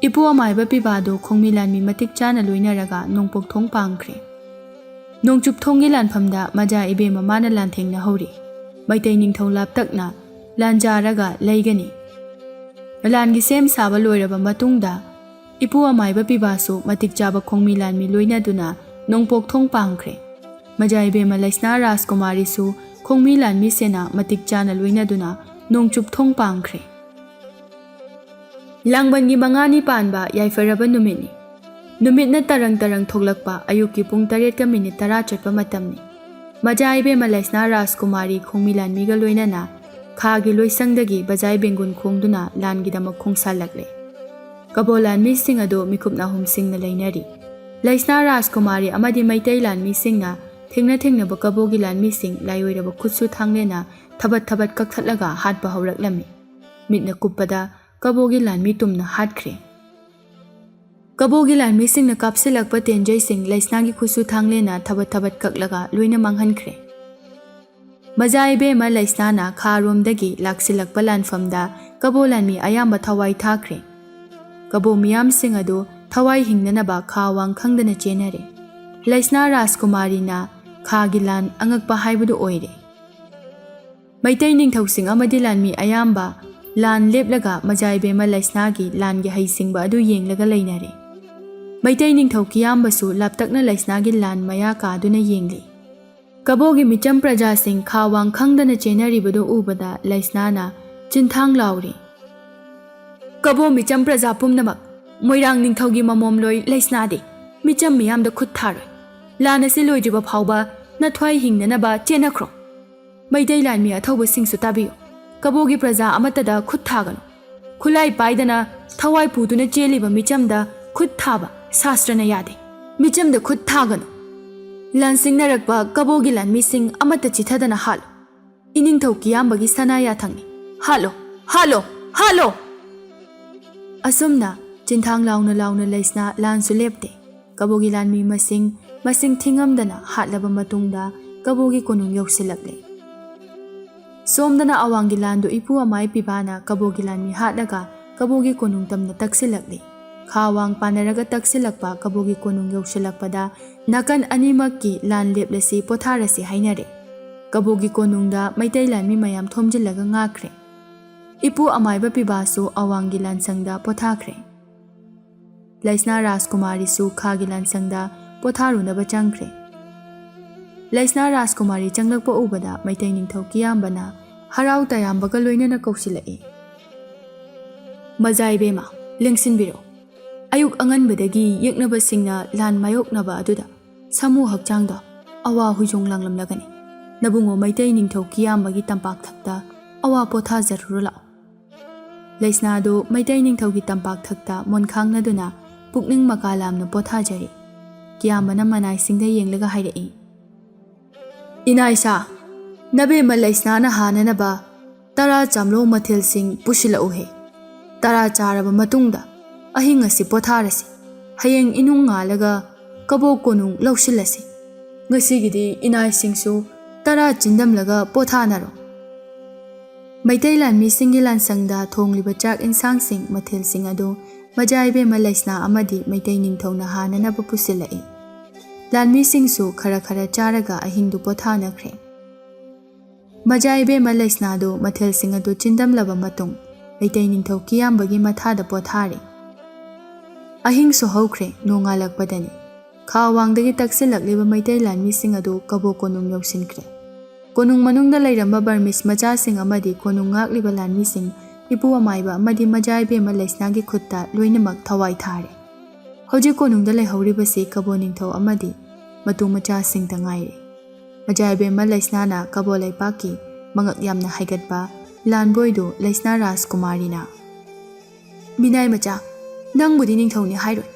ꯏꯄꯨ ꯑꯃꯥꯏꯕ ꯄꯤꯕꯥꯗꯨ ꯈꯣꯡꯃꯤ ꯂꯥꯟꯃꯤ ꯃꯇꯤꯛ ꯆꯥꯅ ꯂꯣꯏꯅꯔꯒ ꯅꯣꯡꯄꯣꯛ ꯊꯣꯡ ꯄꯥꯡꯈ꯭ꯔꯦ꯫ ꯅꯣꯡꯆꯨꯞ ꯊꯣꯡꯒꯤ ꯂꯥꯟꯐꯝꯗ ꯃꯆꯥ ꯏꯕꯦꯝꯃ ꯃꯥꯅ ꯂꯥꯟꯊꯦꯡꯅꯍꯧꯔꯤ꯫ ꯃꯩꯇꯩ ꯅꯤꯡꯊꯧ ꯂꯥꯞꯇꯛꯅ ꯂꯥꯟꯖꯥꯔꯒ ꯂꯩꯒꯅꯤ꯫ ꯂꯥꯟꯒꯤ ꯁꯦꯝ ꯁꯥꯕ ꯂꯣꯏꯔꯕ ꯃꯇꯨꯡꯗ ꯏꯄꯨ ꯑꯃꯥꯏꯕ ꯄꯤꯕꯥꯁꯨ ꯃꯇꯤꯛ ꯆꯥꯕ ꯈꯣꯡꯃꯤ ꯂꯥꯟꯃꯤ ꯂꯣꯏꯅꯗꯨꯅ ꯅꯣꯡꯄꯣꯛ ꯊꯣꯡ ꯄꯥꯡꯈ꯭ꯔꯦ꯫ ꯃꯆꯥ ꯏꯕꯦꯝꯃ ꯂꯩꯁꯅꯥ ꯔꯥꯖꯀꯨꯃꯥꯔꯤꯁꯨ ꯈꯣꯡꯃꯤ ꯂꯥꯟꯃꯤ ꯁꯦꯅꯥ ꯃꯇꯤꯛ ꯆꯥꯅ ꯂꯣꯏꯅꯗꯨꯅ ꯅꯣꯡꯆꯨꯞ ꯊꯣꯡ ꯄꯥꯡꯈ꯭ꯔꯦ꯫ ꯂꯥꯡꯕꯟꯒꯤ ꯃꯉꯥꯅꯤ ꯄꯥꯟꯕ ꯌꯥꯏꯐꯔꯕ ꯅꯨꯃꯤꯠꯅꯤ꯫ ꯅꯨꯃꯤꯠꯅ ꯇꯔꯪ ꯇꯔꯪ ꯊꯣꯛꯂꯛꯄ ꯑꯌꯨꯛꯀꯤ ꯄꯨꯡ 7ꯒ ꯃꯤꯅꯤꯠ 10 ꯆꯠꯄ ꯃꯇꯝꯅꯤ꯫ ꯃꯆꯥ ꯏꯕꯦꯝꯃ ꯂꯩꯁꯅꯥ ꯔꯥꯖꯀꯨꯃꯥꯔꯤ ꯈꯣꯡꯃꯤ ꯂꯥꯟꯃꯤꯒ ꯂꯣꯏꯅꯅ ꯈꯥꯒꯤ ꯂꯣꯏꯁꯪꯗꯒꯤ ꯕꯖꯥꯏ ꯕꯦꯡꯒꯨꯟ ꯈꯣꯡꯗꯨꯅ ꯂꯥꯟꯒꯤꯗꯃꯛ ꯈꯣꯡꯁꯥꯜꯂꯛꯂꯦ꯫ ꯀꯕꯣ ꯂꯥꯟꯃꯤꯁꯤꯡ ꯑꯗꯨ ꯃꯤꯈꯨꯞ ꯅꯥꯍꯨꯝꯁꯤꯡꯅ ꯂꯩꯅꯔꯤ꯫ ꯂꯩꯁꯅꯥ ꯔꯥꯖꯀꯨꯃꯥꯔꯤ ꯑꯃꯗꯤ ꯃꯩꯇꯩ ꯂꯥꯟꯃꯤꯁꯤꯡꯅ ꯊꯦꯡꯅꯕ ꯀꯕꯣꯒꯤ ꯂꯥꯟꯃꯤꯁꯤꯡ ꯂꯥꯏꯑꯣꯏꯔꯕ ꯈꯨꯠꯁꯨ ꯊꯥꯡꯂꯦꯟꯅ ꯊꯕꯠ ꯊꯕꯠ ꯀꯛꯊꯠꯂꯒ ꯍꯥꯠꯄ ꯍꯧꯔꯛꯂꯝꯃꯤ꯫ ꯃꯤꯠꯅ ꯀꯨꯞꯄꯗ ꯀꯕꯣꯒꯤ ꯂꯥꯟꯃꯤ ꯇꯨꯝꯅ ꯍꯥꯠꯈ꯭ꯔꯦ꯫ ꯀꯕꯣꯒꯤ ꯂꯥꯟꯃꯤꯁꯤꯡꯅ ꯀꯥꯞꯁꯤꯜꯂꯛꯄ ꯇꯦꯟꯖꯩꯁꯤꯡ ꯂꯩꯁꯅꯥꯒꯤ ꯈꯨꯠꯁꯨ ꯊꯥꯡꯂꯦꯟꯅ ꯊꯕꯠ ꯊꯕꯠ ꯀꯛꯂꯒ ꯂꯣꯏꯅ ꯃꯥꯡꯍꯟꯈ꯭ꯔꯦ꯫ ꯃꯆꯥ ꯏꯕꯦꯝꯃ ꯂꯩꯁꯅꯥꯅ ꯈꯥꯔꯣꯝꯗꯒꯤ ꯂꯥꯛꯁꯤꯜꯂꯛꯄ ꯂꯥꯟꯐꯝꯗ ꯀꯕꯣ ꯂꯥꯟꯃꯤ ꯑꯌꯥꯝꯕ ꯊꯋꯥꯏ ꯊꯥꯈ꯭ꯔꯦ꯫ ꯀꯕꯣ ꯃꯤꯌꯥꯝꯁꯤꯡ ꯑꯗꯨ ꯊꯋꯥꯏ ꯍꯤꯡꯅꯅꯕ ꯈꯥ ꯋꯥꯡ ꯈꯪꯗꯅ ꯆꯦꯟꯅꯔꯦ꯫ ꯂꯩꯁꯅꯥ ꯔꯥꯖꯀꯨꯃꯥꯔꯤꯅ ꯈꯥꯒꯤ ꯂꯥꯟ ꯑꯉꯛꯄ ꯍꯥꯏꯕꯗꯨ ꯑꯣꯏꯔꯦ꯫ ꯃꯩꯇꯩ ꯅꯤꯡꯊꯧꯁꯤꯡ ꯑꯃꯗꯤ ꯂꯥꯟꯃꯤ ꯑꯌꯥꯝꯕ ꯂꯥꯟ ꯂꯦꯞꯂꯒ ꯃꯆꯥ ꯏꯕꯦꯝꯃ ꯂꯩꯁꯅꯥꯒꯤ ꯂꯥꯟꯒꯤ ꯍꯩꯁꯤꯡꯕ ꯑꯗꯨ ꯌꯦꯡꯂꯒ ꯂꯩꯅꯔꯦ꯫ ꯃꯩꯇꯩ ꯅꯤꯡꯊꯧ ꯀꯤꯌꯥꯝꯕꯁꯨ ꯂꯥꯞꯇꯛꯅ ꯂꯩꯁꯅꯥꯒꯤ ꯂꯥꯟ ꯃꯌꯥ ꯀꯥꯗꯨꯅ ꯌꯦꯡꯂꯤ꯫ ꯀꯕꯣꯒꯤ ꯃꯤꯆꯝ ꯄ꯭ꯔꯖꯥꯁꯤꯡ ꯈꯥ ꯋꯥꯡ ꯈꯪꯗꯅ ꯆꯦꯟꯅꯔꯤꯕꯗꯨ ꯎꯕꯗ ꯂꯩꯁꯅꯥꯅ ꯆꯤꯟꯊꯥꯡ ꯂꯥꯎꯔꯤ꯫ ꯀꯕꯣ ꯃꯤꯆꯝ प्रजा पुमनमक मोइरांग निंगथौगी ममोमलोई लेसनादे मिचम मियामदा खुद थारोय लान असे लोइद्रिबा फावबा नथ्वाई हिंगननबा चेनख्रो मैदै लानमि अथौब सिंगसु ताबियो कबोगी प्रजा अमतदा खुद थागनो खुलाई पाइदना थवाई पुदुना चेलिबा मिचमदा खुद थाबा शास्त्रना यादे मिचमदा खुद थागनो लान सिंगनरकबा कबोगी लानमि सिंग अमत चिथदना हालो इनिंगथौ कियामबगी सनाया थंगनि हालो हालो हालो असुमना चिंथांग लाउना लाउना लेसना लानसु लेप्ते कबोगी लानमि मसिंग थिंगमदना हाटलबा मतुंगदा कबोगी कोनुंग यौसिलकले सोमदना अवांगी लानदो इपु अमाय पिबाना कबोगी लानमि हाटलगा कबोगी कोनुंग तमना तक्सिलकले ꯈꯥ ꯋꯥꯡ ꯄꯥꯟꯅꯔꯒ ꯇꯛꯁꯤꯜꯂꯛꯄ ꯀꯕꯣꯒꯤ ꯀꯣꯅꯨꯡ ꯌꯧꯁꯤꯜꯂꯛꯄꯗ ꯅꯥꯀꯟ ꯑꯅꯤꯃꯛꯀꯤ ꯂꯥꯟ ꯂꯦꯞꯂꯁꯤ ꯄꯣꯊꯥꯔꯁꯤ ꯍꯥꯏꯅꯔꯦ꯫ ꯀꯕꯣꯒꯤ ꯀꯣꯅꯨꯡꯗ ꯃꯩꯇꯩ ꯂꯥꯟꯃꯤ ꯃꯌꯥꯝ ꯊꯣꯝꯖꯤꯜꯂꯒ ꯉꯥꯛꯈ꯭ꯔꯦ꯫ ꯏꯄꯨ ꯑꯃꯥꯏꯕ ꯄꯤꯕꯥꯁꯨ ꯑꯋꯥꯡꯒꯤ ꯂꯥꯟꯁꯪꯗ ꯄꯣꯊꯥꯈ꯭ꯔꯦ꯫ ꯂꯩꯁꯅꯥ ꯔꯥꯖꯀꯨꯃꯥꯔꯤꯁꯨ ꯈꯥꯒꯤ ꯂꯥꯟꯁꯪꯗ ꯄꯣꯊꯥꯔꯨꯅꯕ ꯆꯪꯈ꯭ꯔꯦ꯫ ꯂꯩꯁꯅꯥ ꯔꯥꯖꯀꯨꯃꯥꯔꯤ ꯆꯪꯂꯛꯄ ꯎꯕꯗ ꯃꯩꯇꯩ ꯅꯤꯡꯊꯧ ꯀꯤꯌꯥꯝꯕꯅ ꯍꯔꯥꯎ ꯇꯌꯥꯝꯕꯒ ꯂꯣꯏꯅꯅ ꯀꯧꯁꯤꯜꯂꯛꯏ꯫ ꯃꯖꯥ ꯏꯕꯦꯝꯃ, ꯂꯦꯡꯁꯤꯟꯕꯤꯔꯣ꯫ ꯑꯌꯨꯛ ꯑꯉꯟꯕꯗꯒꯤ ꯌꯦꯛꯅꯕꯁꯤꯡꯅ ꯂꯥꯟ ꯃꯥꯌꯣꯛꯅꯕ ꯑꯗꯨꯗ ꯁꯥꯃꯨ ꯍꯛꯆꯥꯡꯗꯣ ꯑꯋꯥ ꯍꯨꯏꯖꯣꯡ ꯂꯥꯡꯂꯝꯂꯒꯅꯤ꯫ ꯅꯕꯨꯡꯉꯣ ꯃꯩꯇꯩ ꯅꯤꯡꯊꯧ ꯀꯤꯌꯥꯝꯕꯒꯤ ꯇꯝꯄꯥꯛꯊꯛꯇ ꯑꯋꯥ ꯄꯣꯊꯥꯖꯔꯨꯔꯣ ꯂꯥꯛꯑꯣ꯫ ꯂꯩꯁꯅꯥꯗꯨ ꯃꯩꯇꯩ ꯅꯤꯡꯊꯧꯒꯤ ꯇꯝꯄꯥꯛꯊꯛꯇ ꯃꯣꯟꯈꯥꯡꯅꯗꯨꯅ ꯄꯨꯛꯅꯤꯡ ꯃꯀꯥ ꯂꯥꯝꯅ ꯄꯣꯊꯥꯖꯔꯤ꯫ ꯀꯤꯌꯥꯝꯕꯅ ꯃꯅꯥꯏꯁꯤꯡꯗ ꯌꯦꯡꯂꯒ ꯍꯥꯏꯔꯛꯏ, ꯏꯅꯥꯏꯁꯥ, ꯅꯕꯦꯝꯃ ꯂꯩꯁꯅꯥꯅ ꯍꯥꯅꯅꯕ 10 ꯆꯥꯝꯂꯣ ꯃꯊꯦꯜꯁꯤꯡ ꯄꯨꯁꯤꯜꯂꯛꯎꯍꯦ꯫ 10 ꯆꯥꯔꯕ ꯃꯇꯨꯡꯗ ꯑꯍꯤꯡ ꯑꯁꯤ ꯄꯣꯊꯥꯔꯁꯤ꯫ ꯍꯌꯦꯡ ꯏꯅꯨꯡ ꯉꯥꯜꯂꯒ ꯀꯕꯣꯛ ꯀꯣꯅꯨꯡ ꯂꯧꯁꯤꯜꯂꯁꯤ꯫ ꯉꯁꯤꯒꯤꯗꯤ ꯏꯅꯥꯏꯁꯤꯡꯁꯨ 10 ꯆꯤꯟꯗꯝꯂꯒ ꯄꯣꯊꯥꯅꯔꯣ꯫ ꯃꯩꯇꯩ ꯂꯥꯟꯃꯤꯁꯤꯡꯒꯤ ꯂꯥꯟꯁꯪꯗ ꯊꯣꯡꯂꯤꯕ ꯆꯥꯛ ꯏꯟꯁꯥꯡꯁꯤꯡ ꯃꯊꯦꯜꯁꯤꯡ ꯑꯗꯨ ꯃꯖꯥ ꯏꯕꯦꯝꯃ ꯂꯩꯁꯅꯥ ꯑꯃꯗꯤ ꯃꯩꯇꯩ ꯅꯤꯡꯊꯧꯅ ꯍꯥꯅꯅꯕ ꯄꯨꯁꯤꯜꯂꯛꯏ꯫ ꯂꯥꯟꯃꯤꯁꯤꯡꯁꯨ ꯈꯔ ꯈꯔ ꯆꯥꯔꯒ ꯑꯍꯤꯡꯗꯨ ꯄꯣꯊꯥꯅꯈ꯭ꯔꯦ꯫ ꯃꯖꯥ ꯏꯕꯦꯝꯃ ꯂꯩꯁꯅꯥꯗꯨ ꯃꯊꯦꯜꯁꯤꯡ ꯑꯗꯨ ꯆꯤꯟꯗꯝꯂꯕ ꯃꯇꯨꯡ ꯃꯩꯇꯩ ꯅꯤꯡꯊꯧ ꯀꯤꯌꯥꯝꯕꯒꯤ ꯃꯊꯥꯗ ꯄꯣꯊꯥꯔꯦ꯫ ꯑꯍꯤꯡꯁꯨ ꯍꯧꯈ꯭ꯔꯦ, ꯅꯣꯡꯉꯥꯜꯂꯛꯄꯗꯅꯤ ꯈꯥ ꯋꯥꯡꯗꯒꯤ ꯇꯛꯁꯤꯜꯂꯛꯂꯤꯕ ꯃꯩꯇꯩ ꯂꯥꯟꯃꯤꯁꯤꯡ ꯑꯗꯨ ꯀꯕꯣꯛ ꯀꯣꯅꯨꯡ ꯌꯧꯁꯤꯟꯈ꯭ꯔꯦ꯫ ꯀꯣꯅꯨꯡ ꯃꯅꯨꯡꯗ ꯂꯩꯔꯝꯕ ꯕꯔꯃꯤꯁ ꯃꯆꯥꯁꯤꯡ ꯑꯃꯗꯤ ꯀꯣꯅꯨꯡ ꯉꯥꯛꯂꯤꯕ ꯂꯥꯟꯃꯤꯁꯤꯡ ꯏꯄꯨ ꯑꯃꯥꯏꯕ ꯑꯃꯗꯤ ꯃꯖꯥ ꯏꯕꯦꯝꯃ ꯂꯩꯁꯅꯥꯒꯤ ꯈꯨꯠꯇ ꯂꯣꯏꯅꯃꯛ ꯊꯋꯥꯏ ꯊꯥꯔꯦ꯫ ꯍꯧꯖꯤꯛ ꯀꯣꯅꯨꯡꯗ ꯂꯩꯍꯧꯔꯤꯕꯁꯤ ꯀꯕꯣ ꯅꯤꯡꯊꯧ ꯑꯃꯗꯤ ꯃꯇꯨ ꯃꯆꯥꯁꯤꯡꯇ ꯉꯥꯏꯔꯦ꯫ ꯃꯖꯥ ꯏꯕꯦꯝꯃ ꯂꯩꯁꯅꯥꯅ ꯀꯕꯣ ꯂꯩꯄꯥꯛꯀꯤ ꯃꯉꯛ ꯌꯥꯝꯅ ꯍꯥꯏꯒꯠꯄ ꯂꯥꯟꯕꯣꯏꯗꯨ ꯂꯩꯁꯅꯥ ꯔꯥꯖꯀꯨꯃꯥꯔꯤꯅ, ꯃꯤꯅꯥꯏ ꯃꯆꯥ, ꯅꯪꯕꯨꯗꯤ ꯅꯤꯡꯊꯧꯅꯤ ꯍꯥꯏꯔꯣꯏ꯫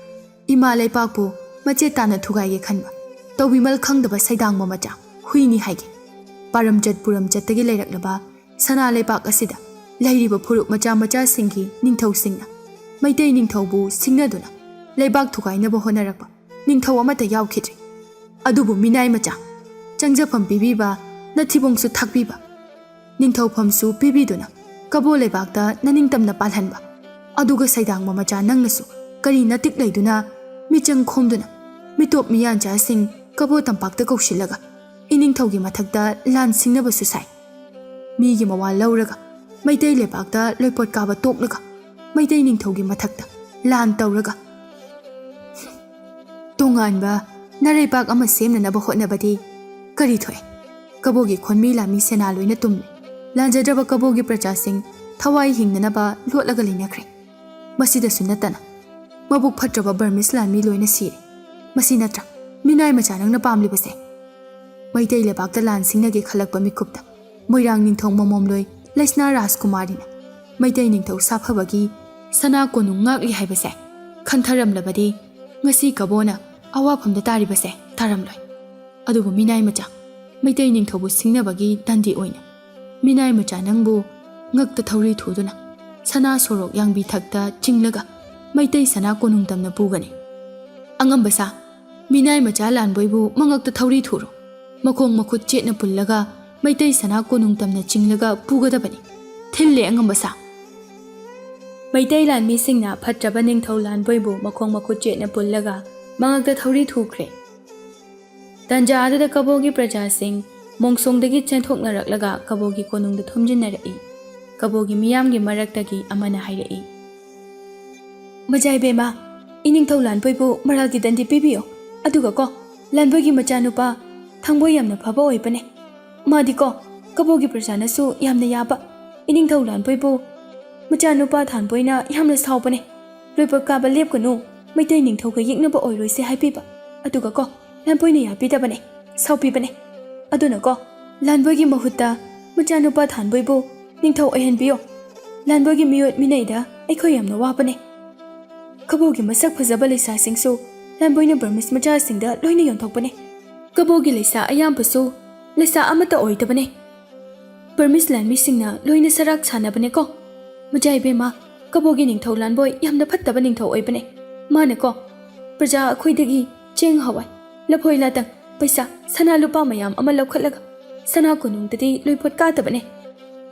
ꯏꯃꯥ ꯂꯩꯄꯥꯛꯄꯨ ꯃꯆꯦꯠ ꯇꯥꯅ ꯊꯨꯒꯥꯏꯒꯦ ꯈꯟꯕ ꯇꯧꯕꯤꯃꯜ ꯈꯪꯗꯕ ꯁꯩꯗꯥꯡꯕ ꯃꯆꯥ ꯍꯨꯏꯅꯤ ꯍꯥꯏꯒꯦ꯫ ꯄꯥꯔꯝꯆꯠ ꯄꯨꯔꯝꯆꯠꯇꯒꯤ ꯂꯩꯔꯛꯂꯕ ꯁꯅꯥ ꯂꯩꯄꯥꯛ ꯑꯁꯤꯗ ꯂꯩꯔꯤꯕ ꯐꯨꯔꯨꯞ ꯃꯆꯥ ꯃꯆꯥꯁꯤꯡꯒꯤ ꯅꯤꯡꯊꯧꯁꯤꯡꯅ ꯃꯩꯇꯩ ꯅꯤꯡꯊꯧꯕꯨ ꯁꯤꯡꯅꯗꯨꯅ ꯂꯩꯕꯥꯛ ꯊꯨꯒꯥꯏꯅꯕ ꯍꯣꯠꯅꯔꯛꯄ ꯅꯤꯡꯊꯧ ꯑꯃꯠꯇ ꯌꯥꯎꯈꯤꯗ꯭ꯔꯤ꯫ ꯑꯗꯨꯕꯨ ꯃꯤꯅꯥꯏ ꯃꯆꯥ, ꯆꯪꯖꯐꯝ ꯄꯤꯕꯤꯕ, ꯅꯊꯤꯕꯣꯡꯁꯨ ꯊꯥꯛꯄꯤꯕ, ꯅꯤꯡꯊꯧꯐꯝꯁꯨ ꯄꯤꯕꯤꯗꯨꯅ ꯀꯕꯣ ꯂꯩꯕꯥꯛꯇ ꯅꯅꯤꯡꯇꯝꯅ ꯄꯥꯜꯍꯟꯕ, ꯑꯗꯨꯒ ꯁꯩꯗꯥꯡꯕ ꯃꯆꯥ ꯅꯪꯅꯁꯨ ꯀꯔꯤ ꯅꯇꯤꯛ ꯂꯩꯗꯨꯅ ꯃꯤꯆꯪ ꯈꯣꯝꯗꯨꯅ ꯃꯤꯇꯣꯞ ꯃꯤꯌꯥꯟꯆꯥꯁꯤꯡ ꯀꯕꯣ ꯇꯝꯄꯥꯛꯇ ꯀꯧꯁꯤꯜꯂꯒ ꯏꯅꯤꯡꯊꯧꯒꯤ ꯃꯊꯛꯇ ꯂꯥꯟ ꯁꯤꯡꯅꯕꯁꯨ ꯁꯥꯏ꯫ ꯃꯤꯒꯤ ꯃꯋꯥ ꯂꯧꯔꯒ ꯃꯩꯇꯩ ꯂꯩꯄꯥꯛꯇ ꯂꯣꯏꯄꯣꯠ ꯀꯥꯕ ꯇꯣꯛꯂꯒ ꯃꯩꯇꯩ ꯅꯤꯡꯊꯧꯒꯤ ꯃꯊꯛꯇ ꯂꯥꯟ ꯇꯧꯔꯒ ꯇꯣꯉꯥꯟꯕ ꯅꯔꯩꯄꯥꯛ ꯑꯃ ꯁꯦꯝꯅꯅꯕ ꯍꯣꯠꯅꯕꯗꯤ ꯀꯔꯤ ꯊꯣꯛꯑꯦ? ꯀꯕꯣꯒꯤ ꯈꯣꯟꯃꯤ ꯂꯥꯟꯃꯤ ꯁꯦꯅꯥ ꯂꯣꯏꯅ ꯇꯨꯝꯂꯦ꯫ ꯂꯥꯟꯖꯗ꯭ꯔꯕ ꯀꯕꯣꯒꯤ ꯄ꯭ꯔꯖꯥꯁꯤꯡ ꯊꯋꯥꯏ ꯍꯤꯡꯅꯅꯕ ꯂꯣꯠꯂꯒ ꯂꯩꯅꯈ꯭ꯔꯦ꯫ ꯃꯁꯤꯗꯁꯨ ꯅꯠꯇꯅ ꯃꯕꯨꯛ ꯐꯠꯇ꯭ꯔꯕ ꯕꯔꯃꯤꯁ ꯂꯥꯟꯃꯤ ꯂꯣꯏꯅ ꯁꯤꯔꯦ꯫ ꯃꯁꯤ ꯅꯠꯇ꯭ꯔꯥ ꯃꯤꯅꯥꯏ ꯃꯆꯥ ꯅꯪꯅ ꯄꯥꯝꯂꯤꯕꯁꯦ? ꯃꯩꯇꯩ ꯂꯩꯕꯥꯛꯇ ꯂꯥꯟ ꯁꯤꯡꯅꯒꯦ ꯈꯜꯂꯛꯄ ꯃꯤꯀꯨꯞꯇ ꯃꯣꯏꯔꯥꯡ ꯅꯤꯡꯊꯧ ꯃꯃꯣꯝꯂꯣꯏ ꯂꯩꯁꯅꯥ ꯔꯥꯖꯀꯨꯃꯥꯔꯤꯅ ꯃꯩꯇꯩ ꯅꯤꯡꯊꯧ ꯁꯥꯐꯕꯒꯤ ꯁꯅꯥ ꯀꯣꯅꯨꯡ ꯉꯥꯛꯂꯤ ꯍꯥꯏꯕꯁꯦ ꯈꯟꯊꯔꯝꯂꯕꯗꯤ ꯉꯁꯤ ꯀꯕꯣꯅ ꯑꯋꯥꯐꯝꯗ ꯇꯥꯔꯤꯕꯁꯦ ꯇꯥꯔꯝꯂꯣꯏ꯫ ꯑꯗꯨꯕꯨ ꯃꯤꯅꯥꯏ ꯃꯆꯥ, ꯃꯩꯇꯩ ꯅꯤꯡꯊꯧꯕꯨ ꯁꯤꯡꯅꯕꯒꯤ ꯗꯟꯗꯤ ꯑꯣꯏꯅ ꯃꯤꯅꯥꯏ ꯃꯆꯥ ꯅꯪꯕꯨ ꯉꯛꯇ ꯊꯧꯔꯤ ꯊꯨꯗꯨꯅ ꯁꯅꯥ ꯁꯣꯔꯣꯛ ꯌꯥꯡꯕꯤꯊꯛꯇ ꯆꯤꯡꯂꯒ ꯃꯩꯇꯩ ꯁꯅꯥ ꯀꯣꯅꯨꯡ ꯇꯝꯅ ꯄꯨꯒꯅꯤ꯫ ꯑꯉꯝꯕ ꯁꯥ, ꯃꯤꯅꯥꯏ ꯃꯆꯥ ꯂꯥꯟꯕꯣꯏꯕꯨ ꯃꯉꯛꯇ ꯊꯧꯔꯤ ꯊꯨꯔꯣ, ꯃꯈꯣꯡ ꯃꯈꯨꯠ ꯆꯦꯠꯅ ꯄꯨꯜꯂꯒ ꯃꯩꯇꯩ ꯁꯅꯥ ꯀꯣꯅꯨꯡ ꯇꯝꯅ ꯆꯤꯡꯂꯒ ꯄꯨꯒꯗꯕꯅꯤ꯫ ꯊꯤꯜꯂꯦ ꯑꯉꯝꯕ ꯁꯥ꯫ ꯃꯩꯇꯩ ꯂꯥꯟꯃꯤꯁꯤꯡꯅ ꯐꯠꯇ꯭ꯔꯕ ꯅꯤꯡꯊꯧ ꯂꯥꯟꯕꯣꯏꯕꯨ ꯃꯈꯣꯡ ꯃꯈꯨꯠ ꯆꯦꯠꯅ ꯄꯨꯜꯂꯒ ꯃꯉꯛꯇ ꯊꯧꯔꯤ ꯊꯨꯈ꯭ꯔꯦ꯫ ꯇꯟꯖꯥ ꯑꯗꯨꯗ ꯀꯕꯣꯒꯤ ꯄ꯭ꯔꯖꯥꯁꯤꯡ ꯃꯣꯡꯁꯣꯡꯗꯒꯤ ꯆꯦꯟꯊꯣꯛꯅꯔꯛꯂꯒ ꯀꯕꯣꯒꯤ ꯀꯣꯅꯨꯡꯗ ꯊꯨꯝꯖꯤꯟꯅꯔꯛꯏ꯫ ꯀꯕꯣꯒꯤ ꯃꯤꯌꯥꯝꯒꯤ ꯃꯔꯛꯇꯒꯤ ꯑꯃꯅ ꯍꯥꯏꯔꯛꯏ, ꯃꯖꯥ ꯏꯕꯦꯝꯃ, ꯏꯅꯤꯡꯊꯧ ꯂꯥꯟꯕꯣꯏꯕꯨ ꯃꯔꯥꯜꯒꯤ ꯗꯟꯗꯤ ꯄꯤꯕꯤꯌꯣ꯫ ꯑꯗꯨꯒ ꯂꯥꯟꯕꯣꯏꯒꯤ ꯃꯆꯥꯅꯨꯄꯥ ꯊꯥꯡꯕꯣꯏ ꯌꯥꯝꯅ ꯐꯕ ꯑꯣꯏꯕꯅꯦ꯫ ꯃꯥꯗꯤ ꯀꯕꯣꯒꯤ ꯄ꯭ꯔꯖꯥꯅꯁꯨ ꯌꯥꯝꯅ ꯌꯥꯕ꯫ ꯏꯅꯤꯡꯊꯧ ꯂꯥꯟꯕꯣꯏꯕꯨ ꯃꯆꯥꯅꯨꯄꯥ ꯊꯥꯟꯕꯣꯏꯅ ꯌꯥꯝꯅ ꯁꯥꯎꯕꯅꯦ꯫ ꯂꯣꯏꯄꯣꯠ ꯀꯥꯕ ꯂꯦꯞꯀꯅꯨ, ꯃꯩꯇꯩ ꯅꯤꯡꯊꯧꯒ ꯌꯦꯛꯅꯕ ꯑꯣꯏꯔꯣꯏꯁꯦ ꯍꯥꯏꯕꯤꯕ꯫ ꯑꯗꯨꯒ ꯂꯥꯟꯕꯣꯏꯅ ꯌꯥꯕꯤꯗꯕꯅꯦ, ꯁꯥꯎꯕꯤꯕꯅꯦ꯫ ꯑꯗꯨꯅ ꯂꯥꯟꯕꯣꯏꯒꯤ ꯃꯍꯨꯠꯇ ꯃꯆꯥꯅꯨꯄꯥ ꯊꯥꯟꯕꯣꯏꯕꯨ ꯅꯤꯡꯊꯧ ꯑꯣꯏꯍꯟꯕꯤꯌꯣ꯫ ꯂꯥꯟꯕꯣꯏꯒꯤ ꯃꯤꯑꯣꯠ ꯃꯤꯅꯩꯗ ꯑꯩꯈꯣꯏ ꯌꯥꯝꯅ ꯋꯥꯕꯅꯦ꯫ ꯀꯕꯣꯒꯤ ꯃꯁꯛ ꯐꯖꯕ ꯂꯩꯁꯥꯁꯤꯡꯁꯨ ꯂꯥꯟꯕꯣꯏꯅ ꯕꯔꯃꯤꯁ ꯃꯆꯥꯁꯤꯡꯗ ꯂꯣꯏꯅ ꯌꯣꯟꯊꯣꯛꯄꯅꯦ꯫ ꯀꯕꯣꯒꯤ ꯂꯩꯁꯥ ꯑꯌꯥꯝꯕꯁꯨ ꯂꯩꯁꯥ ꯑꯃꯠꯇ ꯑꯣꯏꯗꯕꯅꯦ꯫ ꯕꯔꯃꯤꯁ ꯂꯥꯟꯃꯤꯁꯤꯡꯅ ꯂꯣꯏꯅ ꯁꯔꯥꯛ ꯁꯥꯟꯅꯕꯅꯦ꯫ ꯃꯖꯥ ꯏꯕꯦꯝꯃ, ꯀꯕꯣꯒꯤ ꯅꯤꯡꯊꯧ ꯂꯥꯟꯕꯣꯏ ꯌꯥꯝꯅ ꯐꯠꯇꯕ ꯅꯤꯡꯊꯧ ꯑꯣꯏꯕꯅꯦ꯫ ꯃꯥꯅ ꯄ꯭ꯔꯖꯥ ꯑꯩꯈꯣꯏꯗꯒꯤ ꯆꯦꯡ ꯍꯋꯥꯏ, ꯂꯐꯣꯏ ꯂꯥꯇꯪ, ꯄꯩꯁꯥ, ꯁꯅꯥ ꯂꯨꯄꯥ ꯃꯌꯥꯝ ꯑꯃ ꯂꯧꯈꯠꯂꯒ ꯁꯅꯥ ꯀꯣꯅꯨꯡꯗꯗꯤ ꯂꯣꯏꯄꯣꯠ ꯀꯥꯗꯕꯅꯦ꯫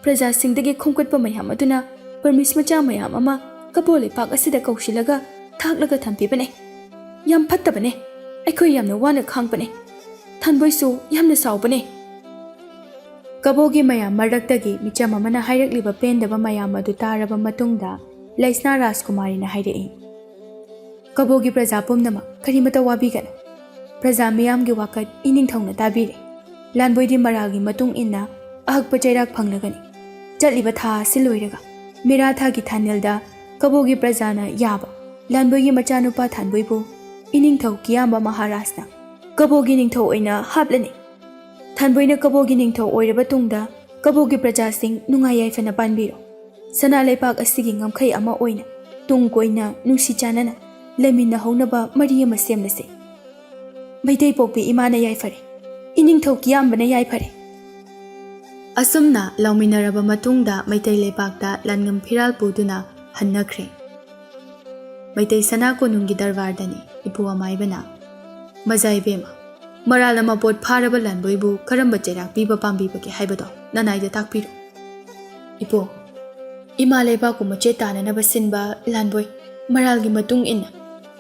ꯄ꯭ꯔꯖꯥꯁꯤꯡꯗꯒꯤ ꯈꯣꯝꯀꯠꯄ ꯃꯌꯥꯝ ꯑꯗꯨꯅ ꯕꯔꯃꯤꯁ ꯃꯆꯥ ꯃꯌꯥꯝ ꯑꯃ ꯀꯕꯣ ꯂꯩꯄꯥꯛ ꯑꯁꯤꯗ ꯀꯧꯁꯤꯜꯂꯒ ꯊꯥꯛꯂꯒ ꯊꯝꯕꯤꯕꯅꯦ ꯌꯥꯝ ꯐꯠꯇꯕꯅꯦ ꯑꯩꯈꯣꯏ ꯌꯥꯝꯅ ꯋꯥꯅ ꯈꯥꯡꯕꯅꯦ ꯊꯥꯟꯕꯣꯏꯁꯨ ꯌꯥꯝꯅ ꯁꯥꯎꯕꯅꯦ ꯀꯕꯣꯒꯤ ꯃꯌꯥꯝ ꯃꯔꯛꯇꯒꯤ ꯃꯤꯆꯝ ꯑꯃꯅ ꯍꯥꯏꯔꯛꯂꯤꯕ ꯄꯦꯟꯗꯕ ꯃꯌꯥꯝ ꯑꯗꯨ ꯇꯥꯔꯕ ꯃꯇꯨꯡꯗ ꯂꯩꯁꯅꯥ ꯔꯥꯖꯀꯨꯃꯥꯔꯤꯅ ꯍꯥꯏꯔꯛꯏ ꯀꯕꯣꯒꯤ ꯄ꯭ꯔꯖꯥ ꯄꯨꯝꯅꯃꯛ ꯀꯔꯤꯃꯇ ꯋꯥꯕꯤꯒꯅꯨ ꯄ꯭ꯔꯖꯥ ꯃꯤꯌꯥꯝꯒꯤ ꯋꯥꯀꯠ ꯏꯅꯤꯡꯊꯧꯅ ꯇꯥꯕꯤꯔꯦ ꯂꯥꯟꯕꯣꯏꯗꯤ ꯃꯔꯥꯜꯒꯤ ꯃꯇꯨꯡ ꯏꯟꯅ ꯑꯍꯛꯄ ꯆꯩꯔꯥꯛ ꯐꯪꯂꯒꯅꯤ ꯆꯠꯂꯤꯕ ꯊꯥ ꯑꯁꯤ ꯂꯣꯏꯔꯒ ꯃꯤꯔꯥꯊꯥꯒꯤ ꯊꯥꯅꯤꯜꯗ ꯀꯕꯣꯒꯤ ꯄ꯭ꯔꯖꯥꯅ ꯌꯥꯕ ꯂꯥꯟꯕꯣꯏꯒꯤ ꯃꯆꯥꯅꯨꯄꯥ ꯊꯥꯟꯕꯣꯏꯕꯨ ꯏꯅꯤꯡꯊꯧ ꯀꯤꯌꯥꯝꯕ ꯃꯍꯥꯔꯥꯖꯅ ꯀꯕꯣꯒꯤ ꯅꯤꯡꯊꯧ ꯑꯣꯏꯅ ꯍꯥꯞꯂꯅꯤ ꯊꯥꯟꯕꯣꯏꯅ ꯀꯕꯣꯒꯤ ꯅꯤꯡꯊꯧ ꯑꯣꯏꯔꯕ ꯇꯨꯡꯗ ꯀꯕꯣꯒꯤ प्रजासिंग नुंगाई याइफना पानबिरो सना लेपाक असिगी ngамखै अमा ओइना तुंग कोइना नुंसी चानना लेमिन हौनबा मरि अमा सेमलसे मैदै पोपी इमाना याइफरे इनिंग थौ कियामबना याइफरे असुमना लौमिनरबा मतुंगदा मैदै लेपाकदा लानगम फिराल पुदुना हन्नख्रे मैदै सना कोनुंगी दरबारदनी इपु अमाइबना मजाइबेमा मरालमा पोट फारबा लानबोइबु करम्बा चेराक पीबा पाम्बीबके हाइबदो ननाइदा ताकपिरो इपो इमा लेबाकु मचे ताननबा सिनबा लानबोइ मरालगी मतुंग इन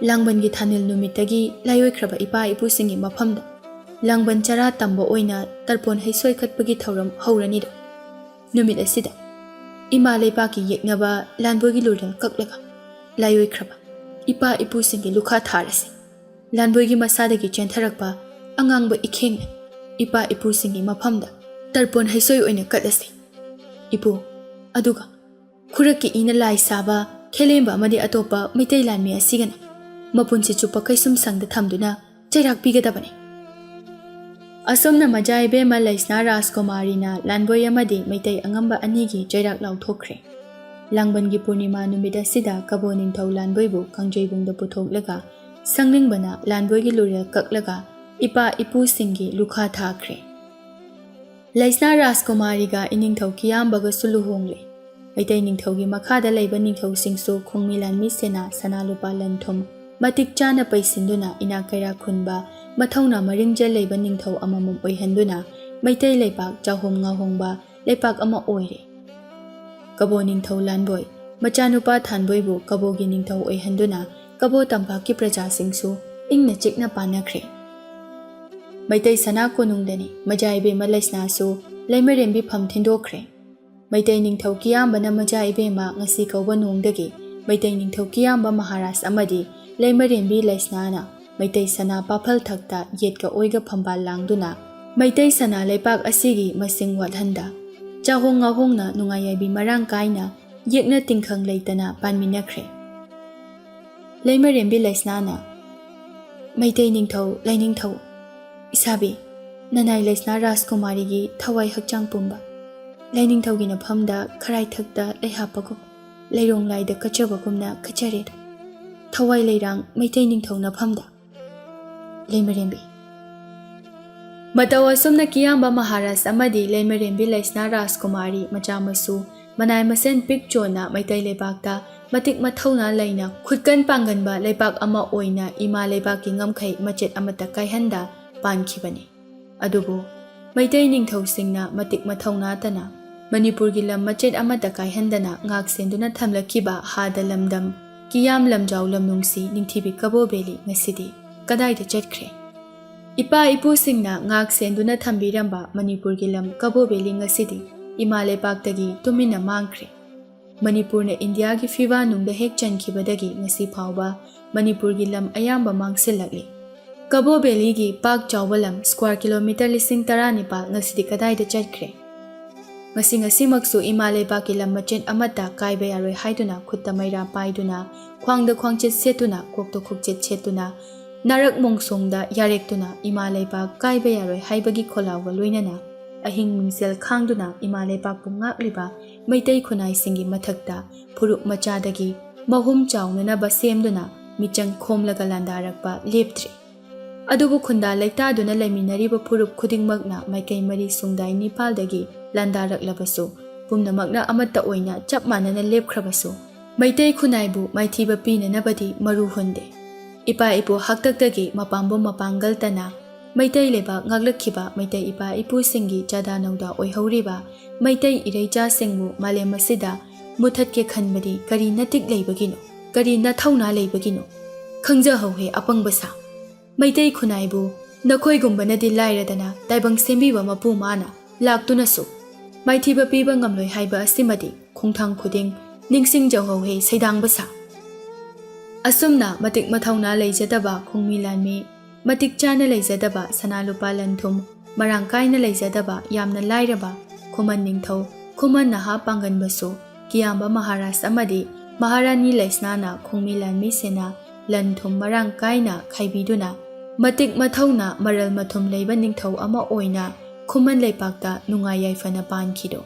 लांगबनगी थानिल नुमितगी लायोइख्रबा इपा इपुसिंगी मफमदा लांगबन चरा तंबो ओइना तरपोन हैसोइ खतपगी थौरम हौरनिदो नुमित असिदा इमा लेबाकी येक्नबा लानबोइगी लुरदल कक्लगा लायोइख्रबा इपा इपुसिंगी लुखा थारसे लानबोइगी मसादगी चेंथरकबा अंगांगबा इखेंगना इपा इपुसिंगी मफमदा तरपोन हैसोइ ओइना कटलसे इपु अदुगा खुरकी इना लाई साबा खेलेंबा अमदि अतोपा मैतै लानमी असिगना मपुनसि चुप्पा कैसुम संगदा थमदुना चैराक पिगदबने असोमना मजाइबेमा लैसना राजकुमारीना लानबोइ अमदि मैतै अंगंबा अनिगी चैराक लाउथोख्रे लांगबनगी पूर्णिमा नुमित असिदा कबो निंथौ लानबोइबु कंजैबुंगदा पुथोकलगा संगनिंगबना लानबोइगी लुरेल कक्लगा इपा इपुसिंगी लुखा थाख्रे लैसना राजकुमारीगा इनिंथौ कियामबगा सुलुहोंगले मैतै निंथौगी मखादा लैबा निंथौसिंगसु खोंमी लानमी सेना सनालुपा लनथुम मतिक चाना पैसिंदुना इना कैरा खुनबा मथौना मरिंगजे लैबा निंथौ अममुम ओइहंदुना मैतै लेपाक चाहोम ngaहोंगबा लेपाक अमा ओइरे कबो निंथौ लानबोइ मचानुपा थानबोइबु कबोगी निंथौ ओइहंदुना कबो तंपाकी प्रजासिंगसु इंगना चिकना पानख्रे मैतै सना कोनुंगदनी मजाइबेमा लैसनासु लैमरेंबी फम थिंदोख्रे मैतै निंथौ कियामबना मजाइबेमा ngasi कौबा नोंगदगी मैतै निंथौ कियामबा महाराज अमदि लैमरेंबी लैसनाना मैतै सना पाफल थक्ता येटका ओइगा फंबाल लांगदुना मैतै सना लेपाक असिगी मसिंग वाथंदा चाहोंग ngaहोंगना नुंगायाइबी मरांग काइना येकना तिंखंग लैतना पानमिनख्रे लैमरेंबी लैसनाना मैतै निंथौ लैनिंथौ इसाबी ननाई लैसना राजकुमारीगी थवाई हक्चांग पुंबा लैनिंथौगी नफमदा खराई थक्ता लैहापगु लैरोंग लाइदा कचबगुमना कचरेद थवाई लैरांग मैतै निंथौ नफमदा लैमरेंबी मतौ असुमना कियामबा महाराज अमदि लैमरेंबी लैसना राजकुमारी मचामसु मनाई मसेन पिक चोना मैतै लेबाकता मतिक मथौना लैना खुदकन पांगनबा लेबाक अमा ओइना इमा लेबाकी ngамखै मचेत अमता काइहंदा पानखिबने अदुबु मैतै निंथौसिंगना मतिक मथौनातना मणिपुरगी लम मचेत अमता काइहंदना ngaksenदुना थमलखिबा हादा लमदम कियाम लमजाउ लमनुंगसी निंथिबि कबो बेली ngasidi कदाइदा चटख्रे इपा इपुसिंगना ngaksenदुना थंबिरंबा मणिपुरगी लम कबो बेली ngasidi इमा लेपाक्तगी तुमिना मांगख्रे मणिपुरने इंडिया की फिवा नुंगदा हेक चनखिबदगी ngasi फावबा मणिपुरगी लम अयाम्बा मांगसिलगली कबो बेली की पाक चावलम स्क्वायर किलोमीटर लिसिंग तरा निपाल ngasidi कदाइदा चटख्रे ngasi maksu इमा लेपाकी लम मचेत अमता काइबा यारोय हाइदुना खुत्ता मैरा पाइदुना ख्वांगदा ख्वांगचेत सेतुना कोक्तो खोकचेत सेतुना नरक मोंगसोंगदा यारेक्तुना इमा लेपाक काइबा यारोय हाइबगी खोलावगा लोइनना अहिंग मिंगसेल खांगदुना इमा लेपाक पुंगाक्लिबा मैतै खुनाई सिंगी मथक्ता फुरुक मचादगी महुम चाउननबा सेमदुना मिचंग खोमलगा लांदारकबा लेप्त्रे अदुबु खुंदा लैतादुना लैमिनरिबा फुरुक खुदिंगमकना मैकै मरी सुंगदाई निपालदगी लांदारकलबसु पुमनमकना अमत्ता ओइना चप मानना लेपख्रबसु मैतै खुनाइबु माइथीबा पीननबदी मरु हुंदे इपा इपु हक्तक्तगी मपांबो मपांगलतना मैतै लेबा ngakलखिबा मैतै इपा इपु सिंगी चादा नौदा ओइहौरिबा मैतै इरैचा सिंगबु मालेम मसिदा मुथतके खनबदी करी नतिक लैबगिनो ꯀꯔꯤ ꯅꯊꯧꯅꯥ ꯂꯩꯕꯒꯤꯅꯣ? ꯈꯪꯖꯍꯧꯍꯦ ꯑꯄꯪꯕ ꯁꯥ, ꯃꯩꯇꯩ ꯈꯨꯟꯅꯥꯏꯕꯨ ꯅꯈꯣꯏꯒꯨꯝꯕꯅꯗꯤ ꯂꯥꯏꯔꯗꯅ ꯇꯥꯏꯕꯪ ꯁꯦꯝꯕꯤꯕ ꯃꯄꯨ ꯃꯥꯅ ꯂꯥꯛꯇꯨꯅꯁꯨ ꯃꯥꯏꯊꯤꯕ ꯄꯤꯕ ꯉꯝꯂꯣꯏ ꯍꯥꯏꯕ ꯑꯁꯤꯃꯗꯤ ꯈꯣꯡꯊꯥꯡ ꯈꯨꯗꯤꯡ ꯅꯤꯡꯁꯤꯡꯖꯍꯧꯍꯦ ꯁꯩꯗꯥꯡꯕ ꯁꯥ꯫ ꯑꯁꯨꯝꯅ ꯃꯇꯤꯛ ꯃꯊꯧꯅꯥ ꯂꯩꯖꯗꯕ ꯈꯣꯡꯃꯤ ꯂꯥꯟꯃꯤ, ꯃꯇꯤꯛ ꯆꯥꯅ ꯂꯩꯖꯗꯕ ꯁꯅꯥ ꯂꯨꯄꯥ ꯂꯟ ꯊꯨꯝ ꯃꯔꯥꯡ ꯀꯥꯏꯅ ꯂꯩꯖꯗꯕ ꯌꯥꯝꯅ ꯂꯥꯏꯔꯕ ꯈꯨꯃꯟ ꯅꯤꯡꯊꯧ ꯈꯨꯃꯟ ꯅꯍꯥ ꯄꯥꯡꯒꯟꯕꯁꯨ ꯀꯤꯌꯥꯝꯕ ꯃꯍꯥꯔꯥꯖ ꯑꯃꯗꯤ ꯃꯍꯥꯔꯥꯅꯤ ꯂꯩꯁꯅꯥꯅ ꯈꯣꯡꯃꯤ ꯂꯥꯟꯃꯤꯁꯤꯡꯅ ꯂꯟ ꯊꯨꯝ ꯃꯔꯥꯡ ꯀꯥꯏꯅ ꯈꯥꯏꯕꯤꯗꯨꯅ ꯃꯇꯤꯛ ꯃꯊꯧꯅꯥ ꯃꯔꯜ ꯃꯊꯨꯝ ꯂꯩꯕ ꯅꯤꯡꯊꯧ ꯑꯃ ꯑꯣꯏꯅ ꯈꯨꯃꯟ ꯂꯩꯄꯥꯛꯇ ꯅꯨꯡꯉꯥꯏ ꯌꯥꯏꯐꯅ ꯄꯥꯟꯈꯤꯗꯣ꯫